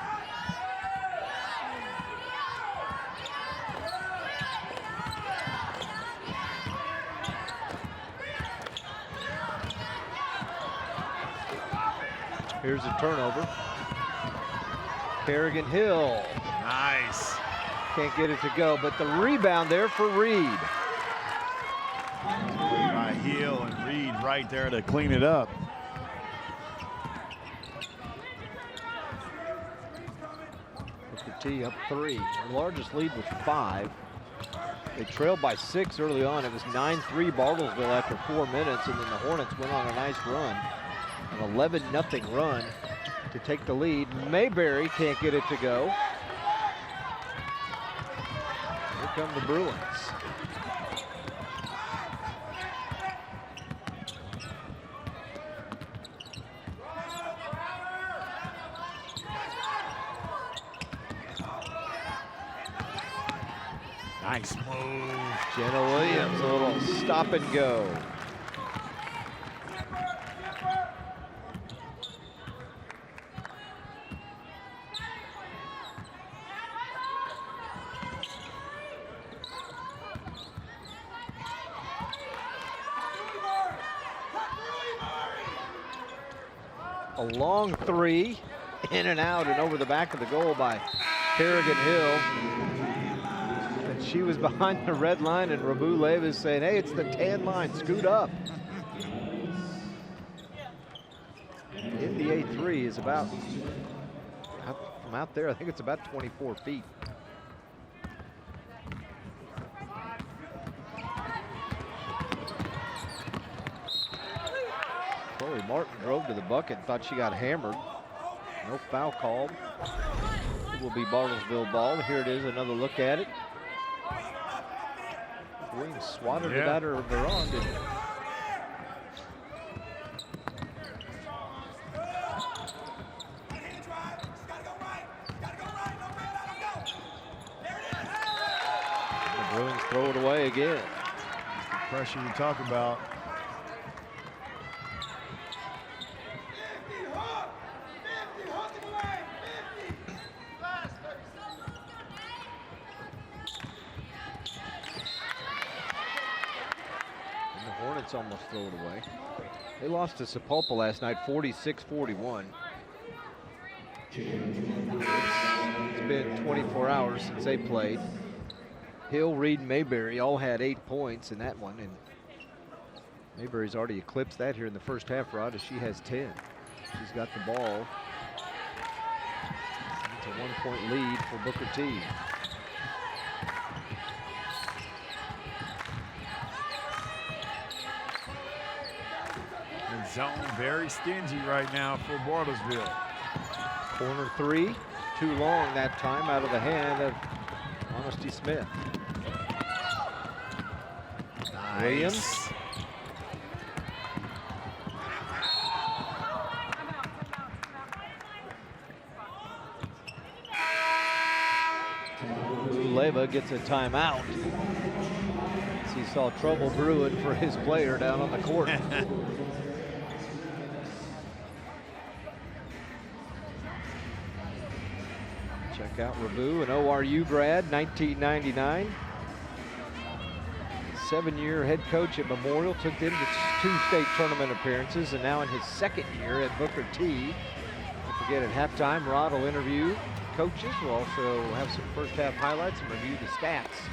Here's a turnover. Kerrigan Hill. Nice. Can't get it to go, but the rebound there for Reed. By Hill and Reed right there to clean it up. Booker T up 3. Their largest lead was 5. They trailed by 6 early on. It was 9-3 Bartlesville after 4 minutes, and then the Hornets went on a nice run. An 11-0 run to take the lead. Mayberry can't get it to go. Here come the Bruins. Nice move. Jenna Williams, a little stop and go. A long 3, in and out and over the back of the goal by Kerrigan Hill. And she was behind the red line, and Rabu Levis saying, hey, it's the tan line, scoot up. NBA 3 is about, from out there, I think it's about 24 feet. Martin drove to the bucket and thought she got hammered. No foul called. It will be Bartlesville ball. Here it is, another look at it. Williams swatted it out of her arm, didn't it? The Bruins throw it away again. The pressure you talk about. Almost throw it away. They lost to Sapulpa last night, 46-41. It's been 24 hours since they played. Hill, Reed, and Mayberry all had 8 points in that one, and Mayberry's already eclipsed that here in the first half, Rod, as she has 10. She's got the ball. It's a 1-point lead for Booker T. Zone very stingy right now for Bartlesville. Corner three, too long that time, out of the hand of Honesty Smith. Nice. Williams. Leva gets a timeout. He saw trouble brewing for his player down on the court. Check out Rabu, an ORU grad, 1999. 7-year head coach at Memorial, took them to 2 state tournament appearances, and now in his 2nd year at Booker T. Don't forget, at halftime, Rod will interview coaches. We'll also have some first half highlights and review the stats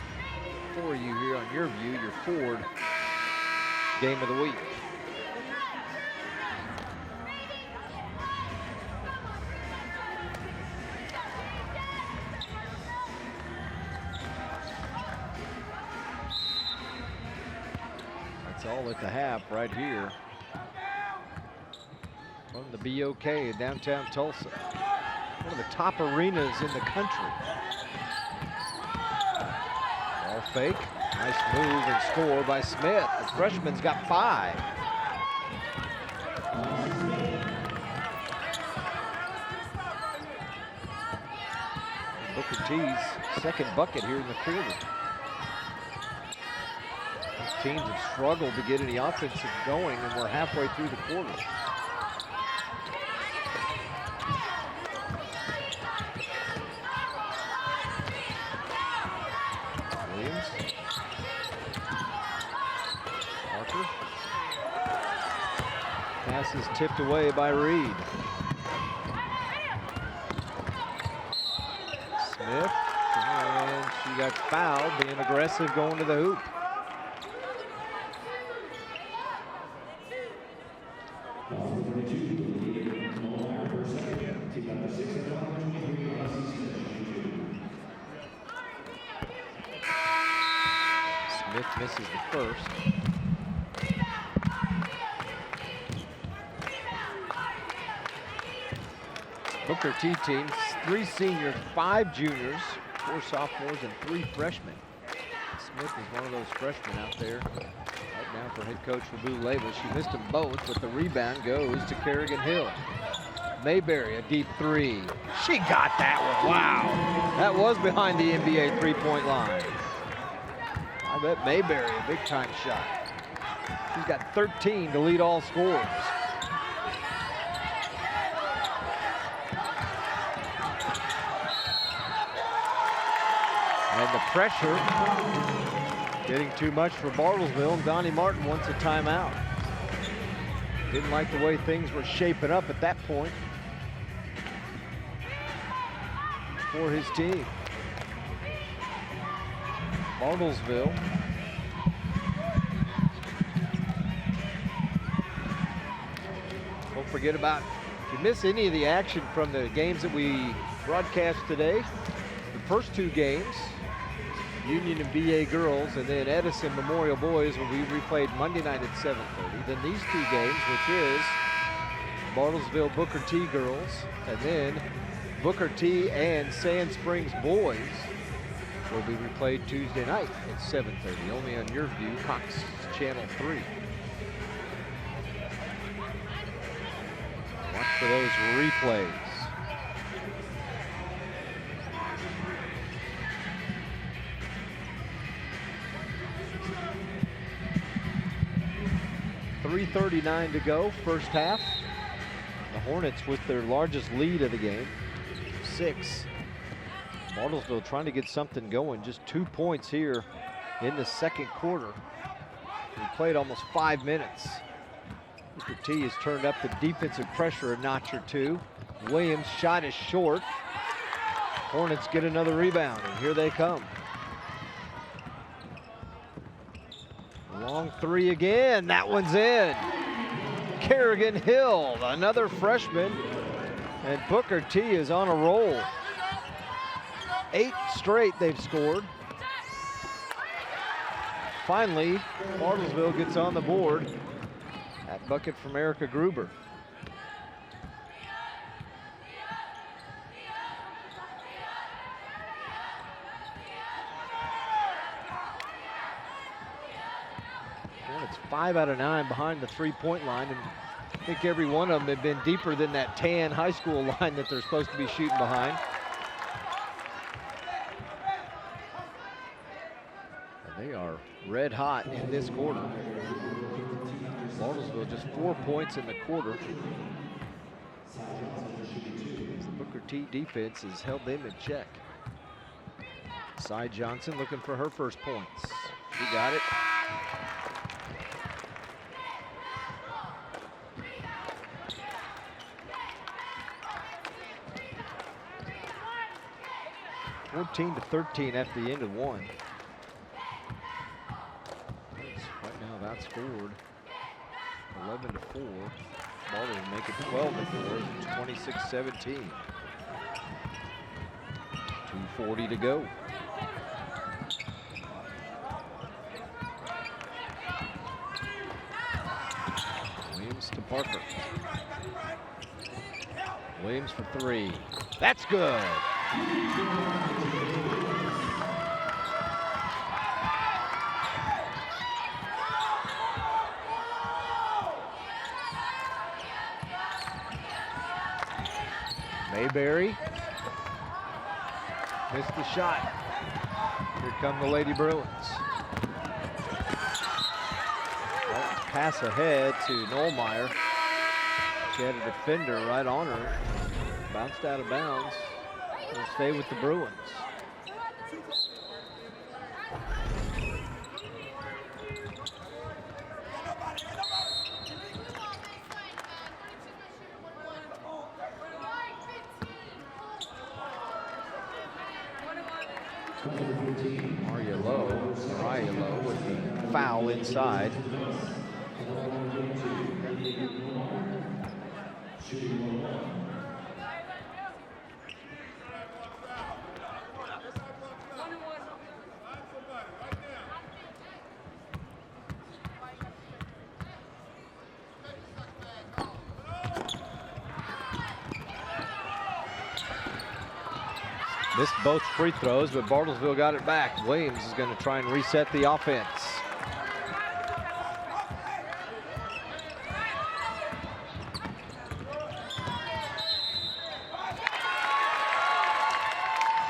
for you here on Your View, your Ford game of the week. That's all at the half right here from the BOK in downtown Tulsa. One of the top arenas in the country. Ball fake, nice move and score by Smith. The freshman's got 5. Booker T's 2nd bucket here in the quarter. These teams have struggled to get any offensive going, and we're halfway through the quarter. Pass is tipped away by Reed. Smith, and she got fouled, being aggressive going to the hoop. Smith misses the first. Booker T team, 3 seniors, 5 juniors, 4 sophomores, and 3 freshmen. Smith is one of those freshmen out there right now for head coach Rabu Leva. She missed them both, but the rebound goes to Kerrigan Hill. Mayberry, a deep 3. She got that one, wow. That was behind the NBA 3-point line. I bet Mayberry, a big time shot. She's got 13 to lead all scorers. And the pressure getting too much for Bartlesville, and Donnie Martin wants a timeout. Didn't like the way things were shaping up at that point for his team. Bartlesville don't forget about, if you miss any of the action from the games that we broadcast today, the first 2 games, Union and BA girls, and then Edison Memorial boys will be replayed Monday night at 7:30. Then these 2 games, which is Bartlesville Booker T girls. And then Booker T and Sand Springs boys will be replayed Tuesday night at 7:30, only on your view, Cox Channel 3. Watch for those replays. .339 to go, first half. The Hornets with their largest lead of the game, 6. Bartlesville trying to get something going, just 2 points here in the second quarter. We played almost 5 minutes. Booker T has turned up the defensive pressure a notch or two. Williams' shot is short. Hornets get another rebound, and here they come. Long three again, that one's in. Kerrigan Hill, another freshman, and Booker T is on a roll. 8 straight they've scored. Finally, Bartlesville gets on the board. That bucket from Erica Gruber. It's 5 out of 9 behind the three-point line, and I think every one of them have been deeper than that tan high school line that they're supposed to be shooting behind. And they are red hot in this quarter. Bartlesville just 4 points in the quarter. The Booker T defense has held them in check. Cy Johnson looking for her first points. She got it. (14-13) after the end of one. Right now that's scored 11-4. Bartlesville will make it 12-4. 26-17. 2:40 to go. Williams to Parker. Williams for 3. That's good. Mayberry missed the shot. Here come the Lady Bruins. Well, pass ahead to Nollmeyer. She had a defender right on her. Bounced out of bounds. Will stay with the Bruins. Mariah Lowe with the foul inside. Missed both free throws, but Bartlesville got it back. Williams is going to try and reset the offense.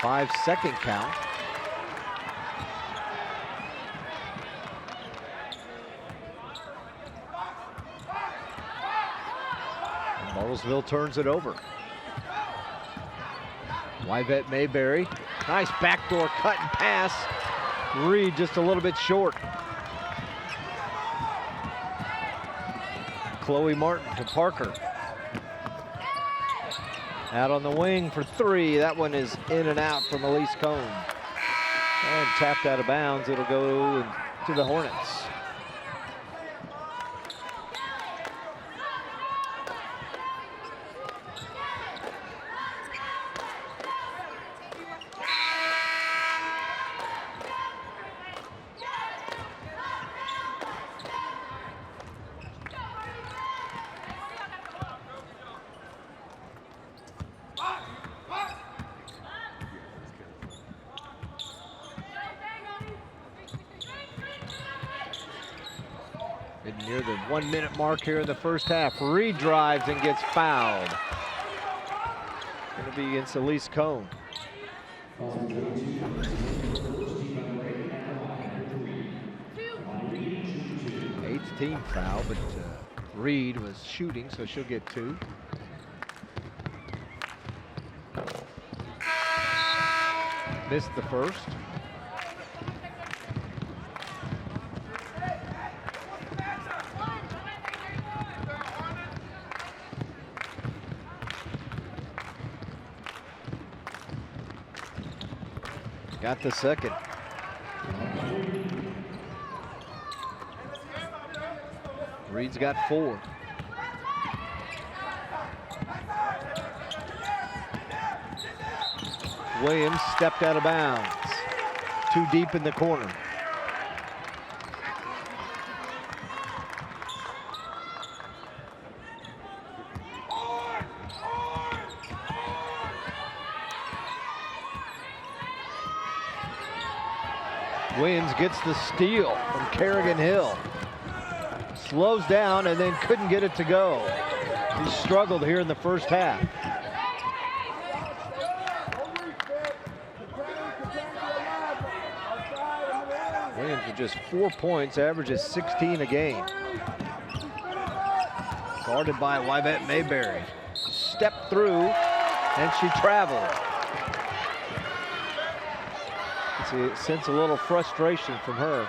Five-second count. And Bartlesville turns it over. Wyvette Mayberry, nice backdoor cut and pass. Reed just a little bit short. Chloe Martin to Parker. Out on the wing for 3. That one is in and out from Elise Cone. And tapped out of bounds. It'll go to the Hornets. Getting near the 1 minute mark here in the first half. Reed drives and gets fouled. Going to be against Elise Cone. 8th team foul, but Reed was shooting, so she'll get 2. Missed the first. Got the second. Reed's got 4. Williams stepped out of bounds. Too deep in the corner. Williams gets the steal from Kerrigan Hill. Slows down and then couldn't get it to go. He struggled here in the first half. Williams with just 4 points, averages 16 a game. Guarded by Wyvette Mayberry. Stepped through and she traveled. Sense a little frustration from her.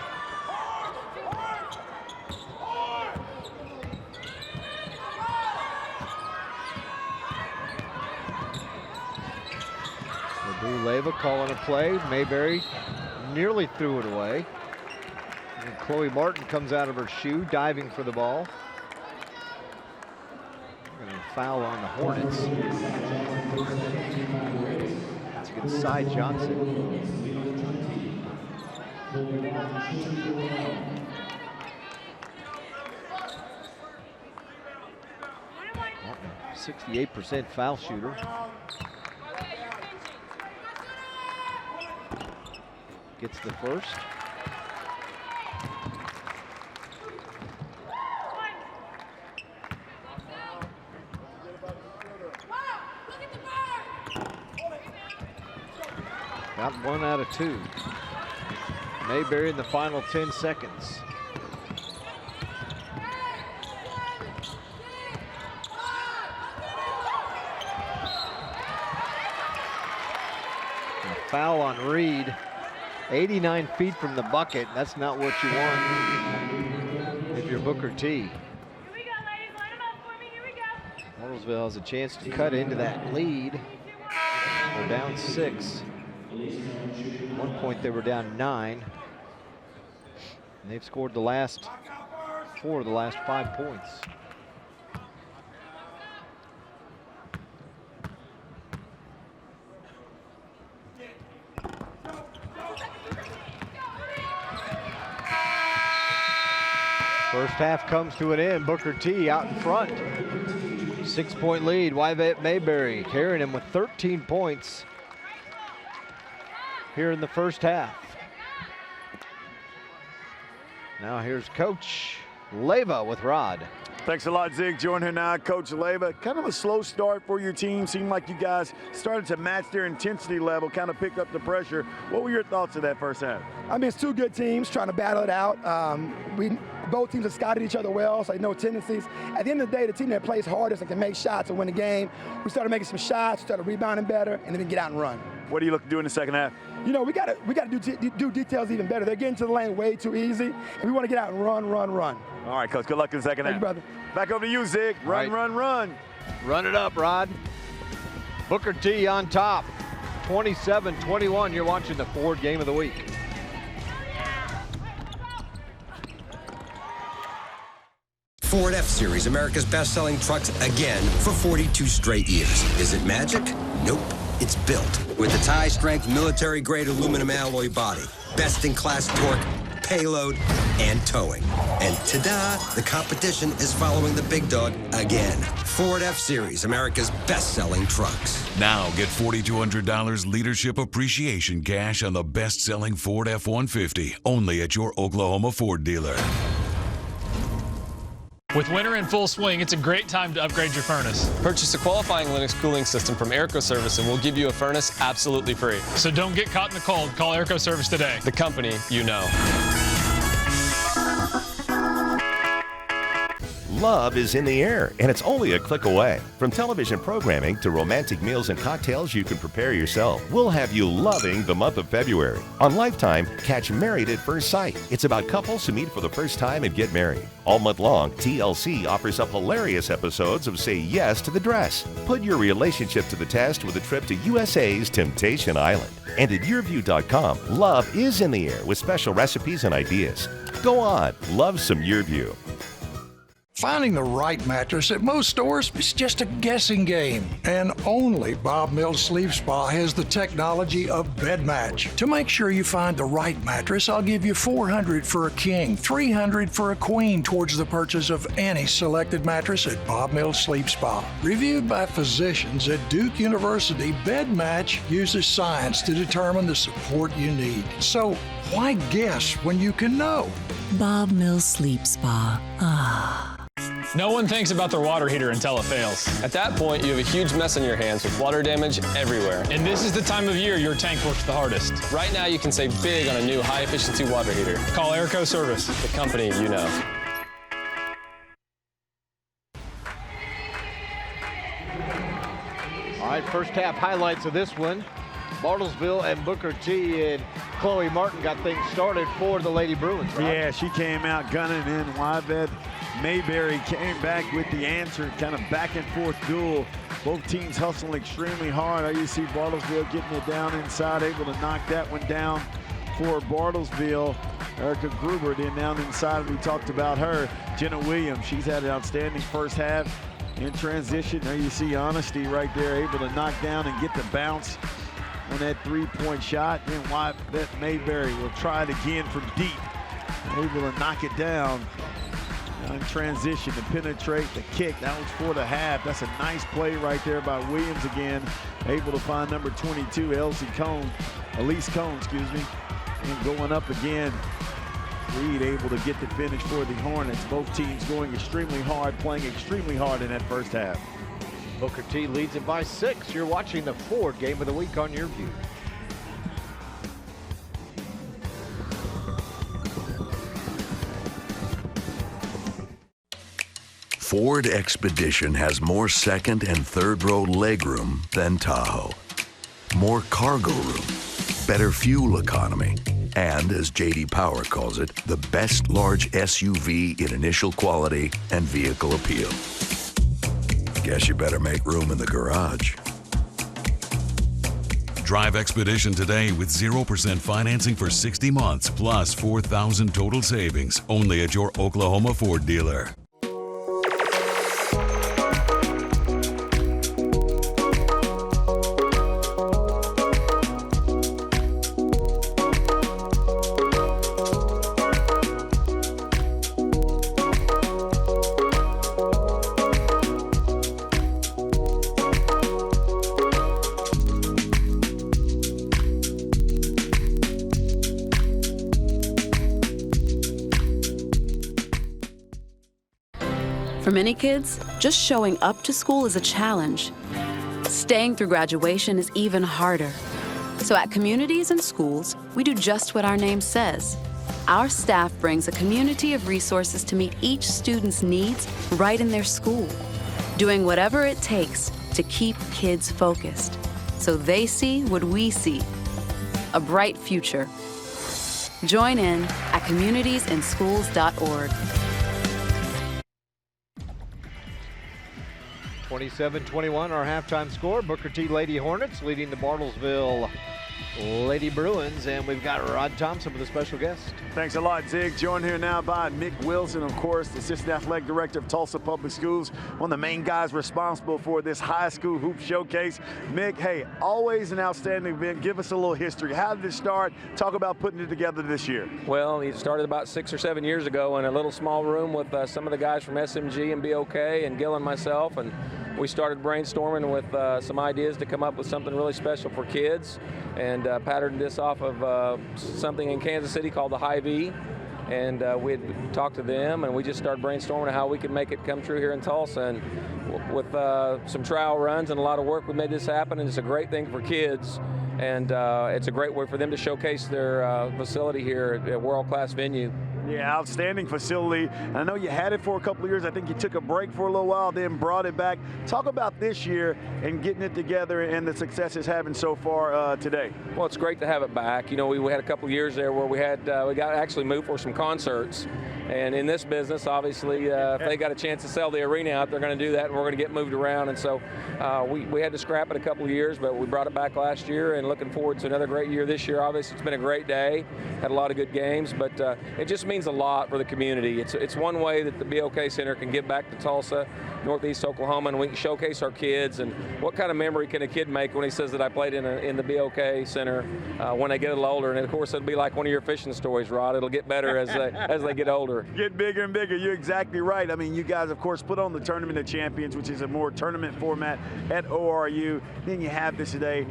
Leva calling a play. Mayberry nearly threw it away. And Chloe Martin comes out of her shoe, diving for the ball. And a foul on the Hornets. That's against Cy Johnson. 68% foul shooter. Gets the first. Got 1 out of 2. Mayberry in the final 10 seconds. A foul on Reed. 89 feet from the bucket. That's not what you want if you're Booker T. Here we go, ladies. Line them up for me. Here we go. Noblesville has a chance to cut into that lead. They're down 6. At one point they were down 9. And they've scored the last 4 of the last 5 points. First half comes to an end. Booker T out in front. 6-point lead. Wyvette Mayberry carrying him with 13 points here in the first half. Now here's Coach Leva with Rod. Thanks a lot, Zig. Join her now, Coach Leva. Kind of a slow start for your team. Seemed like you guys started to match their intensity level, kind of pick up the pressure. What were your thoughts of that first half? I mean, it's 2 good teams trying to battle it out. Both teams have scouted each other well, so they know tendencies. At the end of the day, the team that plays hardest can make shots and win the game. We started making some shots, started rebounding better, and then get out and run. What do you look to do in the second half? You know, we got to do details even better. They're getting to the lane way too easy, and we want to get out and run. All right, Coach. Good luck in the second half. Thank you, brother. Back over to you, Zig. Run. Run it up, Rod. Booker T on top. 27-21. You're watching the Ford Game of the Week. Ford F-Series, America's best-selling trucks again for 42 straight years. Is it magic? Nope. It's built with the tie-strength military-grade aluminum alloy body, best-in-class torque, payload, and towing. And ta-da, the competition is following the big dog again. Ford F-Series, America's best-selling trucks. Now get $4,200 leadership appreciation cash on the best-selling Ford F-150, only at your Oklahoma Ford dealer. With winter in full swing, it's a great time to upgrade your furnace. Purchase a qualifying Linux cooling system from Airco Service and we'll give you a furnace absolutely free. So don't get caught in the cold. Call Airco Service today. The company you know. Love is in the air, and it's only a click away. From television programming to romantic meals and cocktails you can prepare yourself, we'll have you loving the month of February. On Lifetime, catch Married at First Sight. It's about couples who meet for the first time and get married. All month long, TLC offers up hilarious episodes of Say Yes to the Dress. Put your relationship to the test with a trip to USA's Temptation Island. And at YourView.com, love is in the air with special recipes and ideas. Go on, love some YourView. Finding the right mattress at most stores is just a guessing game, and only Bob Mills Sleep Spa has the technology of Bed Match. To make sure you find the right mattress, I'll give you $400 for a king, $300 for a queen towards the purchase of any selected mattress at Bob Mills Sleep Spa. Reviewed by physicians at Duke University, Bed Match uses science to determine the support you need. So why guess when you can know? Bob Mills Sleep Spa. Ah. No one thinks about their water heater until it fails. At that point, you have a huge mess on your hands with water damage everywhere. And this is the time of year your tank works the hardest. Right now, you can save big on a new high-efficiency water heater. Call Airco Service, the company you know. All right, first half highlights of this one. Bartlesville and Booker T and Chloe Martin got things started for the Lady Bruins, right? Yeah, she came out gunning in. Wyvette Mayberry came back with the answer, kind of back and forth duel. Both teams hustling extremely hard. Now you see Bartlesville getting it down inside, able to knock that one down for Bartlesville. Erica Gruber then down inside. We talked about her. Jenna Williams, she's had an outstanding first half in transition. There you see Honesty right there, able to knock down and get the bounce on that three-point shot. Then Wyvette Mayberry will try it again from deep. Able to knock it down in transition to penetrate the kick. That was for the half. That's a nice play right there by Williams again. Able to find number 22, Elise Cone, and going up again. Reed able to get the finish for the Hornets. Both teams going extremely hard, playing extremely hard in that first half. Booker T leads it by 6. You're watching the Ford Game of the Week on Your View. Ford Expedition has more second and third row legroom than Tahoe. More cargo room, better fuel economy, and as J.D. Power calls it, the best large SUV in initial quality and vehicle appeal. Guess you better make room in the garage. Drive Expedition today with 0% financing for 60 months plus $4,000 total savings only at your Oklahoma Ford dealer. For many kids, just showing up to school is a challenge. Staying through graduation is even harder. So at communities and schools, we do just what our name says. Our staff brings a community of resources to meet each student's needs right in their school, doing whatever it takes to keep kids focused, so they see what we see, a bright future. Join in at communitiesinschools.org. 27-21, our halftime score. Booker T Lady Hornets leading the Bartlesville Lady Bruins, and we've got Rod Thompson with a special guest. Thanks a lot, Zig. Joined here now by Mick Wilson, of course, the Assistant Athletic Director of Tulsa Public Schools, one of the main guys responsible for this high school hoop showcase. Mick, hey, always an outstanding event. Give us a little history. How did it start? Talk about putting it together this year. Well, it started about 6 or 7 years ago in a little small room with some of the guys from SMG and BOK and Gil and myself, and we started brainstorming with some ideas to come up with something really special for kids, and patterned this off of something in Kansas City called the Hy-Vee. And we had talked to them, and we just started brainstorming how we could make it come true here in Tulsa. And with some trial runs and a lot of work, we made this happen, and it's a great thing for kids. And it's a great way for them to showcase their facility here at a world-class venue. Yeah, outstanding facility. I know you had it for a couple of years. I think you took a break for a little while, then brought it back. Talk about this year and getting it together and the success it's having so far today. Well, it's great to have it back. You know, we had a couple of years there where we got actually moved for some concerts. And in this business, obviously, if they got a chance to sell the arena out, they're going to do that, and we're going to get moved around. And so we had to scrap it a couple of years, but we brought it back last year, and looking forward to another great year this year. Obviously, it's been a great day, had a lot of good games, but it just means a lot for the community. It's one way that the BOK Center can give back to Tulsa, Northeast Oklahoma, and we can showcase our kids. And what kind of memory can a kid make when he says that I played in the BOK Center when they get a little older? And of course, it'll be like one of your fishing stories, Rod. It'll get better as they get older. Get bigger and bigger. You're exactly right. I mean, you guys, of course, put on the Tournament of Champions, which is a more tournament format at ORU. Then you have this today.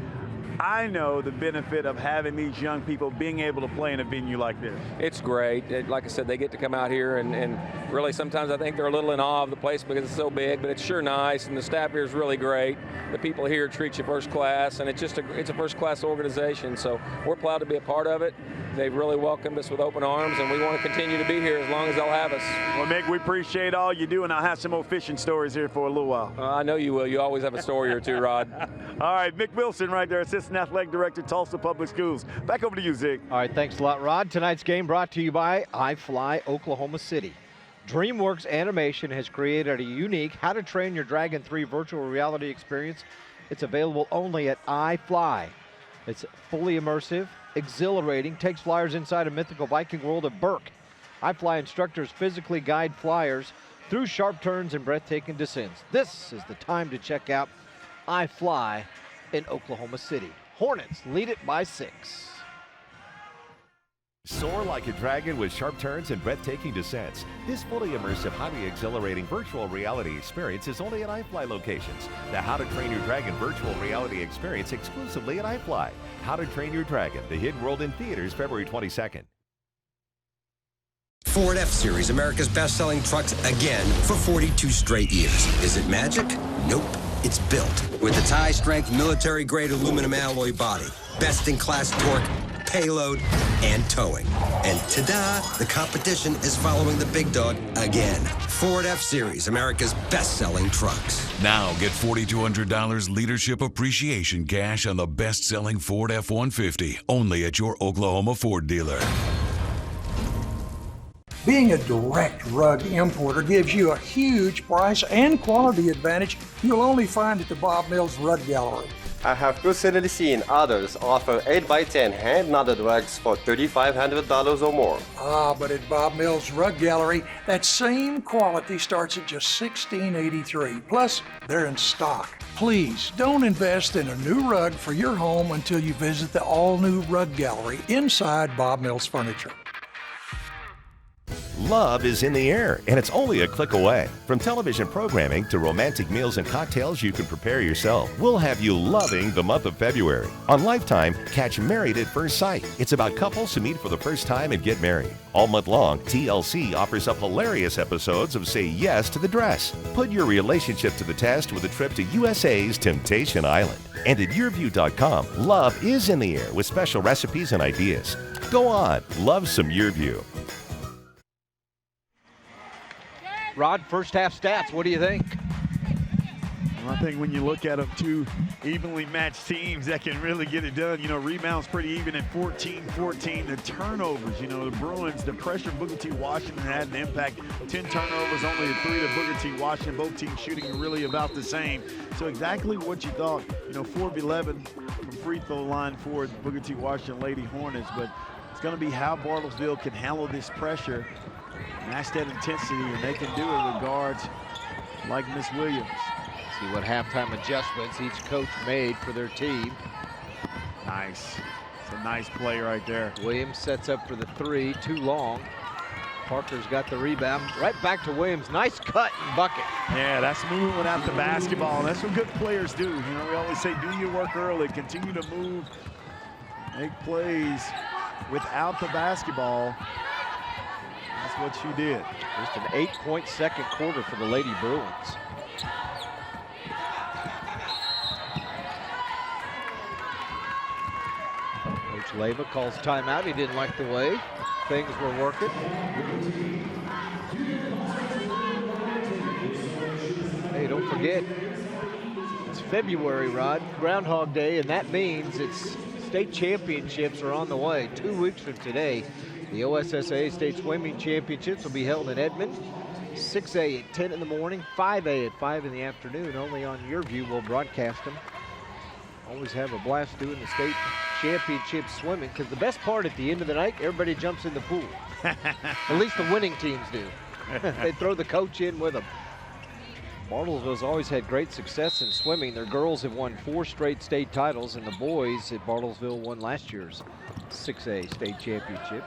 I know the benefit of having these young people being able to play in a venue like this. It's great. Like I said, they get to come out here and really sometimes I think they're a little in awe of the place because it's so big, but it's sure nice, and the staff here is really great. The people here treat you first class, and it's a first class organization, so we're proud to be a part of it. They've really welcomed us with open arms, and we want to continue to be here as long as they'll have us. Well, Mick, we appreciate all you do, and I'll have some more fishing stories here for a little while. I know you will. You always have a story or two, Rod. All right, Mick Wilson right there, Assistant Athletic Director, Tulsa Public Schools. Back over to you, Zig. All right, thanks a lot, Rod. Tonight's game brought to you by iFly Oklahoma City. DreamWorks Animation has created a unique How to Train Your Dragon 3 virtual reality experience. It's available only at iFly. It's fully immersive, exhilarating, takes flyers inside a mythical Viking world of Burke. iFly instructors physically guide flyers through sharp turns and breathtaking descents. This is the time to check out iFly in Oklahoma City. Hornets lead it by 6. Soar like a dragon with sharp turns and breathtaking descents. This fully immersive, highly exhilarating virtual reality experience is only at iFly locations. The How to Train Your Dragon virtual reality experience exclusively at iFly. How to Train Your Dragon, the hit world in theaters February 22nd. Ford F-Series, America's best-selling trucks again for 42 straight years. Is it magic? Nope. It's built with its high-strength military-grade aluminum alloy body, best-in-class torque, payload, and towing. And ta-da, the competition is following the big dog again. Ford F-Series, America's best-selling trucks. Now get $4,200 leadership appreciation cash on the best-selling Ford F-150, only at your Oklahoma Ford dealer. Being a direct rug importer gives you a huge price and quality advantage you'll only find at the Bob Mills Rug Gallery. I have personally seen others offer 8x10 hand-knotted rugs for $3,500 or more. But at Bob Mills Rug Gallery, that same quality starts at just $16.83. Plus, they're in stock. Please don't invest in a new rug for your home until you visit the all-new Rug Gallery inside Bob Mills Furniture. Love is in the air, and it's only a click away. From television programming to romantic meals and cocktails you can prepare yourself, we'll have you loving the month of February. On Lifetime, catch Married at First Sight. It's about couples who meet for the first time and get married. All month long, TLC offers up hilarious episodes of Say Yes to the Dress. Put your relationship to the test with a trip to USA's Temptation Island. And at YourView.com, love is in the air with special recipes and ideas. Go on, love some YourView. Rod, first half stats, what do you think? Well, I think when you look at them, two evenly matched teams that can really get it done. You know, rebounds pretty even at 14-14. The turnovers, you know, the Bruins, the pressure Booker T. Washington had an impact. 10 turnovers, only 3 to Booker T. Washington. Both teams shooting really about the same. So exactly what you thought. You know, 4 of 11 from free throw line for Booker T. Washington Lady Hornets. But it's going to be how Bartlesville can handle this pressure, match that intensity, and they can do it with guards like Miss Williams. See what halftime adjustments each coach made for their team. Nice. It's a nice play right there. Williams sets up for the 3, too long. Parker's got the rebound. Right back to Williams. Nice cut and bucket. Yeah, that's moving without the basketball. That's what good players do. You know, we always say do your work early, continue to move, make plays without the basketball. what she did. Just an 8-point second quarter for the Lady Bruins. Coach Leva calls timeout. He didn't like the way things were working. Hey, don't forget, it's February, Rod, Groundhog Day, and that means it's state championships are on the way. 2 weeks from today, the OSSAA State Swimming Championships will be held in Edmond. 6A at 10 in the morning, 5A at 5 in the afternoon. Only on your view we'll broadcast them. Always have a blast doing the state championship swimming, because the best part at the end of the night, everybody jumps in the pool. At least the winning teams do. They throw the coach in with them. Bartlesville's always had great success in swimming. Their girls have won 4 straight state titles, and the boys at Bartlesville won last year's 6A state championship.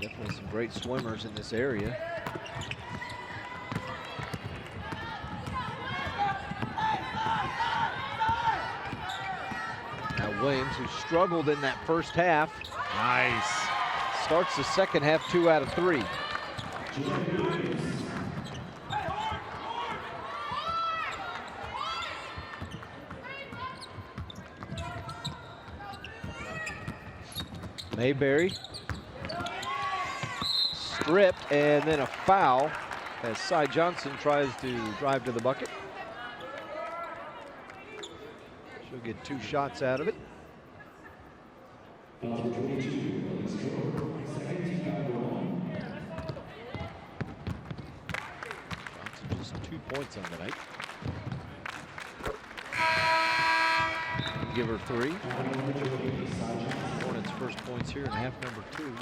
Definitely some great swimmers in this area. Now Williams, who struggled in that first half. Nice. Starts the second half 2 out of 3. Mayberry stripped, and then a foul as Cy Johnson tries to drive to the bucket. She'll get 2 shots out of it. Johnson just 2 points on the night. Give her 3. Hornets' first points here in half number 2.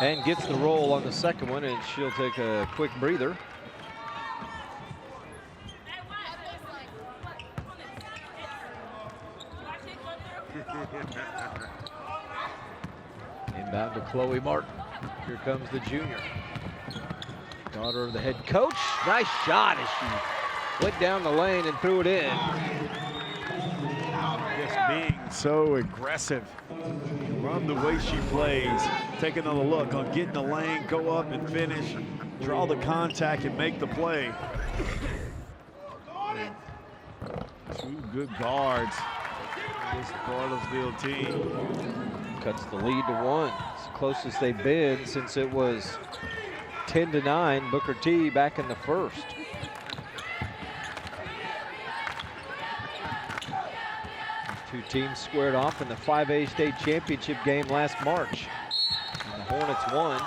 And gets the roll on the second one, and she'll take a quick breather. Inbound to Chloe Martin. Here comes the junior. Daughter of the head coach. Nice shot as she went down the lane and threw it in. Just being so aggressive. Love the way she plays. Take another look on getting the lane, go up and finish, draw the contact and make the play. 2 good guards for this Bartlesville team. Cuts the lead to 1. It's the closest they've been since it was 10-9. Booker T back in the first. Two teams squared off in the 5A state championship game last March. And the Hornets won.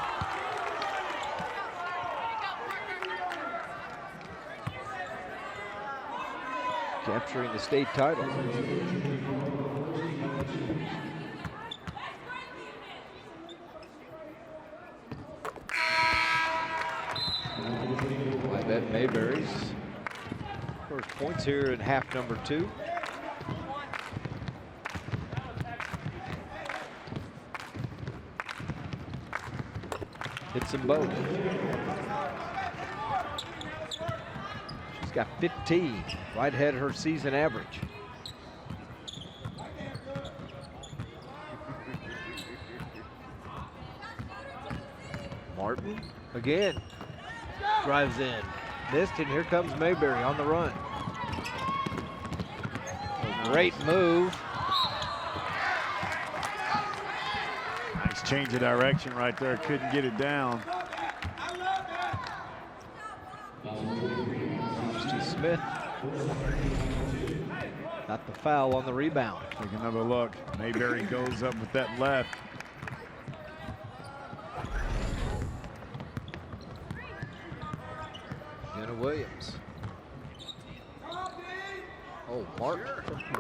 Capturing the state title. Yvette Mayberry's first points here in half number 2. Hits them both. She's got 15, right ahead of her season average. Martin again drives in, missed, and here comes Mayberry on the run. A great move. Nice change of direction right there. Couldn't get it down. Smith got the foul on the rebound. Take another look. Mayberry goes up with that left. Jenna Williams. Oh, Martin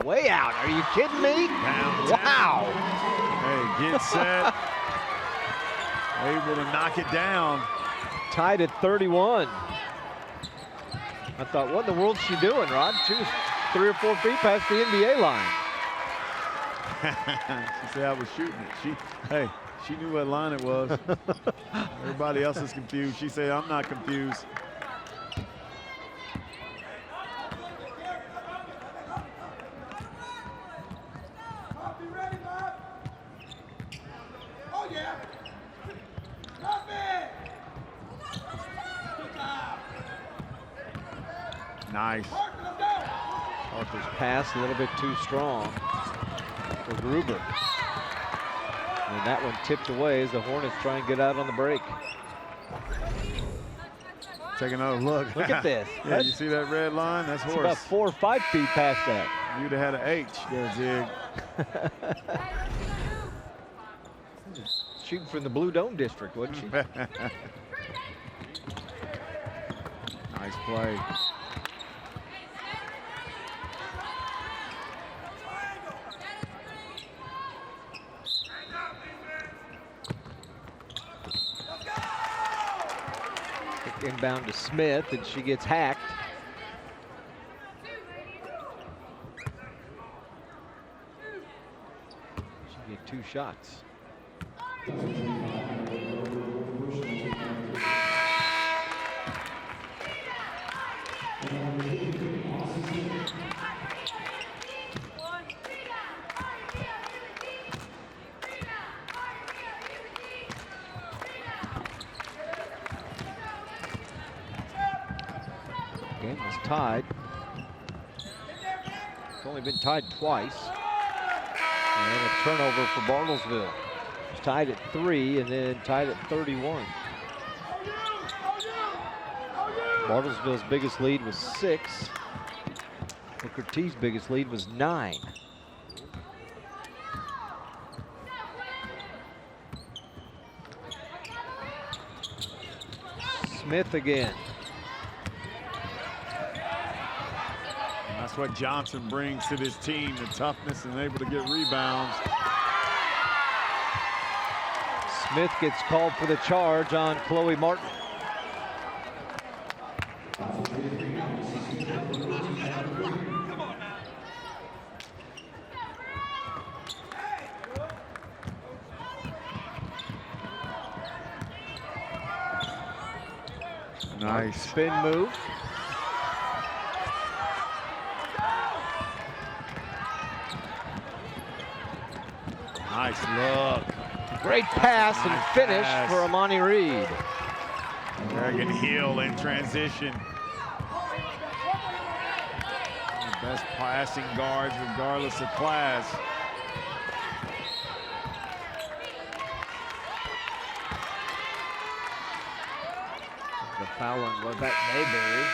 way out. Are you kidding me? Wow. Hey, get set. Able to knock it down. Tied at 31. I thought, what in the world's she doing, Rod? She was 3 or 4 feet past the NBA line. She said I was shooting it. She knew what line it was. Everybody else is confused. She said, I'm not confused. Nice. Parker's pass a little bit too strong for Gruber. And that one tipped away as the Hornets try and get out on the break. Take another look. Look at this. Yeah, you see that red line? That's horse. About 4 or 5 feet past that. You'd have had an H there, Zig. Shooting from the Blue Dome district, wasn't she? Nice play. Inbound to Smith, and she gets hacked. She get 2 shots. Game was tied. It's only been tied twice. And a turnover for Bartlesville. It's tied at 3 and then tied at 31. Bartlesville's biggest lead was 6. Booker T's biggest lead was 9. Smith again. That's what Johnson brings to this team, the toughness and able to get rebounds. Smith gets called for the charge on Chloe Martin. Nice. Spin move. Nice look. Great pass and Nice finish pass. for Amani Reed. American Hill in transition. The best passing guards regardless of class. The foul on Levette Mayberry.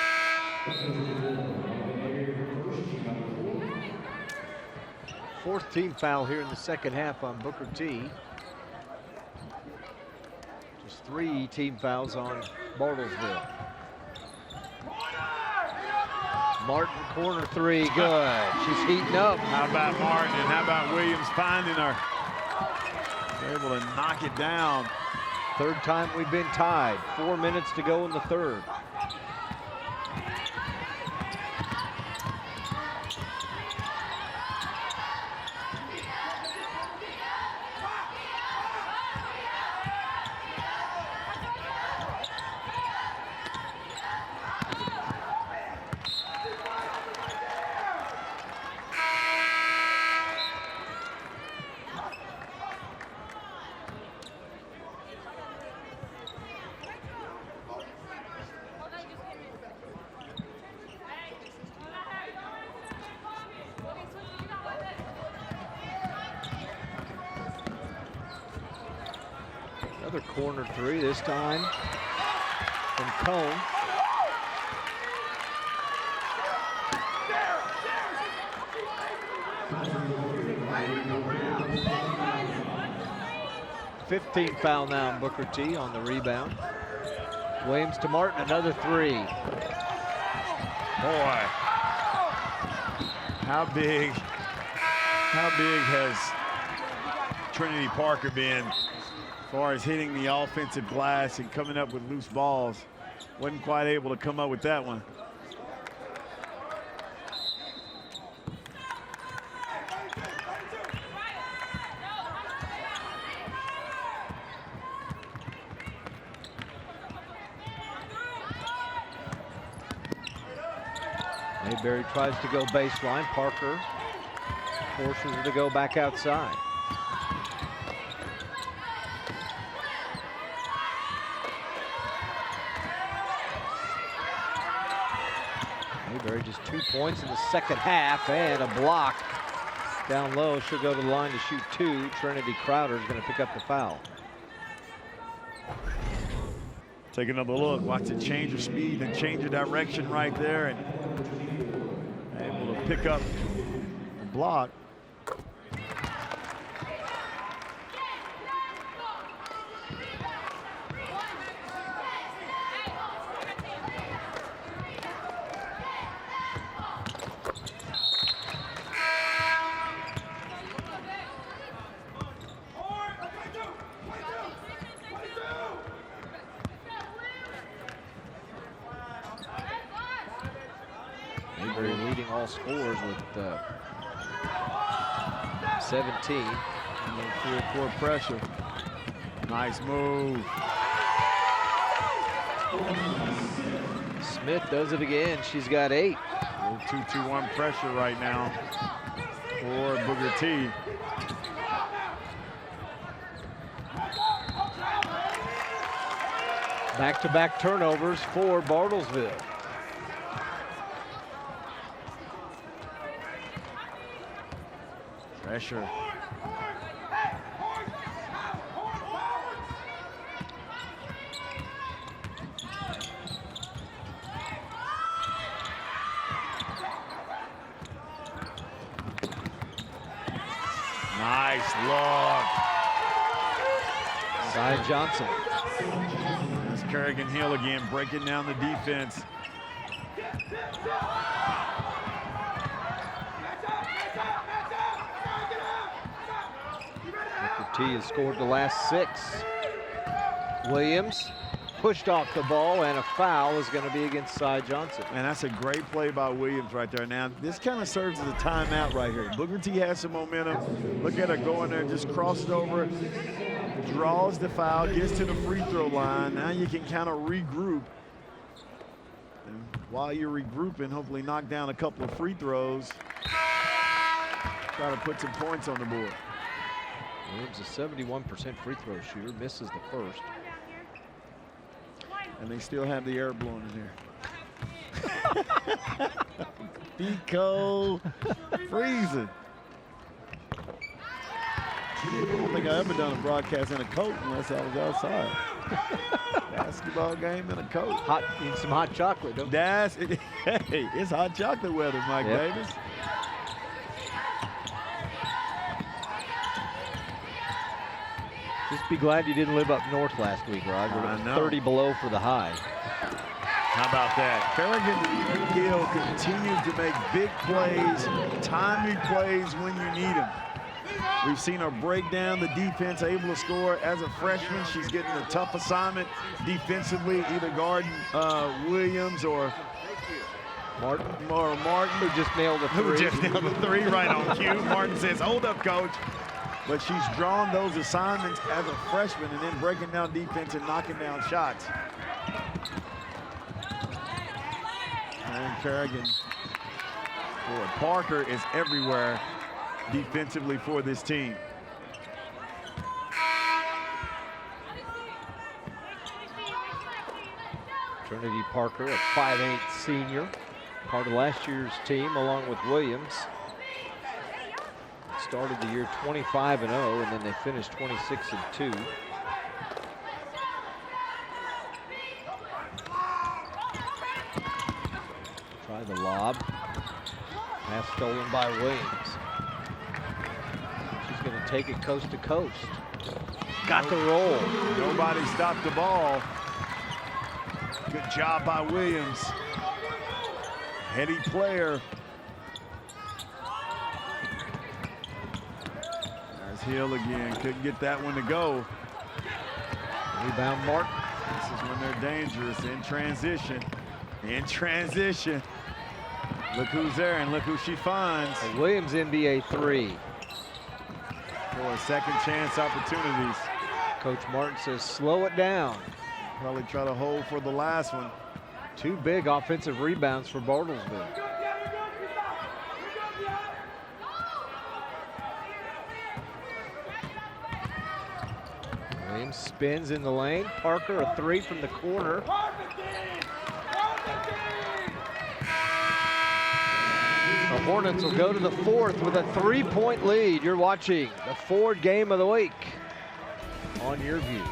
4th team foul here in the second half on Booker T. Just 3 team fouls on Bartlesville. Martin, corner 3, good. She's heating up. How about Martin and how about Williams finding her? They're able to knock it down. 3rd time we've been tied. 4 minutes to go in the 3rd. Another corner 3, this time from Cone. Fifth foul now on Booker T on the rebound. Williams to Martin, another 3. Boy, how big has Trinity Parker been as far as hitting the offensive glass and coming up with loose balls? Wasn't quite able to come up with that one. Mayberry tries to go baseline. Parker forces her to go back outside. Mayberry just 2 points in the second half and a block down low. She'll go to the line to shoot 2. Trinity Crowder is going to pick up the foul. Take another look. Watch it change her speed and change her direction right there, and able to pick up the block. Mayberry leading all scorers with 17. Full court pressure. Nice move. Smith does it again. She's got 8. A little 2-2-1 pressure right now for Booker T. Back-to-back turnovers for Bartlesville. Pressure. Nice look. Cy Johnson. There's Kerrigan Hill again, breaking down the defense. T has scored the last 6. Williams pushed off the ball, and a foul is going to be against Cy Johnson. And that's a great play by Williams right there. Now, this kind of serves as a timeout right here. Booker T has some momentum. Look at her going there, just crossed over, draws the foul, gets to the free throw line. Now you can kind of regroup. And while you're regrouping, hopefully knock down a couple of free throws. Try to put some points on the board. Williams a 71% free throw shooter, misses the first. And they still have the air blowing in here. Be freezing. I don't think I ever done a broadcast in a coat unless I was outside. Basketball game in a coat. Hot, need some hot chocolate, don't you? Hey, it's hot chocolate weather, Mike Davis. Just be glad you didn't live up north last week, Rod. We're I know. 30 below for the high. How about that? Kerrigan Hill continues to make big plays, timely plays when you need them. We've seen her break down the defense, able to score. As a freshman, she's getting a tough assignment defensively, either guarding Williams or Martin. Who just nailed the 3. Who just nailed the 3 right on cue. Martin says, hold up, coach. But she's drawn those assignments as a freshman and then breaking down defense and knocking down shots. And Kerrigan, boy, Parker is everywhere defensively for this team. Trinity Parker, a 5'8" senior, part of last year's team along with Williams. Started the year 25-0, and then they finished 26-2. Try the lob. Pass stolen by Williams. She's going to take it coast to coast. Got the roll. Nobody stopped the ball. Good job by Williams. Heady player. There's Hill again. Couldn't get that one to go. Rebound Martin. This is when they're dangerous in transition. In transition. Look who's there and look who she finds. A Williams NBA 3. For second chance opportunities. Coach Martin says slow it down. Probably try to hold for the last one. 2 big offensive rebounds for Bartlesville. Williams spins in the lane. Parker, a 3 from the corner. Hornets will go to the fourth with a 3-point lead. You're watching the Ford Game of the Week on your view.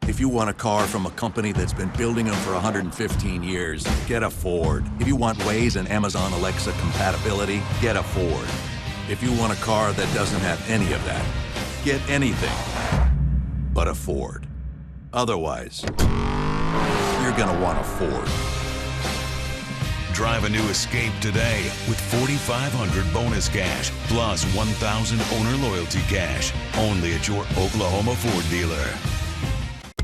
If you want a car from a company that's been building them for 115 years, get a Ford. If you want Waze and Amazon Alexa compatibility, get a Ford. If you want a car that doesn't have any of that, get anything but a Ford. Otherwise, you're gonna want a Ford. Drive a new Escape today with 4,500 bonus cash plus 1,000 owner loyalty cash. Only at your Oklahoma Ford dealer.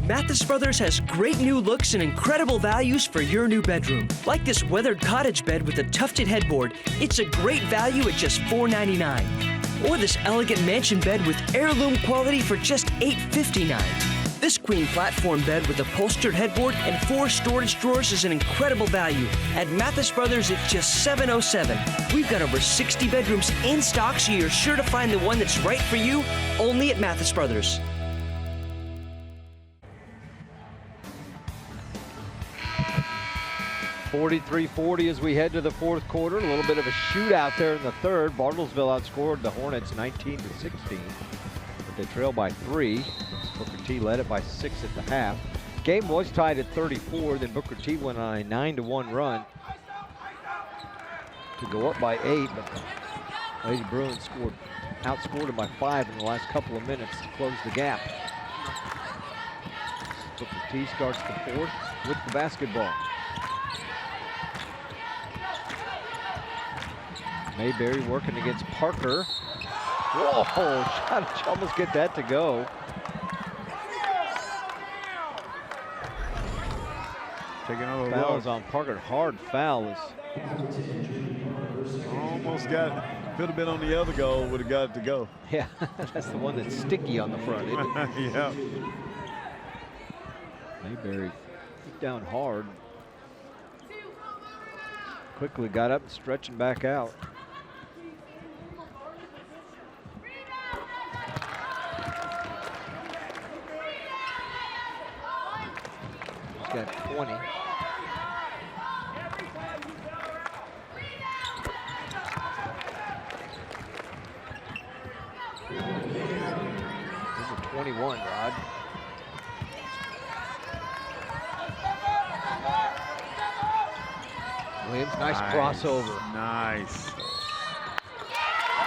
Mathis Brothers has great new looks and incredible values for your new bedroom. Like this weathered cottage bed with a tufted headboard, it's a great value at just $4.99. Or this elegant mansion bed with heirloom quality for just $8.59. This queen platform bed with upholstered headboard and 4 storage drawers is an incredible value. At Mathis Brothers, it's just $707. We've got over 60 bedrooms in stock, so you're sure to find the one that's right for you, only at Mathis Brothers. 43-40 as we head to the fourth quarter. A little bit of a shootout there in the third. Bartlesville outscored the Hornets 19-16, but they trail by 3. Booker T led it by 6 at the half. Game was tied at 34. Then Booker T went on a 9-1 run to go up by 8, but Lady Bruins outscored them by 5 in the last couple of minutes to close the gap. Booker T starts the fourth with the basketball. Mayberry working against Parker. Whoa, trying to almost get that to go. Taking another Fouls look. on Parker. Hard foul. Almost got it. Could have been on the other goal, would have got it to go. Yeah, that's the one that's sticky on the front, isn't it? Yeah. Mayberry down hard. Quickly got up and stretching back out. He's got 20. These are 21, Rod. Williams, nice crossover. Nice.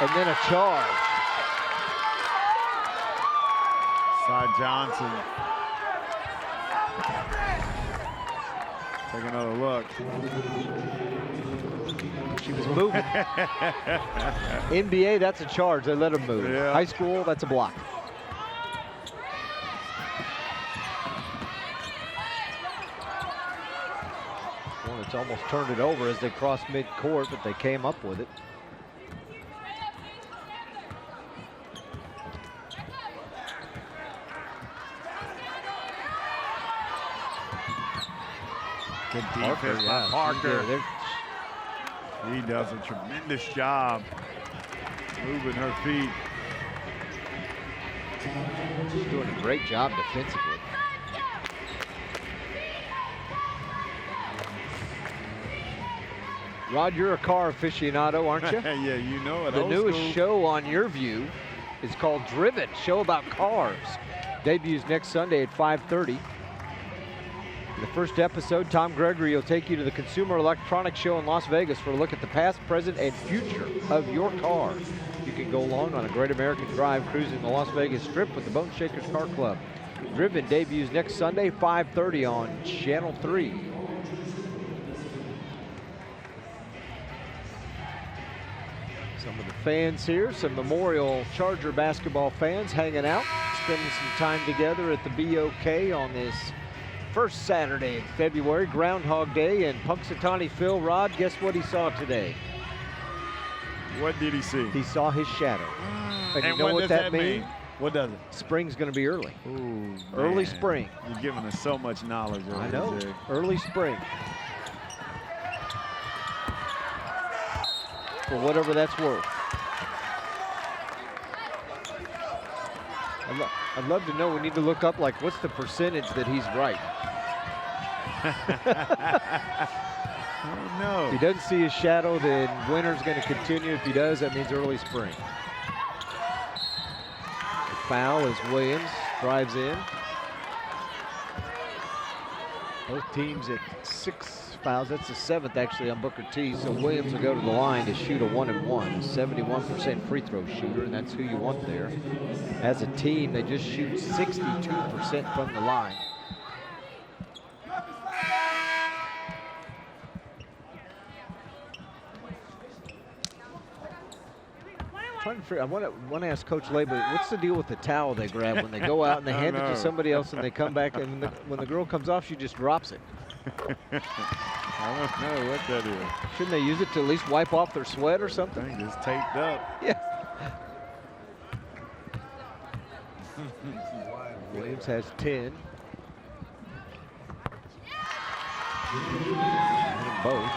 And then a charge. Side Johnson. Take another look. She was moving. NBA, that's a charge. They let him move. Yeah. High school, that's a block. Hornets almost turned it over as they crossed midcourt, but they came up with it. Good defense by Parker. He does a tremendous job moving her feet. She's doing a great job defensively. Rod, you're a car aficionado, aren't you? Yeah, you know it. The Old newest school. show on your view is called Driven, show about cars. Debuts next Sunday at 5:30. In the first episode, Tom Gregory will take you to the Consumer Electronics Show in Las Vegas for a look at the past, present, and future of your car. You can go along on a Great American Drive cruising the Las Vegas Strip with the Bone Shakers Car Club. Driven debuts next Sunday, 5:30 on Channel 3. Some of the fans here, some Memorial Charger basketball fans hanging out, spending some time together at the BOK on this first Saturday in February, Groundhog Day, and Punxsutawney Phil. Rod, guess what he saw today? What did he see? He saw his shadow. And you And know what what does that that means? mean? What does it? Spring's going to be early. Ooh, Early man. spring. You're giving us so much knowledge. I over know. there. Early spring. For whatever that's worth. I'd love to know. We need to look up, like, what's the percentage that he's right? Oh, no. If he doesn't see his shadow, then winter's going to continue. If he does, that means early spring. The foul as Williams drives in. Both teams at 6 fouls. That's the 7th actually on Booker T. So Williams will go to the line to shoot a 1-and-1, 71% free throw shooter, and that's who you want there. As a team, they just shoot 62% from the line. I want to ask Coach Labor, what's the deal with the towel they grab when they go out and they hand it to somebody else and they come back, and when the girl comes off, she just drops it? I don't know what that is. Shouldn't they use it to at least wipe off their sweat or something? I think it's taped up. Yeah. Williams has 10. Both.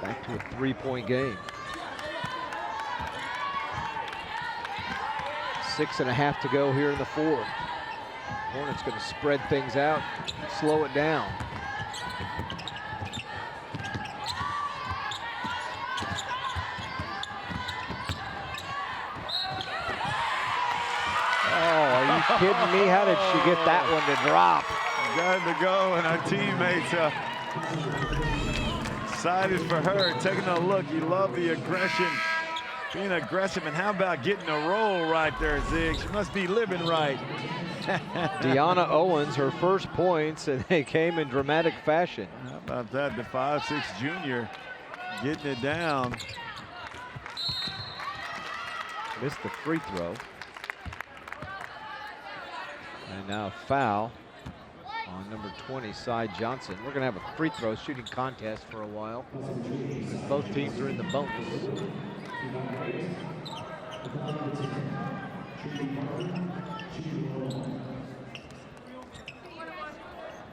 Back to a 3-point game. 6.5 to go here in the 4th. Hornets going to spread things out, slow it down. Oh, are you kidding me? How did she get that one to drop? Got to go, and our teammates excited for her, taking a look. You love the aggression, being aggressive, and how about getting a roll right there, Zig? She must be living right. Deanna Owens, her first points, and they came in dramatic fashion. How about that, the 5'6" junior getting it down. Missed the free throw. And now a foul on number 20, Cy Johnson. We're going to have a free throw shooting contest for a while. Both teams are in the bonus.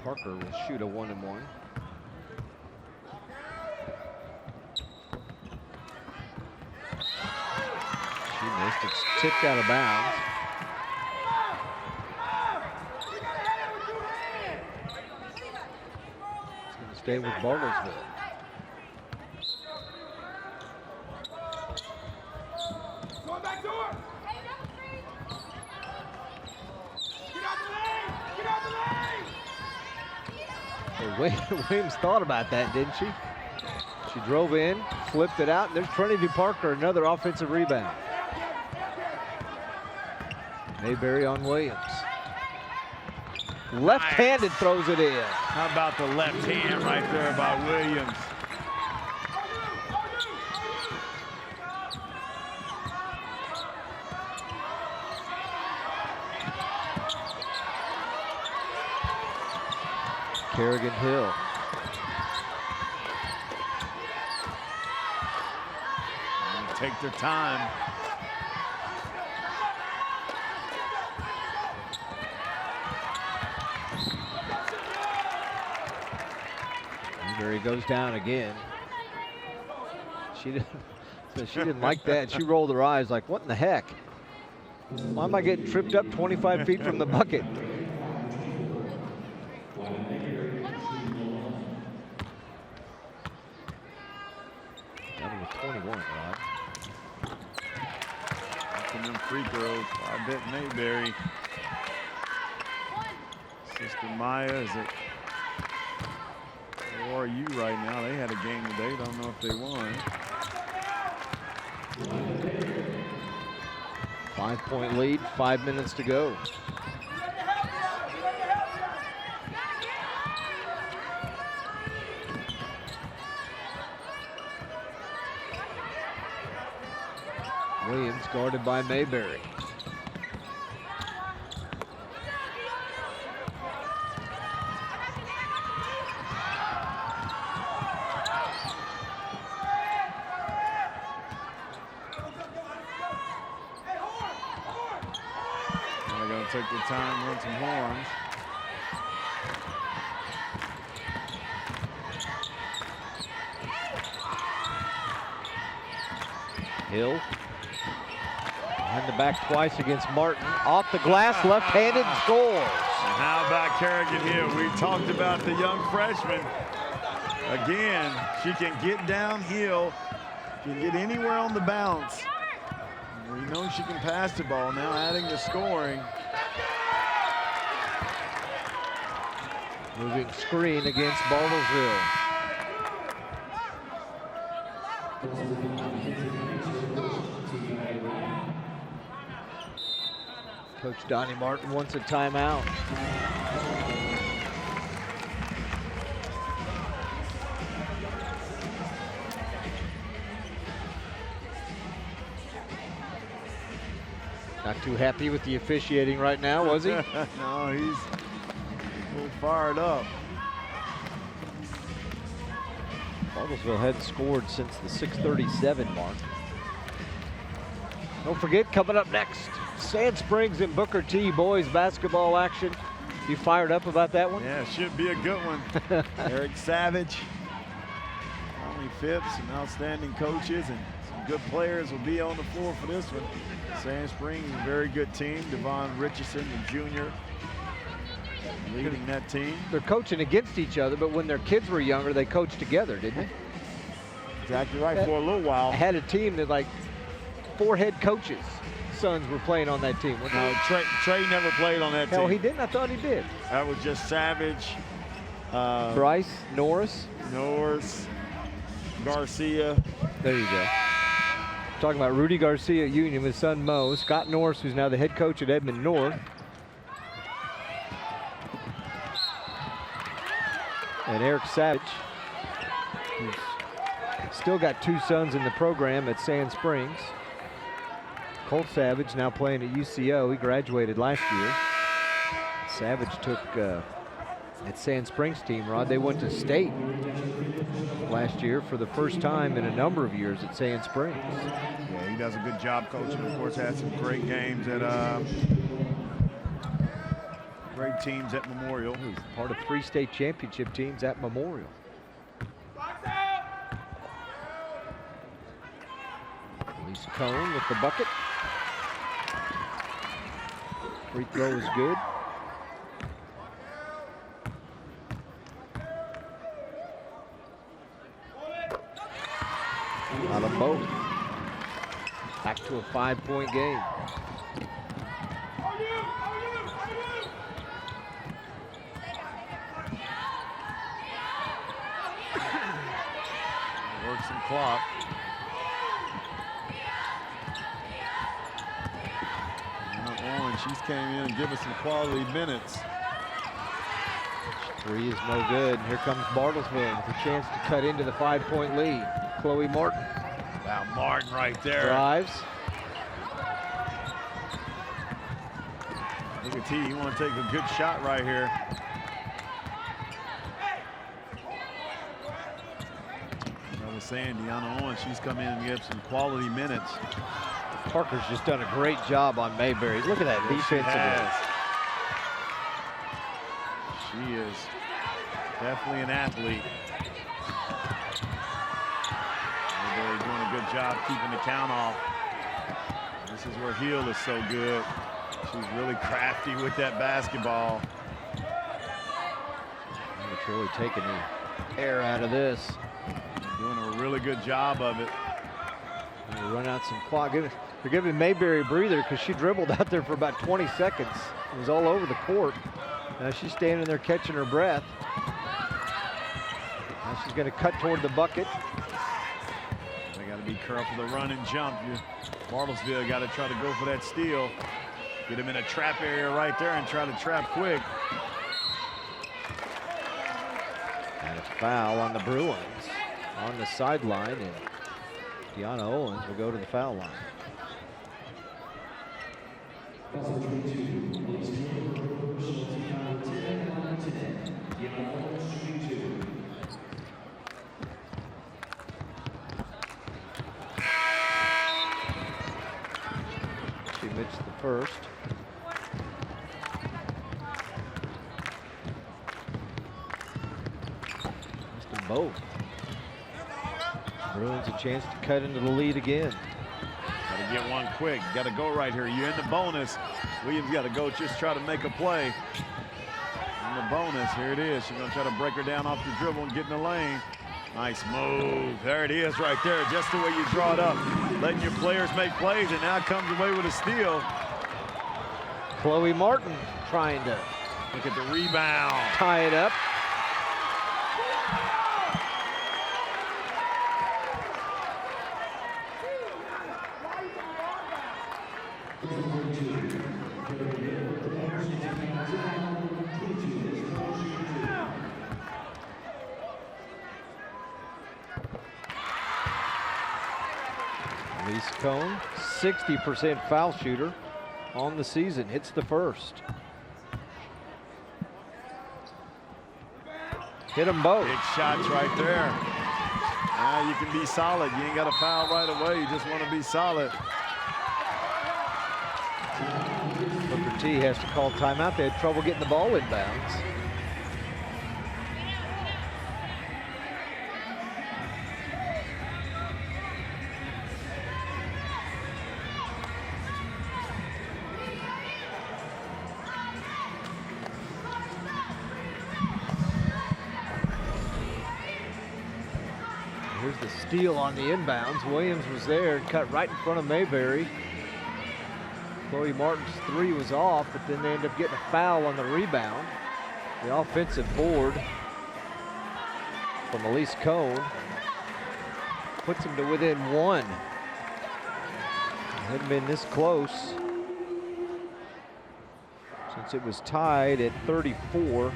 Parker will shoot a 1-and-1. She missed. It's tipped out of bounds. It's going to stay with Bartlesville. Going back to her. Get out the lane! Get out the lane! Well, Williams thought about that, didn't she? She drove in, flipped it out, and there's Trinity Parker, another offensive rebound. Mayberry on Williams. Left-handed throws it in. How about the left hand right there by Williams? Kerrigan Hill. Take their time. Mayberry goes down again. She didn't like that. She rolled her eyes like, what in the heck? Why am I getting tripped up 25 feet from the bucket? Down to 21, Rod. Making them free throws. I bet Mayberry. Sister Maya is at ORU right now. They had a game today. Don't know if they won. 5-point lead, 5 minutes to go. Williams guarded by Mayberry. They're going to take their time, run some horns. Hill Behind the back twice against Martin. Off the glass, left-handed, scores. And how about Kerrigan Hill? We talked about the young freshman. Again, she can get downhill, can get anywhere on the bounce. We know she can pass the ball, now adding the scoring. Moving screen against Bartlesville. Coach Donnie Martin wants a timeout. Not too happy with the officiating right now, was he? No, he's a little fired up. Bartlesville hadn't scored since the 6:37 mark. Don't forget, coming up next, Sand Springs and Booker T boys basketball action. You fired up about that one? Yeah, should be a good one. Eric Savage, Tommy Phipps, some outstanding coaches and some good players will be on the floor for this one. Sand Springs, a very good team. Devon Richardson, the junior, leading that team. They're coaching against each other, but when their kids were younger, they coached together, didn't they? Exactly right, for a little while. I had a team that like 4 head coaches' sons were playing on that team. No, Trey never played on that team. Hell, he didn't? I thought he did. That was just Savage. Bryce, Norris, Garcia. There you go. Talking about Rudy Garcia at Union, his son Mo. Scott Norris, who's now the head coach at Edmond North. And Eric Savage, who's still got 2 sons in the program at Sand Springs. Colt Savage now playing at UCO. He graduated last year. Savage took at Sand Springs team, Rod. They went to state last year for the first time in a number of years at Sand Springs. Yeah, he does a good job coaching. Of course, had some great games at great teams at Memorial. He's part of 3 state championship teams at Memorial. Elise Cone with the bucket. Free throw is good. Out of both. Back to a 5-point game. Work some clock. Owen, she's came in and given some quality minutes. 3 is no good. Here comes Bartlesville with a chance to cut into the 5-point lead. Chloe Martin. Wow, Martin right there. Drives. Look at T, you want to take a good shot right here. I was saying, Deanna Owen, she's come in and given some quality minutes. Parker's just done a great job on Mayberry. Look at that defensive. She is definitely an athlete. Mayberry doing a good job keeping the count off. This is where Hill is so good. She's really crafty with that basketball. It's really taking the air out of this. Doing a really good job of it. We'll run out some clock. They're giving Mayberry a breather because she dribbled out there for about 20 seconds. It was all over the court. Now she's standing there catching her breath. Now she's going to cut toward the bucket. They got to be careful to run and jump. Bartlesville got to try to go for that steal. Get him in a trap area right there and try to trap quick. And a foul on the Bruins on the sideline, and Deanna Owens will go to the foul line. She missed the first. Missed them both. Bruins a chance to cut into the lead again. Got Got to get one quick. Got to go right here. You're in the bonus. Williams got to go just try to make a play. In the bonus, here it is. She's going to try to break her down off the dribble and get in the lane. Nice move. There it is right there. Just the way you draw it up. Letting your players make plays, and now comes away with a steal. Chloe Martin trying to look at the rebound. Tie it up. Elise Cone, 60% foul shooter on the season, hits the first. Hit them both. Big shots right there. Now you can be solid. You ain't got to foul right away. You just want to be solid. Booker T has to call timeout. They had trouble getting the ball inbounds. Here's the steal on the inbounds. Williams was there and cut right in front of Mayberry. Chloe Martin's three was off, but then they end up getting a foul on the rebound. The offensive board from Elise Cone puts them to within one. It hadn't been this close since it was tied at 34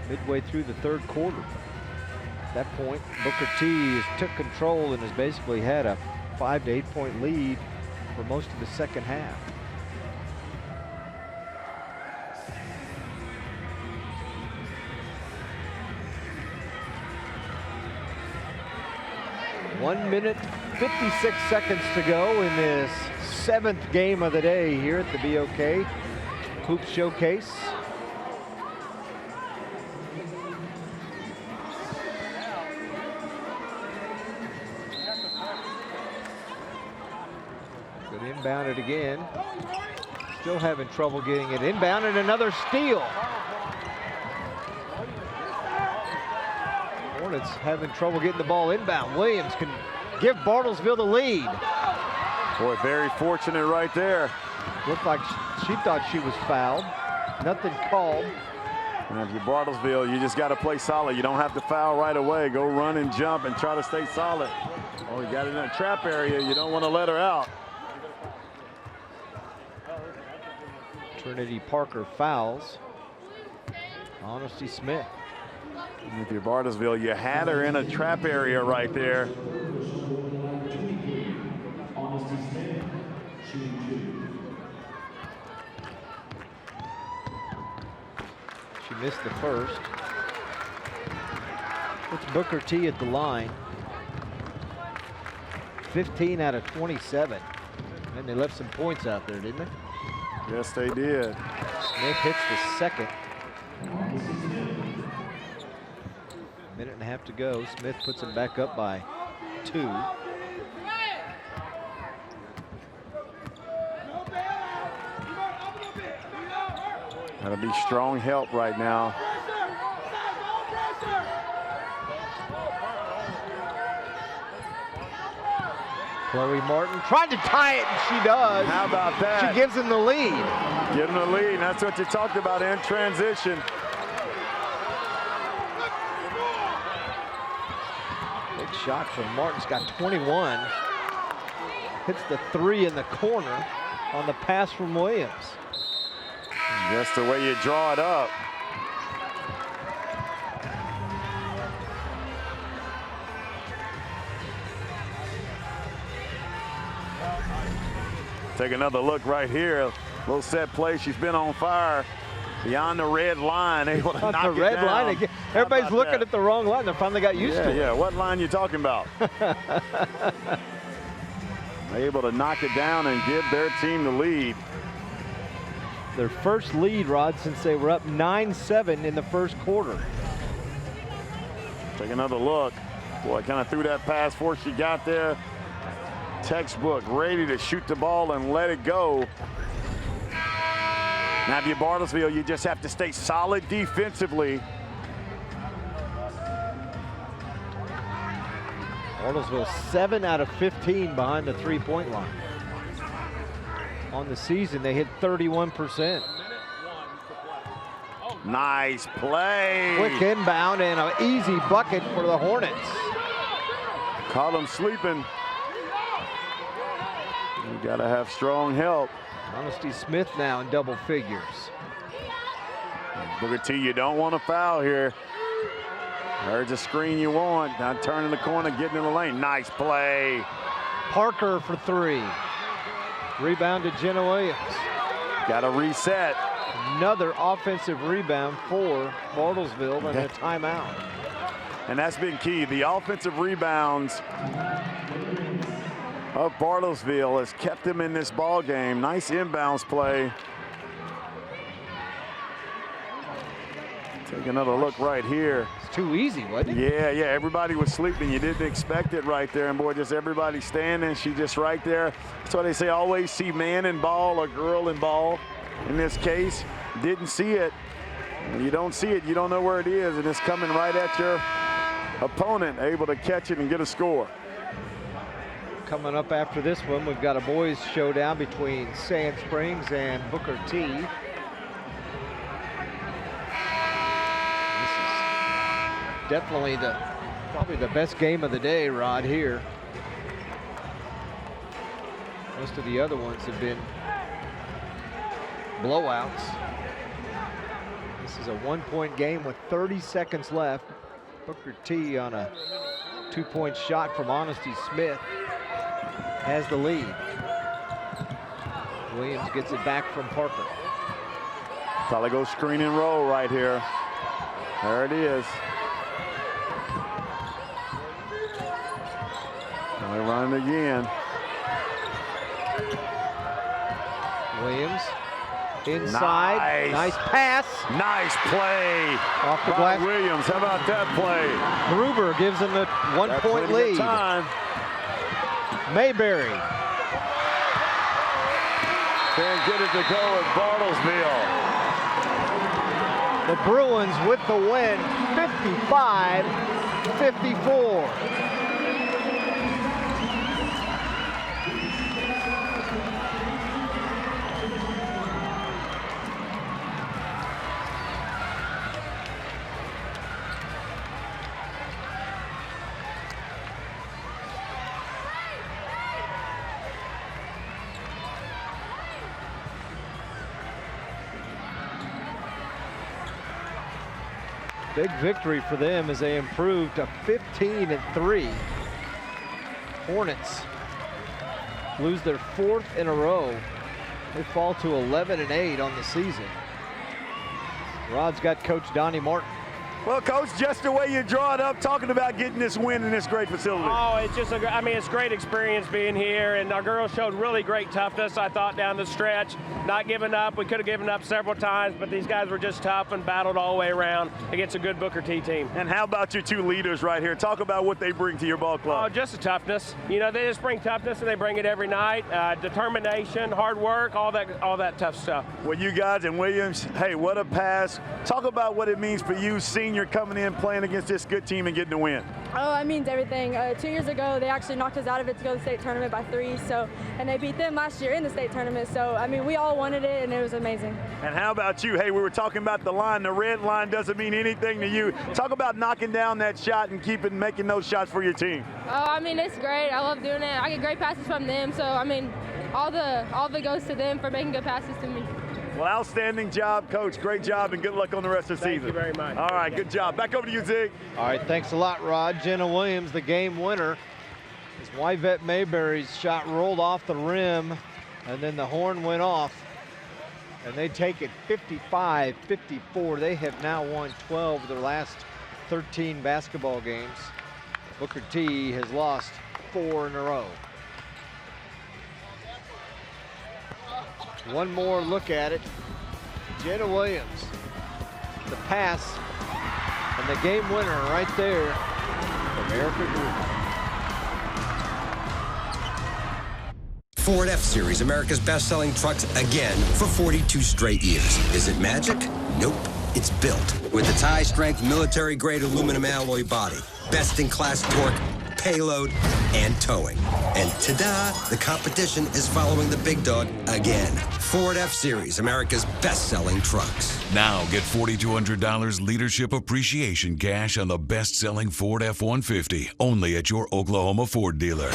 midway through the third quarter. At that point, Booker T took control and has basically had a 5 to 8 point lead for most of the second half. One minute, 56 seconds to go in this 7th game of the day here at the BOK Hoop Showcase. Inbound it again. Still having trouble getting it inbound, and another steal. Hornets having trouble getting the ball inbound. Williams can give Bartlesville the lead. Boy, very fortunate right there. Looked like she thought she was fouled. Nothing called. And if you're Bartlesville, you just got to play solid. You don't have to foul right away. Go run and jump and try to stay solid. Oh, you got it in a trap area. You don't want to let her out. Trinity Parker fouls. Honesty Smith. And if you're Bartlesville, you had her in a trap area right there. She missed the first. It's Booker T at the line. 15 out of 27. And they left some points out there, didn't they? Yes, they did. Smith hits the second. Minute and a half to go. Smith puts them back up by 2. That'll be strong help right now. Chloe Martin trying to tie it, and she does. How about that? She gives him the lead. Give him the lead, and that's what you talked about in transition. Big shot from Martin's got 21. Hits the 3 in the corner on the pass from Williams. Just the way you draw it up. Take another look right here. Little set play. She's been on fire. Beyond the red line, able to knock the it red down. line again. Everybody's looking at the wrong line. They finally got used to it. Yeah, what line you talking about? Able to knock it down and give their team the lead. Their first lead, Rod, since they were up 9-7 in the first quarter. Take another look. Boy, kind of threw that pass before she got there. Textbook, ready to shoot the ball and let it go. Now, if you're Bartlesville, you just have to stay solid defensively. Bartlesville 7 out of 15 behind the three-point line. On the season, they hit 31%. Nice play. Quick inbound and an easy bucket for the Hornets. Caught them sleeping. You gotta have strong help. Honesty Smith now in double figures. Booker T, you don't want to foul here. There's a screen you want. Now turning the corner, getting in the lane. Nice play. Parker for 3. Rebound to Jenna Williams. Got to reset. Another offensive rebound for Bartlesville and a timeout. And that's been key. The offensive rebounds of Bartlesville has kept them in this ball game. Nice inbounds play. Take another look right here. It's too easy, wasn't it? Yeah, everybody was sleeping. You didn't expect it right there. And boy, just everybody standing. She just right there. That's why they say always see man in ball or girl in ball. In this case, didn't see it. When you don't see it, you don't know where it is. And it's coming right at your opponent, able to catch it and get a score. Coming up after this one, we've got a boys showdown between Sand Springs and Booker T. This is definitely probably the best game of the day, Rod, here. Most of the other ones have been blowouts. This is a 1-point game with 30 seconds left. Booker T on a 2-point shot from Honesty Smith has the lead. Williams gets it back from Parker. Probably go screen and roll right here. There it is. They run it again. Williams inside. Nice pass. Nice play. Off the glass. Williams, how about that play? Gruber gives them a 1-point lead. Time. Mayberry. Can't get it to go at Bartlesville. The Bruins with the win, 55-54. Big victory for them as they improved to 15-3. Hornets lose their 4th in a row. They fall to 11-8 on the season. Rod's got Coach Donnie Martin. Well, Coach, just the way you draw it up, talking about getting this win in this great facility. Oh, it's just it's a great experience being here, and our girls showed really great toughness, I thought, down the stretch. Not giving up. We could have given up several times, but these guys were just tough and battled all the way around against a good Booker T team. And how about your 2 leaders right here? Talk about what they bring to your ball club. Oh, just the toughness. You know, they just bring toughness, and they bring it every night. Determination, hard work, all that tough stuff. Well, you guys and Williams, hey, what a pass. Talk about what it means for you, senior, coming in, playing against this good team and getting the win. Oh, it means everything. 2 years ago, they actually knocked us out of it to go to the state tournament by 3. And they beat them last year in the state tournament. So, we all wanted it, and it was amazing. And how about you? Hey, we were talking about the line. The red line doesn't mean anything to you. Talk about knocking down that shot and making those shots for your team. Oh, it's great. I love doing it. I get great passes from them. So, all the goes to them for making good passes to me. Well, outstanding job, Coach. Great job, and good luck on the rest of the season. Thank you very much. All right, good job. Back over to you, Zig. All right, thanks a lot, Rod. Jenna Williams, the game winner. As Wyvette Mayberry's shot rolled off the rim, and then the horn went off. And they take it 55-54. They have now won 12 of their last 13 basketball games. Booker T has lost 4 in a row. One more look at it. Jenna Williams, the pass, and the game winner right there from Erica Gruber. Ford F-Series, America's best-selling trucks again for 42 straight years. Is it magic? Nope. It's built with the tie-strength military-grade aluminum alloy body, best-in-class torque, payload, and towing. And ta-da, the competition is following the big dog again. Ford F-Series, America's best-selling trucks. Now get $4,200 leadership appreciation cash on the best-selling Ford F-150, only at your Oklahoma Ford dealer.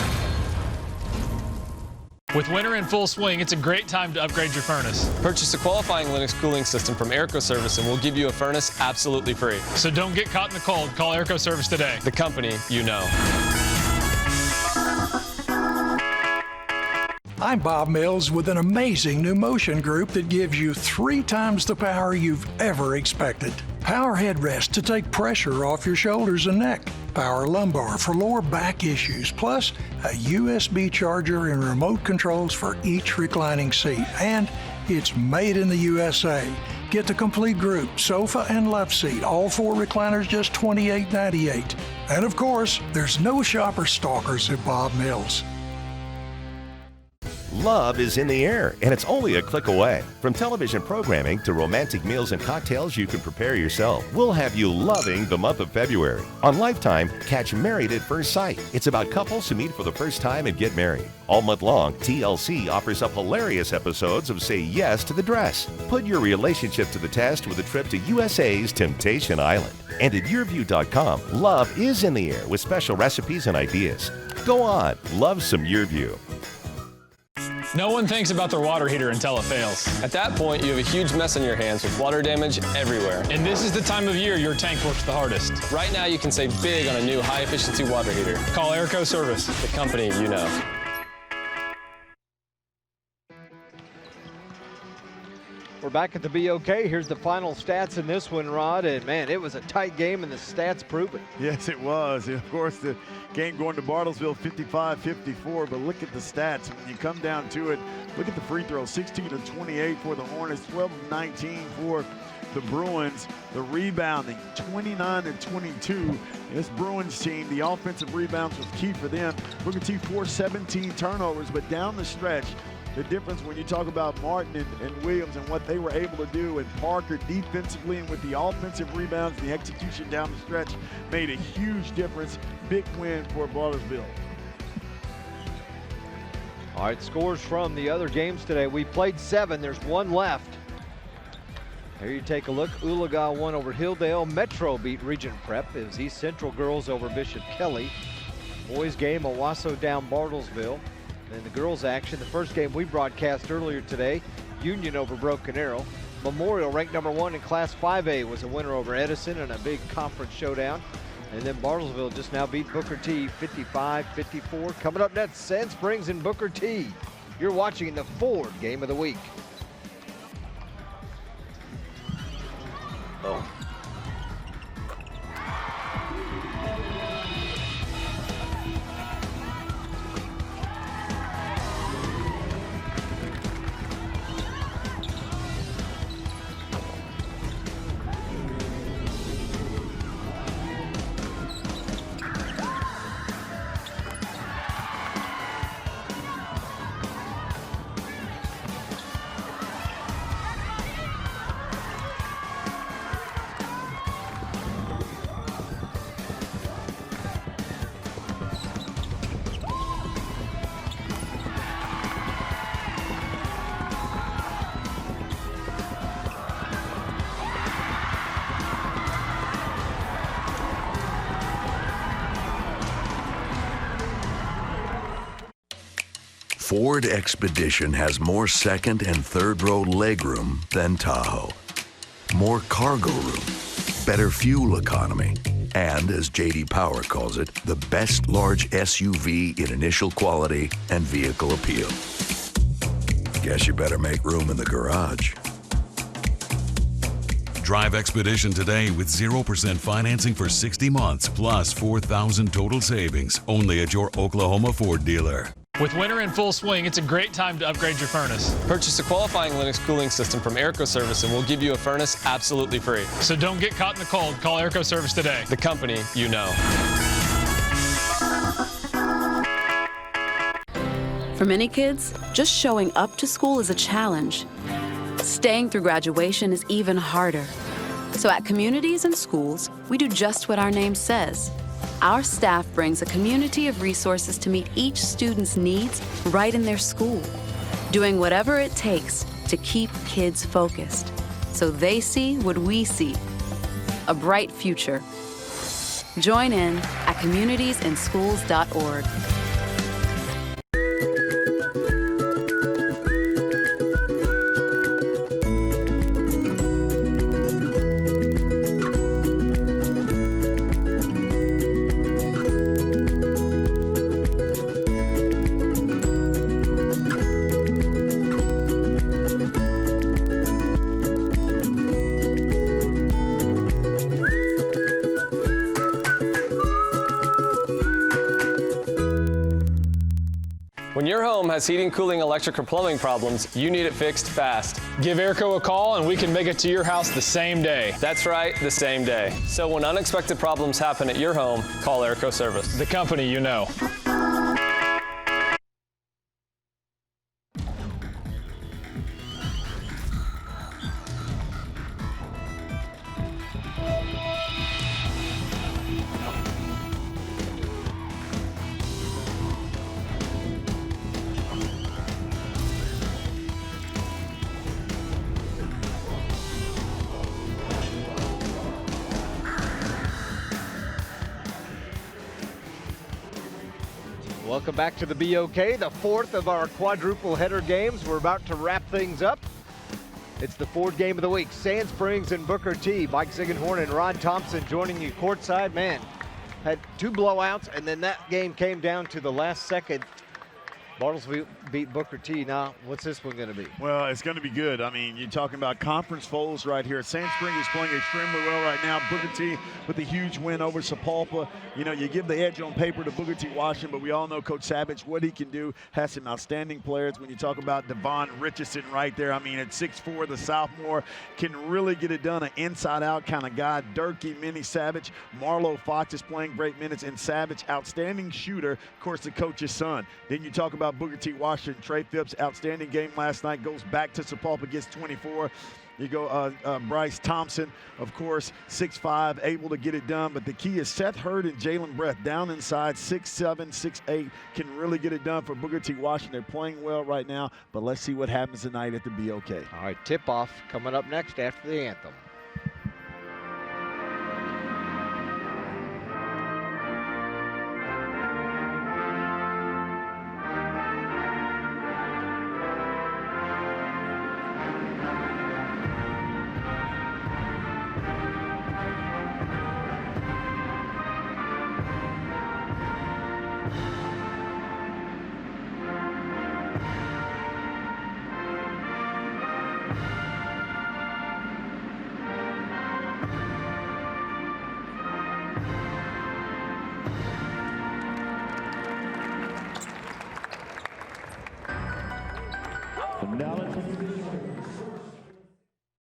With winter in full swing, it's a great time to upgrade your furnace. Purchase a qualifying Linux cooling system from Airco Service and we'll give you a furnace absolutely free. So don't get caught in the cold. Call Airco Service today. The company you know. I'm Bob Mills with an amazing new motion group that gives you 3 times the power you've ever expected. Power headrest to take pressure off your shoulders and neck. Power lumbar for lower back issues, plus a USB charger and remote controls for each reclining seat. And it's made in the USA. Get the complete group, sofa and love seat, all 4 recliners just $28.98. And of course, there's no shopper stalkers at Bob Mills. Love is in the air, and it's only a click away. From television programming to romantic meals and cocktails you can prepare yourself, we'll have you loving the month of February. On Lifetime, catch Married at First Sight. It's about couples who meet for the first time and get married. All month long, TLC offers up hilarious episodes of Say Yes to the Dress. Put your relationship to the test with a trip to USA's Temptation Island. And at YourView.com, love is in the air with special recipes and ideas. Go on, love some YourView. No one thinks about their water heater until it fails. At that point, you have a huge mess on your hands with water damage everywhere. And this is the time of year your tank works the hardest. Right now, you can save big on a new high-efficiency water heater. Call Airco Service, the company you know. We're back at the BOK. Here's the final stats in this one, Rod. And, man, it was a tight game, and the stats prove it. Yes, it was. And, of course, the game going to Bartlesville 55-54. But look at the stats. When you come down to it, look at the free throws. 16 of 28 for the Hornets, 12 of 19 for the Bruins. The rebounding, 29 and 22. This Bruins team, the offensive rebounds was key for them. Booker T, 417 turnovers. But down the stretch, the difference when you talk about Martin and Williams and what they were able to do, and Parker defensively and with the offensive rebounds and the execution down the stretch made a huge difference. Big win for Bartlesville. All right, scores from the other games today. We played 7. There's 1 left. Here you take a look. Oologah won over Hilldale. Metro beat Regent Prep as East Central girls over Bishop Kelly. Boys game, Owasso down Bartlesville. And the girls action, the first game we broadcast earlier today, Union over Broken Arrow. Memorial, ranked number 1 in Class 5A, was a winner over Edison in a big conference showdown. And then Bartlesville just now beat Booker T 55-54. Coming up next, Sand Springs and Booker T. You're watching the Ford Game of the Week. Oh. Ford Expedition has more second and third row legroom than Tahoe. More cargo room, better fuel economy, and as J.D. Power calls it, the best large SUV in initial quality and vehicle appeal. Guess you better make room in the garage. Drive Expedition today with 0% financing for 60 months plus $4,000 total savings, only at your Oklahoma Ford dealer. With winter in full swing, it's a great time to upgrade your furnace. Purchase a qualifying Linux cooling system from Airco Service and we'll give you a furnace absolutely free. So don't get caught in the cold. Call Airco Service today. The company you know. For many kids, just showing up to school is a challenge. Staying through graduation is even harder. So at communities and schools, we do just what our name says. Our staff brings a community of resources to meet each student's needs right in their school, doing whatever it takes to keep kids focused, so they see what we see, a bright future. Join in at communitiesinschools.org. When your home has heating, cooling, electric, or plumbing problems, you need it fixed fast. Give Airco a call and we can make it to your house the same day. That's right, the same day. So when unexpected problems happen at your home, call Airco Service. The company you know. Welcome back to the BOK, the fourth of our quadruple header games. We're about to wrap things up. It's the fourth game of the week. Sand Springs and Booker T. Mike Ziegenhorn and Ron Thompson joining you courtside. Man, had two blowouts, and then that game came down to the last second. Bartlesville beat Booker T. Now, what's this one going to be? Well, it's going to be good. I mean, you're talking about conference foes right here. Sand Springs is playing extremely well right now. Booker T with a huge win over Sapulpa. You know, you give the edge on paper to Booker T. Washington, but we all know Coach Savage, what he can do, has some outstanding players. When you talk about Devon Richardson right there, I mean, at 6'4", the sophomore can really get it done, an inside-out kind of guy. Durkee, Minnie Savage, Marlo Fox is playing great minutes, and Savage, outstanding shooter, of course, the coach's son. Then you talk about Booker T. Washington, Trey Phipps, outstanding game last night, goes back to Sapulpa, gets 24. You go Bryce Thompson, of course, 6'5", able to get it done. But the key is Seth Hurd and Jalen Breath down inside, 6'7", 6'8", can really get it done for Booker T. Washington. They're playing well right now, but let's see what happens tonight at the BOK. All right, tip-off coming up next after the anthem.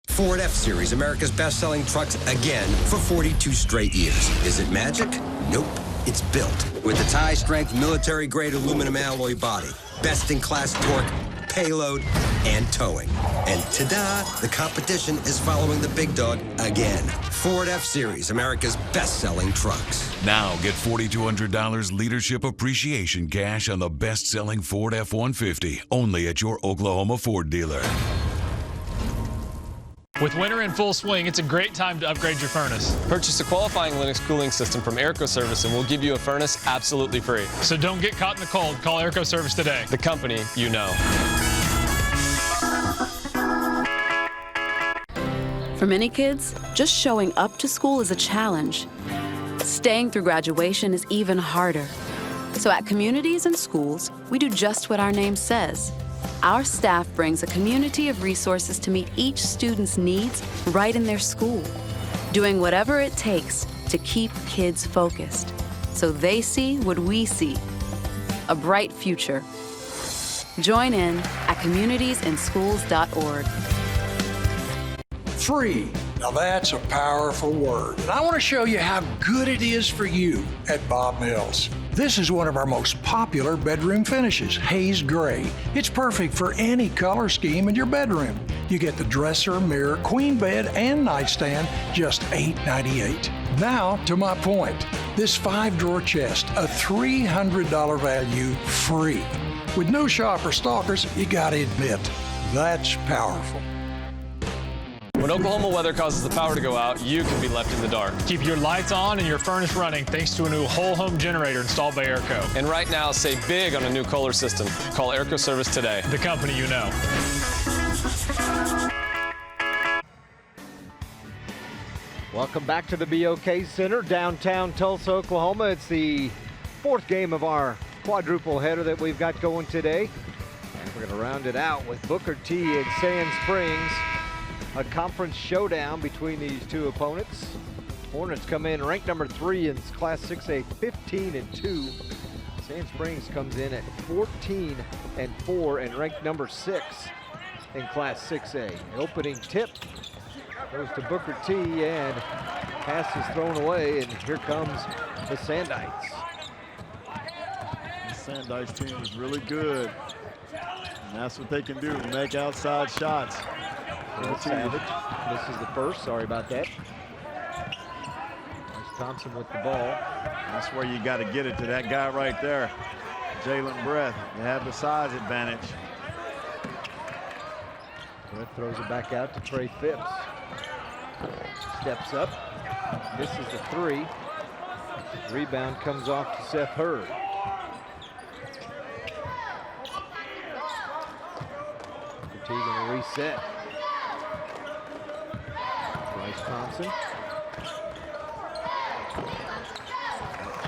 Ford F-Series, America's best-selling trucks again for 42 straight years. Is it magic? Nope. It's built with its high-strength military-grade aluminum alloy body, best-in-class torque, payload, and towing. And ta-da, the competition is following the big dog again. Ford F-Series, America's best-selling trucks. Now get $4,200 leadership appreciation cash on the best-selling Ford F-150, only at your Oklahoma Ford dealer. With winter in full swing, it's a great time to upgrade your furnace. Purchase a qualifying Linux cooling system from Airco Service and we'll give you a furnace absolutely free. So don't get caught in the cold. Call Airco Service today. The company you know. For many kids, just showing up to school is a challenge. Staying through graduation is even harder. So at communities and schools, we do just what our name says. Our staff brings a community of resources to meet each student's needs right in their school, doing whatever it takes to keep kids focused, so they see what we see, a bright future. Join in at communitiesinschools.org. Free. Now that's a powerful word. And I want to show you how good it is for you at Bob Mills. This is one of our most popular bedroom finishes, haze gray. It's perfect for any color scheme in your bedroom. You get the dresser, mirror, queen bed, and nightstand, just $8.98. Now to my point. This 5-drawer chest, a $300 value, free. With no shopper stalkers, you gotta admit, that's powerful. When Oklahoma weather causes the power to go out, you can be left in the dark. Keep your lights on and your furnace running thanks to a new whole home generator installed by Airco. And right now, save big on a new Kohler system. Call Airco Service today. The company you know. Welcome back to the BOK Center, downtown Tulsa, Oklahoma. It's the 4th game of our quadruple header that we've got going today. And we're going to round it out with Booker T and Sand Springs. A conference showdown between these two opponents. Hornets come in ranked number 3 in Class 6A, 15-2. Sand Springs comes in at 14-4 and ranked number 6 in Class 6A. The opening tip goes to Booker T, and pass is thrown away, and here comes the Sandites. The Sandites team is really good, and that's what they can do, make outside shots. Savage. This is the first. Sorry about that. There's Thompson with the ball. That's where you got to get it to that guy right there, Jalen Breath. They have the size advantage. Breath throws it back out to Trey Phipps. Steps up. Misses the 3. Rebound comes off to Seth Hurd. T going to reset. Bryce Thompson.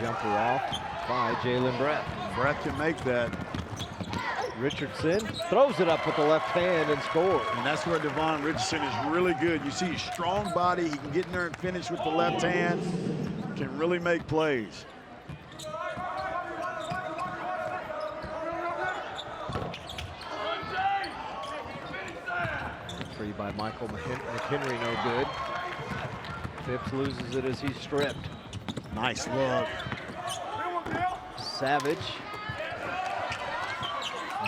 Jumper off by Jalen Breath. Breath can make that. Richardson throws it up with the left hand and scores. And that's where Devon Richardson is really good. You see, strong body. He can get in there and finish with the left hand. Can really make plays. Three by Michael McHenry, no good. Phipps loses it as he's stripped. Nice look. Savage.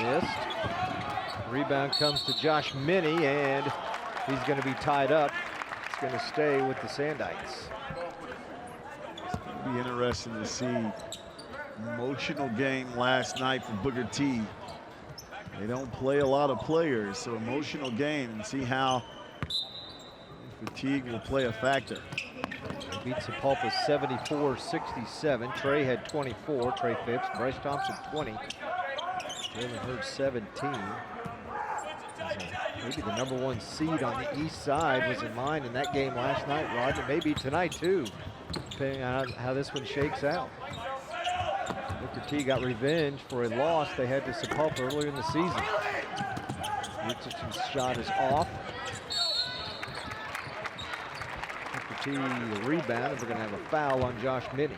Missed. Rebound comes to Josh Minnie, and he's going to be tied up. It's going to stay with the Sandites. It'll be interesting to see. Emotional game last night for Booker T. They don't play a lot of players, so emotional game, and see how fatigue will play a factor. They beat Sapulpa 74-67. Trey had 24. Trey Phipps. Bryce Thompson 20. Jalen Hurd 17. Maybe the #1 seed on the east side was in mind in that game last night, Rod. It may be tonight too, depending on how this one shakes out. Booker T got revenge for a loss they had to Sapulpa earlier in the season. Richardson's shot is off. Booker T the rebound, and we're going to have a foul on Josh Minnie.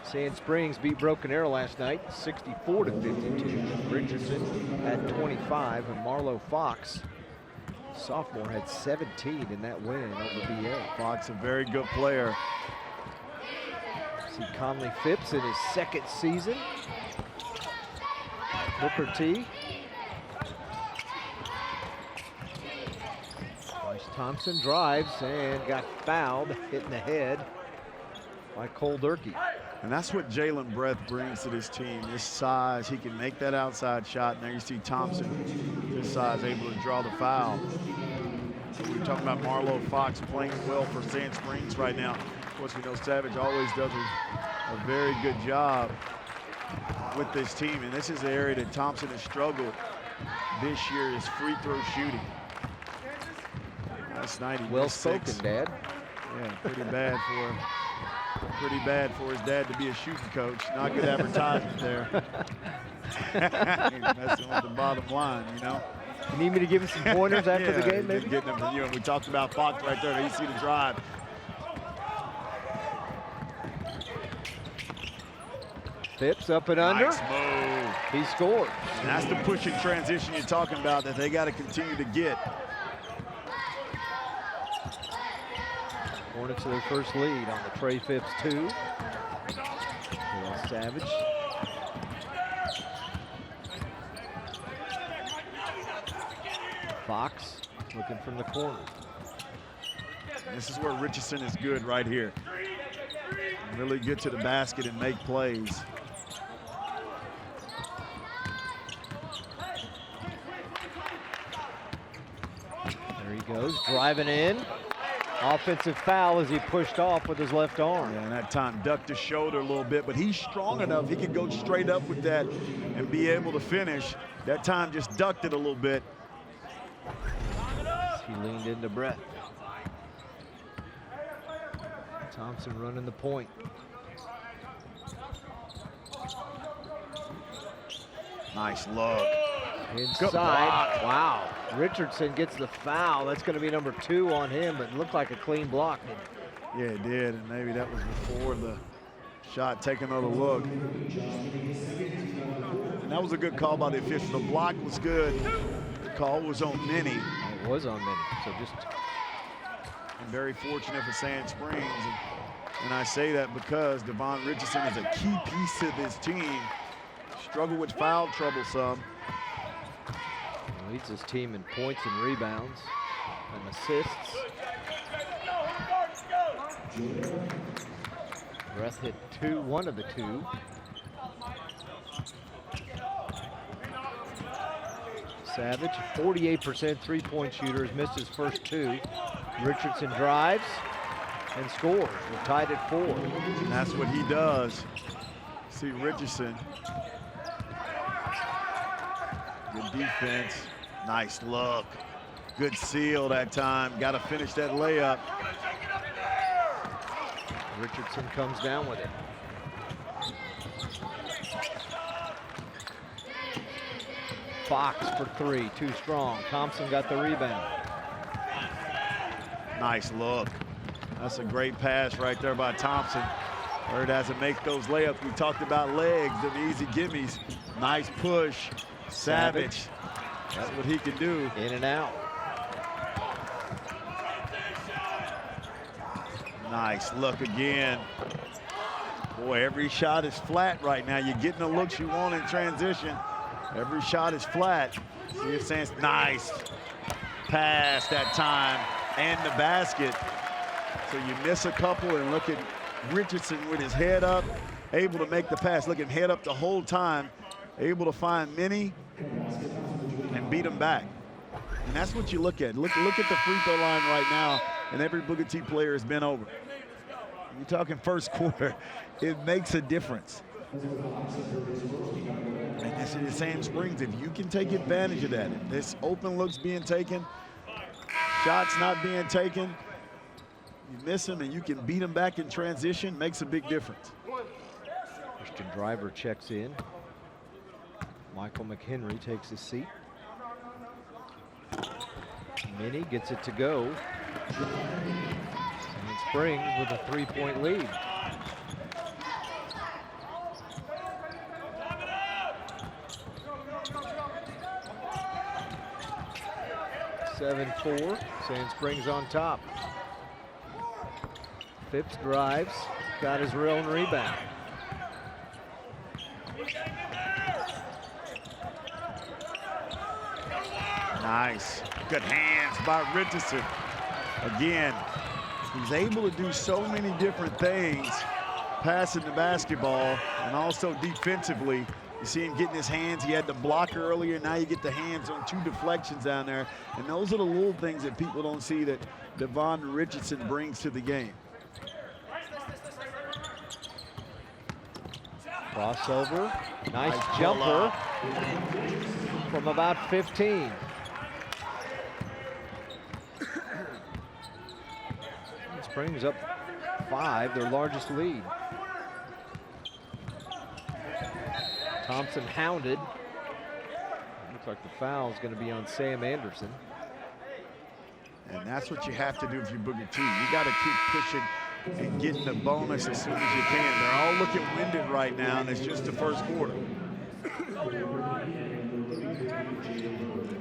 Sand Springs beat Broken Arrow last night, 64-52. Richardson had 25, and Marlo Fox, sophomore, had 17 in that win over BA. Fox, a very good player. See Conley Phipps in his 2nd season. Booker T. Bryce Thompson drives and got fouled, hit in the head by Cole Durkee. And that's what Jalen Breath brings to this team, this size. He can make that outside shot. Now you see Thompson, this size, able to draw the foul. So we're talking about Marlo Fox playing well for Sand Springs right now. Of course, we know Savage always does a very good job with this team. And this is the area that Thompson has struggled this year, is free throw shooting. Last night he well missed spoken, 6. Dad. Yeah, pretty bad for his dad to be a shooting coach. Not good advertisement there. Messing with the bottom line, you know. You need me to give you some pointers after the game, maybe? Getting them from you. And we talked about Fox right there. You see the drive. Phipps up and under. Nice move. He scored. And that's the push and transition you're talking about that they got to continue to get. Hornets to their first lead on the Trey Phipps 2. Savage. Fox looking from the corner. This is where Richardson is good right here. Really get to the basket and make plays. There he goes, driving in. Offensive foul as he pushed off with his left arm. Yeah, and that time ducked his shoulder a little bit, but he's strong enough. He can go straight up with that and be able to finish. That time just ducked it a little bit. He leaned into Brett. Thompson running the point. Nice look. Inside. Wow. Richardson gets the foul. That's going to be number 2 on him, but it looked like a clean block. Yeah, it did, and maybe that was before the shot. Take another look. And that was a good call by the official. The block was good. The call was on Minnie. It was on Minnie, so just... And very fortunate for Sand Springs. And I say that because Devon Richardson is a key piece to this team. Struggled with foul trouble some. Leads his team in points and rebounds and assists. Breath hit one of the 2. Savage, 48% three-point shooter, has missed his first 2. Richardson drives and scores. We're tied at 4. And that's what he does. See Richardson. Good defense. Nice look. Good seal that time. Got to finish that layup. Richardson comes down with it. Fox for 3, too strong. Thompson got the rebound. Nice look. That's a great pass right there by Thompson. Bird has to make those layups. We talked about legs, the easy gimmies. Nice push. Savage. That's what he can do. In and out. Nice look again. Boy, every shot is flat right now. You're getting the looks you want in transition. Every shot is flat. See if Sands, nice pass that time and the basket. So you miss a couple and look at Richardson with his head up, able to make the pass. Look at him head up the whole time, able to find Minnie and beat him back. And that's what you look at. Look at the free throw line right now, and every Booker T player has been over. You're talking first quarter, it makes a difference. And this is Sand Springs. If you can take advantage of that, if this open looks being taken, shots not being taken, you miss them and you can beat them back in transition, makes a big difference. Christian Driver checks in. Michael McHenry takes his seat. Minnie gets it to go. Sand Springs with a 3-point lead. (7-4). Sand Springs on top. Phipps drives, got his own rebound. Nice, good hands by Richardson. Again, he's able to do so many different things, passing the basketball and also defensively. You see him getting his hands. He had the block earlier. Now you get the hands on 2 deflections down there. And those are the little things that people don't see that Devon Richardson brings to the game. Crossover, nice jumper from about 15. Springs up 5, their largest lead. Thompson hounded. Looks like the foul is going to be on Sam Anderson. And that's what you have to do if you're Booker T. You got to keep pushing and getting the bonus as soon as you can. They're all looking winded right now, and it's just the first quarter.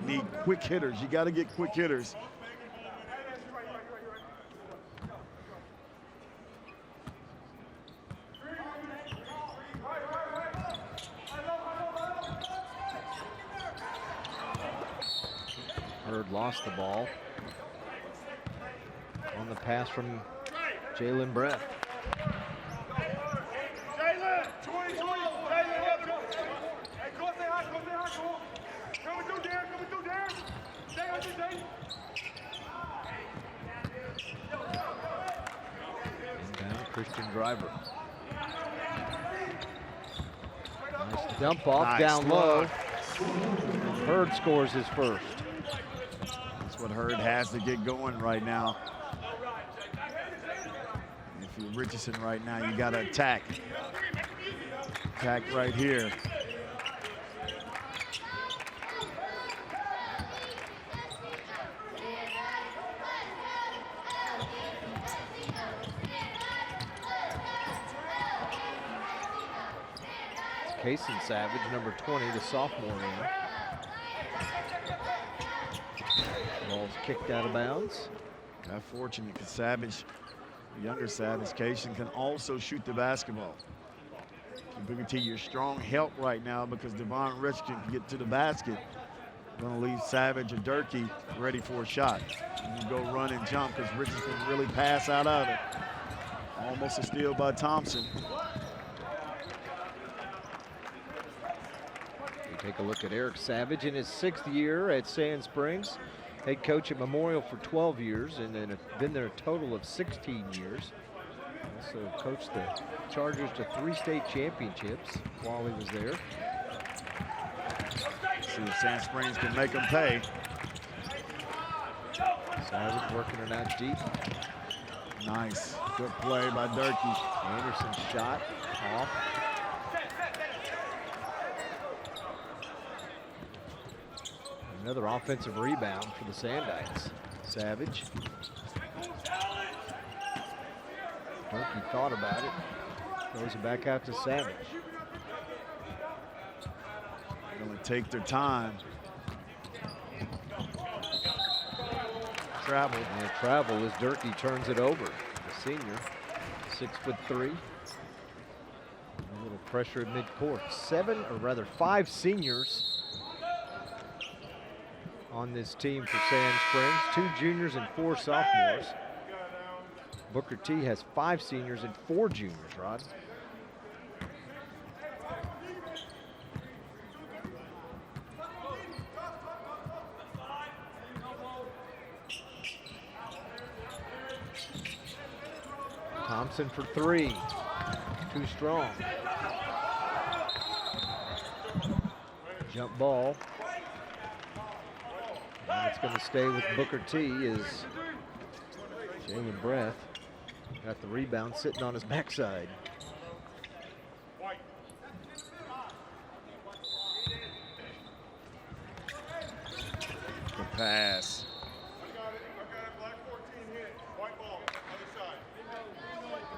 Need quick hitters. You got to get quick hitters. Hurd lost the ball on the pass from Jalen Brett. Inbound, Christian Driver. Nice dump off, Nice down look. low. Hurd scores his first. That's what Hurd has to get going right now. If you're Richardson right now, you got to attack. Attack right here. Kason Savage, number 20, the sophomore in. Ball's kicked out of bounds. Not fortunate because Savage, the younger Savage, Kason, can also shoot the basketball. Booker T, your strong help right now because Devon Richardson can get to the basket. Gonna leave Savage or Durkee ready for a shot. You go run and jump because Richardson can really pass out of it. Almost a steal by Thompson. Take a look at Eric Savage in his 6th year at Sand Springs. Head coach at Memorial for 12 years and then been there a total of 16 years. Also coached the Chargers to 3 state championships while he was there. See if Sand Springs can make them pay. Savage working it out deep. Nice, good play by Durkee. Anderson's shot off. Another offensive rebound for the Sandites. Savage. Durkee thought about it. Throws it back out to Savage. Gonna take their time. Travel. And travel as Durkee turns it over. The senior, 6'3". A little pressure at midcourt. 5 seniors on this team for Sand Springs. 2 juniors and 4 sophomores. Booker T has 5 seniors and 4 juniors, Rod. Thompson for 3. Too strong. Jump ball. And it's going to stay with Booker T as Jalen Breath got the rebound sitting on his backside. The pass.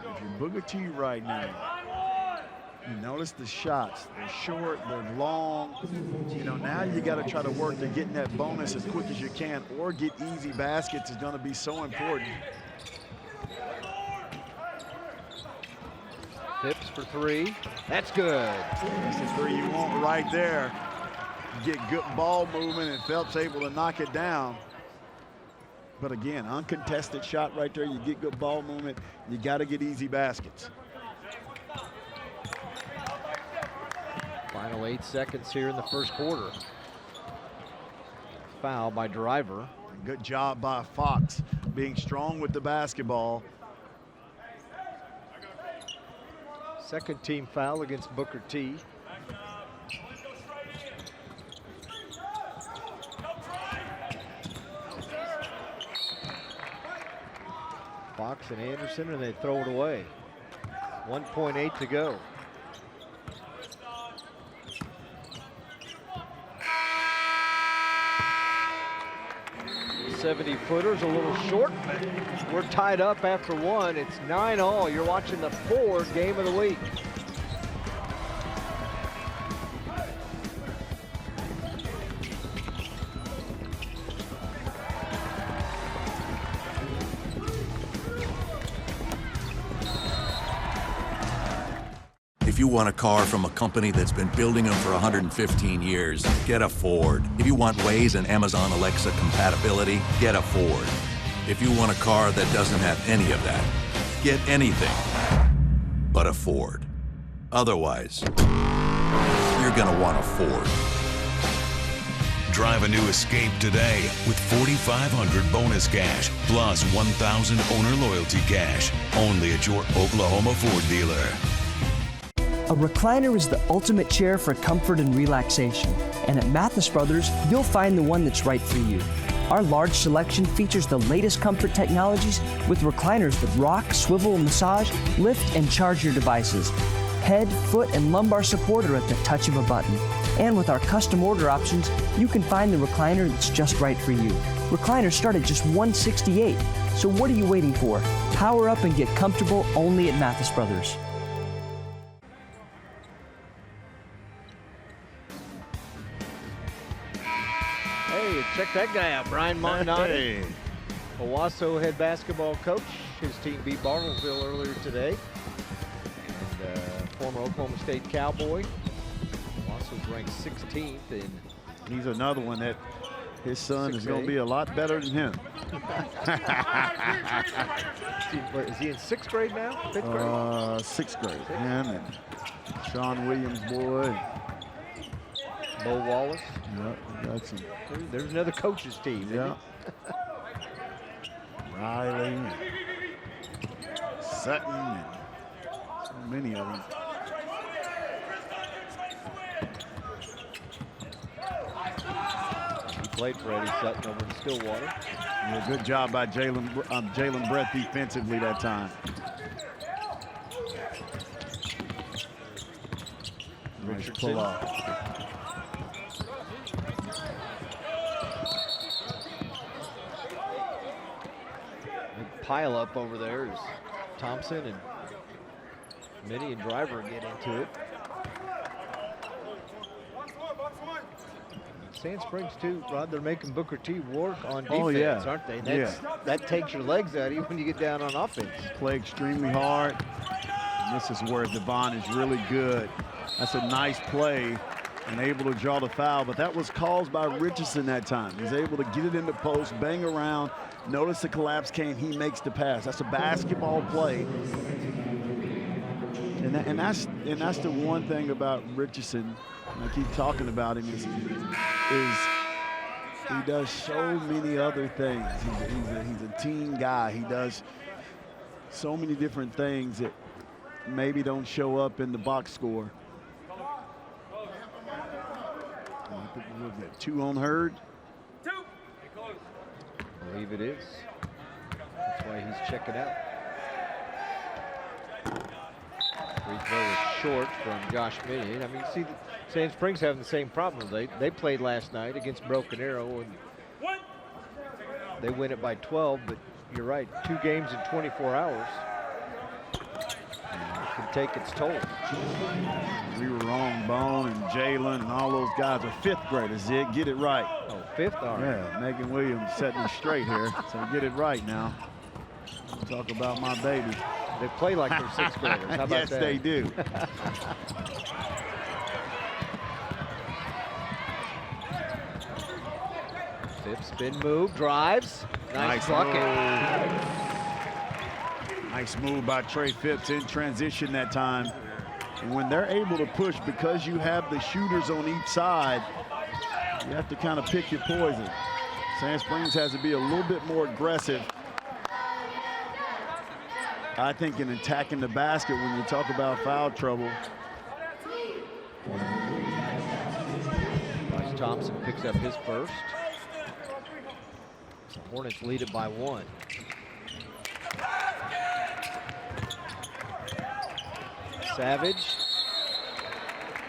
If you're Booker T right now, you notice the shots. They're short, they're long. You know, now you got to try to work to getting that bonus as quick as you can or get easy baskets is going to be so important. Hips for 3. That's good. That's the 3 you want right there. You get good ball movement and Phelps able to knock it down. But again, uncontested shot right there. You get good ball movement. You got to get easy baskets. Final 8 seconds here in the first quarter. Foul by Driver. Good job by Fox being strong with the basketball. Second team foul against Booker T. Fox and Anderson, and they throw it away. 1.8 to go. 70-footers, a little short, but we're tied up after 1. It's 9-all. You're watching the Ford game of the week. If you want a car from a company that's been building them for 115 years, get a Ford. If you want Waze and Amazon Alexa compatibility, get a Ford. If you want a car that doesn't have any of that, get anything but a Ford. Otherwise, you're gonna want a Ford. Drive a new Escape today with $4,500 bonus cash plus $1,000 owner loyalty cash. Only at your Oklahoma Ford dealer. A recliner is the ultimate chair for comfort and relaxation. And at Mathis Brothers, you'll find the one that's right for you. Our large selection features the latest comfort technologies with recliners that rock, swivel, massage, lift, and charge your devices. Head, foot, and lumbar support are at the touch of a button. And with our custom order options, you can find the recliner that's just right for you. Recliners start at just $168. So what are you waiting for? Power up and get comfortable only at Mathis Brothers. Hey, check that guy out, Brian Mondani. Hey. Owasso head basketball coach. His team beat Bartlesville earlier today. And former Oklahoma State Cowboy. Owasso's ranked 16th. And he's another one that his son 6'8". is going to be a lot better than him. Is he in 6th grade now? 5th grade? 6th grade. Him and Sean Williams' boy. Bo Wallace. Yep, got some. There's another coach's team. Yeah. Riley and Sutton and so many of them. He played for Eddie Sutton over in Stillwater. Yeah, good job by Jalen Brett defensively that time. Nice pull off. Pile up over there as Thompson and Minnie and Driver get into it. Sand Springs too, Rod, they're making Booker T work on defense, aren't they? That takes your legs out of you when you get down on offense. Play extremely hard. And this is where Devon is really good. That's a nice play and able to draw the foul, but that was caused by Richardson that time. He's able to get it in the post, bang around. Notice the collapse came, he makes the pass. That's a basketball play. And that's the one thing about Richardson, and I keep talking about him, is he does so many other things. He's a team guy. He does so many different things that maybe don't show up in the box score. Was that 2 on Hurd? I believe it is. That's why he's checking out. Free throw is short from Josh Minnie. I mean, see, Sand Springs having the same problem. They played last night against Broken Arrow, and they win it by 12, but you're right, 2 games in 24 hours. It can take its toll. We were wrong. Bone and Jalen and all those guys are 5th graders. Zig, get it right. Oh, 5th? All right. Yeah, Megan Williams setting it straight here. So get it right now. Talk about my baby. They play like they're 6th graders. How about yes, that? they do. Fifth spin move, drives. Nice bucket. Nice move by Trey Phipps in transition that time. And when they're able to push, because you have the shooters on each side, you have to kind of pick your poison. Sand Springs has to be a little bit more aggressive, I think, in attacking the basket when you talk about foul trouble. Bryce Thompson picks up his first. Hornets lead it by 1. Savage.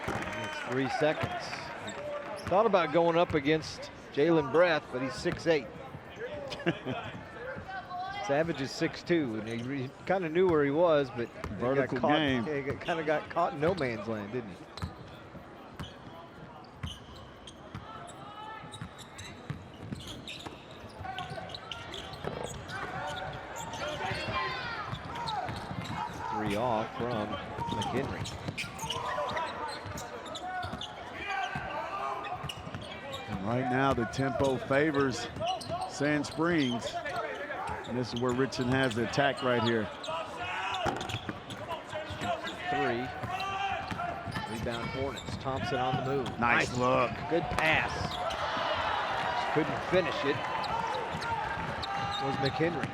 It's 3 seconds. Thought about going up against Jalen Breath, but he's 6'8". Savage is 6'2", and he kind of knew where he was, but vertical game. He kind of got caught in no man's land, didn't he? Off from McHenry. Right now, the tempo favors Sand Springs. And this is where Richardson has the attack right here. 3. Rebound Hornets. Thompson on the move. Nice look. Good pass. Just couldn't finish it. Was McHenry.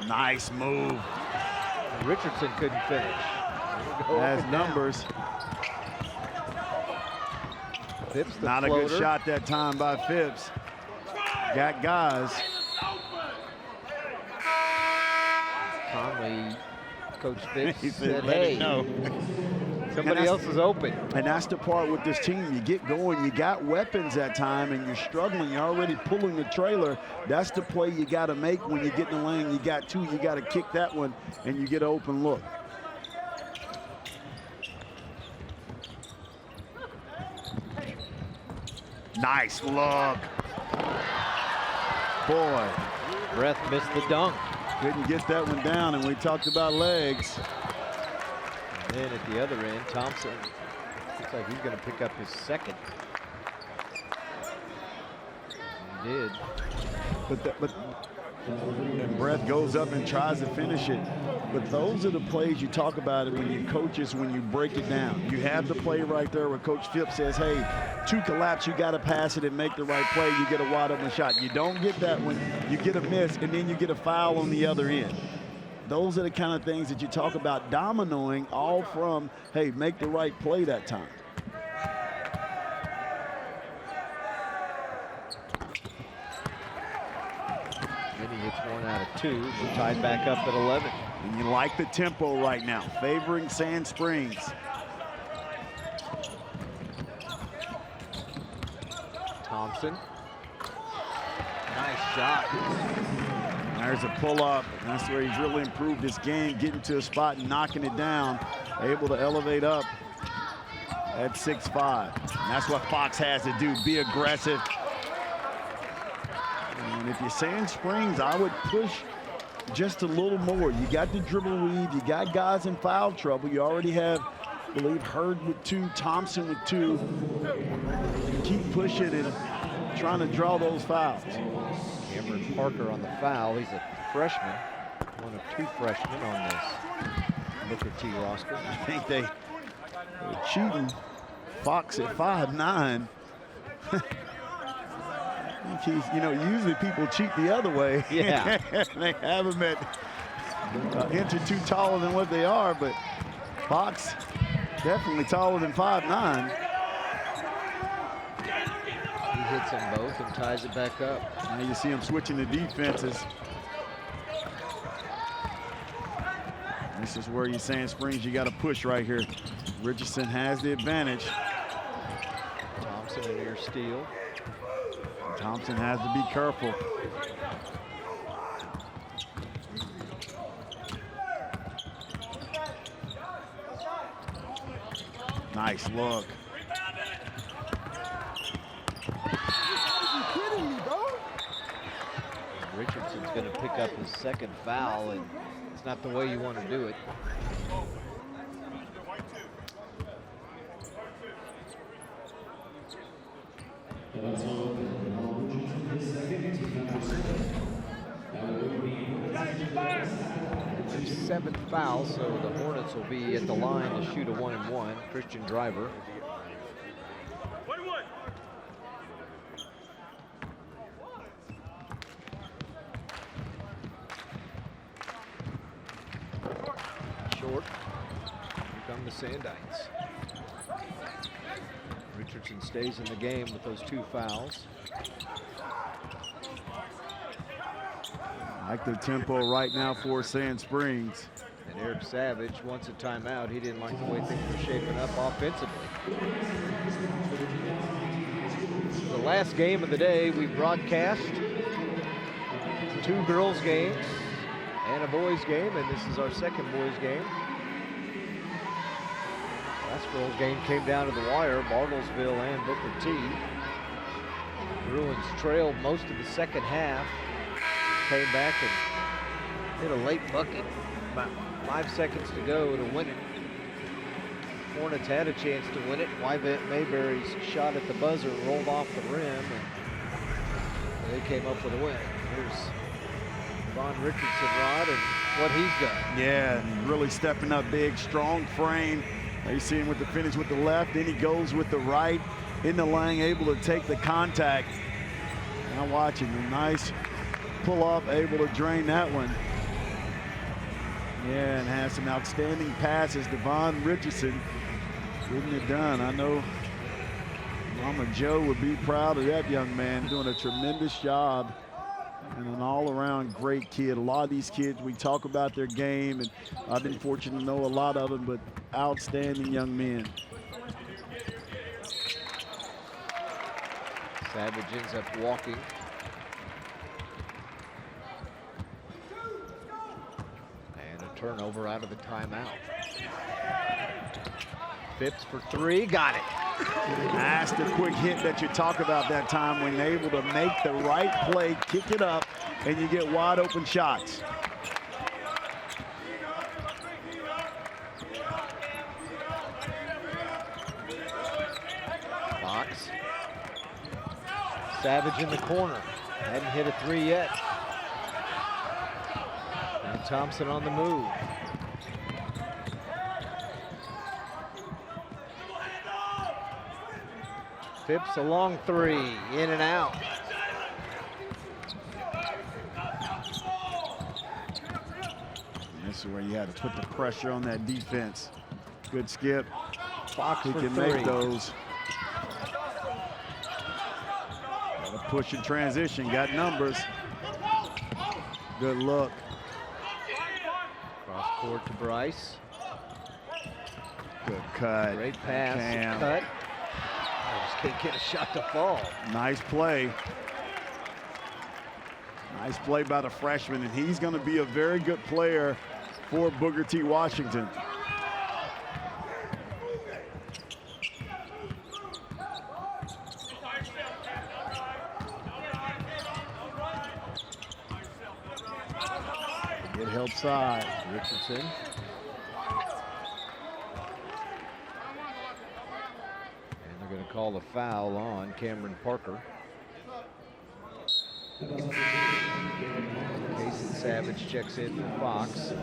Nice move. Richardson couldn't finish. Has numbers. Phipps the Not floater. a good shot that time by Phipps. Got guys. Conley, Coach Phipps He said, let hey, it know. somebody else is open. And that's the part with this team. You get going, you got weapons that time, and you're struggling. You're already pulling the trailer. That's the play you got to make when you get in the lane. You got 2, you got to kick that one, and you get an open look. Nice look. Boy. Breath missed the dunk. Couldn't get that one down, and we talked about legs. And then at the other end, Thompson looks like he's going to pick up his second. He did. And Breath goes up and tries to finish it. But those are the plays you talk about it when you coach us, when you break it down. You have the play right there where Coach Phipps says, hey, 2 collapse, you got to pass it and make the right play. You get a wide open shot. You don't get that one. You get a miss, and then you get a foul on the other end. Those are the kind of things that you talk about dominoing, all from, hey, make the right play that time. Then he hits 1 out of 2. We're tied back up at 11. And you like the tempo right now, favoring Sand Springs. Thompson. Nice shot. There's a pull-up. That's where he's really improved his game, getting to a spot and knocking it down, able to elevate up at 6'5". And that's what Fox has to do, be aggressive. And if you're Sand Springs, I would push just a little more. You got the dribble lead. You got guys in foul trouble. You already have, I believe, Hurd with 2, Thompson with 2. Keep pushing and trying to draw those fouls. Cameron Parker on the foul. He's a freshman, one of 2 freshmen on this Booker T roster. I think they were cheating Fox at 5'9". He's, you know, usually people cheat the other way. Yeah. They have him at an inch or 2 taller than what they are, but Fox definitely taller than 5'9". He hits them both and ties it back up. Now you see him switching the defenses. This is where you're saying, Springs, you got to push right here. Richardson has the advantage. Thompson a near steal. Thompson has to be careful. Nice look. Richardson's going to pick up his second foul, and it's not the way you want to do it. His 7th foul, so the Hornets will be at the line to shoot a 1-and-1. Christian Driver. Short. Here come the Sandites. Richardson stays in the game with those 2 fouls. I like the tempo right now for Sand Springs. And Eric Savage wants a timeout. He didn't like the way things were shaping up offensively. The last game of the day, we broadcast 2 girls games and a boys game, and this is our second boys game. Last girls game came down to the wire, Bartlesville and Booker T. Bruins trailed most of the second half, came back and hit a late bucket, about 5 seconds to go to win it. Hornets had a chance to win it. Wyvette Mayberry's shot at the buzzer rolled off the rim, and they came up with a win. Here's Von Richardson, Rod, and what he's done. Yeah, and really stepping up big, strong frame. Now you see him with the finish with the left, then he goes with the right in the lane, able to take the contact. Now watching a nice pull off, able to drain that one. Yeah, and has some outstanding passes. Devon Richardson getting it done. I know Mama Joe would be proud of that young man, doing a tremendous job. And an all-around great kid. A lot of these kids, we talk about their game, and I've been fortunate to know a lot of them, but outstanding young men. Savage ends up walking. And a turnover out of the timeout. Phipps for three, got it. That's the quick hit that you talk about that time when you're able to make the right play, kick it up, and you get wide open shots. Fox. Savage in the corner. Hadn't hit a three yet. Now Thompson on the move. Phipps a long three, in and out. This is where you had to put the pressure on that defense. Good skip. Fox he for can three. make those. Got a push and transition, got numbers. Good look. Cross court to Bryce. Good cut. Great pass. Cam. Cut. I just can't get a shot to fall. Nice play. Nice play by the freshman, and he's going to be a very good player for Booker T. Washington. Good help side. Richardson. And they're going to call the foul on Cameron Parker. Jason Savage checks in for Fox.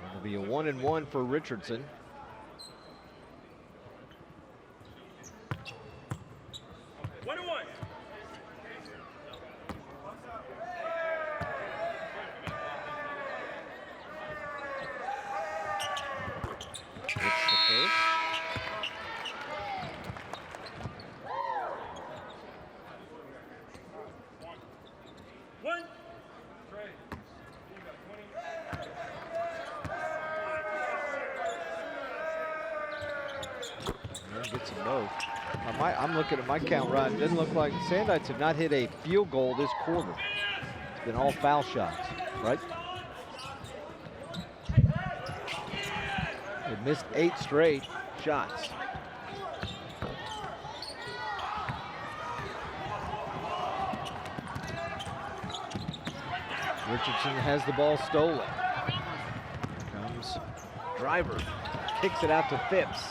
It'll be a 1-and-1 for Richardson. Gets them both. I'm looking at my count, Rod. It doesn't look like Sandites have not hit a field goal this quarter. It's been all foul shots, right? They've missed 8 straight shots. Richardson has the ball stolen. Comes Driver, kicks it out to Phipps.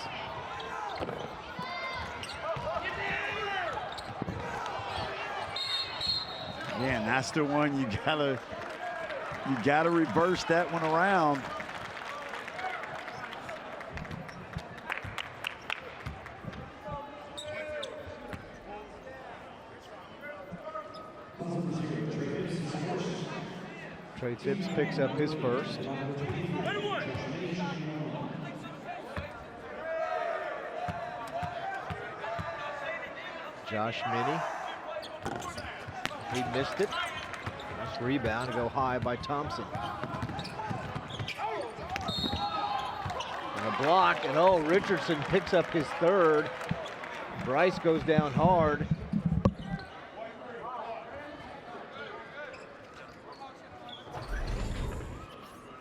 Man, that's the one you gotta reverse that one around. Trey Phipps picks up his first. Josh Minnie. He missed it. Nice rebound to go high by Thompson. And a block, and oh, Richardson picks up his third. Bryce goes down hard.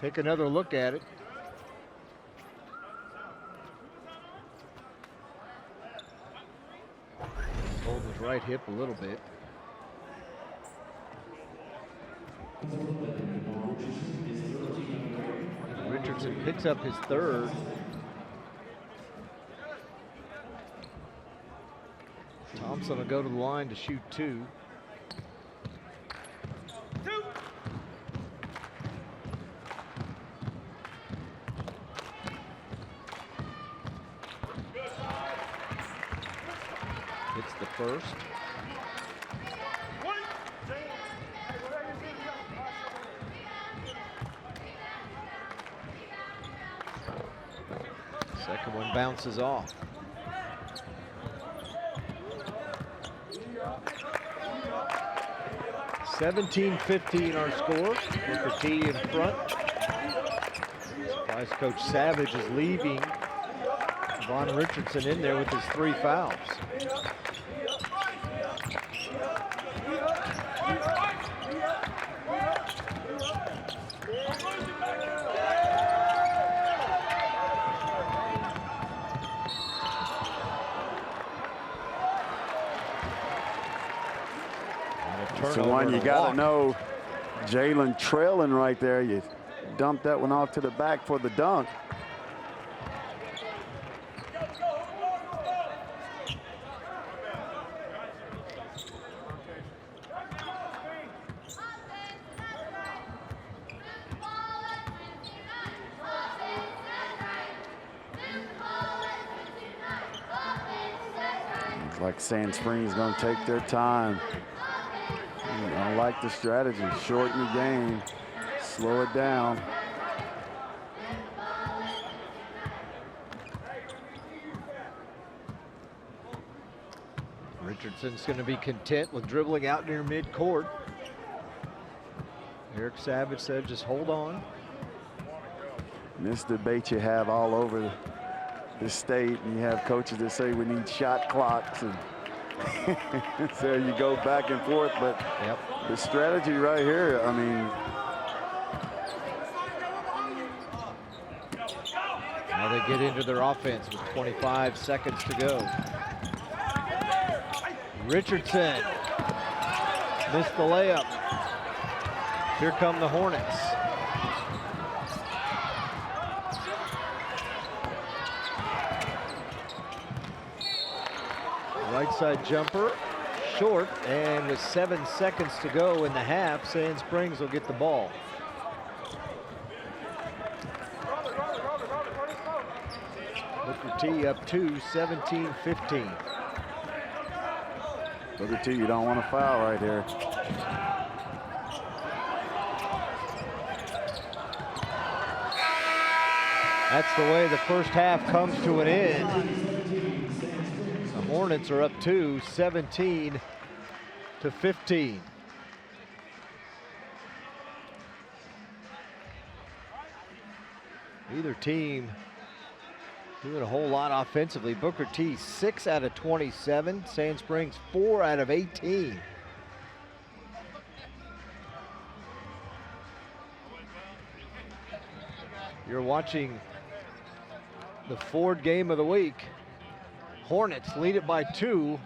Take another look at it. Holding his right hip a little bit. Richardson picks up his third. Thompson will go to the line to shoot 2. Hits the first. Second one bounces off. (17-15) our score. Booker T in front. Vice Coach Savage is leaving Von Richardson in there with his 3 fouls. It's the one you got to know. Jalen trailing right there. You dump that one off to the back for the dunk. Looks like Sand Springs going to take their time. I like the strategy. Shorten the game, slow it down. Richardson's going to be content with dribbling out near midcourt. Eric Savage said, just hold on. And this debate you have all over the state, and you have coaches that say we need shot clocks, and so you go back and forth, but the strategy right here, I mean. Now they get into their offense with 25 seconds to go. Richardson missed the layup. Here come the Hornets. Right side jumper, short, and with 7 seconds to go in the half, Sand Springs will get the ball. Booker T up 2, 17-15. Booker T, you don't want to foul right here. That's the way the first half comes to an end. The Hornets are up 2, 17-15. Either team doing a whole lot offensively. Booker T 6 out of 27. Sand Springs 4 out of 18. You're watching the Ford game of the week. Hornets lead it by 2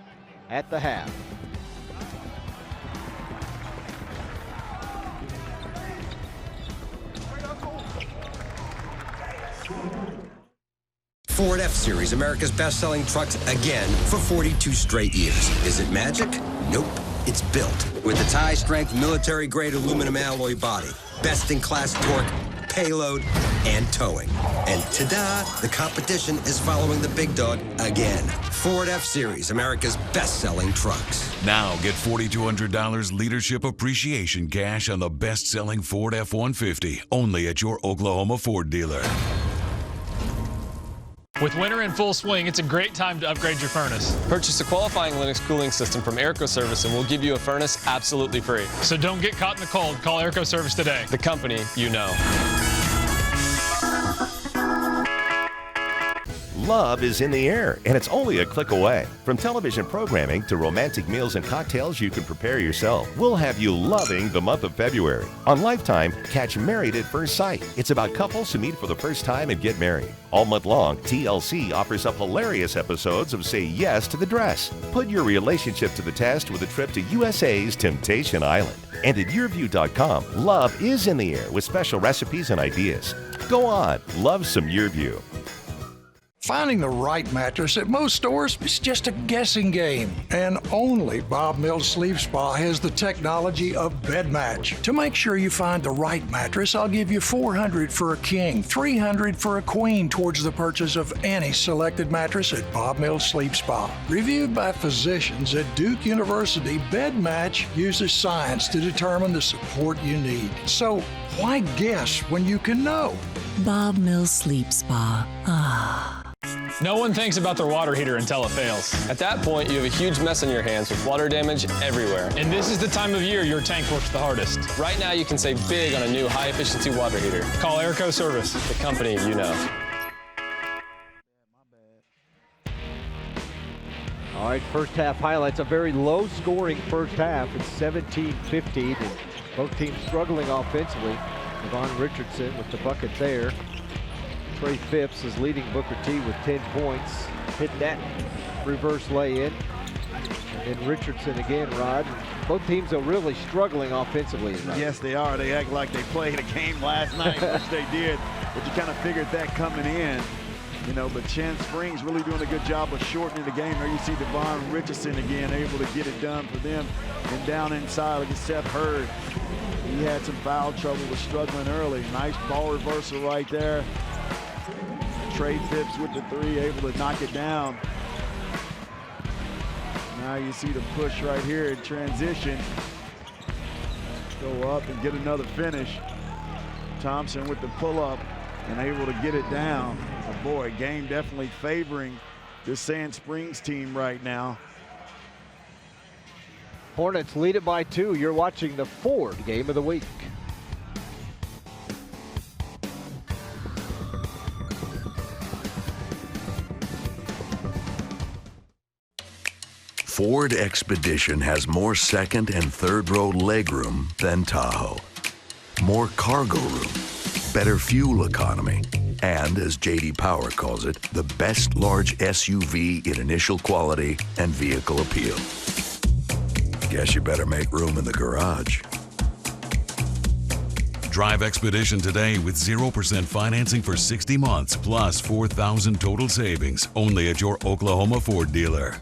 at the half. Ford F-Series, America's best-selling trucks again for 42 straight years. Is it magic? Nope. It's built with the tie-strength military-grade aluminum alloy body, best-in-class torque, payload, and towing. And ta-da, the competition is following the big dog again. Ford F-Series, America's best-selling trucks. Now get $4,200 leadership appreciation cash on the best-selling Ford F-150, only at your Oklahoma Ford dealer. With winter in full swing, it's a great time to upgrade your furnace. Purchase a qualifying Linux cooling system from Airco Service and we'll give you a furnace absolutely free. So don't get caught in the cold. Call Airco Service today. The company you know. love is in the air, and it's only a click away. From television programming to romantic meals and cocktails you can prepare yourself, we'll have you loving the month of February. On Lifetime, catch Married at First Sight. It's about couples who meet for the first time and get married. All month long, TLC offers up hilarious episodes of Say Yes to the Dress. Put your relationship to the test with a trip to USA's Temptation Island. And at YourView.com, love is in the air with special recipes and ideas. Go on, love some YourView. Finding the right mattress at most stores is just a guessing game, and only Bob Mills Sleep Spa has the technology of Bed Match. To make sure you find the right mattress, I'll give you $400 for a king, $300 for a queen towards the purchase of any selected mattress at Bob Mills Sleep Spa. Reviewed by physicians at Duke University, Bed Match uses science to determine the support you need. So why guess when you can know? Bob Mills Sleep Spa. Ah. No one thinks about their water heater until it fails. At that point, you have a huge mess on your hands with water damage everywhere. And this is the time of year your tank works the hardest. Right now, you can save big on a new high-efficiency water heater. Call Airco Service, the company you know. All right, first half highlights. A very low-scoring first half. It's 17-15, and both teams struggling offensively. Devon Richardson with the bucket there. Trey Phipps is leading Booker T with 10 points. Hit that reverse lay-in. And then Richardson again, Rod. Both teams are really struggling offensively tonight. Yes, they are. They act like they played a game last night, which they did. But you kind of figured that coming in. You know, but Chen Springs really doing a good job of shortening the game. There you see Devon Richardson again, able to get it done for them. And down inside, look at Seth Hurd. He had some foul trouble, was struggling early. Nice ball reversal right there. Trey Phipps with the three, able to knock it down. Now you see the push right here in transition. Go up and get another finish. Thompson with the pull-up and able to get it down. Oh boy, game definitely favoring this Sand Springs team right now. Hornets lead it by 2. You're watching the Ford Game of the Week. Ford Expedition has more second and third row legroom than Tahoe. More cargo room, better fuel economy, and as J.D. Power calls it, the best large SUV in initial quality and vehicle appeal. Guess you better make room in the garage. Drive Expedition today with 0% financing for 60 months plus $4,000 total savings only at your Oklahoma Ford dealer.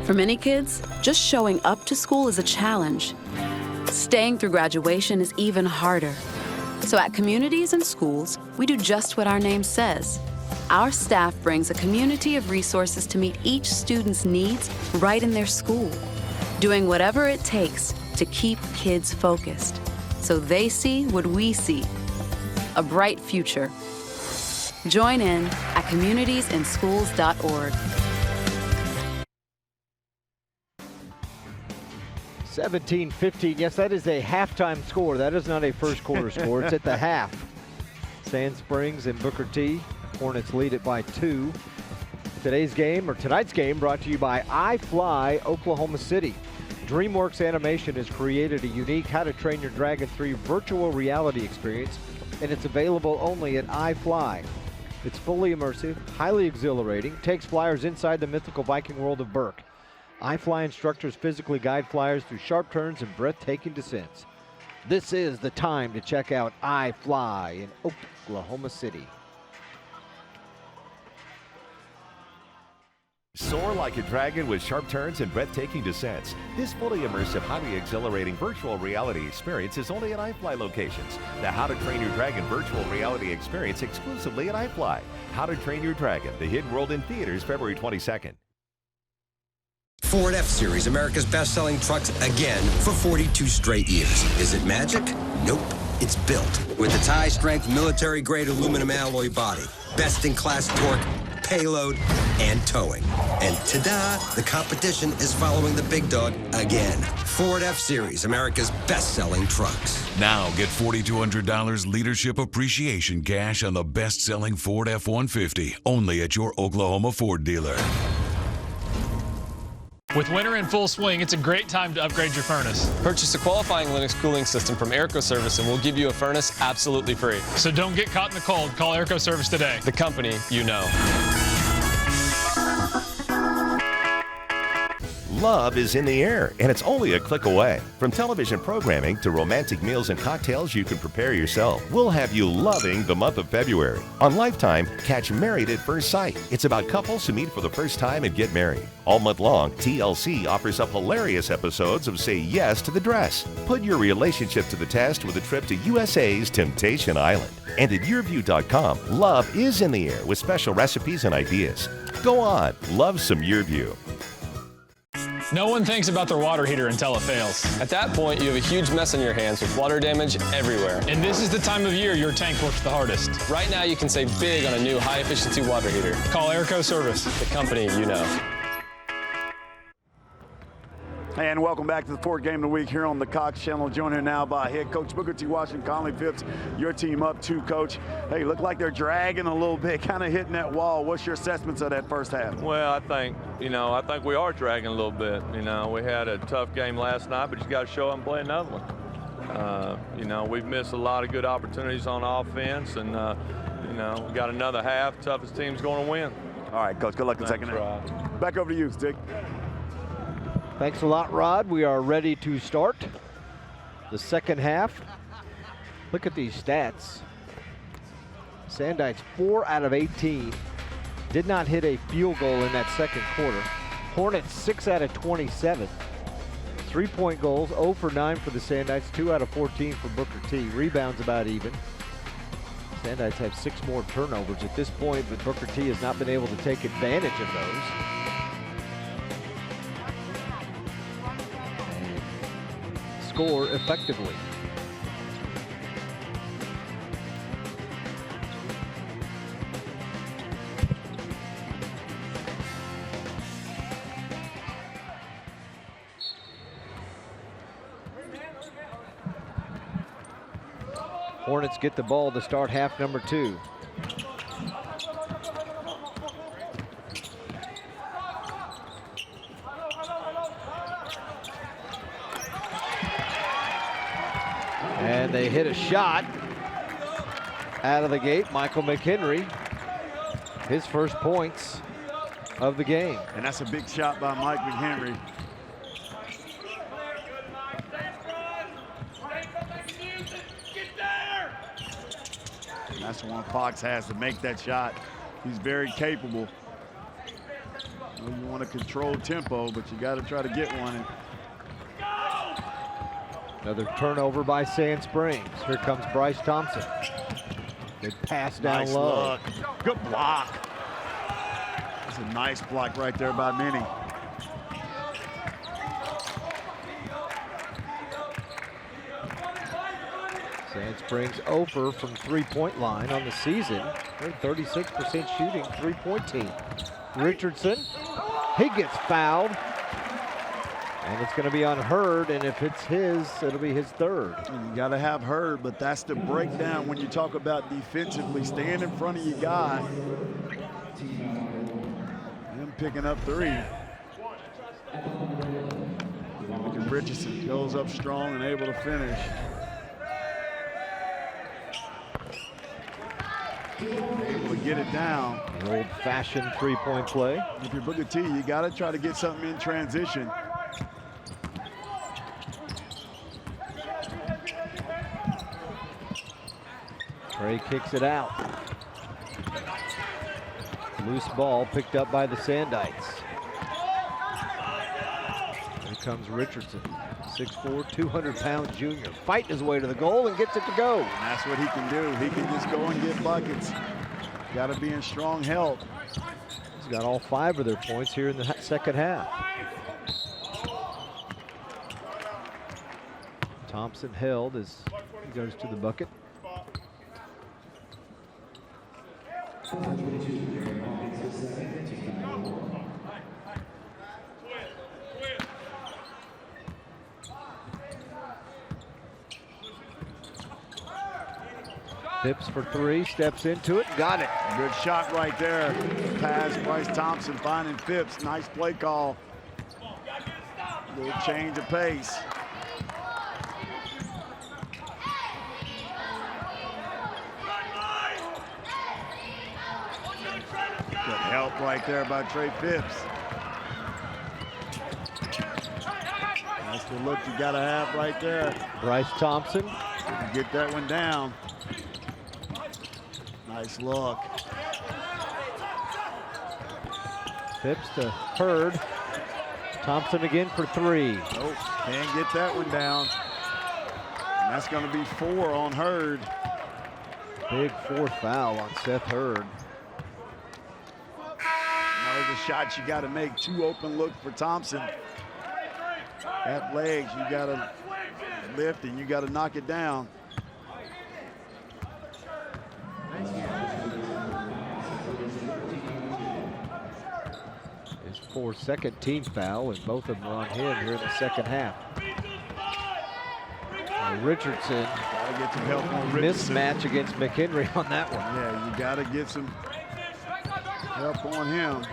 For many kids, just showing up to school is a challenge. Staying through graduation is even harder. So at communities and schools, we do just what our name says. Our staff brings a community of resources to meet each student's needs right in their school, doing whatever it takes to keep kids focused, so they see what we see, a bright future. Join in at communitiesinschools.org. 17-15. Yes, that is a halftime score. That is not a first quarter score. It's at the half. Sand Springs and Booker T. Hornets lead it by 2. Tonight's game brought to you by iFly Oklahoma City. DreamWorks Animation has created a unique How to Train Your Dragon 3 virtual reality experience, and it's available only at iFly. It's fully immersive, highly exhilarating, takes flyers inside the mythical Viking world of Berk. iFly instructors physically guide flyers through sharp turns and breathtaking descents. This is the time to check out iFly in Oklahoma City. Soar like a dragon with sharp turns and breathtaking descents. This fully immersive, highly exhilarating virtual reality experience is only at iFly locations. The How to Train Your Dragon virtual reality experience exclusively at iFly. How to Train Your Dragon, The Hidden World in theaters February 22nd. Ford F-Series, America's best-selling trucks again for 42 straight years. Is it magic? Nope. It's built with its high-strength military-grade aluminum alloy body, best-in-class torque, payload, and towing. And ta-da, the competition is following the big dog again. Ford F-Series, America's best-selling trucks. Now get $4,200 leadership appreciation cash on the best-selling Ford F-150, only at your Oklahoma Ford dealer. With winter in full swing, it's a great time to upgrade your furnace. Purchase a qualifying Linux cooling system from Airco Service and we'll give you a furnace absolutely free. So don't get caught in the cold. Call Airco Service today. The company you know. Love is in the air, and it's only a click away. From television programming to romantic meals and cocktails you can prepare yourself, we'll have you loving the month of February. On Lifetime, catch Married at First Sight. It's about couples who meet for the first time and get married. All month long, TLC offers up hilarious episodes of Say Yes to the Dress. Put your relationship to the test with a trip to USA's Temptation Island. And at YourView.com, love is in the air with special recipes and ideas. Go on, love some YourView. No one thinks about their water heater until it fails. At that point, you have a huge mess on your hands with water damage everywhere. And this is the time of year your tank works the hardest. Right now, you can save big on a new high-efficiency water heater. Call Airco Service, the company you know. And welcome back to the fourth game of the week here on the Cox Channel. Joined here now by head coach Booker T. Washington, Conley Phipps. Your team up 2, coach. Hey, look like they're dragging a little bit, kind of hitting that wall. What's your assessments of that first half? Well, I think we are dragging a little bit. We had a tough game last night, but you got to show up and play another one. We've missed a lot of good opportunities on offense, and we got another half. Toughest team's going to win. All right, coach. Good luck in the second half. Back over to you, Dick. Thanks a lot, Rod. We are ready to start the second half. Look at these stats. Sandites 4 out of 18. Did not hit a field goal in that second quarter. Hornets 6 out of 27. 3-point goals, 0 for 9 for the Sandites, 2 out of 14 for Booker T. Rebounds about even. Sandites have 6 more turnovers at this point, but Booker T has not been able to take advantage of those. Score effectively. Hornets get the ball to start half number 2. And they hit a shot out of the gate. Michael McHenry, his first points of the game. And that's a big shot by Mike McHenry. And that's the one Fox has to make that shot. He's very capable. You want to control tempo, but you got to try to get one. Another turnover by Sand Springs. Here comes Bryce Thompson. Good pass down nice low. Look. Good block. That's a nice block right there by Minnie. Sand Springs over from three-point line on the season. They're 36% shooting three-point team. Richardson, he gets fouled. And it's going to be on Hurd, and if it's his, it'll be his third. And you got to have Hurd, but that's the breakdown when you talk about defensively. Stand in front of your guy. Him picking up 3. Look at Richardson, goes up strong and able to finish. Able to get it down. The old-fashioned three-point play. If you're Booker T, you got to try to get something in transition. Trey kicks it out. Loose ball picked up by the Sandites. comes Richardson, 6'4", 200-pound junior, fighting his way to the goal and gets it to go. And that's what he can do. He can just go and get buckets. Got to be in strong health. He's got all 5 of their points here in the second half. Thompson held as he goes to the bucket. Phipps for 3, steps into it, got it. Good shot right there. Pass, Bryce Thompson finding Phipps. Nice play call. Little change of pace. Good help right there by Trey Phipps. That's the look you gotta have right there. Bryce Thompson. Get that one down. Nice look. Phipps to Hurd. Thompson again for 3. Nope, can't get that one down. And that's gonna be 4 on Hurd. Big 4th foul on Seth Hurd. Those are shots you gotta make. 2 open looks for Thompson. At legs, you gotta lift and you gotta knock it down. His 4th second team foul, and both of them are on him here in the second half. Richardson, gotta get some help on Richardson. Mismatch against McHenry on that one. Yeah, you gotta get some help on him.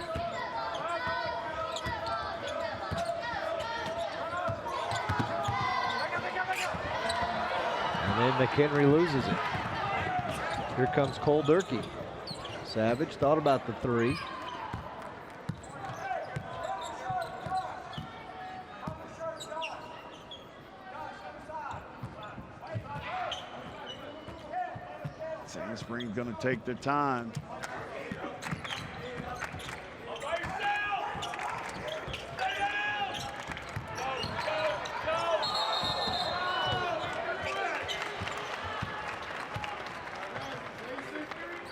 And then McHenry loses it. Here comes Cole Durkee. Savage thought about the 3. Sand Springs gonna take their time.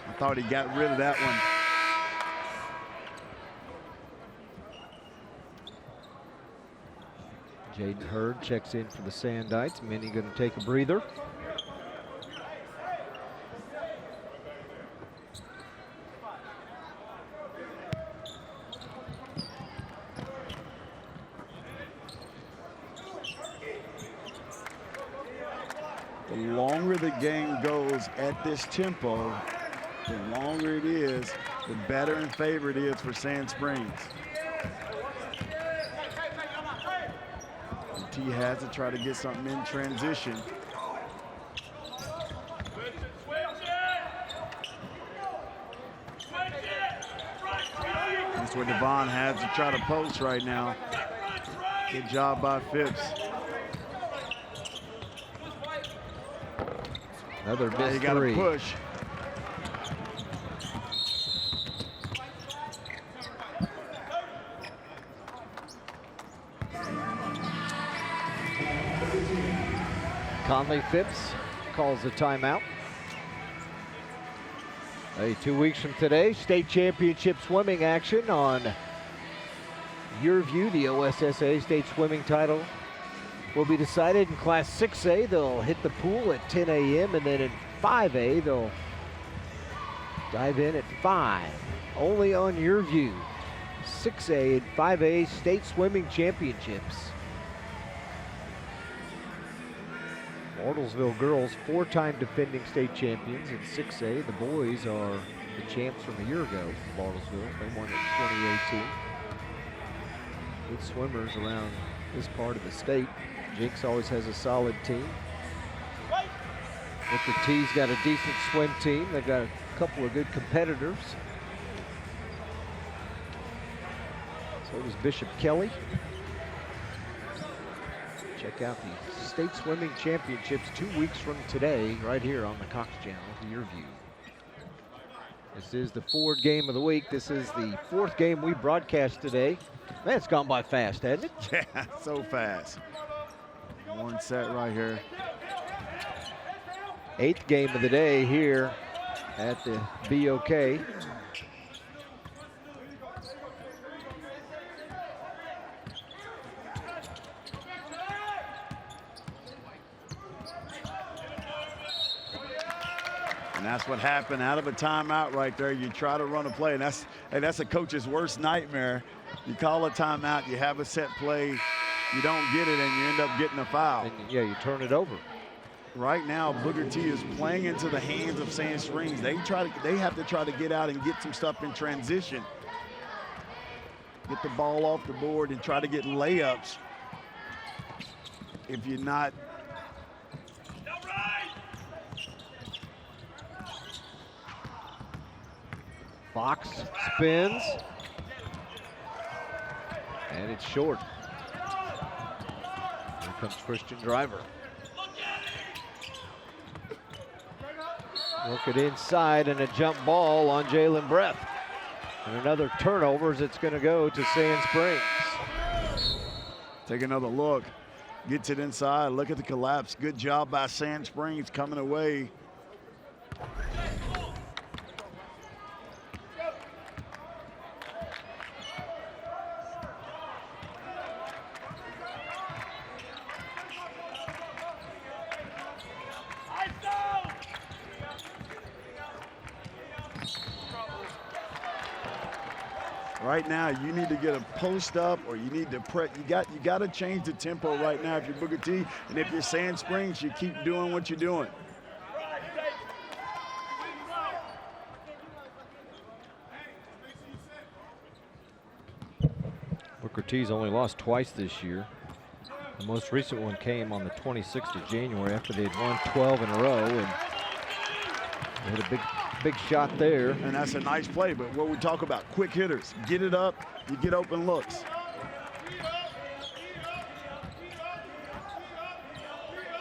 I thought he got rid of that one. Jaden Hurd checks in for the Sandites. Minnie going to take a breather. The longer the game goes at this tempo, the longer it is, the better in favor it is for Sand Springs. And T has to try to get something in transition. That's where Devon has to try to post right now. Good job by Phipps. Another missed you got to 3. push. Conley Phipps calls the timeout. Hey, 2 weeks from today, state championship swimming action on your view. The OSSA state swimming title will be decided in Class 6A. They'll hit the pool at 10 a.m. and then in 5A, they'll dive in at 5. Only on your view. 6A and 5A state swimming championships. Bartlesville girls, 4-time defending state champions in 6A. The boys are the champs from a year ago from Bartlesville. They won in 2018. Good swimmers around this part of the state. Jinx always has a solid team. Booker T's got a decent swim team. They've got a couple of good competitors. So does Bishop Kelly. Check out the state swimming championships 2 weeks from today, right here on the Cox Channel, your view. This is the Ford game of the week. This is the 4th game we broadcast today. Man, it's gone by fast, hasn't it? Yeah, so fast. One set right here. 8th game of the day here at the BOK. And that's what happened out of a timeout right there. You try to run a play, and that's a coach's worst nightmare. You call a timeout, you have a set play, you don't get it, and you end up getting a foul. And yeah, you turn it over. Right now, Booker T is playing into the hands of Sand Springs. They have to try to get out and get some stuff in transition. Get the ball off the board and try to get layups. If you're not. Fox spins. And it's short. Here comes Christian Driver. Work it inside, and a jump ball on Jalen Breath. And another turnover as it's going to go to Sand Springs. Take another look. Gets it inside. Look at the collapse. Good job by Sand Springs coming away. Right now, you need to get a post up, or you need to press. You got to change the tempo right now if you're Booker T, and if you're Sand Springs, you keep doing what you're doing. Booker T's only lost twice this year. The most recent one came on the 26th of January after they'd won 12 in a row, and they had a big shot there. And that's a nice play, but what we talk about, quick hitters. Get it up, you get open looks.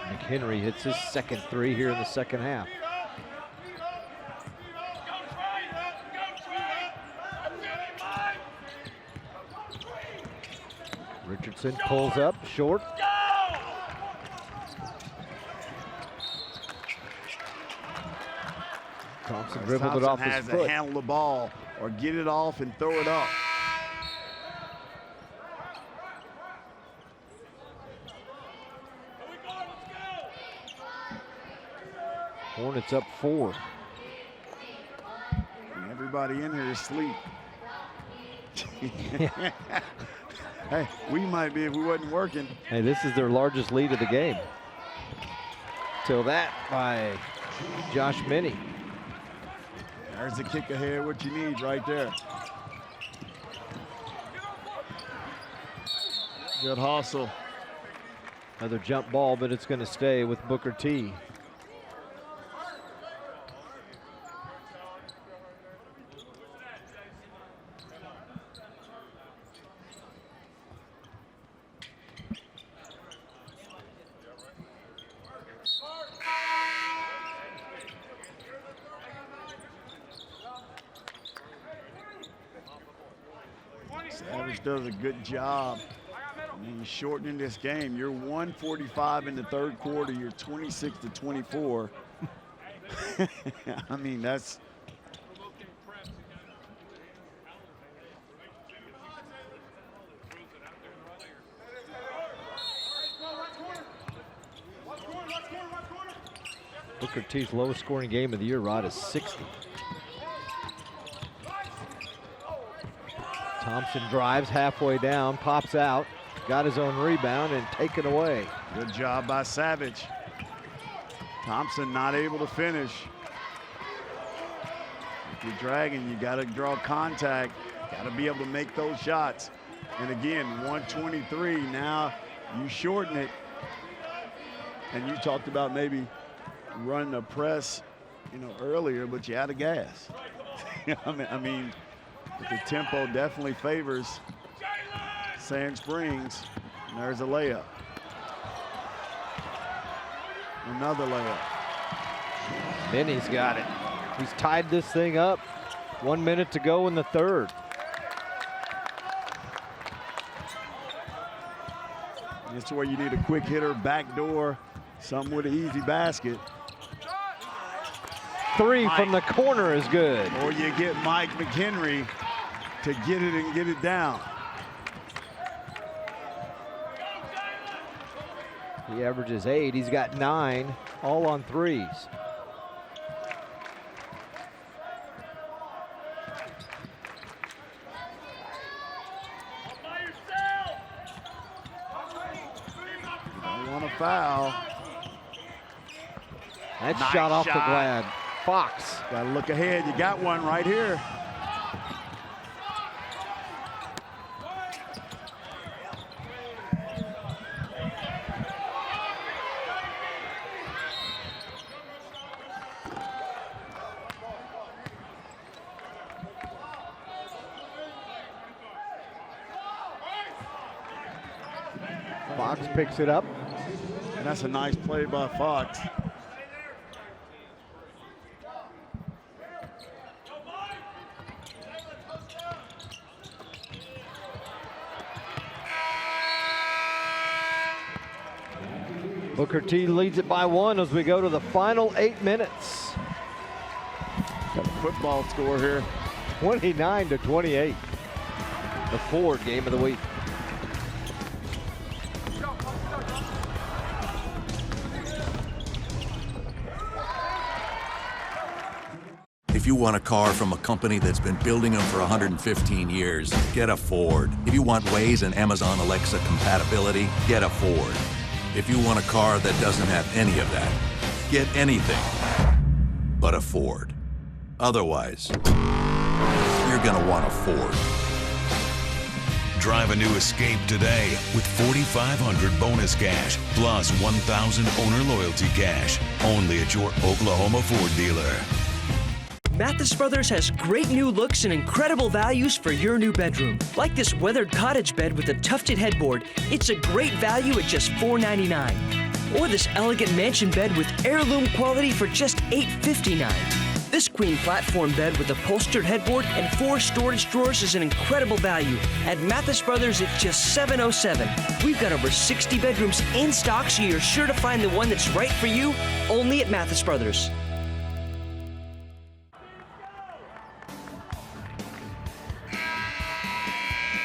McHenry hits his second 3 here in the second half. Richardson pulls up short. Thompson dribbled it off his foot. Has to handle the ball or get it off and throw it up. Hornets up 4. And everybody in here is asleep. Hey, we might be if we wasn't working. Hey, this is their largest lead of the game. Till that by Josh Minnie. There's the kick ahead, what you need right there. Good hustle. Another jump ball, but it's going to stay with Booker T. Savage does a good job. I mean, shortening this game. You're 145 in the third quarter. You're 26 to 24. I mean, that's. Booker T's lowest scoring game of the year, Rod, is 60. Thompson drives halfway down, pops out, got his own rebound and taken away. Good job by Savage. Thompson not able to finish. If you're dragging, you got to draw contact. Got to be able to make those shots. And again, 123. Now you shorten it. And you talked about maybe running a press, earlier, but you out of gas. I mean, the tempo definitely favors Sand Springs. And there's a layup. Another layup. Minnie's got it. He's tied this thing up. 1 minute to go in the third. This is where you need a quick hitter, back door, something with an easy basket. Three from the corner is good. Or you get Mike McHenry to get it and get it down. He averages 8. He's got 9, all on threes. Don't want to foul. That Nice shot off the shot. glass. Fox. Got to look ahead. You got one right here. Fox picks it up. And that's a nice play by Fox. Booker T leads it by 1 as we go to the final 8 minutes. Got a football score here. 29-28. The Ford game of the week. If you want a car from a company that's been building them for 115 years, get a Ford. If you want Waze and Amazon Alexa compatibility, get a Ford. If you want a car that doesn't have any of that, get anything but a Ford. Otherwise, you're gonna want a Ford. Drive a new Escape today with 4,500 bonus cash plus 1,000 owner loyalty cash. Only at your Oklahoma Ford dealer. Mathis Brothers has great new looks and incredible values for your new bedroom. Like this weathered cottage bed with a tufted headboard, it's a great value at just $4.99. Or this elegant mansion bed with heirloom quality for just $8.59. This queen platform bed with upholstered headboard and 4 storage drawers is an incredible value. At Mathis Brothers, it's just $707. We've got over 60 bedrooms in stock, so you're sure to find the one that's right for you, only at Mathis Brothers.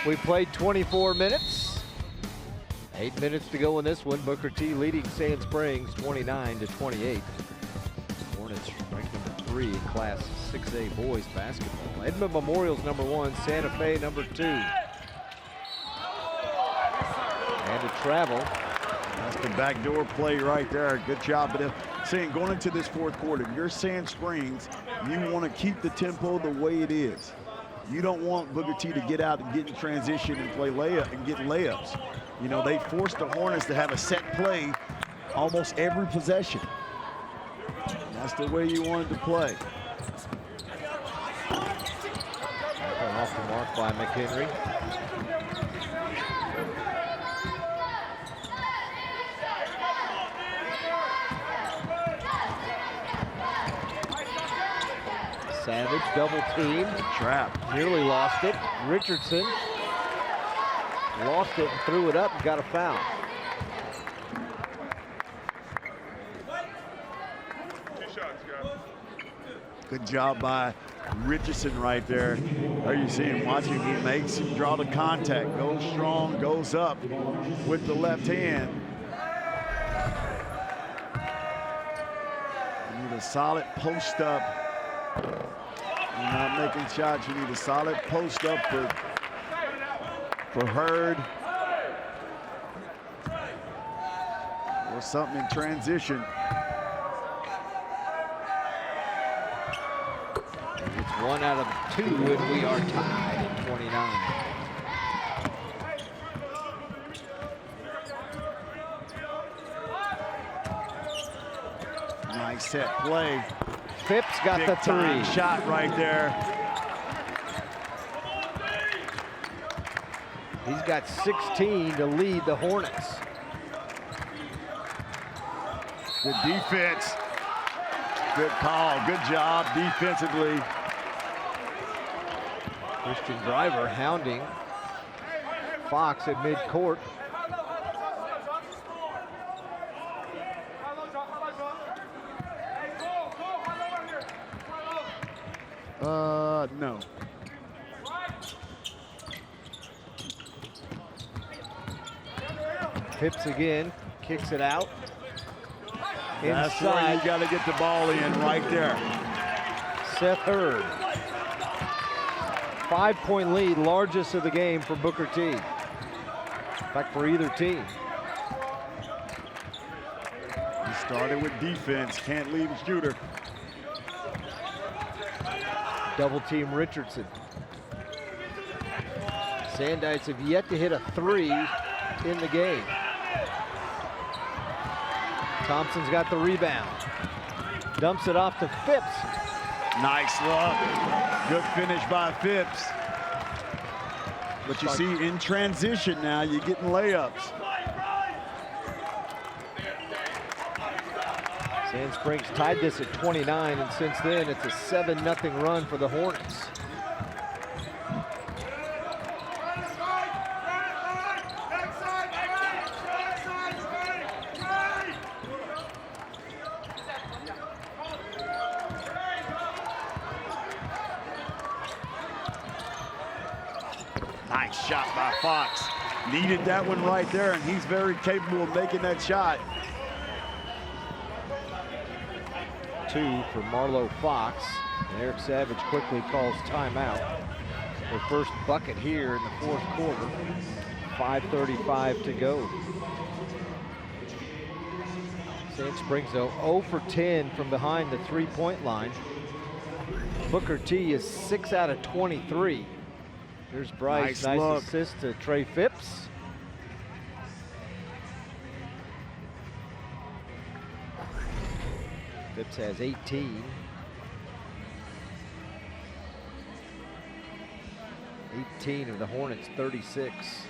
We played 24 minutes. 8 minutes to go in this one. Booker T leading Sand Springs 29-28. Hornets ranked number 3 in Class 6A boys basketball. Edmond Memorial's number 1, Santa Fe number 2. And to travel. That's the backdoor play right there. Good job. But saying going into this fourth quarter, if you're Sand Springs, you want to keep the tempo the way it is. You don't want Booker T to get out and get in transition and play layup and get layups. You know, they forced the Hornets to have a set play almost every possession. That's the way you wanted to play. Off the mark by McHenry. Savage double team. Trap. Nearly lost it. Richardson lost it and threw it up and got a foul. Good job by Richardson right there. There you see him watching. He makes him draw the contact, goes strong, goes up with the left hand. You need a solid post up. You're not making shots. You need a solid post up for Hurd. Or something in transition. It's 1 out of 2 and we are tied at 29. Nice set play. Phipps got Big the time 3. shot right there. He's got 16 to lead the Hornets. Good defense. Good call. Good job defensively. Christian Driver hounding Fox at midcourt. No. Phipps again, kicks it out. That's where you got to get the ball in right there. Seth Hurd. 5-point lead, largest of the game for Booker T. In fact, for either team. He started with defense, can't leave a shooter. Double team Richardson. Sandites have yet to hit a 3 in the game. Thompson's got the rebound. Dumps it off to Phipps. Nice look. Good finish by Phipps. But you see, in transition now, you're getting layups. Sand Springs tied this at 29, and since then it's a 7-0 run for the Hornets. Nice shot by Fox. Needed that one right there, and he's very capable of making that shot. 2 for Marlo Fox. And Eric Savage quickly calls timeout. Their first bucket here in the fourth quarter. 5:35 to go. Sand Springs, though, 0 for 10 from behind the three-point line. Booker T is 6 out of 23. There's Bryce, nice assist to Trey Phipps. Phipps has 18. 18 of the Hornets' 36.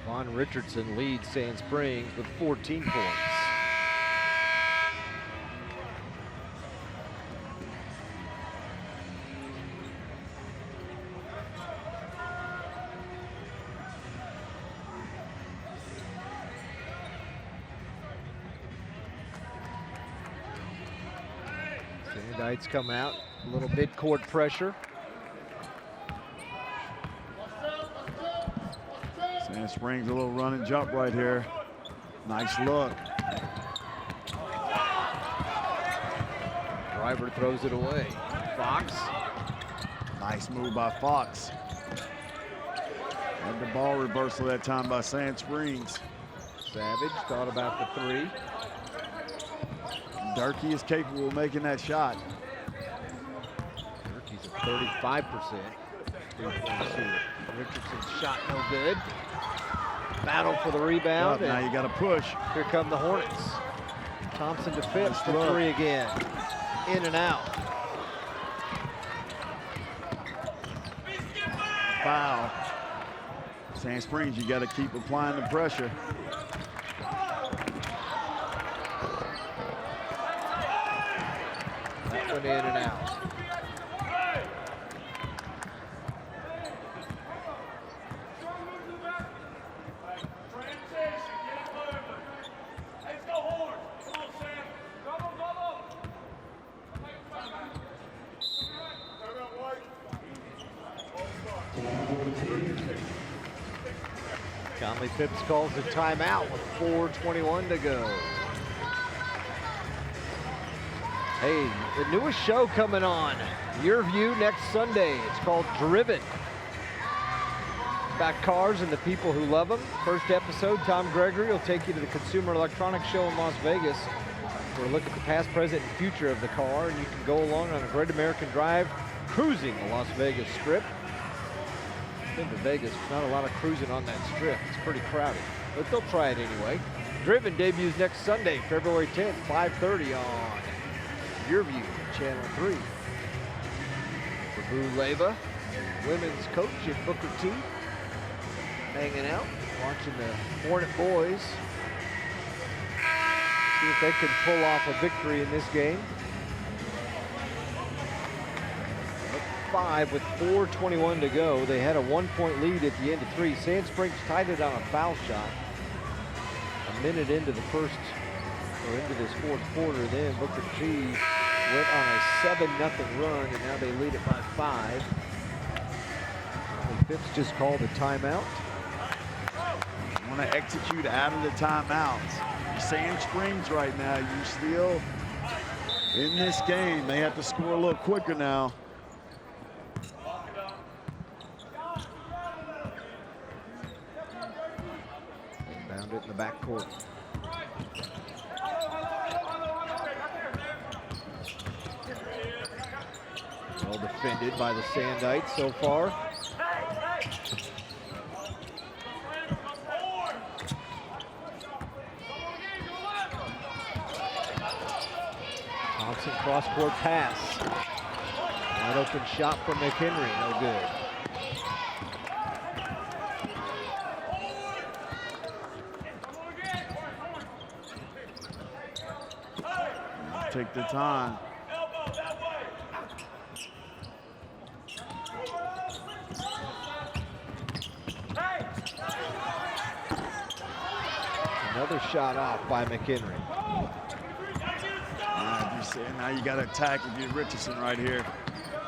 Von Richardson leads Sand Springs with 14 points. Sandites come out, a little mid-court pressure. Sand Springs a little run and jump right here. Nice look. Driver throws it away. Fox. Nice move by Fox. And the ball reversal that time by Sand Springs. Savage thought about the 3. Durkee is capable of making that shot. Durkee's at 35%. Three-point shooter. Richardson's shot no good. Battle for the rebound. Now you got to push. Here come the Hornets. Thompson to Phipps for 3 again. In and out. Foul. Sand Springs, you got to keep applying the pressure. That one in and out. Conley Phipps calls a timeout with 4:21 to go. Hey, the newest show coming on, Your View, next Sunday. It's called Driven. About cars and the people who love them. First episode, Tom Gregory will take you to the Consumer Electronics Show in Las Vegas for a look at the past, present, and future of the car. And you can go along on a Great American Drive cruising the Las Vegas Strip. Been to Vegas, not a lot of cruising on that strip. It's pretty crowded, but they'll try it anyway. Driven debuts next Sunday, February 10th, 5:30 on Your View, Channel 3. For Boo Leva, women's coach at Booker T, hanging out, watching the Hornet boys. See if they can pull off a victory in this game. Up 5 with 4:21 to go. They had a 1-point lead at the end of 3. Sand Springs tied it on a foul shot. A minute into the first, or into this fourth quarter, then Booker T went on a 7-0 run, and now they lead it by 5. Phipps just called a timeout. You want to execute out of the timeouts. Sand Springs right now, you still in this game. They have to score a little quicker now. Found it in the backcourt. Well defended by the Sandites so far. Thompson cross-court pass. Wide open shot from McHenry, no good. Take the time. Another shot off by McHenry. Now you got to attack if you're Richardson right here.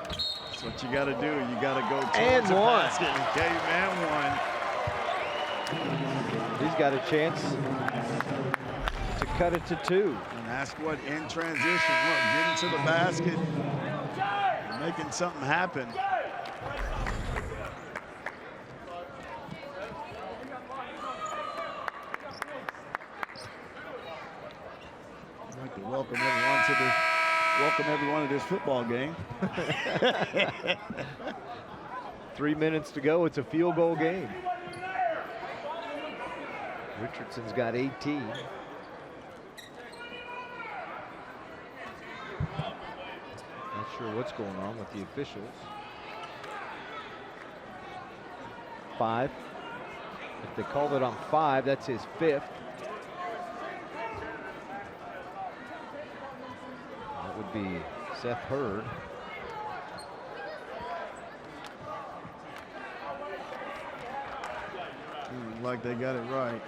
That's what you got to do. You got to go and towards the one. basket. Okay, and one. He's got a chance to cut it to 2. And that's what in transition. Look, getting to the basket, making something happen. I'd like to welcome everyone to this football game. 3 minutes to go. It's a field goal game. Richardson's got 18. Not sure what's going on with the officials. 5. If they called it on 5, that's his 5th. That would be Seth Hurd. Like they got it right.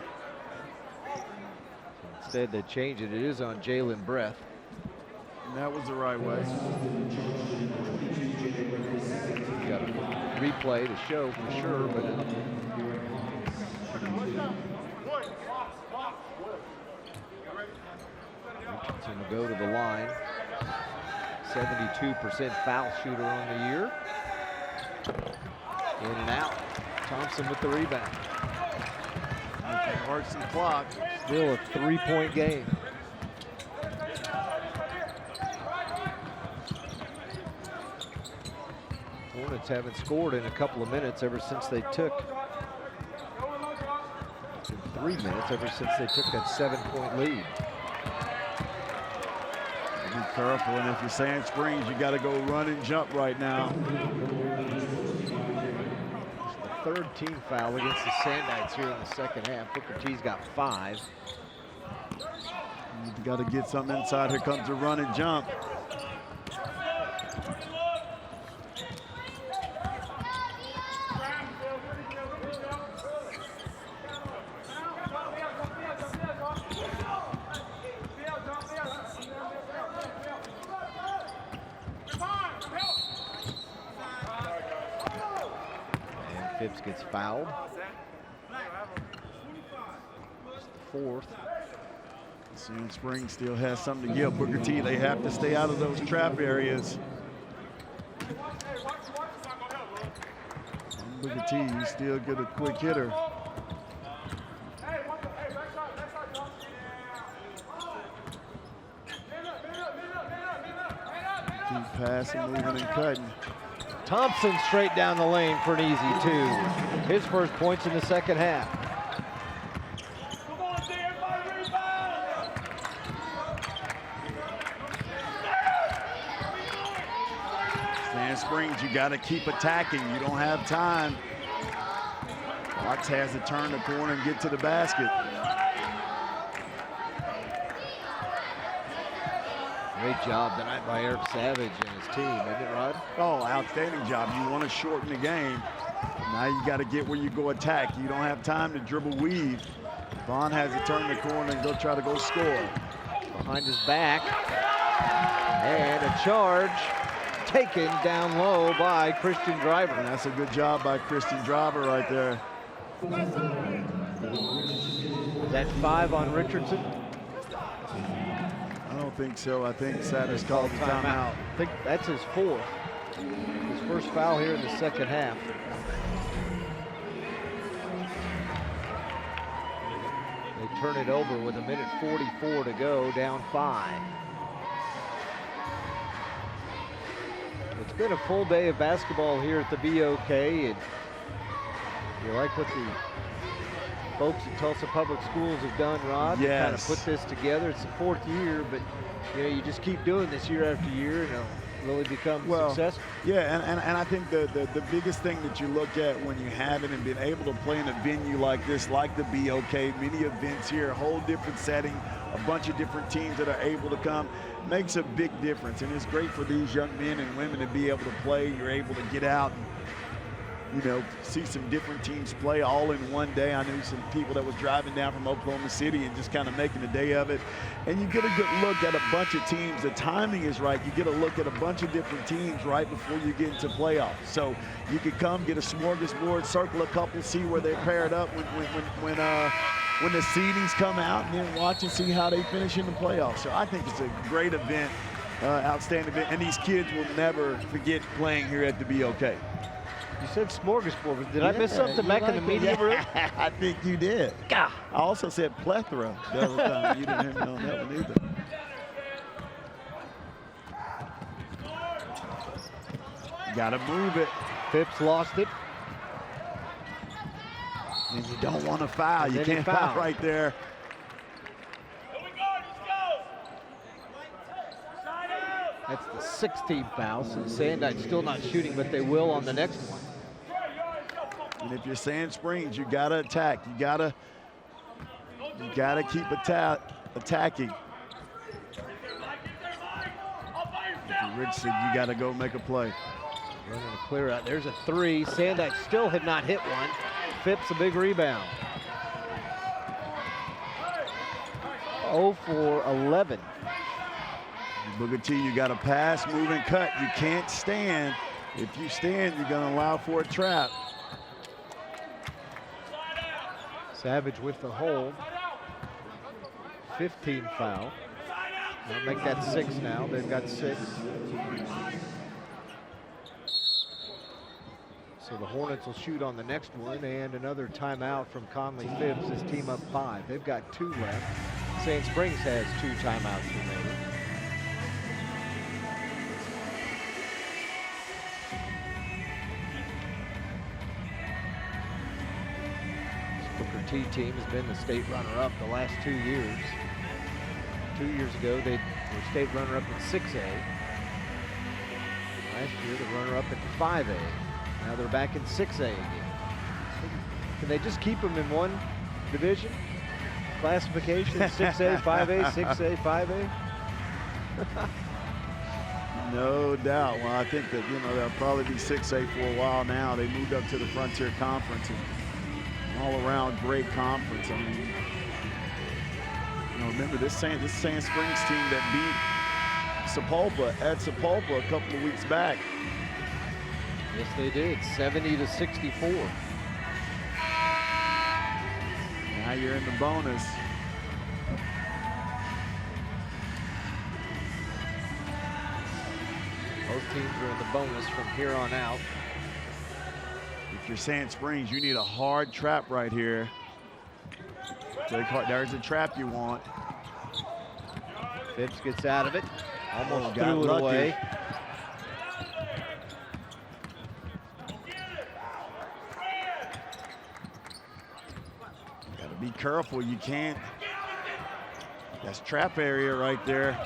Instead, they change it. It is on Jalen Breath. And that was the right way. We got a replay to show for sure, but Richardson will go to the line. 72% foul shooter on the year. In and out. Thompson with the rebound. Works the clock. Still a 3-point game. Hornets haven't scored in a couple of minutes ever since they took, in 3 minutes, ever since they took that 7-point lead. Be careful, and if you're Sand Springs, you got to go run and jump right now. The 3rd team foul against the Sandites here in the second half. Booker T's got 5. You got to get something inside. Here comes the run and jump. Phipps gets fouled. It's the 4th. Sand Springs still has something to give. Booker T, they have to stay out of those trap areas. Booker T, you still get a quick hitter. Keep passing, moving, and cutting. Thompson straight down the lane for an easy 2. His first points in the second half. Springs, you got to keep attacking. You don't have time. Fox has to turn the corner and get to the basket. Great job tonight by Eric Savage and his team, isn't it, Rod? Oh, outstanding job. You want to shorten the game. Now you got to get where you go attack. You don't have time to dribble weave. Vaughn has to turn the corner and go try to go score. Behind his back. And a charge taken down low by Christian Driver. And that's a good job by Christian Driver right there. Is that 5 on Richardson? I don't think so. I think Satter's called the timeout. I think that's his 4th. His first foul here in the second half. They turn it over with 1:44 to go, down 5. It's been a full day of basketball here at the BOK, and you like what the folks at Tulsa Public Schools have done, Rod? Yes. To kind of put this together. It's the 4th year, but you know, you just keep doing this year after year, and it'll really become successful. Yeah, and I think the biggest thing that you look at when you have it and been able to play in a venue like this, like the BOK, many events here, a whole different setting, a bunch of different teams that are able to come, makes a big difference. And it's great for these young men and women to be able to play. You're able to get out and, you know, see some different teams play all in one day. I knew some people that was driving down from Oklahoma City and just kind of making a day of it. And you get a good look at a bunch of teams. The timing is right. You get a look at a bunch of different teams right before you get into playoffs. So you could come, get a smorgasbord, circle a couple, see where they're paired up when the seedings come out, and then watch and see how they finish in the playoffs. So I think it's a great event, outstanding event, and these kids will never forget playing here at the BOK. You said smorgasbord. Did I miss something back in the media room? I think you did. Gah. I also said plethora the other time. You didn't hear me on that one either. Got to move it. Phipps lost it. And you don't want to foul. And you then can't foul right there. That's the 16th foul, so Sandite's still not shooting, but they will on the next one. And if you're Sand Springs, you gotta attack. You gotta keep attacking. If you're Richardson, you gotta go make a play. Running a clear out. There's a 3. Sandite still had not hit one. Phipps a big rebound. 0 for 11. Booker T, you got to pass, move, and cut. You can't stand. If you stand, you're going to allow for a trap. Savage with the hold. 15 foul. They'll make that 6 now. They've got 6. So the Hornets will shoot on the next one, and another timeout from Conley Phipps, his team up 5. They've got 2 left. Sand Springs has 2 timeouts remaining. Booker T team has been the state runner-up the last 2 years. 2 years ago, they were state runner-up in 6A. Last year, the runner-up in 5A. Now they're back in 6A again. Can they just keep them in one division? Classification, 6A, 5A, 6A, 5A? No doubt. Well, I think that, they'll probably be 6A for a while now. They moved up to the Frontier Conference, and all-around great conference. I mean, remember this Sand Springs team that beat Sepulpa at Sepulpa a couple of weeks back. Yes, they did, 70-64. Now you're in the bonus. Both teams are in the bonus from here on out. If you're Sand Springs, you need a hard trap right here. There's a trap you want. Phipps gets out of it. Almost got threw it lucky. away. Gotta be careful, you can't. That's trap area right there.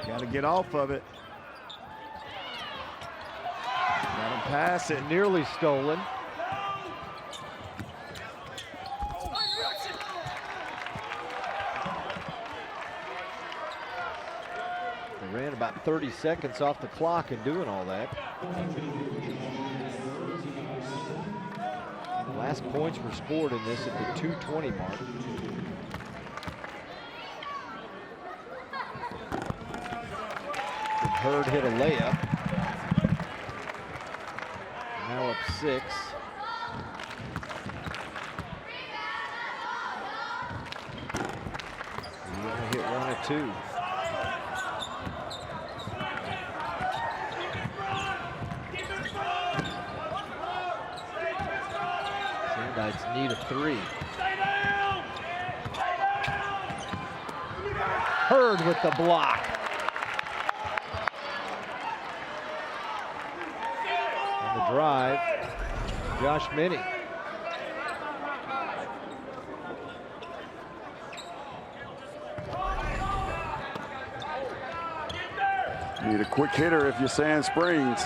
Gotta get off of it. pass it. Nearly stolen. They ran about 30 seconds off the clock in doing all that. Last points were scored in this at the 2:20 mark. Hurd hit a layup. Now up 6. He's gonna hit 1 or 2. Sandites need a 3. Hurd with the block. Drive, Josh Minnie. Need a quick hitter if you're Sand Springs.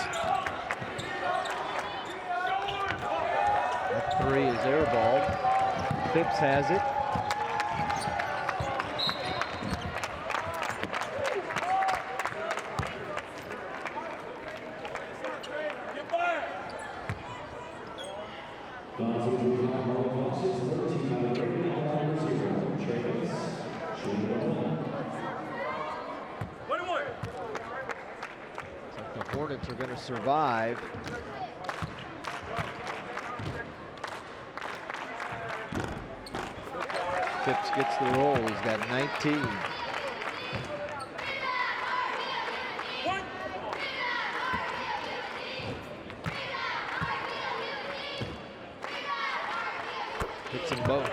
That 3 is airballed. Phipps has it. Hornets are going to survive. Phipps gets the roll. He's got 19. Hits him both.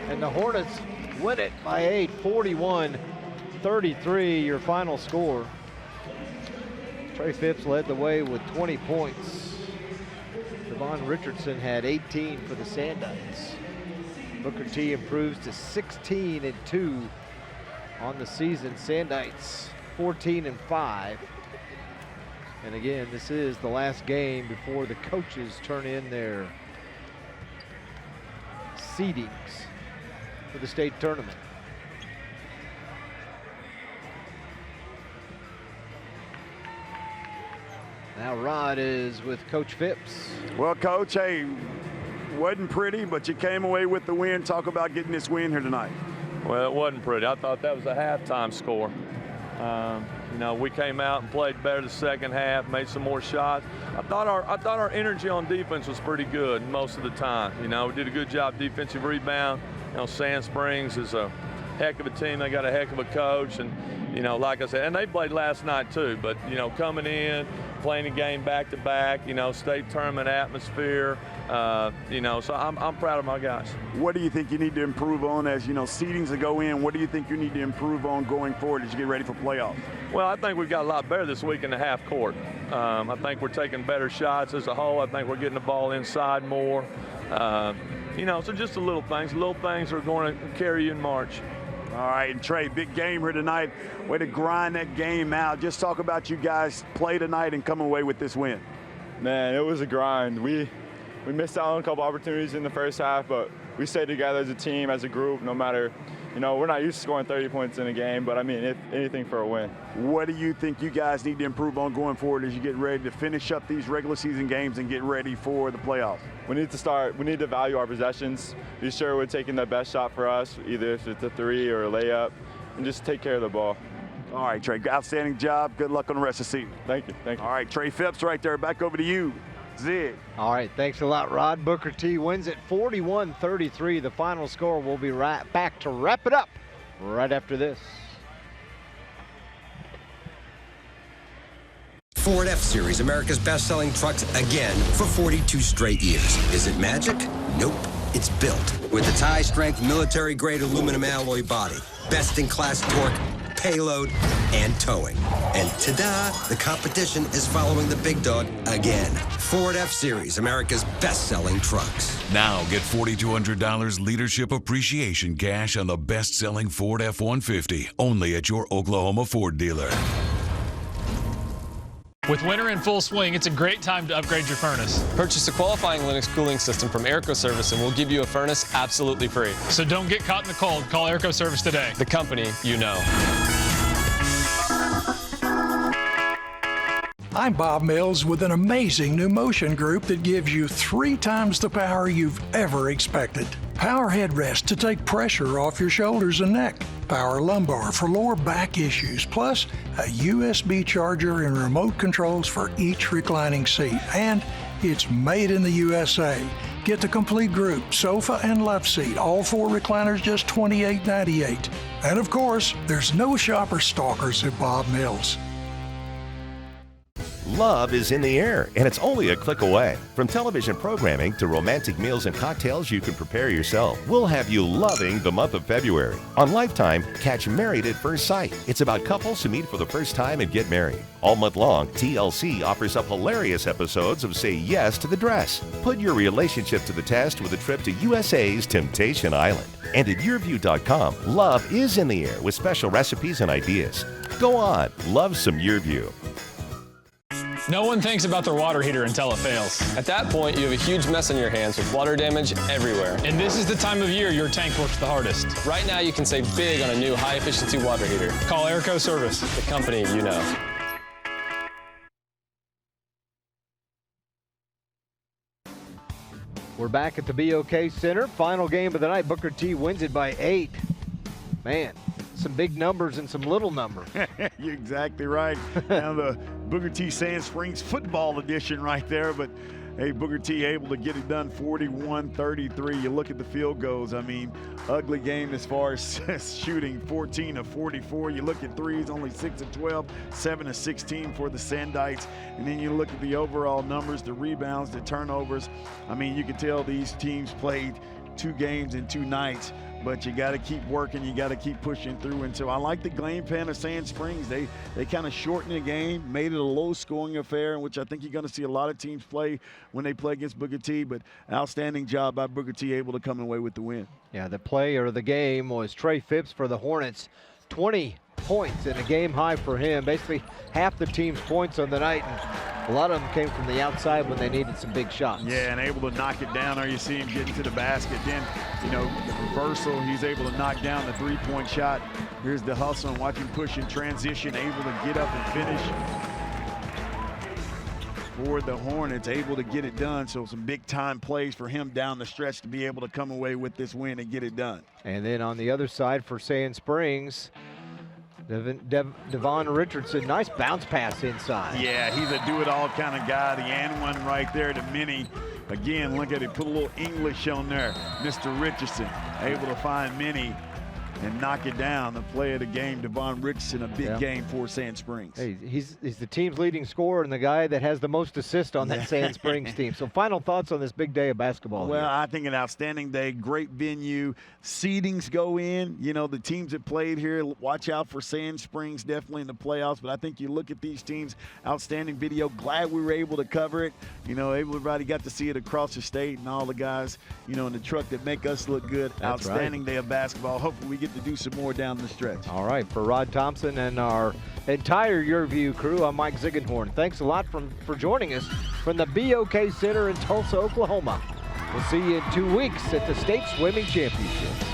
And the Hornets win it by 8, 41-33, your final score. Trey Phipps led the way with 20 points. Devon Richardson had 18 for the Sandites. Booker T improves to 16-2 on the season. Sandites 14-5. And again, this is the last game before the coaches turn in their seedings for the state tournament. Now Rod is with Coach Phipps. Well, Coach, hey, wasn't pretty, but you came away with the win. Talk about getting this win here tonight. Well, it wasn't pretty. I thought that was a halftime score. You know, we came out and played better the second half, made some more shots. I thought our energy on defense was pretty good most of the time. You know, we did a good job defensive rebound. You know, Sand Springs is a heck of a team. They got a heck of a coach, and you know, like I said, and they played last night too. But you know, coming in, playing a game back to back, you know, state tournament atmosphere. You know, so I'm proud of my guys. What do you think you need to improve on as, you know, seedings to go in? What do you think you need to improve on going forward as you get ready for playoffs? Well, I think we've got a lot better this week in the half court. I think we're taking better shots as a whole. I think we're getting the ball inside more. You know, so just the little things are going to carry you in March. All right, and Trey, big game here tonight. Way to grind that game out. Just talk about you guys play tonight and come away with this win. Man, it was a grind. We missed out on a couple opportunities in the first half, but we stayed together as a team, as a group, no matter, you know, we're not used to scoring 30 points in a game, but I mean, if anything, for a win. What do you think you guys need to improve on going forward as you get ready to finish up these regular season games and get ready for the playoffs? We need to value our possessions, be sure we're taking the best shot for us, either if it's a 3 or a layup, and just take care of the ball. All right, Trey, outstanding job. Good luck on the rest of the season. Thank you. All right, Trey Phipps right there. Back over to you, Zig. All right, thanks a lot, Rod. Booker T wins it 41-33. The final score. We'll be right back to wrap it up right after this. Ford F-Series, America's best-selling trucks again for 42 straight years. Is it magic? Nope. It's built with its high-strength military-grade aluminum alloy body, best-in-class torque, payload, and towing. And ta-da, the competition is following the big dog again. Ford F-Series, America's best-selling trucks. Now get $4,200 leadership appreciation cash on the best-selling Ford F-150, only at your Oklahoma Ford dealer. With winter in full swing, it's a great time to upgrade your furnace. Purchase a qualifying Linux cooling system from Airco Service and we'll give you a furnace absolutely free. So don't get caught in the cold. Call Airco Service today. The company you know. I'm Bob Mills with an amazing new motion group that gives you 3 times the power you've ever expected. Power headrest to take pressure off your shoulders and neck. Power lumbar for lower back issues, plus a USB charger and remote controls for each reclining seat. And it's made in the USA. Get the complete group, sofa and love seat, all 4 recliners just $28.98. And of course, there's no shopper stalkers at Bob Mills. Love is in the air, and it's only a click away. From television programming to romantic meals and cocktails you can prepare yourself, we'll have you loving the month of February. On Lifetime, catch Married at First Sight. It's about couples who meet for the first time and get married. All month long, TLC offers up hilarious episodes of Say Yes to the Dress. Put your relationship to the test with a trip to USA's Temptation Island. And at YourView.com, love is in the air with special recipes and ideas. Go on, love some YourView. No one thinks about their water heater until it fails. At that point, you have a huge mess on your hands with water damage everywhere. And this is the time of year your tank works the hardest. Right now, you can save big on a new high-efficiency water heater. Call Airco Service, the company you know. We're back at the BOK Center. Final game of the night. Booker T wins it by 8. Man, some big numbers and some little numbers. You're exactly right. Now the Booker T Sand Springs football edition right there, but hey, Booker T able to get it done 41-33. You look at the field goals. I mean, ugly game as far as shooting, 14 of 44. You look at threes, only 6 of 12, 7 of 16 for the Sandites. And then you look at the overall numbers, the rebounds, the turnovers. I mean, you can tell these teams played 2 games in 2 nights. But you got to keep working. You got to keep pushing through. And so I like the game plan of Sand Springs. They kind of shortened the game, made it a low-scoring affair, in which I think you're going to see a lot of teams play when they play against Booker T. But outstanding job by Booker T, able to come away with the win. Yeah, the player of the game was Trey Phipps for the Hornets. 20 points and a game high for him. Basically half the team's points on the night. And a lot of them came from the outside when they needed some big shots. Yeah, and able to knock it down. Or you see him getting to the basket. Then, you know, the reversal, he's able to knock down the 3-point shot. Here's the hustle and watch him push in transition, able to get up and finish for the Hornets, able to get it done. So some big time plays for him down the stretch to be able to come away with this win and get it done. And then on the other side for Sand Springs, Devon Richardson, nice bounce pass inside. Yeah, he's a do-it-all kind of guy. The and one right there to Minnie. Again, look at it, put a little English on there. Mr. Richardson able to find Minnie and knock it down. The play of the game, Devon Richardson, a big game for Sand Springs. Hey, he's the team's leading scorer and the guy that has the most assists on that Sand Springs team. So final thoughts on this big day of basketball. Well, here. I think an outstanding day, great venue. Seedings go in. You know, the teams that played here, watch out for Sand Springs definitely in the playoffs. But I think you look at these teams, outstanding video. Glad we were able to cover it. You know, everybody got to see it across the state and all the guys, you know, in the truck that make us look good. That's outstanding day of basketball. Hopefully we get to do some more down the stretch. All right, for Rod Thompson and our entire Your View crew, I'm Mike Ziegenhorn. Thanks a lot for joining us from the BOK Center in Tulsa, Oklahoma. We'll see you in 2 weeks at the State Swimming Championships.